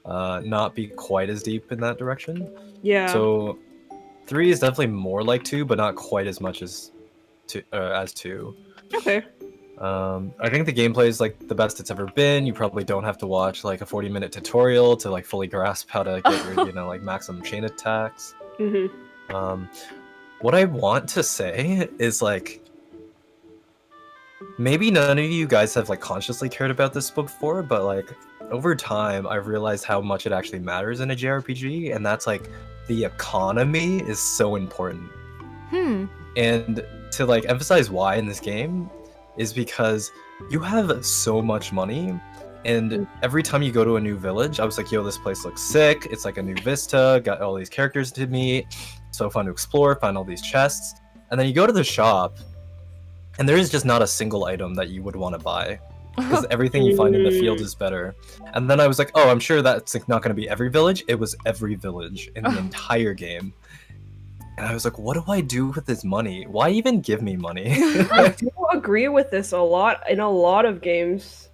not be quite as deep in that direction.
Yeah.
So 3 is definitely more like 2, but not quite as much as 2.
Okay.
I think the gameplay is like the best it's ever been. You probably don't have to watch like a 40-minute tutorial to like fully grasp how to get your like maximum chain attacks. What I want to say is like, maybe none of you guys have like consciously cared about this before, but like over time I've realized how much it actually matters in a JRPG, and that's like the economy is so important. And to like emphasize why in this game is because you have so much money, and every time you go to a new village, I was like, yo, this place looks sick, it's like a new vista, got all these characters to meet, so fun to explore, find all these chests, and then you go to the shop and there is just not a single item that you would want to buy because everything you find in the field is better. And then I was like, oh, I'm sure that's like not going to be every village. It was every village in the entire game. And I was like, what do I do with this money? Why even give me money?
I do agree with this a lot. In a lot of games,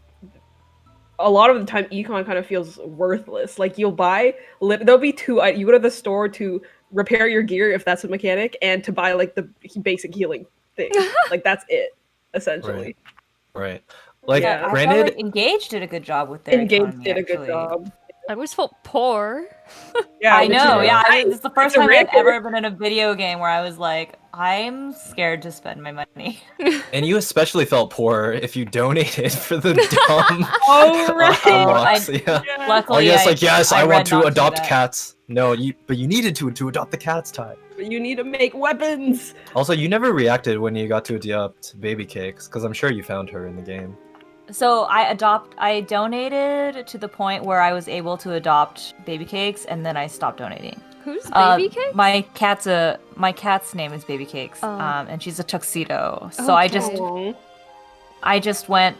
a lot of the time, econ kind of feels worthless. Like, you'll buy, there'll be 2, you go to the store to repair your gear, if that's a mechanic, and to buy, like, the basic healing thing. Like, that's it, essentially.
Right. Like,
Yeah, I
granted,
felt like Engage did a good job with their
Engage
economy,
did a good
actually.
job.
I always felt poor.
Yeah,
I know,
yeah.
it's the first
It's a
time I've
rare-
ever been in a video game where I was like, I'm scared to spend my money.
and you especially felt poor if you donated for the dumb
Oh, right.
unlocks. Yeah.
Luckily,
Oh yes, yes, I
read
want to
not
adopt
that.
cats. No, but you needed to adopt the cats, Ty.
But you need to make weapons.
Also, you never reacted when you got to adopt Baby Cakes, because I'm sure you found her in the game.
So I donated to the point where I was able to adopt Baby Cakes, and then I stopped donating.
Who's Baby Cake?
My cat's name is Baby Cakes,
Oh.
and she's a tuxedo. So I
Okay.
just went,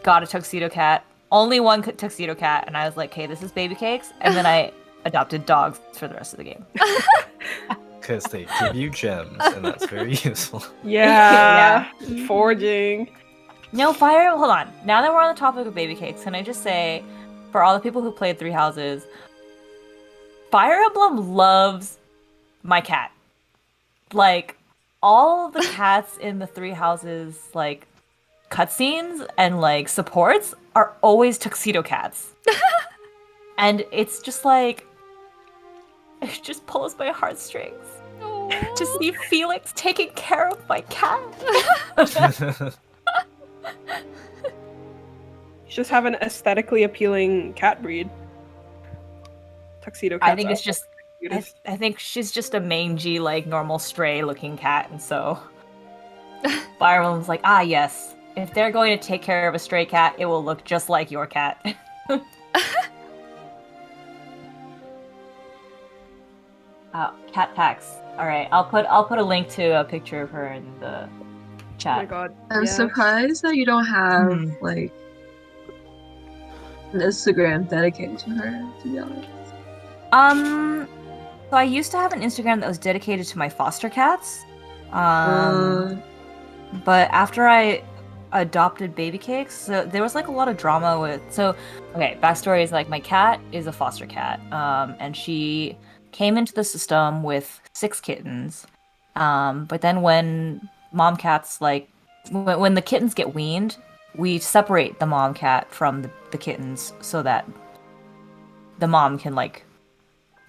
got a tuxedo cat, only one tuxedo cat, and I was like, "Okay, this is baby cakes," and then I adopted dogs for the rest of the game.
Because they give you gems, and that's very useful.
Yeah.
Mhm.
Forging.
No, Fire. Hold on. Now that we're on the topic of baby cakes, can I just say, for all the people who played Three Houses, Fire Emblem loves my cat. Like, all the cats in the Three Houses, like, cutscenes and, like, supports are always tuxedo cats. And it's just like, it just pulls my heartstrings to see Felix taking care of my cat.
You just have an aesthetically appealing cat breed. Tuxedo cats.
I think it's just,
cutest.
I think she's just a mangy, like, normal stray-looking cat, and so Fire Emblem's like, ah, yes. If they're going to take care of a stray cat, it will look just like your cat. Cat tax. All right, I'll put a link to a picture of her in the
Oh my
chat.
god.
I'm
yes.
surprised that you don't have
Hmm.
like an Instagram dedicated to her, to be honest.
So I used to have an Instagram that was dedicated to my foster cats. But after I adopted baby cakes, so there was like a lot of drama with. So, okay, backstory is like my cat is a foster cat, and she came into the system with 6 kittens. But then when mom cats like when the kittens get weaned, we separate the mom cat from the kittens so that the mom can like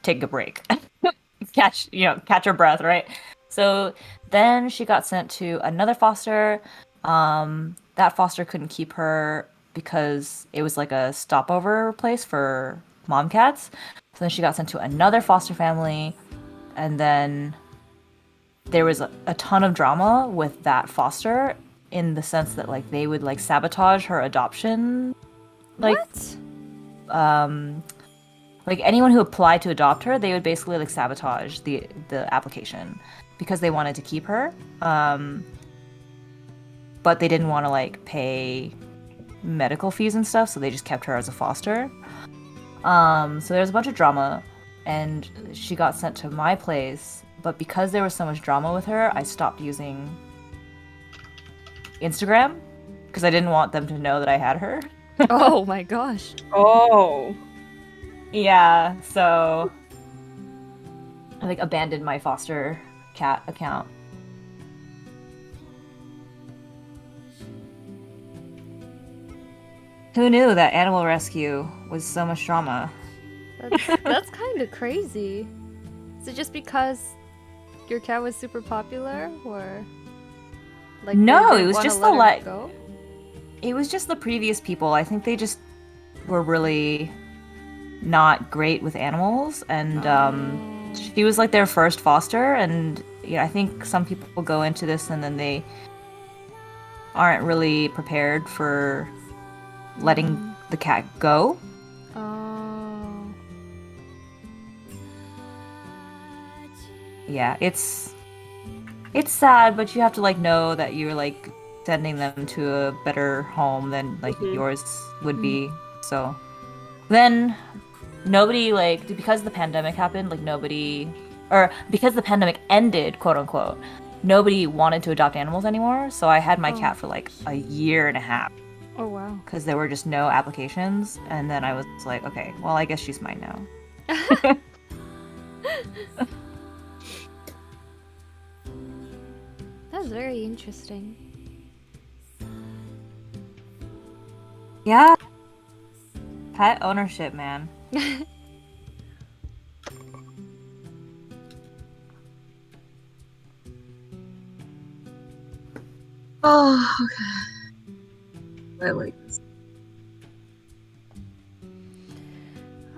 take a break, catch her breath, right? So then she got sent to another foster. That foster couldn't keep her because it was like a stopover place for mom cats. So then she got sent to another foster family, and then there was a ton of drama with that foster in the sense that like they would like sabotage her adoption. Like,
What?
like anyone who applied to adopt her, they would basically like sabotage the application because they wanted to keep her. But they didn't want to like pay medical fees and stuff, so they just kept her as a foster. So there's a bunch of drama, and she got sent to my place. But because there was so much drama with her, I stopped using Instagram because I didn't want them to know that I had her.
Oh my gosh.
Oh.
Yeah, so I like abandoned my foster cat account. Who knew that animal rescue was so much drama?
That's kind of crazy. Is it just because your cat was super popular, or like they
No,
didn't
it was
wanna
just
let
the,
her
like-
go?
It was just the previous people. I think they just were really not great with animals, and she was like their first foster, and I think some people go into this and then they aren't really prepared for letting the cat go.
Oh.
Yeah, it's sad, but you have to like know that you're like sending them to a better home than like yours would be. So then nobody like because the pandemic happened, like nobody or because the pandemic ended, quote unquote, nobody wanted to adopt animals anymore. So I had my cat for like a year and a half
Oh wow.
because there were just no applications, and then I was like, okay, well, I guess she's mine now.
That's very interesting.
Yeah. Pet ownership, man.
Oh, okay. I like this.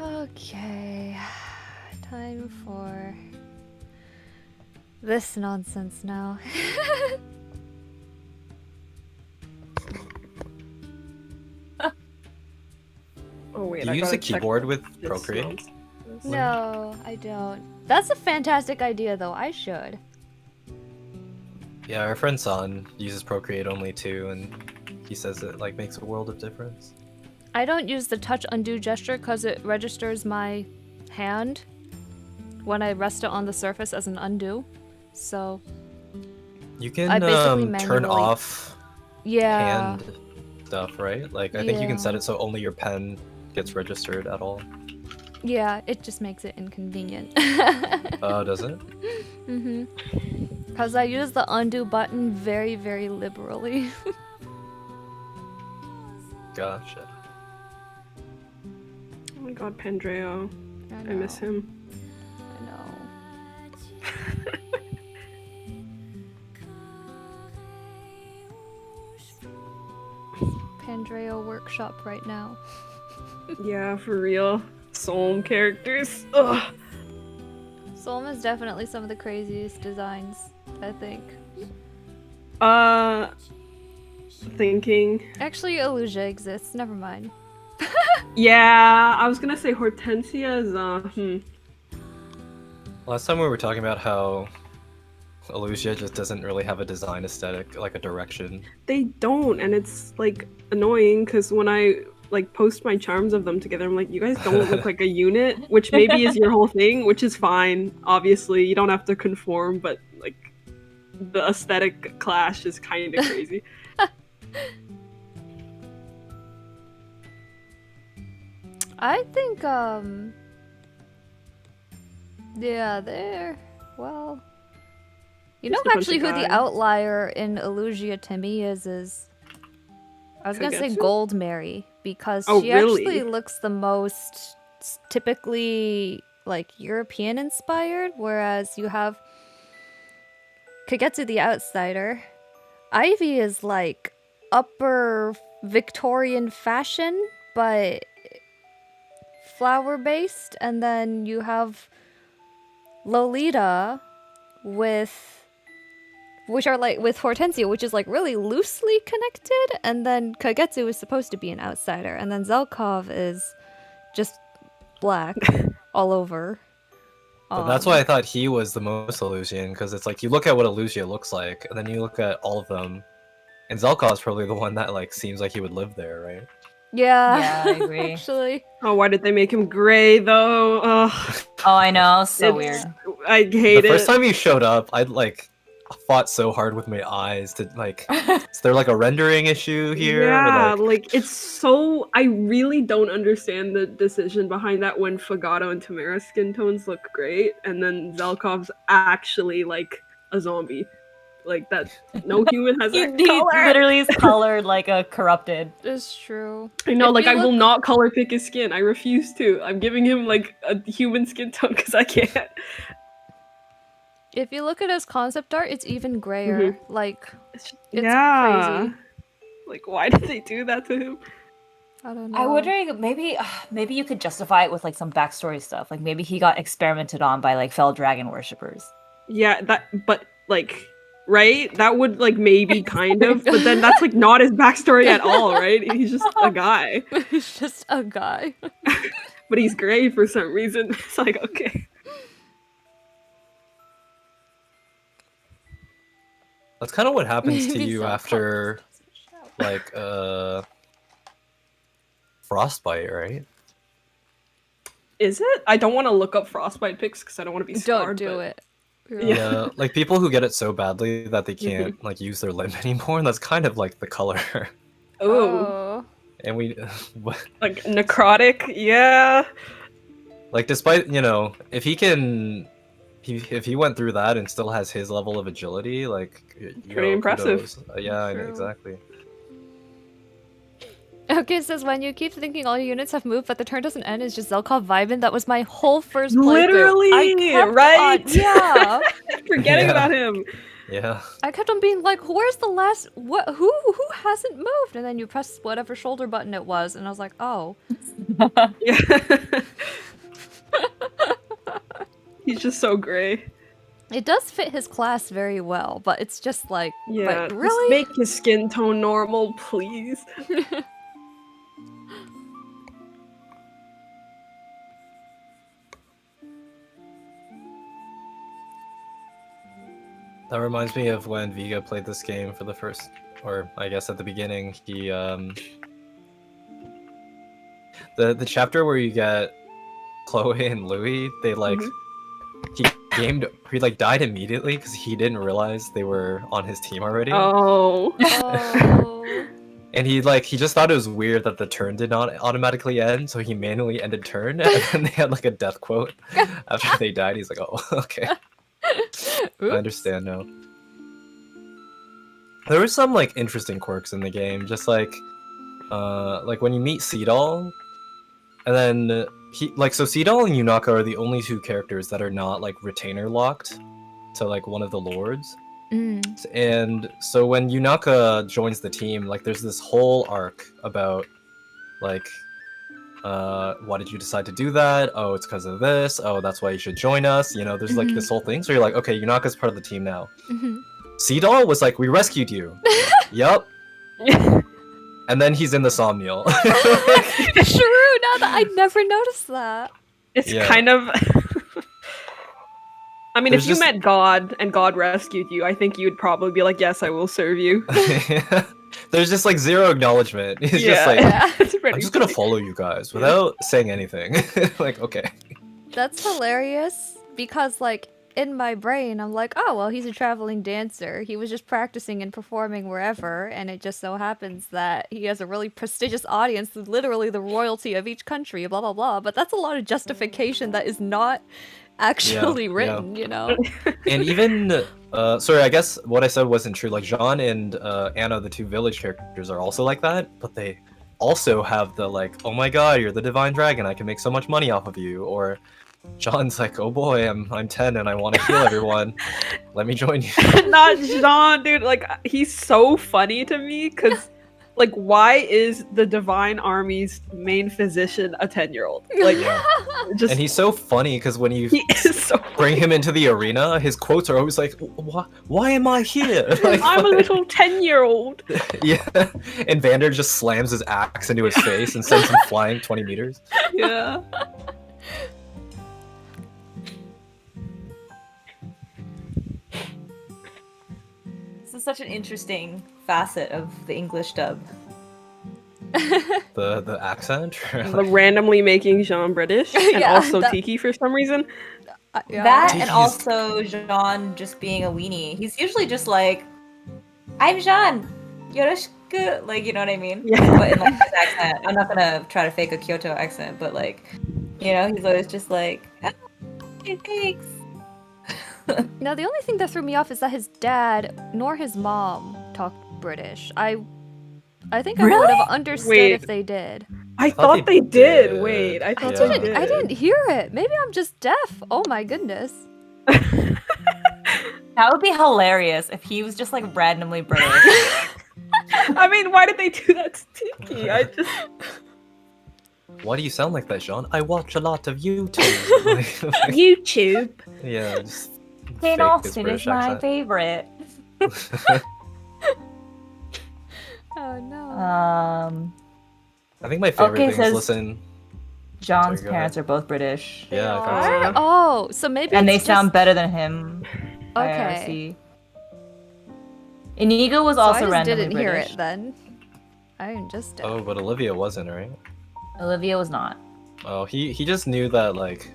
Okay. Time for this nonsense now.
Oh wait,
Do
I
you use
gotta
a
check
keyboard with
this
Procreate?
nonsense.
No, I don't. That's a fantastic idea, though. I should.
Yeah, our friend San uses Procreate only too, and he says it like makes a world of difference.
I don't use the touch undo gesture because it registers my hand when I rest it on the surface as an undo. So
You
I basically
can turn
manually-
off
yeah,
hand stuff, right? Like, I think you can set it so only your pen gets registered at all.
yeah, it just makes it inconvenient.
Oh, does it?
Mm-hmm. Because I use the undo button very, very liberally.
Gotcha.
Oh my god, Pandreo. I miss him.
I know. Pandreo workshop right now.
Yeah, for real. Soul characters. Ugh.
Solm is definitely some of the craziest designs, I think.
Thinking.
Actually, Illusia exists. Never mind.
Yeah, I was gonna say Hortensia is,
Last time we were talking about how Illusia just doesn't really have a design aesthetic, like a direction.
They don't, and it's, like, annoying, because when I, like, post my charms of them together, I'm like, you guys don't look like a unit, which maybe is your whole thing, which is fine, obviously, you don't have to conform, but, like, the aesthetic clash is kind of crazy.
I think, yeah, they're, well... You know
Just a bunch
actually
of
who the
guys.
outlier in Illusia to me is I was gonna say
Kagetsu?
Gold Mary, because
Oh,
she
really?
actually looks the most typically, like, European inspired, whereas you have Kagetsu the outsider. Ivy is, like, upper Victorian fashion, but flower-based, and then you have Lolita which are like with Hortensia, which is like really loosely connected, and then Kagetsu is supposed to be an outsider, and then Zelkov is just black all over.
But that's why I thought he was the most Illusian, because it's like you look at what Illusia looks like, and then you look at all of them, and Zelkov's probably the one that like seems like he would live there, right?
Yeah,
Yeah, I agree.
actually.
Oh, why did they make him gray, though? Ugh.
Oh, I know, so
It's-
weird.
I hate
The first
it.
time he showed up, I'd like fought so hard with my eyes to like, is there like a rendering issue here? Or,
Yeah,
like-
like it's so. I really don't understand the decision behind that when Fagato and Tamara's skin tones look great, and then Zelkov's actually like a zombie. Like that, no human has
He,
that
he
color.
literally is colored like a corrupted.
It's true.
I know,
If
like
you
I will
look-
not color pick his skin. I refuse to. I'm giving him like a human skin tone because I can't.
If you look at his concept art, it's even grayer. Like,
It's just,
It's
yeah.
crazy.
Like, why did they do that to him?
I don't know.
I'm wondering, maybe you could justify it with like some backstory stuff. Like maybe he got experimented on by like fell dragon worshippers.
Yeah, but like, right? That would like maybe kind of, but then that's like not his backstory at all, right? He's just a guy,
He's just a guy.
but he's gray for some reason. It's like okay.
That's kind of what happens to
Maybe
you
Zelkov
after like frostbite, right?
Is it? I don't want to look up frostbite pics because I don't want to be scarred.
Don't do
but-
it.
Yeah, like people who get it so badly that they can't like use their limb anymore, and that's kind of like the color.
Oh,
And we,
like necrotic. Yeah.
like despite if he can, if he went through that and still has his level of agility, like
Pretty impressive.
kudos. Yeah, I know,
True.
exactly.
Okay, it says when you keep thinking all your units have moved, but the turn doesn't end, it's just Zelkov vibing. That was my whole first playthrough.
Literally,
I kept
right?
on- yeah,
Forgetting
Yeah.
about him.
Yeah.
I kept on being like, "Where's the last? What? Who hasn't moved?" And then you press whatever shoulder button it was, and I was like, "Oh,
Yeah. He's just so gray.
it does fit his class very well." But it's just like,
Yeah.
but
just
really,
make his skin tone normal, please.
That reminds me of when Vega played this game for the first, or I guess at the beginning, he The chapter where you get Chloe and Louis, they like he like died immediately because he didn't realize they were on his team already.
Oh.
Oh.
And he just thought it was weird that the turn did not automatically end, so he manually ended turn, and then they had like a death quote after they died. He's like, "Oh, okay, I understand now." There were some like interesting quirks in the game, just like when you meet Seedall, and then so Seedall and Yunaka are the only two characters that are not like retainer locked to like one of the lords. And so when Yunaka joins the team, like there's this whole arc about like why did you decide to do that? Oh, it's because of this. Oh, that's why you should join us. You know, there's like this whole thing. So you're like, okay, Yunaka's part of the team now. Seedall was like, we rescued you. Yup. And then he's in the Somnial.
True, now that I never noticed that.
It's kind of... I mean,
There's
if you
just-
met God and God rescued you, I think you'd probably be like, yes, I will serve you.
There's just like zero acknowledgement. He's just like,
It's pretty
I'm just gonna
funny.
follow you guys without saying anything. Like, okay.
That's hilarious because, like, in my brain, I'm like, oh, well, he's a traveling dancer. He was just practicing and performing wherever, and it just so happens that he has a really prestigious audience, literally the royalty of each country, blah, blah, blah. But that's a lot of justification that is not actually written, you know?
And even, sorry, I guess what I said wasn't true. Like, Jean and Anna, the two village characters, are also like that, but they also have the, like, oh my god, you're the divine dragon, I can make so much money off of you, or John's like, oh boy, I'm 10 and I want to heal everyone. Let me join you.
Not Jean, dude. Like, he's so funny to me because, like, why is the Divine Army's main physician a 10-year-old? Like, just
And he's so funny because when you
he is so
bring him into the arena, his quotes are always like, why am I here? Like,
I'm a little 10-year-old.
yeah. And Vander just slams his axe into his face and sends him flying 20 meters.
Yeah.
This is such an interesting facet of the English dub.
The accent?
Like, randomly making Jean British and
Yeah,
also
that-
Tiki for some reason.
That and
He's-
also Jean just being a weenie. He's usually just like, I'm Jean. Yoroshiku. Like, you know what I mean?
Yeah.
But in like his accent. I'm not gonna try to fake a Kyoto accent, but like, you know, he's always just like, oh, thanks.
Now, the only thing that threw me off is that his dad nor his mom talked British. I think I would
Really?
have understood
Wait.
if they did.
I
thought
thought
they
they did.
did.
Wait, I
I
thought
Yeah.
they
didn't.
did.
I didn't hear it. Maybe I'm just deaf. Oh my goodness.
That would be hilarious if he was just like randomly British.
I mean, why did they do that to Tiki? I just...
Why do you sound like that, Jean? I watch a lot of YouTube. Like,
YouTube.
yeah, just
Jane
fake his
Austen is
British
my
accent.
favorite.
Oh no.
I think my favorite
Okay,
thing
says-
is listen.
John's
Sorry, go
parents are both British.
Yeah, I
Are?
thought so.
Oh, so maybe
And they
it's
sound
just...
better than him.
Okay.
IRC. Inigo was
So I
also
just
randomly
didn't hear
British.
it then. I'm just deaf.
Oh, but Olivia wasn't, right?
Olivia was not.
Oh, he just knew that like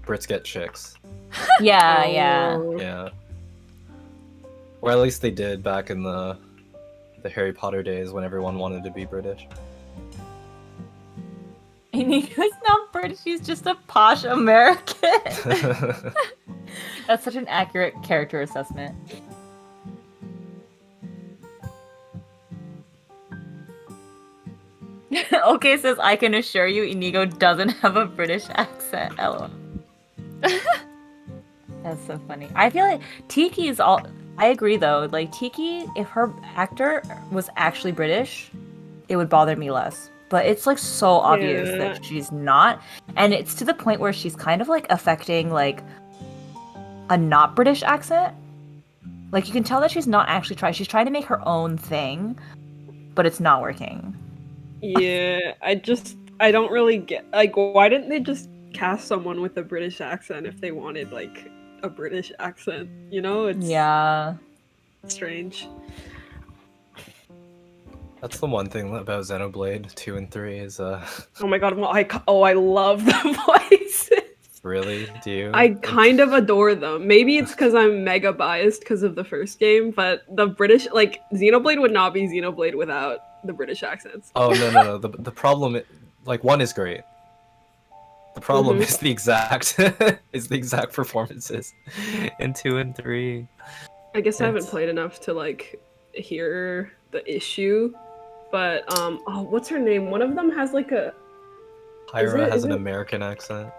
Brits get chicks.
Yeah, yeah.
Oh.
Yeah. Or at least they did back in the Harry Potter days when everyone wanted to be British.
Inigo's not British, he's just a posh American. That's such an accurate character assessment. Okay says, I can assure you Inigo doesn't have a British accent. LOL. That's so funny. I feel like Tiki is all... I agree though. Like, Tiki, if her actor was actually British, it would bother me less. But it's like so obvious
Yeah.
that she's not. And it's to the point where she's kind of like affecting like a not British accent. Like, you can tell that she's not actually trying. She's trying to make her own thing, but it's not working.
Yeah, I don't really get, like, why didn't they just cast someone with a British accent if they wanted, like, a British accent? You know, it's
Yeah.
strange.
That's the one thing about Xenoblade 2 and 3 is
Oh my god, well, I love the voices.
really, do you?
I kind of adore them. Maybe it's because I'm mega biased because of the first game, but the British, like, Xenoblade would not be Xenoblade without the British accents.
Oh no. The problem, like 1 is great. The problem is the exact performances in 2 and 3.
I guess I haven't played enough to like hear the issue, but oh, what's her name? One of them has like a
Pyra has an American accent.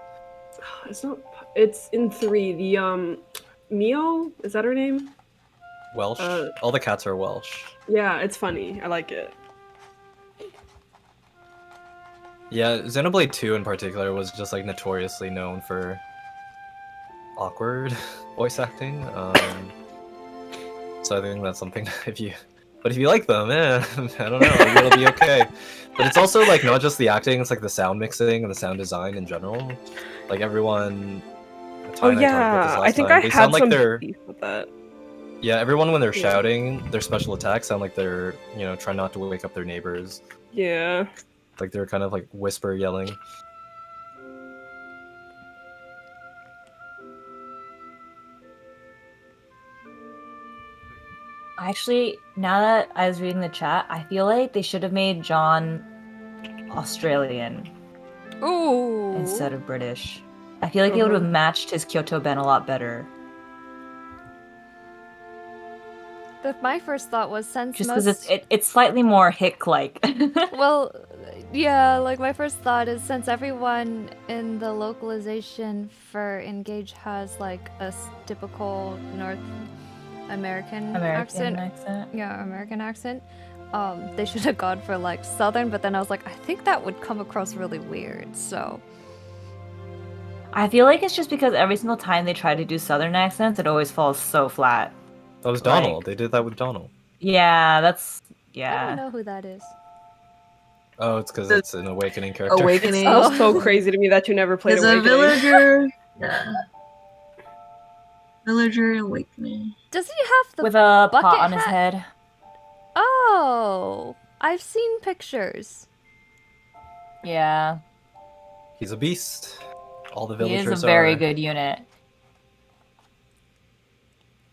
It's not. It's in 3. The Mio, is that her name?
Welsh. All the cats are Welsh.
Yeah, it's funny. I like it.
Yeah, Xenoblade 2 in particular was just like notoriously known for awkward voice acting. So I think that's something if you like them, I don't know, maybe it'll be okay. But it's also like not just the acting, it's like the sound mixing and the sound design in general. Like everyone.
Oh yeah, I think I had some beef with that.
Yeah, everyone when they're shouting, their special attacks sound like they're, trying not to wake up their neighbors.
Yeah.
Like they're kind of like whisper yelling.
Actually, now that I was reading the chat, I feel like they should have made John Australian.
Ooh.
Instead of British. I feel like it would have matched his Kyoto Ben a lot better.
But my first thought was since
just because it's slightly more hick-like.
Well, yeah, like my first thought is since everyone in the localization for Engage has like a typical North American accent. Yeah, American accent. They should have gone for like Southern, but then I was like, I think that would come across really weird. So
I feel like it's just because every single time they try to do Southern accents, it always falls so flat.
That was Donald. They did that with Donald.
Yeah, that's
I don't know who that is.
Oh, it's because it's an Awakening character.
Awakening.
It's so crazy to me that you never played Awakening.
It's a villager. Yeah. Villager Awakening.
Does he have the
with a
bucket
pot on his
hat?
head?
Oh, I've seen pictures.
Yeah.
He's a beast. All the villagers
He is a very good unit.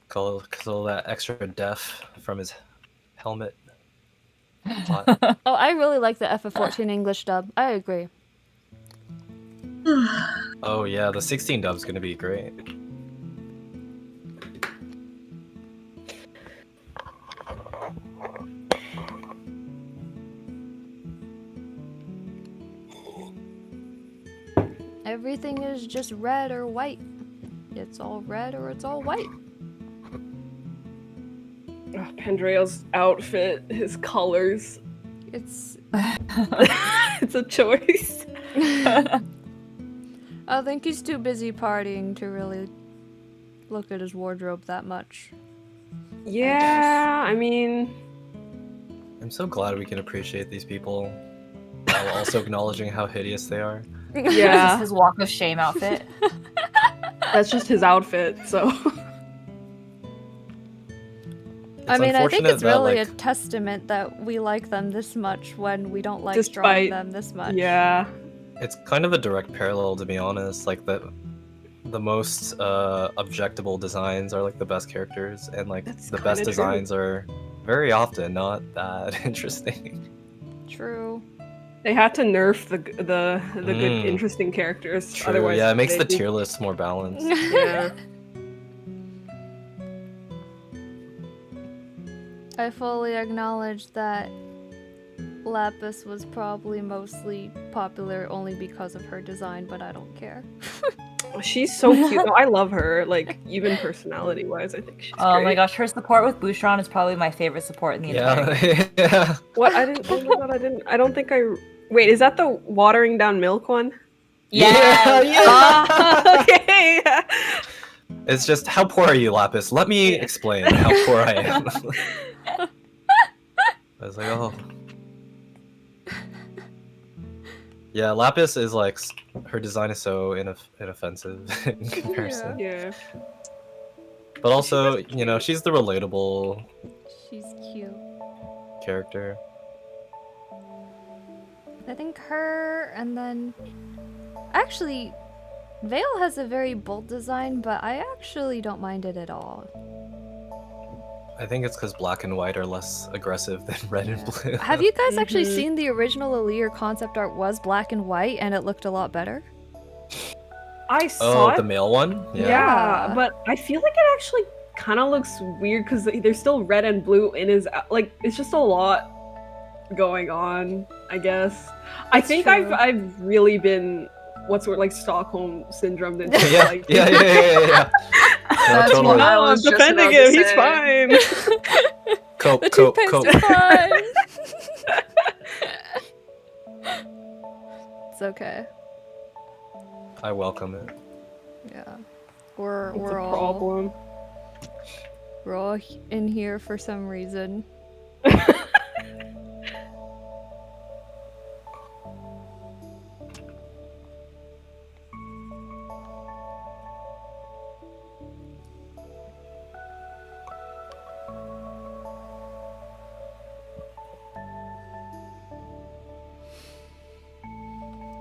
Call that extra def from his helmet.
Oh, I really like the FF14 English dub. I agree.
Oh yeah, the 16 dub's gonna be great.
Everything is just red or white. It's all red or it's all white.
Oh, Pandrea's outfit, his colors.
It's
it's a choice.
I think he's too busy partying to really look at his wardrobe that much.
Yeah, I mean...
I'm so glad we can appreciate these people while also acknowledging how hideous they are.
Yeah. This is his walk of shame outfit.
That's just his outfit, so...
I mean, I think it's really a testament that we like them this much when we don't like drawing them this much.
Yeah.
It's kind of a direct parallel, to be honest. Like the most objectable designs are like the best characters, and like the best designs are very often not that interesting.
True.
They had to nerf the good interesting characters.
True.
Otherwise,
yeah, it makes the tier list more balanced.
Yeah.
I fully acknowledge that Lapis was probably mostly popular only because of her design, but I don't care.
She's so cute. No, I love her. Like, even personality-wise, I think she's great.
Oh my gosh, her support with Boucheron is probably my favorite support in the entire game.
Yeah.
What? I didn't. Oh my god, I don't think I. Wait, is that the watering down milk one?
Yeah.
Okay.
It's just, how poor are you, Lapis? Let me explain how poor I am. I was like, oh. Yeah, Lapis is like, her design is so inoffensive in comparison.
Yeah.
But also, she's the relatable
She's cute.
character.
I think her, and then actually, Veil has a very bold design, but I actually don't mind it at all.
I think it's because black and white are less aggressive than red and blue.
Have you guys actually seen the original Alir concept art was black and white, and it looked a lot better?
I saw
the
it.
male one?
Yeah, but I feel like it actually kind of looks weird because there's still red and blue in his like. It's just a lot going on, I guess. I think
true.
I've really been like Stockholm syndrome.
Yeah,
Like,
yeah. No,
That's
totally.
what I
no, I'm
was just
defending
about
him.
to
He's
say.
fine.
Cope,
The
cope,
toothpaste
cope.
is fine. It's okay.
I welcome it.
Yeah, we're
It's a
all
problem.
in here for some reason.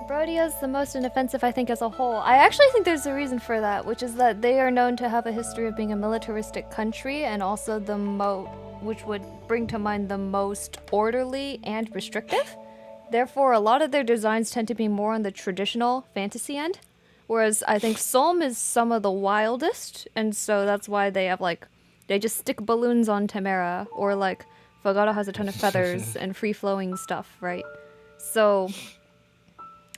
Brodia is the most inoffensive, I think, as a whole. I actually think there's a reason for that, which is that they are known to have a history of being a militaristic country, and also which would bring to mind the most orderly and restrictive. Therefore, a lot of their designs tend to be more on the traditional fantasy end, whereas I think Solm is some of the wildest, and so that's why they have, like, they just stick balloons on Tamara, or, like, Fogado has a ton of feathers and free-flowing stuff, right? So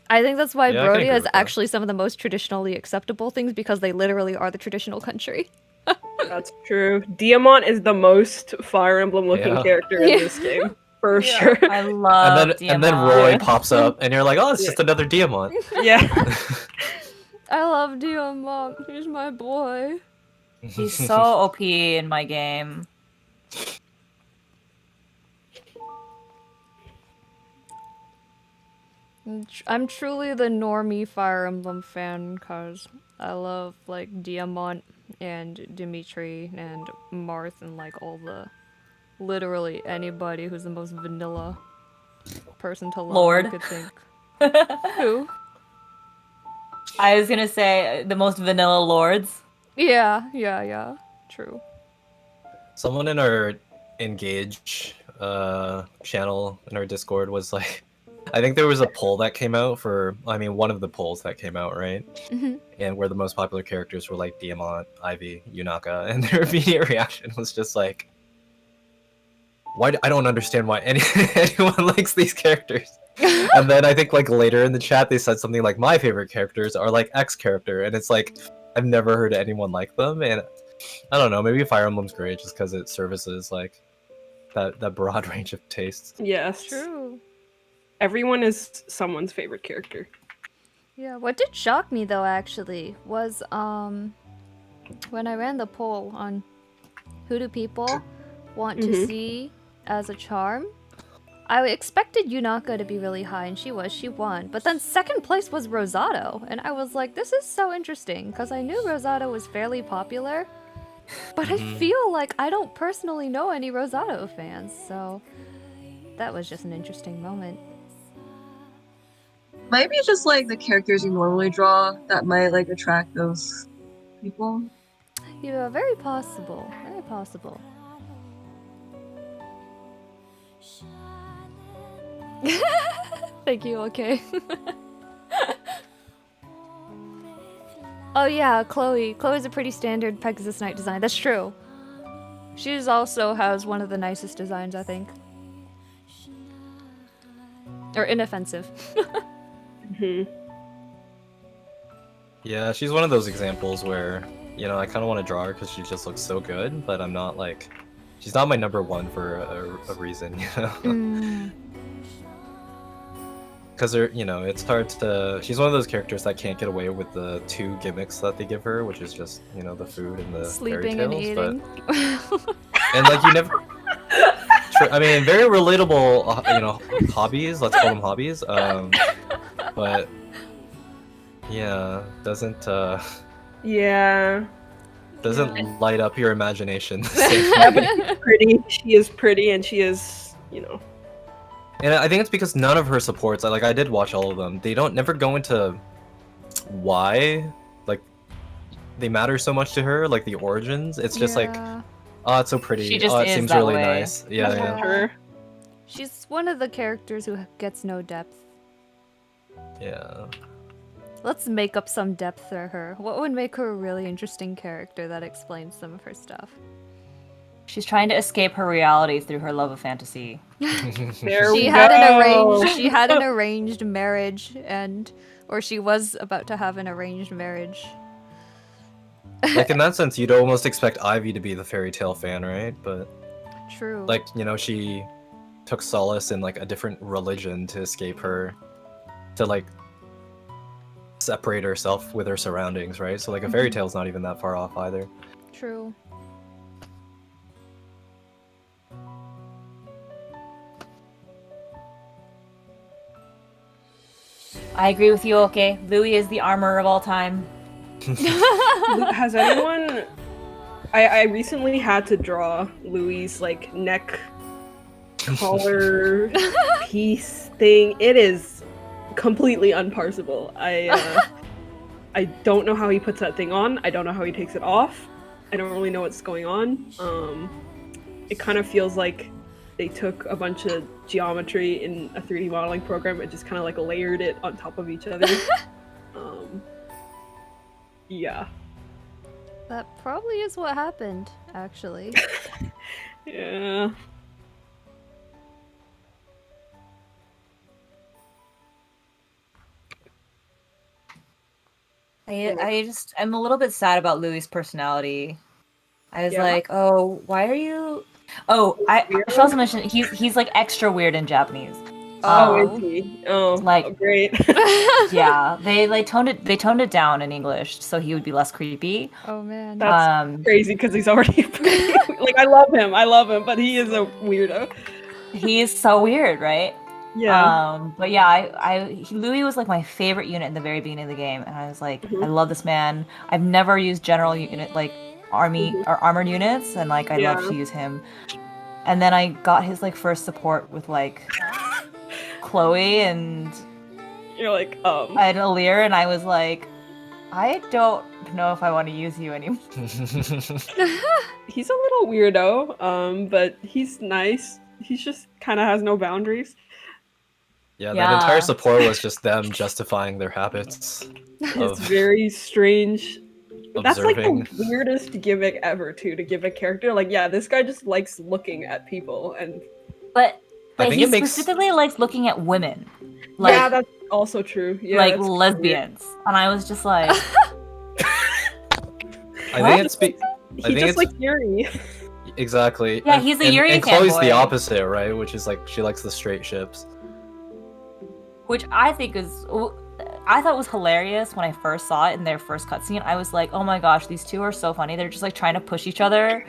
I think that's why
Yeah, I can agree
Brodia is
with that.
actually some of the most traditionally acceptable things, because they literally are the traditional country.
That's true. Diamant is the most Fire Emblem looking
Yeah.
character in this game, for sure.
I love
And then
Diamond.
Roy
Yeah.
pops up, and you're like, oh, it's
Yeah.
just another Diamant.
Yeah.
I love Diamond. He's my boy.
He's so OP in my game.
I'm truly the normie Fire Emblem fan, because I love, like, Diamant and Dimitri and Marth and, like, all the... literally anybody who's the most vanilla person to love.
Lord.
I could think. Who?
I was gonna say the most vanilla lords.
Yeah. True.
Someone in our Engage channel in our Discord was like, I think there was a poll that came out one of the polls that came out, right?
Mhm.
And where the most popular characters were like Diamant, Ivy, Yunaka, and their immediate reaction was just like, I don't understand why anyone likes these characters. And then I think like later in the chat they said something like, my favorite characters are like X character, and it's like, I've never heard anyone like them, and I don't know, maybe Fire Emblem's great just because it services like that broad range of tastes.
Yes.
True.
Everyone is someone's favorite character.
Yeah, what did shock me though actually was when I ran the poll on who do people want to see as a charm. I expected Yunaka to be really high, and she won. But then second place was Rosado, and I was like, this is so interesting, because I knew Rosado was fairly popular, but I feel like I don't personally know any Rosado fans, so that was just an interesting moment.
Might be just like the characters you normally draw that might like attract those people.
Yeah, very possible. Very possible. Thank you, okay. Oh yeah, Chloe. Chloe's a pretty standard Pegasus Knight design. That's true. She's also has one of the nicest designs, I think. Or inoffensive.
Yeah, she's one of those examples where, you know, I kind of want to draw her because she just looks so good, but I'm not like, she's not my number one for a reason, you know? Because you know, it's hard to. She's one of those characters that can't get away with the two gimmicks that they give her, which is just, you know, the food and the
Sleeping and
fairy tales.
eating.
And like you never. I mean, very relatable, you know, hobbies. Let's call them hobbies. But yeah, doesn't
Yeah.
light up your imagination.
Yeah, but she's pretty. She is pretty, and she is, you know,
And I think it's because none of her supports, like I did watch all of them, they don't never go into why, like, they matter so much to her, like the origins. It's just like,
Yeah.
oh, it's so pretty.
She just
oh, it
is
seems
that
really
way.
nice. Yeah,
That's
yeah.
her.
She's one of the characters who gets no depth.
Yeah.
Let's make up some depth for her. What would make her a really interesting character that explains some of her stuff?
She's trying to escape her reality through her love of fantasy.
There
She
we
had
go.
an arranged marriage, or she was about to have an arranged marriage.
Like in that sense, you'd almost expect Ivy to be the fairy tale fan, right? But
True.
like, you know, she took solace in like a different religion to escape her, to like separate herself with her surroundings, right? So like a fairy tale's not even that far off either.
True.
I agree with you, okay? Louis is the armor of all time.
Has anyone? I recently had to draw Louis' like neck collar piece thing. It is completely unparsable. I don't know how he puts that thing on. I don't know how he takes it off. I don't really know what's going on. It kind of feels like they took a bunch of geometry in a 3D modeling program and just kind of like layered it on top of each other. Yeah.
That probably is what happened, actually.
Yeah.
I'm a little bit sad about Louis' personality. I was
Yeah.
like, oh, why are you? Oh, I should also mention he's like extra weird in Japanese.
Oh, is he? Oh,
like-
oh, great.
Yeah, they toned it down in English so he would be less creepy.
Oh man.
That's crazy because he's already like I love him, but he is a weirdo.
He is so weird, right?
Yeah.
But yeah, Louis was like my favorite unit in the very beginning of the game, and I was like,
Mhm.
I love this man. I've never used general unit like army or armored units, and like I'd love
Yeah.
to use him. And then I got his like first support with like Chloe and
You're like,
Alir, and I was like, I don't know if I want to use you anymore.
he's a little weirdo, but he's nice. He's just kind of has no boundaries.
Yeah,
Yeah.
that entire support was just them justifying their habits
It's
of
very strange. That's like
observing.
the weirdest gimmick ever, too, to give a character. Like, yeah, this guy just likes looking at people, and
But
think
he
it makes-
specifically likes looking at women, like
yeah, that's also true. Yeah,
like
that's weird.
lesbians, and I was just like,
I
What?
think it's
He
think
just
it's-
like Yuri.
exactly.
Yeah,
And-
he's a
and,
Yuri
and Chloe's the
fanboy.
opposite, right? Which is like she likes the straight ships.
which I think is. I thought was hilarious when I first saw it in their first cutscene. I was like, "Oh my gosh, these two are so funny. They're just like trying to push each other,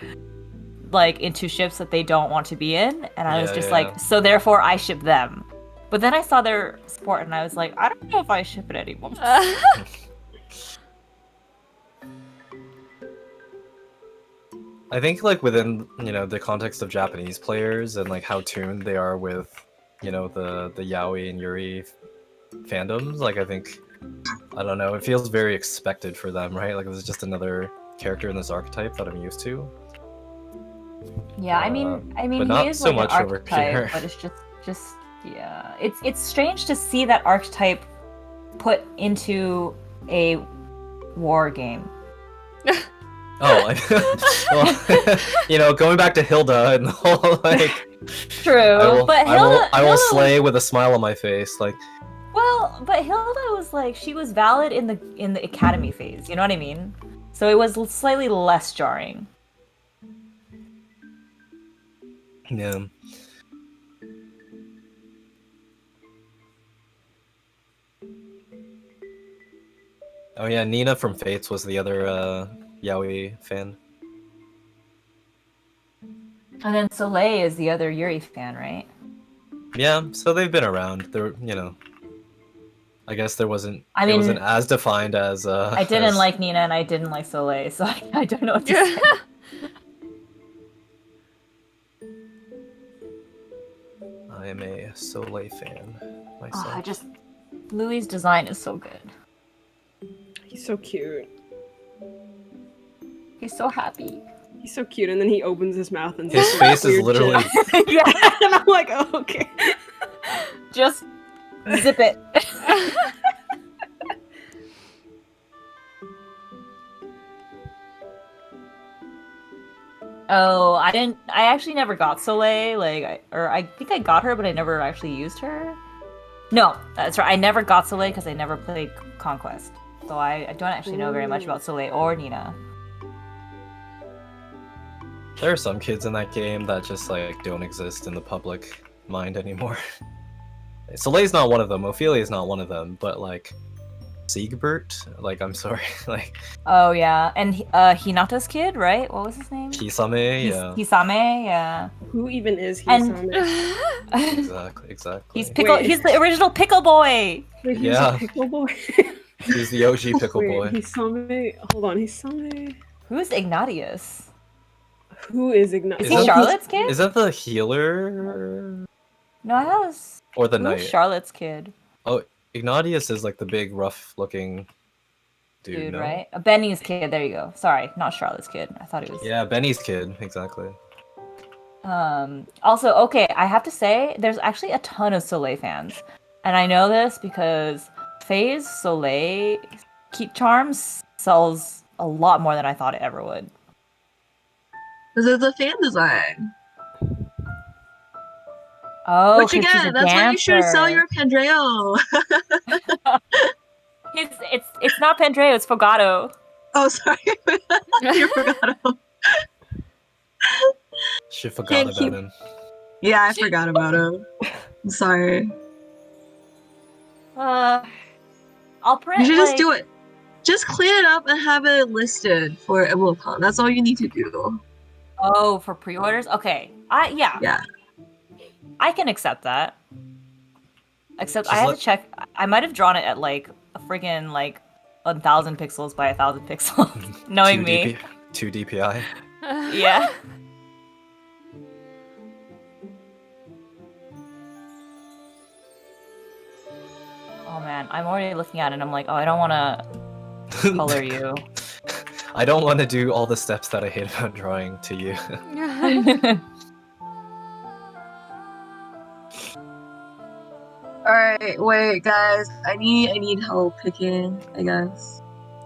like into ships that they don't want to be in." And I was
Yeah,
just
yeah.
like, "So therefore, I ship them." But then I saw their support, and I was like, "I don't know if I ship it anymore."
I think like within, you know, the context of Japanese players and like how tuned they are with, you know, the yaoi and yuri fandoms, like I think, I don't know, it feels very expected for them, right? Like this is just another character in this archetype that I'm used to.
Yeah, I mean,
but
he
not
is
so
like
much
an
over
archetype,
here.
but it's just yeah. It's strange to see that archetype put into a war game.
Oh, well, you know, going back to Hilda and the whole like,
True, but Hilda,
I will
Hilda
slay with a smile on my face, like.
Well, but Hilda was like she was valid in the academy phase. You know what I mean? So it was slightly less jarring.
Yeah. Oh yeah, Nina from Fates was the other yaoi fan.
And then Soleil is the other Yuri fan, right?
Yeah, so they've been around. They're, you know, I guess there wasn't.
I
it
mean,
wasn't as defined as.
I didn't
as-
like Nina and I didn't like Soleil, so I don't know what to say.
I am a Soleil fan myself.
Louis' design is so good.
He's so cute.
He's so happy.
He's so cute, and then he opens his mouth and
His
says
face is
weird
literally
shit.
Yeah,
And I'm like, oh, okay.
just zip it. Oh, I actually never got Soleil, I think I got her, but I never actually used her. No, that's right, I never got Soleil because I never played Conquest. So I don't actually know very much about Soleil or Nina.
There are some kids in that game that just like don't exist in the public mind anymore. Soleil's not one of them, Ophelia's not one of them, but like Siegbert, like I'm sorry, like
Oh yeah, and Hinata's kid, right? What was his name?
Kisame, yeah.
Hisame, yeah.
Who even is
And-
Exactly.
He's pickle.
Wait.
He's the original pickle boy.
Wait, he's
Yeah.
a pickle boy.
He's the OG pickle
Wait,
boy.
Hisame. Hold on, Hisame.
Who's Ignatius?
Who is Ignatius?
Is he
that-
Charlotte's kid?
Is that the healer
No, I thought it was
or the
who
knight?
was Charlotte's kid,
Ignatius is like the big, rough-looking dude, no?
right? Benny's kid. There you go. Sorry, not Charlotte's kid. I thought it was.
Yeah, Benny's kid, exactly.
Also, okay, I have to say, there's actually a ton of Soleil fans, and I know this because Faye's Soleil Keep Charms sells a lot more than I thought it ever would.
Because it's a fan design.
Oh,
Which
'cause she's a
again, that's why you should sell
dancer.
your Pandreo.
It's not Pandreo, it's Fogato.
Oh, sorry. You forgot.
She forgot
Can't
about
keep-
him.
Yeah, I forgot about him. I'm sorry.
I'll print.
You should just
like-
do it. Just clean it up and have it listed for EmblemCon. That's all you need to do.
Oh, for pre-orders? Okay. Yeah.
Yeah.
I can accept that. Except
Just
I have
let-
to check. I might have drawn it at like a friggin' like 1,000 pixels by 1,000 pixels. Knowing me.
2 DPI.
Yeah. Oh man, I'm already looking at it and I'm like, oh, I don't want to color you.
I don't want to do all the steps that I hate about drawing to you.
Alright, wait, guys. I need help picking, I guess,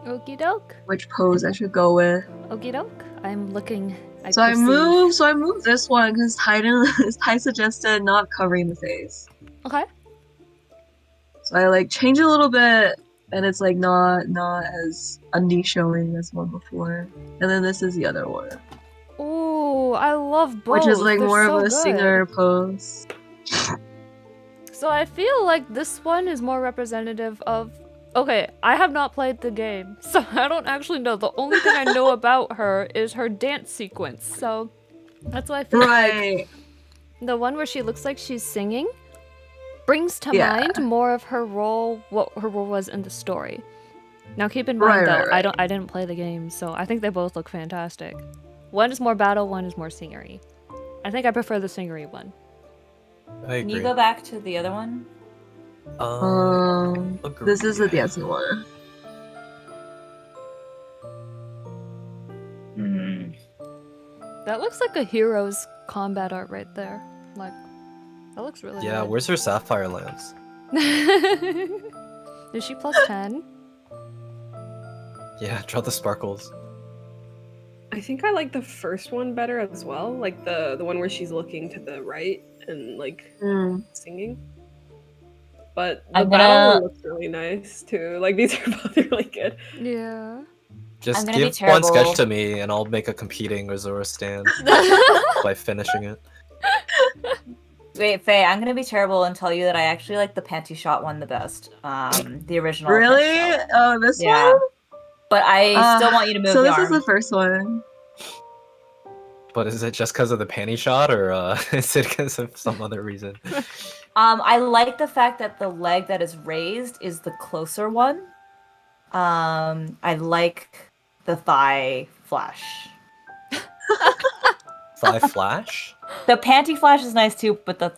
Okie doke.
which pose I should go with.
Okie doke. I'm looking.
So I moved this one because Ty suggested not covering the face.
Okay.
So I like change it a little bit, and it's like not as undie showing as one before. And then this is the other one,
Ooh, I love both.
which is like
They're
more
so
of a
good.
singer pose.
So I feel like this one is more representative of. Okay, I have not played the game, so I don't actually know. The only thing I know about her is her dance sequence. So that's why I feel like
Right.
the one where she looks like she's singing brings to
Yeah.
mind more of her role, what her role was in the story. Now keep in mind
Right,
though,
right,
I didn't play the game, so I think they both look fantastic. One is more battle, one is more singery. I think I prefer the singery one.
I
Can
agree.
you go back to the other one?
This is the
agree.
dancing one.
That looks like a hero's combat art right there. Like, that looks really
Yeah,
good.
where's her sapphire lance?
Is she plus 10?
Yeah, draw the sparkles.
I think I like the first one better as well, like the one where she's looking to the right and like singing. But the
I'm
battle
gonna-
one looks really nice too. Like these are both really good.
Yeah.
Just
gonna be
give one sketch
terrible.
to me and I'll make a competing Azura stand by finishing it.
Wait, Faye, I'm gonna be terrible and tell you that I actually like the panty shot one the best. The original. panty
Really?
shot.
Oh, this
Yeah.
one?
But I still want you to move
So
the
this
arm.
is the first one.
But is it just because of the panty shot or is it because of some other reason?
I like the fact that the leg that is raised is the closer one. I like the thigh flash.
Thigh flash?
The panty flash is nice too, but the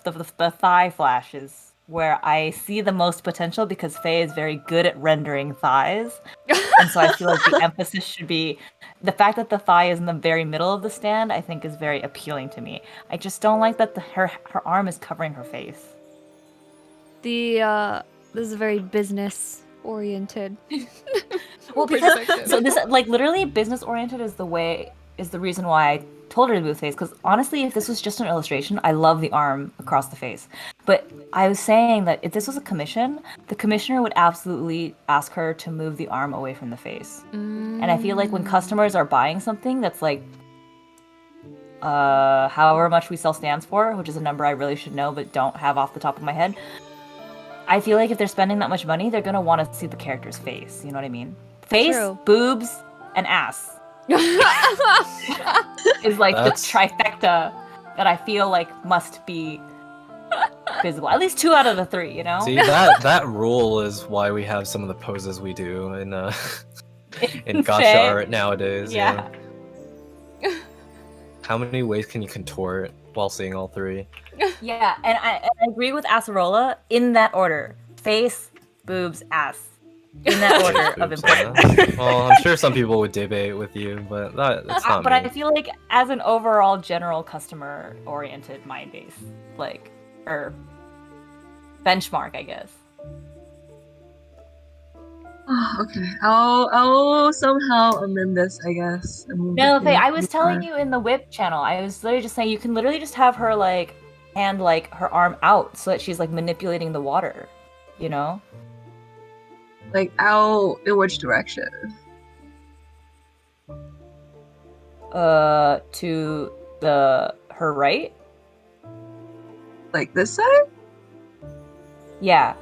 thigh flash is where I see the most potential because Faye is very good at rendering thighs. And so I feel like the emphasis should be the fact that the thigh is in the very middle of the stand, I think is very appealing to me. I just don't like that her arm is covering her face.
This is very business oriented.
Well, because so this like literally business oriented is the reason why I told her to move the face. Because honestly, if this was just an illustration, I love the arm across the face. But I was saying that if this was a commission, the commissioner would absolutely ask her to move the arm away from the face. And I feel like when customers are buying something that's like however much we sell stands for, which is a number I really should know but don't have off the top of my head, I feel like if they're spending that much money, they're gonna want to see the character's face. You know what I mean? Face,
True.
boobs, and ass is like the trifecta that I feel like must be visible. At least 2 out of the 3, you know?
See, that rule is why we have some of the poses we do in Gacha art nowadays.
Yeah.
How many ways can you contort while seeing all 3?
Yeah, and I agree with Acerola in that order. Face, boobs, ass. In that order of importance.
Well, I'm sure some people would debate with you, but that's not
But
me.
I feel like as an overall general customer-oriented mind base, like, or benchmark, I guess.
Okay, I'll somehow amend this, I guess.
No, Faye, I was telling you in the whip channel, I was literally just saying you can literally just have her like hand like her arm out so that she's like manipulating the water, you know?
Like out in which direction?
To her right?
Like this side?
Yeah.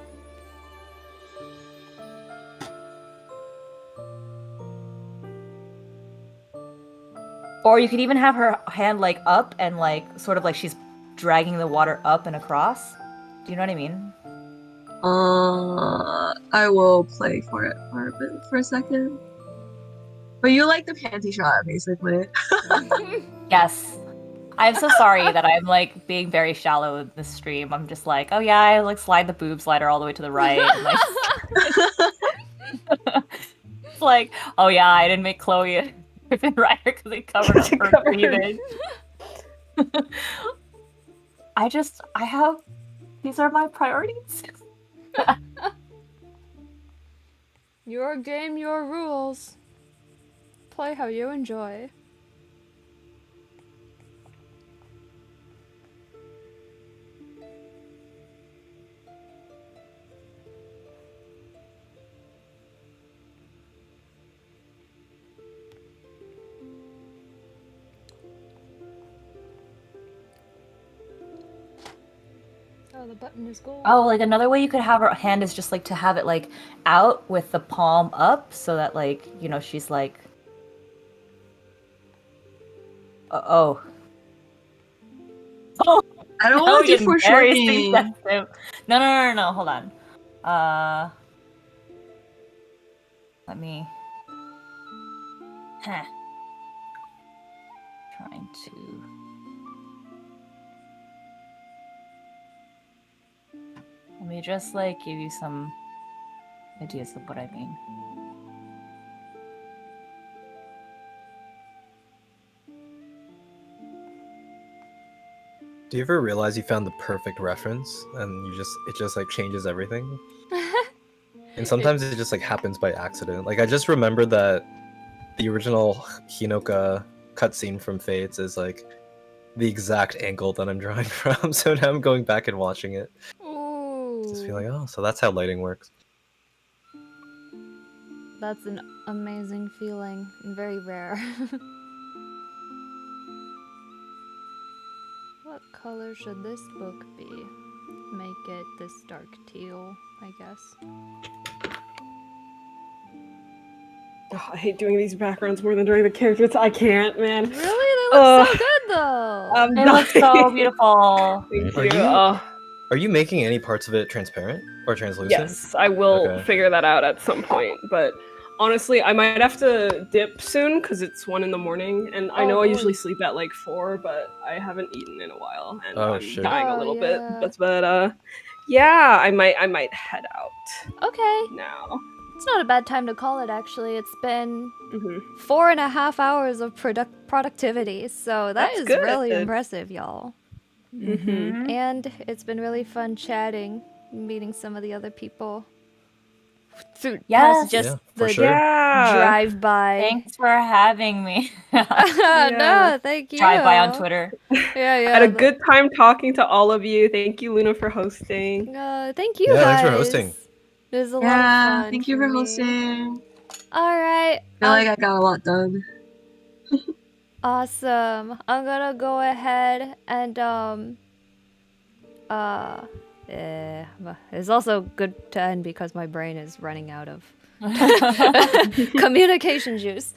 Or you could even have her hand like up and like sort of like she's dragging the water up and across. Do you know what I mean?
I will play for it for a second. But you like the panty shot, basically.
Yes. I'm so sorry that I'm like being very shallow in this stream. I'm just like, oh yeah, I like slide the boob slider all the way to the right. And, like... It's like, oh yeah, I didn't make Chloe a Griffin Rider because they covered up her cleavage. These are my priorities.
Your game, your rules. Play how you enjoy. Oh, the button is gold.
Oh, like another way you could have her hand is just like to have it like out with the palm up so that like, you know, she's like... Oh.
I don't want to for sure.
No, hold on. Let me... Trying to... Let me just like give you some ideas of what I mean.
Do you ever realize you found the perfect reference and it just like changes everything? And sometimes it just like happens by accident. Like I just remembered that the original Hinoka cutscene from Fates is like the exact angle that I'm drawing from, so now I'm going back and watching it. Just feel like, oh, so that's how lighting works.
That's an amazing feeling and very rare. What color should this book be? Make it this dark teal, I guess.
Oh, I hate doing these backgrounds more than doing the characters. I can't, man.
Really? They look so good though!
They look so beautiful.
Thank you.
Are you making any parts of it transparent or translucent?
Yes, I will
Okay.
figure that out at some point, but Honestly, I might have to dip soon because it's 1 in the morning, and I
Oh,
know I
boy.
usually sleep at like 4, but I haven't eaten in a while, and
Oh,
I'm
shit.
dying a
Oh,
little
yeah.
bit. But yeah, I might head out
Okay.
now.
It's not a bad time to call it, actually. It's been
Hmm
4.5 hours of productivity, so that
That's
is
good.
really impressive, y'all.
Mm-hmm.
And it's been really fun chatting, meeting some of the other people. Through
Yes.
past just
Yeah, for
the
sure.
Yeah.
drive by.
Thanks for having me.
No, thank you.
Drive by on Twitter.
Yeah, yeah.
I had a good time talking to all of you. Thank you, Luna, for hosting.
Thank you
Yeah,
guys.
thanks for hosting.
It was a lot of
Yeah,
fun.
thank you for
me.
hosting.
All right.
I feel like I got a lot done.
Awesome. I'm gonna go ahead and it's also good to end because my brain is running out of communication juice.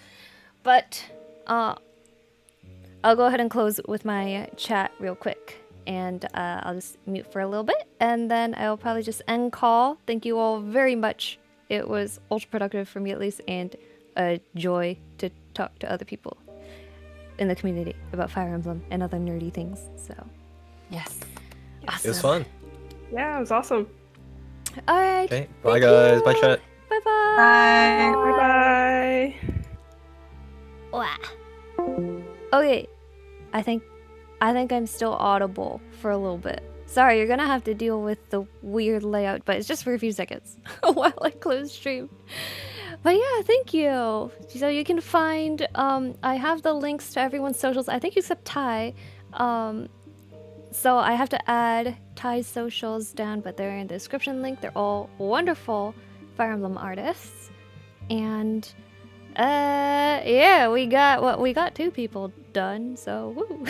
But I'll go ahead and close with my chat real quick, and I'll just mute for a little bit, and then I'll probably just end call. Thank you all very much. It was ultra productive for me at least, and a joy to talk to other people in the community about Fire Emblem and other nerdy things. So
Yes.
awesome.
It was fun.
Yeah, it was awesome.
All right.
Okay, bye
Thank
guys.
you.
Bye chat.
Bye bye.
Bye.
Bye-bye.
Okay, I think I'm still audible for a little bit. Sorry, you're gonna have to deal with the weird layout, but it's just for a few seconds while I close stream. But yeah, thank you. So you can find I have the links to everyone's socials. I think except Ty. So I have to add Ty's socials down, but they're in the description link. They're all wonderful Fire Emblem artists. And yeah, we got 2 people done, so woo.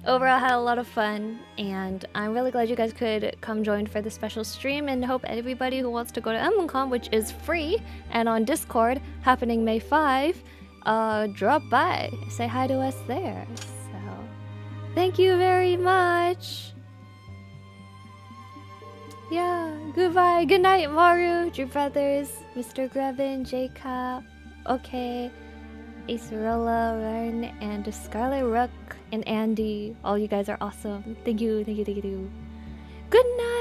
Overall, I had a lot of fun, and I'm really glad you guys could come join for the special stream, and hope everybody who wants to go to EmblemCon, which is free, and on Discord, happening May 5, drop by, say hi to us there. So, thank you very much. Yeah, goodbye. Good night, Maru, Drew Brothers, Mr. Grevin, Jacob, okay, Acerola, Rern, and Scarlet Rook, and Andy. All you guys are awesome. Thank you, thank you, thank you. Good night.